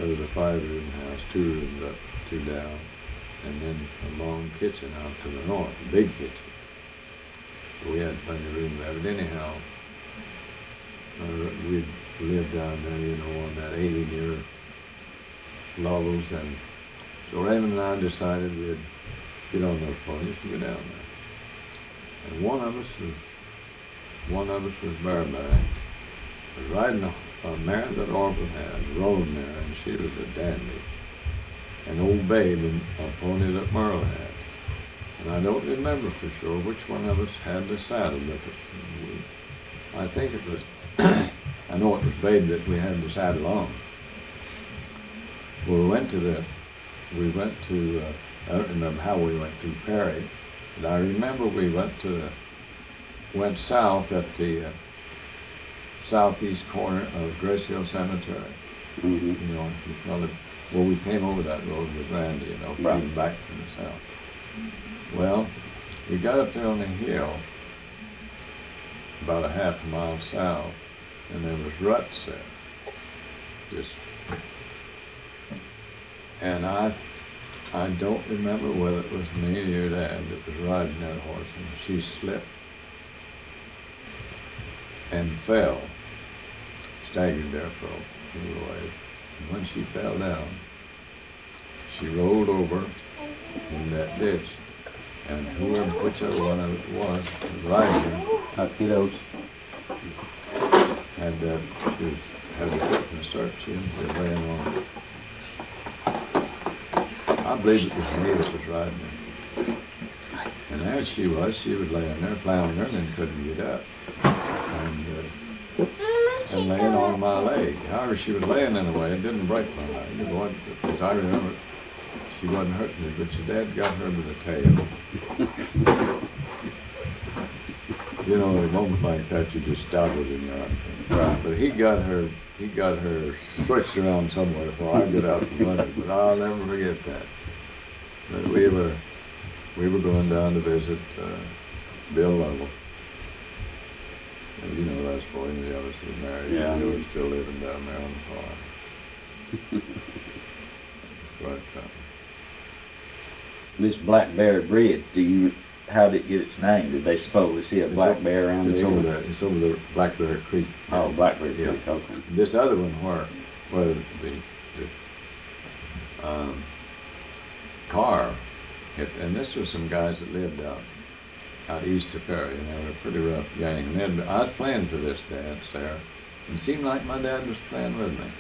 [SPEAKER 5] was a 5-room house, 2 rooms up, 2 down, and then a long kitchen out to the north, a big kitchen. So we had plenty of room there. But anyhow, we lived down there, you know, on that 80 near Lovell's, and so Raymond and I decided we'd get on those ponies and go down there. And one of us was bareback, riding a mare that Orville had, a roan mare, and she was a dandy. An old babe and a pony that Merle had. And I don't remember for sure which one of us had the saddle, but I think it was, I know it was Babe that we had the saddle on. Well, I don't remember how we went through Perry, but I remember we went south at the southeast corner of Grace Hill Cemetery.
[SPEAKER 1] Mm-hmm.
[SPEAKER 5] You know, you call it, well, we came over that road with Randy, you know,
[SPEAKER 1] Right.
[SPEAKER 5] came back from the south. Well, we got up there on the hill, about a half a mile south, and there was ruts there. Just, and I don't remember whether it was me or your dad that was riding that horse, and she slipped and fell, staggered there for a little ways. And when she fell down, she rolled over in that ditch, and whichever one of it was riding her,
[SPEAKER 1] Kiddos.
[SPEAKER 5] had the foot in the start chin, was laying on it. I believe it was me that was riding her. And there she was laying there, floundering, and couldn't get up. And laying on my leg. However, she was laying in a way, it didn't break my leg. It wasn't, because I remember she wasn't hurting me, but your dad got her with a tail. You know, at a moment like that, you just startled in your arm.
[SPEAKER 1] Right.
[SPEAKER 5] But he got her switched around somewhere before I got out from under. But I'll never forget that. But we were going down to visit Bill Lovell. And you know that's boy, and the others were married.
[SPEAKER 1] Yeah.
[SPEAKER 5] And they were still living down there on the farm. But
[SPEAKER 1] This Black Bear Bridge, how did it get its name? Did they supposedly see a black bear around
[SPEAKER 5] it's
[SPEAKER 1] there?
[SPEAKER 5] over there. It's over the Black Bear Creek.
[SPEAKER 1] Oh, Black Bear
[SPEAKER 5] Yeah.
[SPEAKER 1] Creek, okay.
[SPEAKER 5] This other one where the car hit, and this was some guys that lived out east of Perry, and they were a pretty rough gang. And then I was playing for this dance there, and it seemed like my dad was playing with me.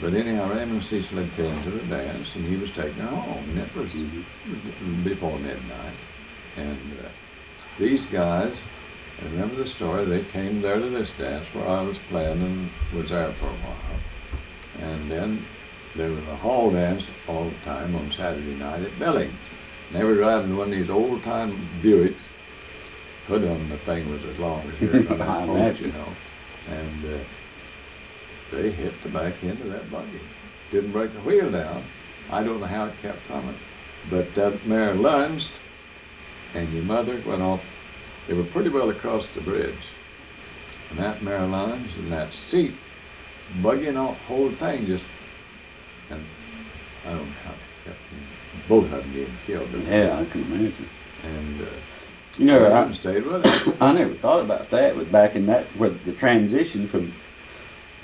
[SPEAKER 5] But anyhow, Raymond Cecil had came to the dance, and he was taking her home, and it was before midnight. And these guys, I remember the story, they came there to this dance where I was playing and was there for a while. And then there was a hall dance all the time on Saturday night at Billings. And they were driving one of these old-time Buicks. Hood on the thing was as long as your post, you know. And they hit the back end of that buggy. Didn't break the wheel down. I don't know how it kept from it. But that mare lunged, and your mother went off. They were pretty well across the bridge. And that mare lunged, and that seat, buggy and all, whole thing just, and I don't know how it kept them, both of them getting killed.
[SPEAKER 1] Yeah, I can imagine.
[SPEAKER 5] And
[SPEAKER 1] You know,
[SPEAKER 5] I stayed with it.
[SPEAKER 1] I never thought about that, but back in that, where the transition from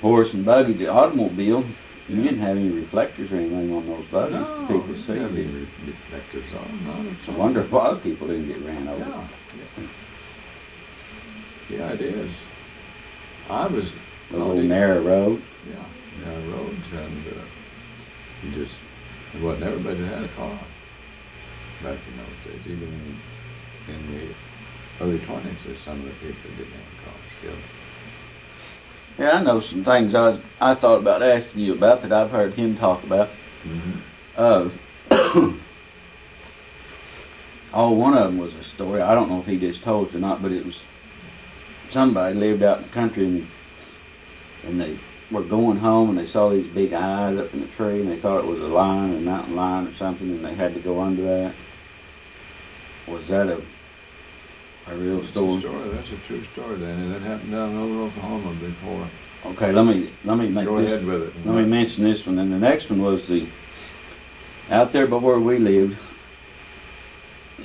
[SPEAKER 1] horse and buggy to automobile, You didn't have any reflectors or anything on those buses
[SPEAKER 5] No,
[SPEAKER 1] for people to
[SPEAKER 5] we
[SPEAKER 1] see.
[SPEAKER 5] didn't have
[SPEAKER 1] did
[SPEAKER 5] any
[SPEAKER 1] you?
[SPEAKER 5] reflectors on, not
[SPEAKER 1] I
[SPEAKER 5] at all.
[SPEAKER 1] wonder if a lot of people didn't get ran over.
[SPEAKER 5] Yeah, it is. I was.
[SPEAKER 1] The little narrow road.
[SPEAKER 5] Yeah, narrow roads, and you just, it wasn't everybody that had a car back in those days. Even in the early 20s, there's some of the people that didn't have cars still.
[SPEAKER 1] Yeah, I know some things I thought about asking you about that I've heard him talk about.
[SPEAKER 5] Mm-hmm.
[SPEAKER 1] One of them was a story. I don't know if he just told us or not, but it was somebody lived out in the country and they were going home and they saw these big eyes up in the tree and they thought it was a lion, a mountain lion or something, and they had to go under that. Was that a real story?
[SPEAKER 5] That's a true story, Danny. That happened down in old Oklahoma before.
[SPEAKER 1] Okay, let me make
[SPEAKER 5] Go
[SPEAKER 1] this.
[SPEAKER 5] ahead with it.
[SPEAKER 1] Let me mention this one. And the next one was out there by where we lived.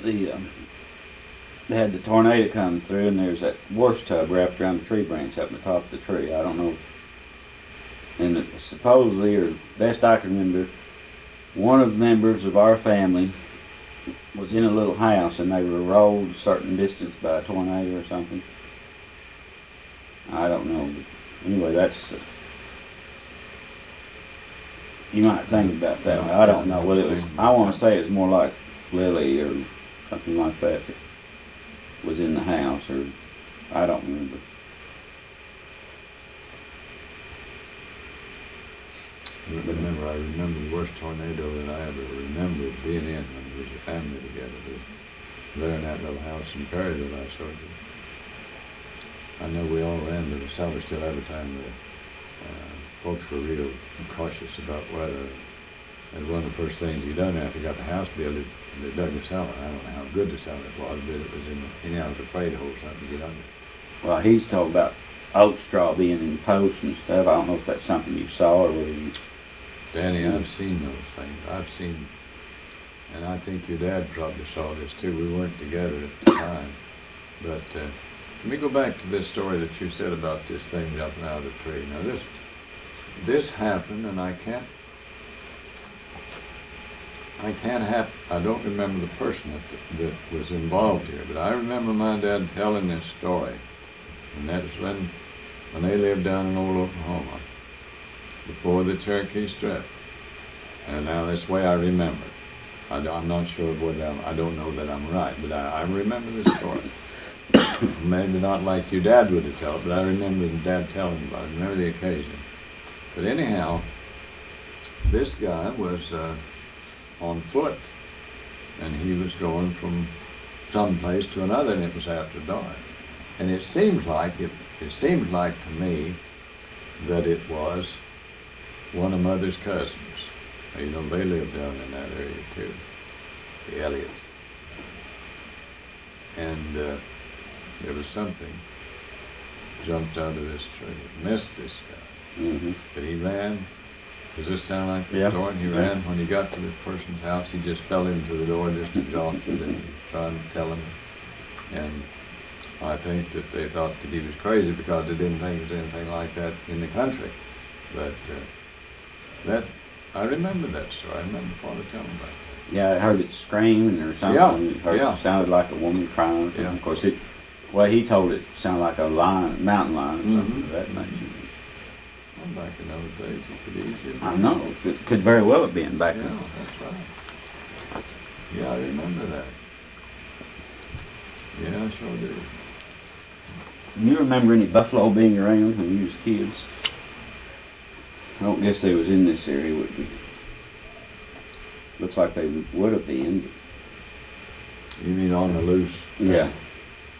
[SPEAKER 1] They had the tornado come through, and there's that wash tub wrapped around the tree branch up in the top of the tree. I don't know. And supposedly, or best I can remember, one of the members of our family was in a little house, and they were rolled a certain distance by a tornado or something. I don't know. But anyway, that's. You might think about that. I don't know whether it was. I want to say it's more like Lily or something like that was in the house, or I don't remember.
[SPEAKER 5] I remember the worst tornado that I ever remember being in when we was a family together. Was there in that little house in Perryville I showed you. I know we all ran to the cellar still every time the folks were real cautious about weather. It was one of the first things you done after you got the house built. They dug the cellar. I don't know how good the cellar was, but it was I was afraid to hold something to get under.
[SPEAKER 1] Well, he's talking about oat straw being in posts and stuff. I don't know if that's something you saw or whether you.
[SPEAKER 5] Danny, I've seen those things. I've seen, and I think your dad probably saw this too. We weren't together at the time. But let me go back to this story that you said about this thing jumping out of the tree. Now this happened, and I don't remember the person that was involved here, but I remember my dad telling this story. And that's when they lived down in old Oklahoma, before the Cherokee Strip. And now that's the way I remember it. I'm not sure whether I don't know that I'm right, but I remember this story. Maybe not like your dad would have told it, but I remember Dad telling me about it. I remember the occasion. But anyhow, this guy was on foot, and he was going from some place to another, and it was after dark. And it seems like to me that it was one of Mother's cousins. You know, they lived down in that area too, the Elliots. And there was something jumped out of this tree, missed this guy.
[SPEAKER 1] Mm-hmm.
[SPEAKER 5] But he ran. Does this sound like the
[SPEAKER 1] Yeah.
[SPEAKER 5] story? He ran. When he got to this person's house, he just fell into the door, just exhausted, and trying to tell him. And I think that they thought that he was crazy because they didn't think there was anything like that in the country. But I remember that story. I remember Father telling about that.
[SPEAKER 1] Yeah, I heard it screaming or something.
[SPEAKER 5] Yeah,
[SPEAKER 1] Heard
[SPEAKER 5] yeah.
[SPEAKER 1] It sounded like a woman crying. Or something.
[SPEAKER 5] Yeah.
[SPEAKER 1] Of course, he told it sounded like a lion, mountain lion or something
[SPEAKER 5] Mhm.
[SPEAKER 1] of that nature.
[SPEAKER 5] Well, back in those days, it could easily be.
[SPEAKER 1] I know. It could very well have been back
[SPEAKER 5] Yeah,
[SPEAKER 1] then.
[SPEAKER 5] that's right. Yeah, I remember that. Yeah, I sure do.
[SPEAKER 1] You remember any buffalo being around when you was kids? I don't guess they was in this area, would we? Looks like they would have been.
[SPEAKER 5] You mean on the loose?
[SPEAKER 1] Yeah.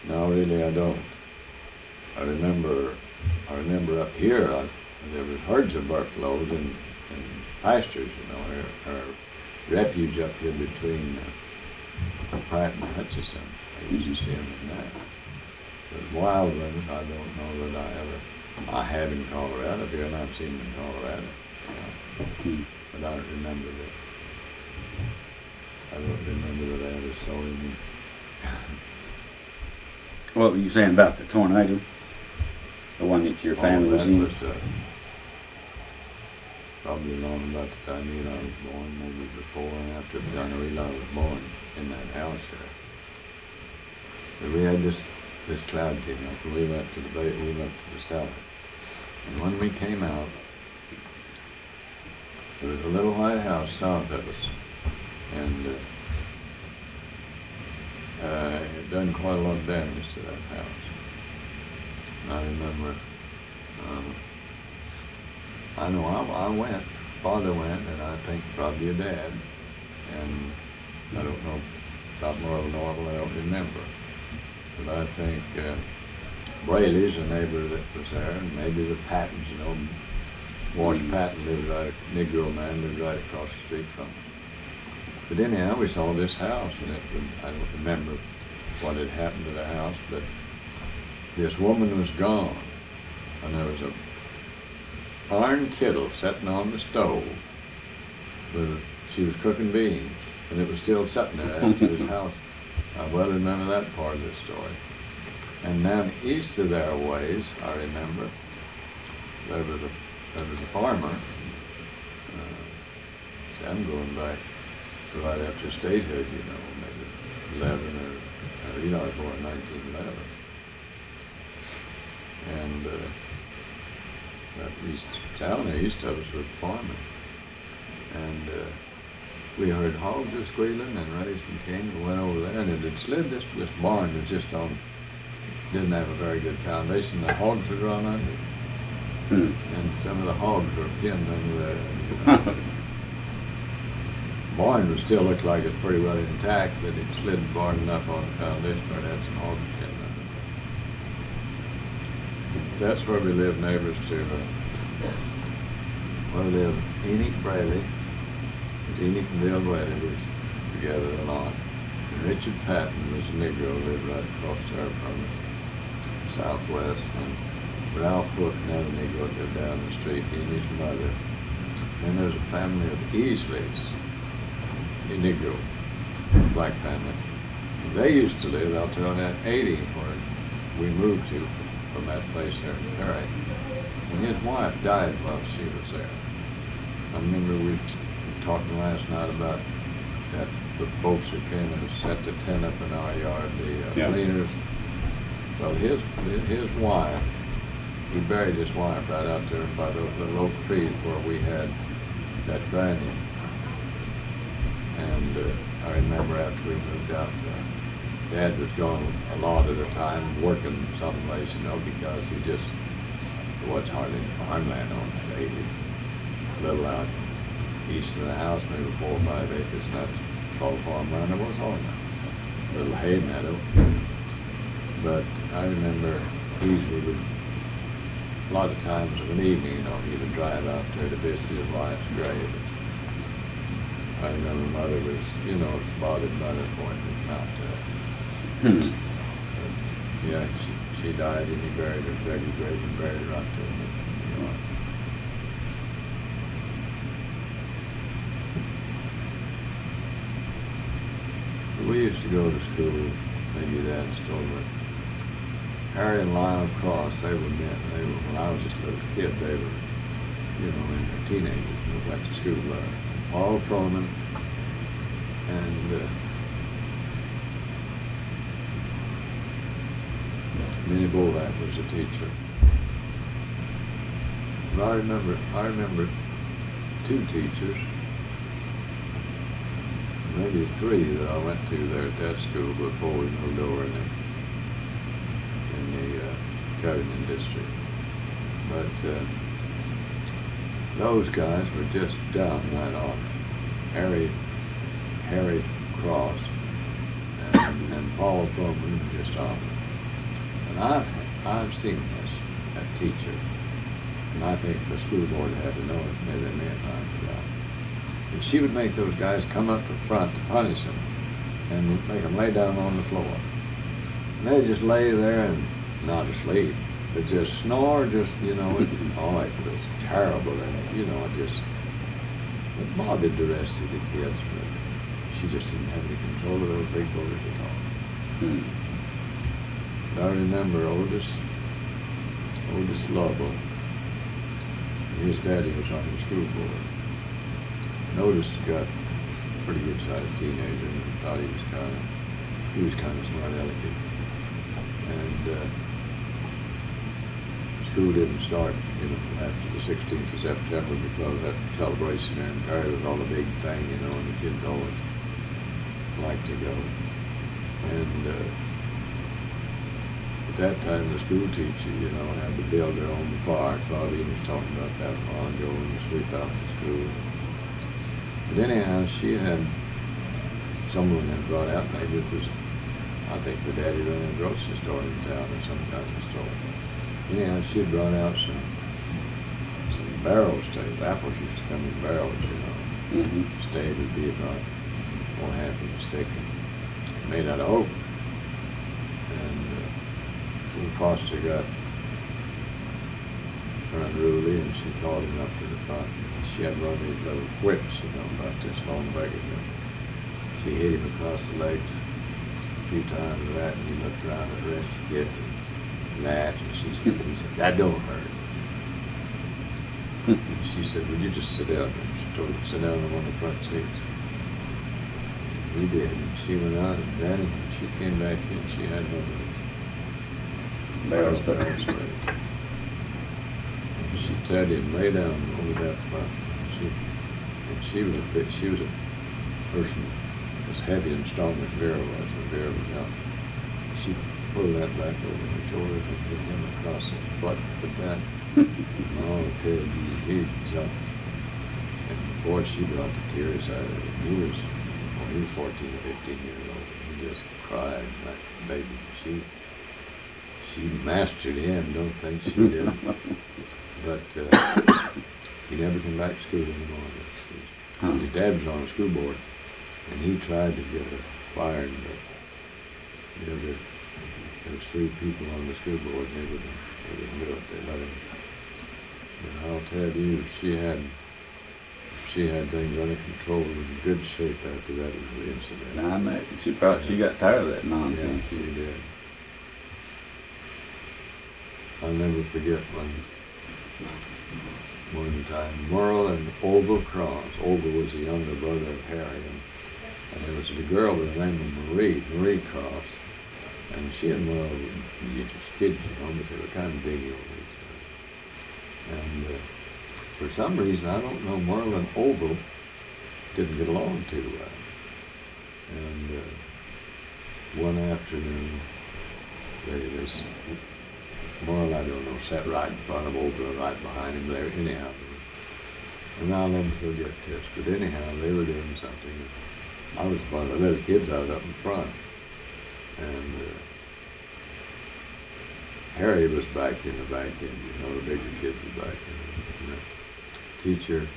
[SPEAKER 5] No, really, I don't. I remember up here, there was herds of buffaloes in pastures, you know, or refuge up here between Pratt and Hutchison. I used to see them in that. But wild ones, I don't know that I have in Colorado here, and I've seen them in Colorado. But I don't remember that. I don't remember that I ever saw any.
[SPEAKER 1] What were you saying about the tornado? The one that your family was in?
[SPEAKER 9] probably along about the time Eli was born, maybe before and after, but I know Eli was born in that house there. But we had this cloud came up, and we went to the cellar. And when we came out, there was a little white house south of us, and it done quite a lot of damage to that house. And I remember, I know I went, Father went, and I think probably your dad, and I don't know, not more than normal, I don't remember. But I think Braley's a neighbor that was there, and maybe the Pattons, you know, Wash Patton lived right, Negro man lived right across the street from us. But anyhow, we saw this house, and I don't remember what had happened to the house, but this woman was gone, and there was a iron kettle sitting on the stove. She was cooking beans, and it was still sitting there after this house. I well remember that part of the story. And down east of their ways, I remember, there was a farmer. See, I'm going back to right after statehood, you know, maybe 11 or Eli was born in 1911. And that town east of us was farming. And we heard hogs were squealing, and Rayson came and went over there, and it had slid. This barn was just didn't have a very good foundation. The hogs had run under, and some of the hogs were pinned under there. Barn would still look like it's pretty well intact, but it slid the barn enough on the foundation where it had some hogs pinned under. That's where we lived neighbors to. Well, lived Enoch Braley. Enoch and Bill Braley was together a lot. And Richard Patton was a Negro, lived right across there from us, southwest. And Ralph Hook, another Negro, lived down the street, he and his mother. Then there's a family of Easleys, a Negro, black family. And they used to live out there on that 80 where we moved to from that place there in Perry. And his wife died while she was there. I remember we talking last night about that the folks that came and set the tent up in our yard, the cleaners. Well, his wife, he buried his wife right out there by those little oak trees where we had that granny. And I remember after we moved out there, Dad was gone a lot of the time, working someplace, you know, because there was hardly any farmland on that 80. Little out east of the house, maybe 4 or 5 acres, and that's all farmland. There was all that little hay meadow. But I remember Easley would, a lot of times of an evening, you know, he would drive out there to visit his wife's grave. I remember Mother was, you know, bothered by the point not to. Yeah, she died, and he buried her, dug her grave and buried her out there in New York. We used to go to school, maybe Dad's told me. Harry and Lyle Cross, they were when I was just a little kid, they were, you know, in their teenagers, we went to school there. Paul Froman and Minnie Bolvac was a teacher. But I remember 2 teachers, maybe 3 that I went to there at that school before we moved over in the Carrington district. But those guys were just downright on Harry Cross and Paul Froman were just on. And I've seen that teacher, and I think the school board had to know it, maybe they may have found it out. And she would make those guys come up to front to punish them and make them lay down on the floor. And they'd just lay there and not asleep, but just snore, just, you know, it was terrible. And, you know, it bothered the rest of the kids, but she just didn't have any control of those big boys at all. I remember oldest Lovell, His daddy was on the school board. Noticed he got a pretty good sized teenager and thought he was kind of smart alecky. And school didn't start, after the 16th of September because that celebration there in Perry was all the big thing, and the kids always liked to go. And at that time, the school teacher, had to build their own park. Claudine was talking about that a while ago, and sweep out the school. But anyhow, she had someone that brought out, maybe it was, I think the daddy ran a grocery store in town or some kind of store. Anyhow, she had brought out some barrel staves. Apples used to come in barrels,
[SPEAKER 1] Mm-hmm.
[SPEAKER 9] Stave would be about 1/2 inch thick, and made out of oak. And little Foster got unruly, and she called him up to the front. She had one of these little whips, about this long back of him. She hit him across the legs a few times with that, and he looked around at the rest of the kids and laughed, and he said, "That don't hurt." And she said, "Would you just sit down?" And she told him to sit down on one of the front seats. He did, and she went out, and then she came back in, she had one of the
[SPEAKER 1] Barrel
[SPEAKER 9] barrel
[SPEAKER 1] staves.
[SPEAKER 9] staves. She told him, lay down over that front. She was a person as heavy and strong as Vera was when Vera was out. She pulled that back over her shoulder and hit him across the butt with that. And I'll tell you, he jumped. And boy, she brought the tears out of him. He was 14 or 15 years old. He just cried like a baby. She mastered him, don't think she did. But he never came back to school anymore. His dad was on the school board, and he tried to get her fired, but there was 3 people on the school board, and they wouldn't do it. They let him. And I'll tell you, she had things under control and in good shape after that incident.
[SPEAKER 1] Now, I imagine she got tired of that nonsense.
[SPEAKER 9] Yeah, she did. I'll never forget one time, Merle and Olga Cross. Olga was the younger brother of Harry, and there was a girl by the name of Marie Cross, and she and Merle were just kids, but they were kind of big over each other. And for some reason, I don't know, Merle and Olga didn't get along too well. And one afternoon, Merle, I don't know, sat right in front of Olga, right behind him there, anyhow. And I'll never forget this, but anyhow, they were doing something. I was one of the little kids out up in front. And Harry was back in the back end, the bigger kids were back in. And the teacher,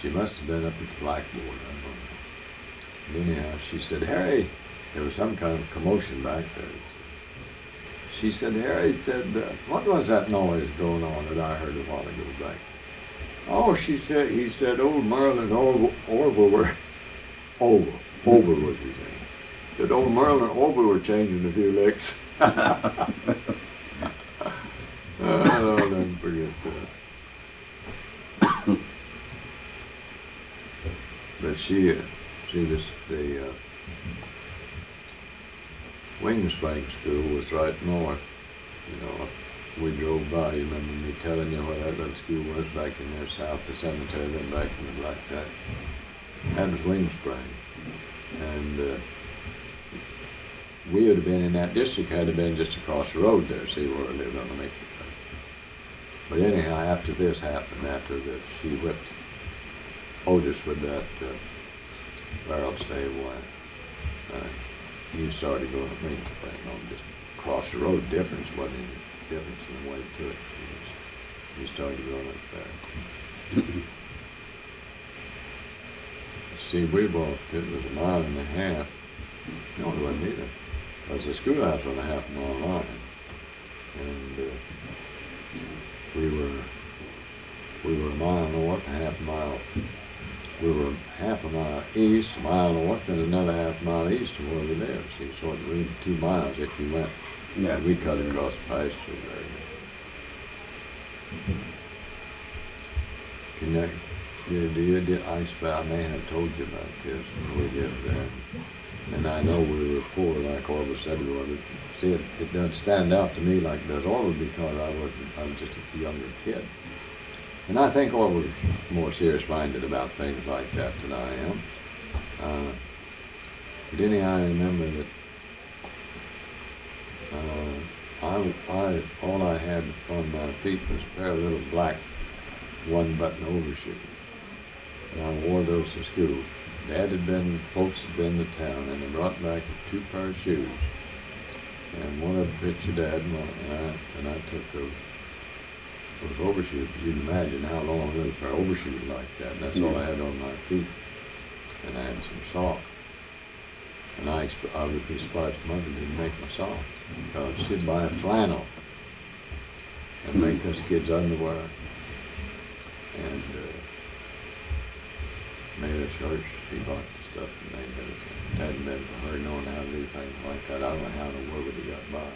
[SPEAKER 9] she must have been up at the blackboard, I don't know. And anyhow, she said, "Harry," there was some kind of commotion back there. She said, "Harry," said, "what was that noise going on that I heard a while ago back?" "Oh," he said, "old Merle and Orville were," Orville was his name. Said, "Old Merle and Orville were changing a few licks." I'll never forget that. But the Wing Spring School was right north. We drove by. You remember me telling you where that little school was back in there, south of the cemetery, then back in the Black Cat. That was Wing Spring. And we would have been in that district had it been just across the road there, see where I lived on the Mickey Road. But anyhow, after this happened, after that she whipped Otis with that barrel stave wire, you started going to Wing Spring on just across the road. Difference wasn't any difference in the way to it. You started going up there. See, we walked, it was 1.5 miles. No, it wasn't either. Because the schoolhouse was a 1/2 mile line. And we were 1 mile north, 1/2 mile. We were 1/2 mile east, 1 mile north, and another 1/2 mile east of where we lived. See, so it was 2 miles if you went. Yeah, we cut across the pasture there. You know, I may have told you about this when we did that. And I know we were poor, like Orva said we were. See, it doesn't stand out to me like it does Orva because I was just a younger kid. And I think Orva was more serious-minded about things like that than I am. But anyhow, I remember that all I had on my feet was a pair of little black one-button overshoes. And I wore those to school. Folks had been to town, and they brought back 2 pair of shoes. And one of them fit your dad, and I took those overshoes. You can imagine how long a little pair of overshoes like that. And that's all I had on my feet. And I had some socks. And I would be surprised Mother didn't make my socks. Because she'd buy flannel and make us kids underwear. And made us shirts. She bought the stuff and made everything. Hadn't been for her knowing how to do things like that. I don't know how in the world he got by.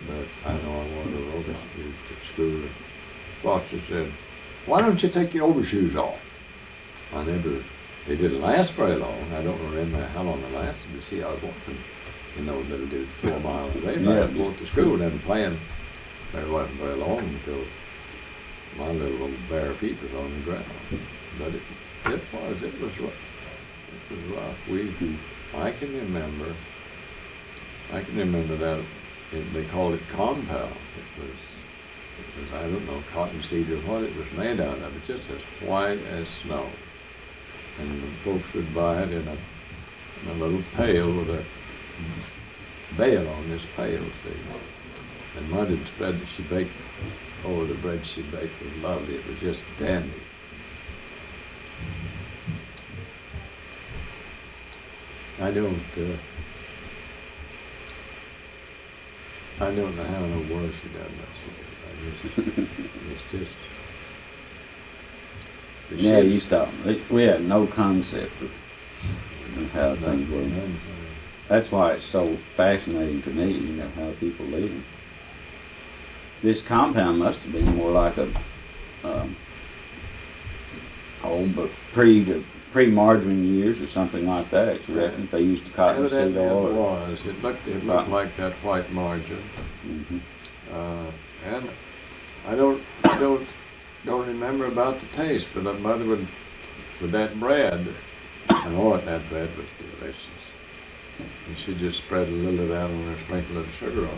[SPEAKER 9] But I know I wore those overshoes to school. And Foster said, "Why don't you take your overshoes off?" They didn't last very long. I don't remember how long they lasted. You see, I was walking in those little dudes 4 miles a day back and forth to school and playing. There wasn't very long until my little old bare feet was on the ground. But it was rough. It was rough. I can remember that they called it compound. It was I don't know, cotton seed or what it was made out of. It just as white as snow. And the folks would buy it in a little pail with a veil on this pail, see. And Mother'd spread that she baked. Oh, the bread she baked was lovely. It was just dandy. I don't know how in the world she got what she did. It's just.
[SPEAKER 1] Yeah, you stop. We had no concept of how things were. That's why it's so fascinating to me, how people live. This compound must have been more like a pre-margarine years or something like that. You reckon if they used the cottonseed oil?
[SPEAKER 9] It was. It looked like that white margarine.
[SPEAKER 1] Mm-hmm.
[SPEAKER 9] And I don't remember about the taste, but my mother would, with that bread, and all of that bread was delicious. And she just spread a little of that on there, sprinkle a little sugar on it,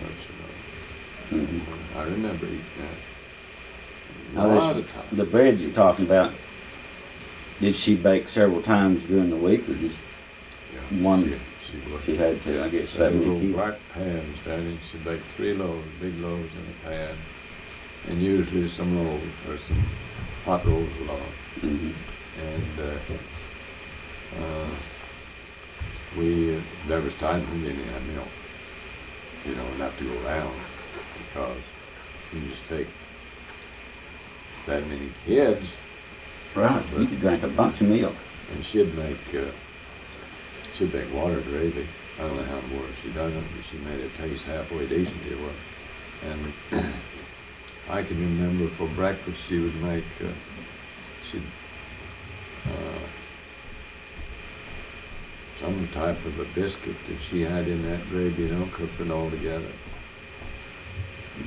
[SPEAKER 9] I remember eating that. A lot of times.
[SPEAKER 1] The bread you're talking about, did she bake several times during the week, or just one? She had to, I guess, that many
[SPEAKER 9] little black pans, Daddy. She baked 3 loaves, big loaves in a pan, and usually some loaves or some hot rolls along.
[SPEAKER 1] Mm-hmm.
[SPEAKER 9] And there was times we didn't have milk. You don't have to go around because you just take that many kids.
[SPEAKER 1] Right, you could drink a bunch of milk.
[SPEAKER 9] And she'd make water gravy. I don't know how it was. She done it, but she made it taste halfway decent. It was. And I can remember for breakfast she would make some type of a biscuit that she had in that gravy, cooked it all together.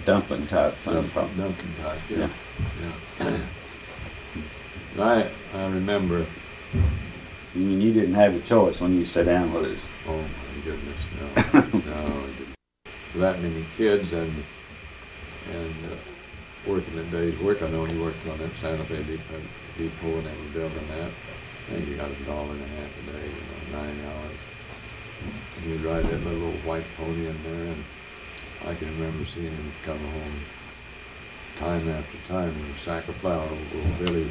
[SPEAKER 1] Dumpling type.
[SPEAKER 9] Dumpling type, yeah. I remember.
[SPEAKER 1] You mean you didn't have a choice when you sat down with us?
[SPEAKER 9] Oh my goodness, no, no, I didn't. That many kids and working a day's work. I know he worked on that Santa Fe depot and they were building that. I think he got $1.50 a day, 9 hours. And he'd ride that little old white pony in there, and I can remember seeing him come home time after time with a sack of flour, old Billy.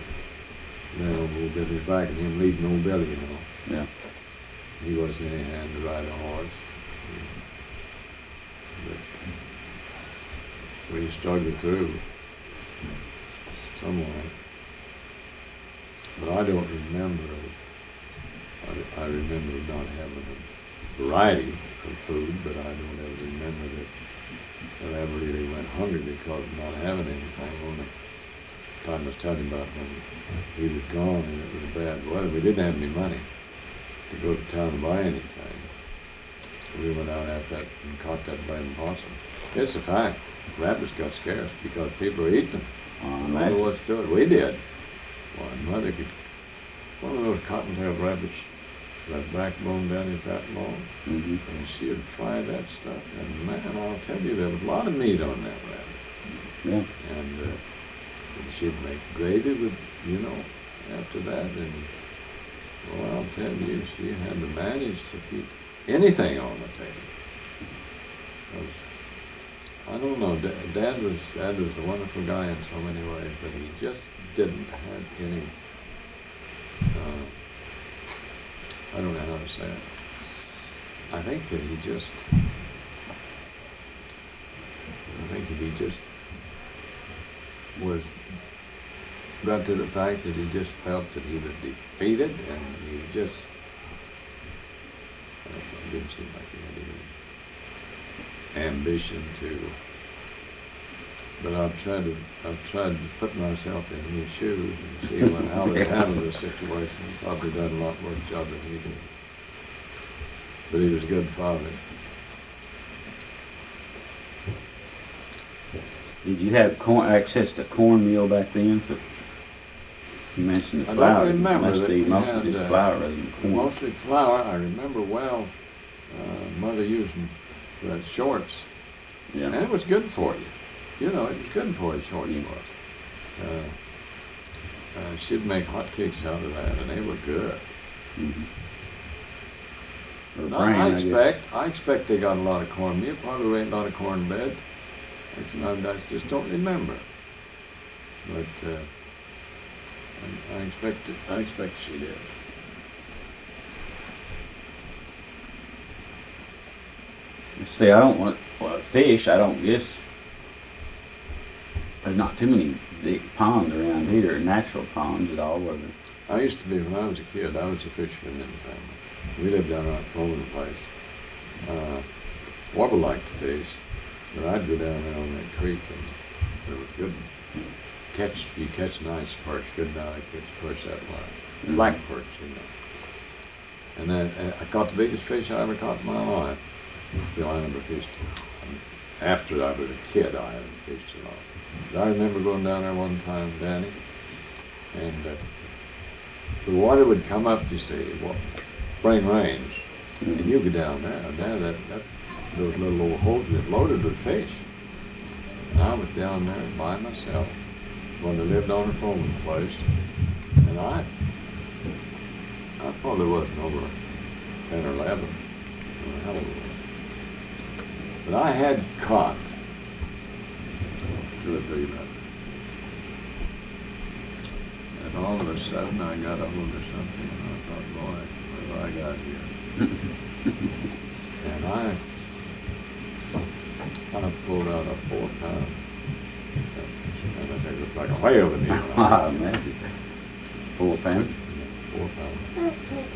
[SPEAKER 9] Old Billy's back and him leading old Billy,
[SPEAKER 1] Yeah.
[SPEAKER 9] He wasn't any hand to ride a horse. But we struggled through somewhat. But I don't remember, I remember not having a variety of food, but I don't ever remember that I ever really went hungry because of not having anything. Only time I was telling you about when he was gone and it was bad weather. We didn't have any money to go to town to buy anything. We went out after that and caught that blame possum. It's a fact. Rabbits got scarce because people were eating them. Mother was to it. We did. Well, Mother could, one of those cottontail rabbits, that backbone down his that long, and she would fry that stuff. And man, I'll tell you, there was a lot of meat on that rabbit.
[SPEAKER 1] Yeah.
[SPEAKER 9] And she'd make gravy with, you know, after that. And well, I'll tell you, she had to manage to keep anything on the table. 'Cause I don't know, Dad was a wonderful guy in so many ways, but he just didn't have any, I don't know how to say it. I think that he just was, got to the fact that he just felt that he was defeated, and he just, it didn't seem like he had any ambition to, but I've tried to put myself in his shoes and see how he handled the situation. He probably done a lot worse job than he did. But he was a good father.
[SPEAKER 1] Did you have access to cornmeal back then? You mentioned the
[SPEAKER 9] I
[SPEAKER 1] flour.
[SPEAKER 9] don't remember
[SPEAKER 1] Must
[SPEAKER 9] that
[SPEAKER 1] be
[SPEAKER 9] we
[SPEAKER 1] mostly
[SPEAKER 9] had,
[SPEAKER 1] just flour rather than corn.
[SPEAKER 9] Mostly flour. I remember well, Mother using that shorts.
[SPEAKER 1] Yeah.
[SPEAKER 9] And it was good for you. You know, it was good for you, shorts was. She'd make hot cakes out of that, and they were good. I expect they got a lot of cornmeal. Probably ain't a lot of cornbread. Actually, I just don't remember. But I expect she did.
[SPEAKER 1] See, I don't want fish. I don't guess there's not too many big ponds around here, natural ponds at all.
[SPEAKER 9] I used to be, when I was a kid, I was a fisherman in the family. We lived down around Coleman Place. Wobble liked to fish, but I'd go down there on that creek and there was good you catch nice perch, good now I catch perch that way. Black perch, you know. And I caught the biggest fish I ever caught in my life. Still, I never fished. After I was a kid, I haven't fished a lot. But I remember going down there one time, Danny, and the water would come up, you see, spring rains, and you go down there, and those little old holes get loaded with fish. And I was down there by myself when I lived on a Coleman Place, and I probably wasn't over 10 or 11. Hell of a lot. But I had caught 2 or 3 of them. And all of a sudden I got a hold of something and I thought, boy, what have I got here? And I pulled out a 4-pound. And I think it was like a whale to me.
[SPEAKER 1] Wow, man. 4 pound?
[SPEAKER 9] 4 pounds.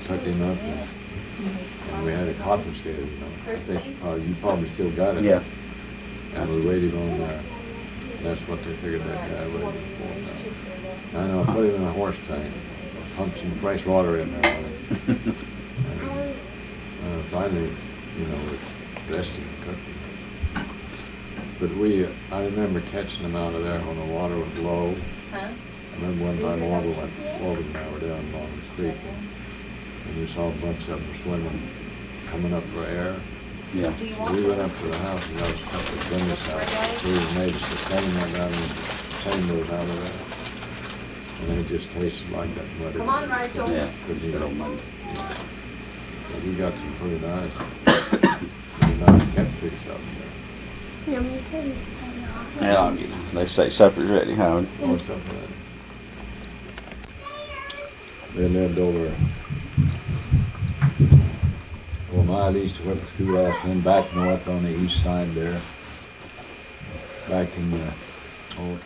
[SPEAKER 9] Took him up and we had a cotton scale, you know. I think you probably still got it.
[SPEAKER 1] Yeah.
[SPEAKER 9] And we weighed him on there. That's what they figured that guy weighed, 4 pounds. I know, I put him in a horse tank, pumped some fresh water in there on him. And finally, you know, we dressed him and cooked him. But I remember catching them out of there when the water was low. I remember one time Walter and I were down along the creek and we saw a bunch of them swimming, coming up for air.
[SPEAKER 1] Yeah.
[SPEAKER 9] We went up to the house and got us a couple of goodness out. We made us the same I got them, same those out of there. And they just tasted like that muddy.
[SPEAKER 8] Come on, Rachel.
[SPEAKER 1] Yeah.
[SPEAKER 9] Couldn't eat
[SPEAKER 1] Good old
[SPEAKER 9] them.
[SPEAKER 1] money.
[SPEAKER 9] So we got some pretty nice catfish out there.
[SPEAKER 3] No, me too.
[SPEAKER 1] Yeah, I'll get it. They say supper's ready, Howard.
[SPEAKER 9] Or something. They lived over a mile east of where the schoolhouse, and then back north on the east side there. Back in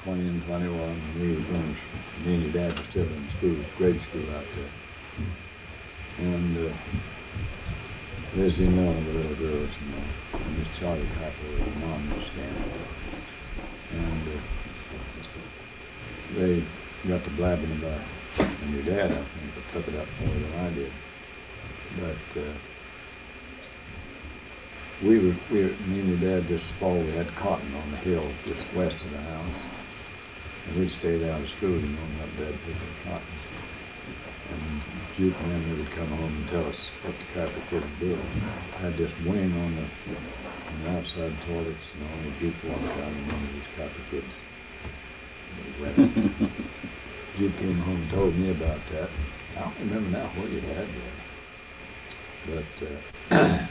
[SPEAKER 9] 20 and 21, we were going, me and your dad were still in school, grade school out there. And there's the one of the little girls, you know, and this Charlie Copper, the mom was standing there. And
[SPEAKER 5] they got to blabbing about, and your dad, I think, took it up more than I did. But, me and your dad this fall, we had cotton on the hill just west of the house. And we'd stayed out of school, you know, not bad picking cotton. And Juke and them would come home and tell us what the carpet kids did. Had this wing on the outside toilets, and only Juke walked out and one of these carpet kids. Juke came home and told me about that. I don't remember now what your dad did. But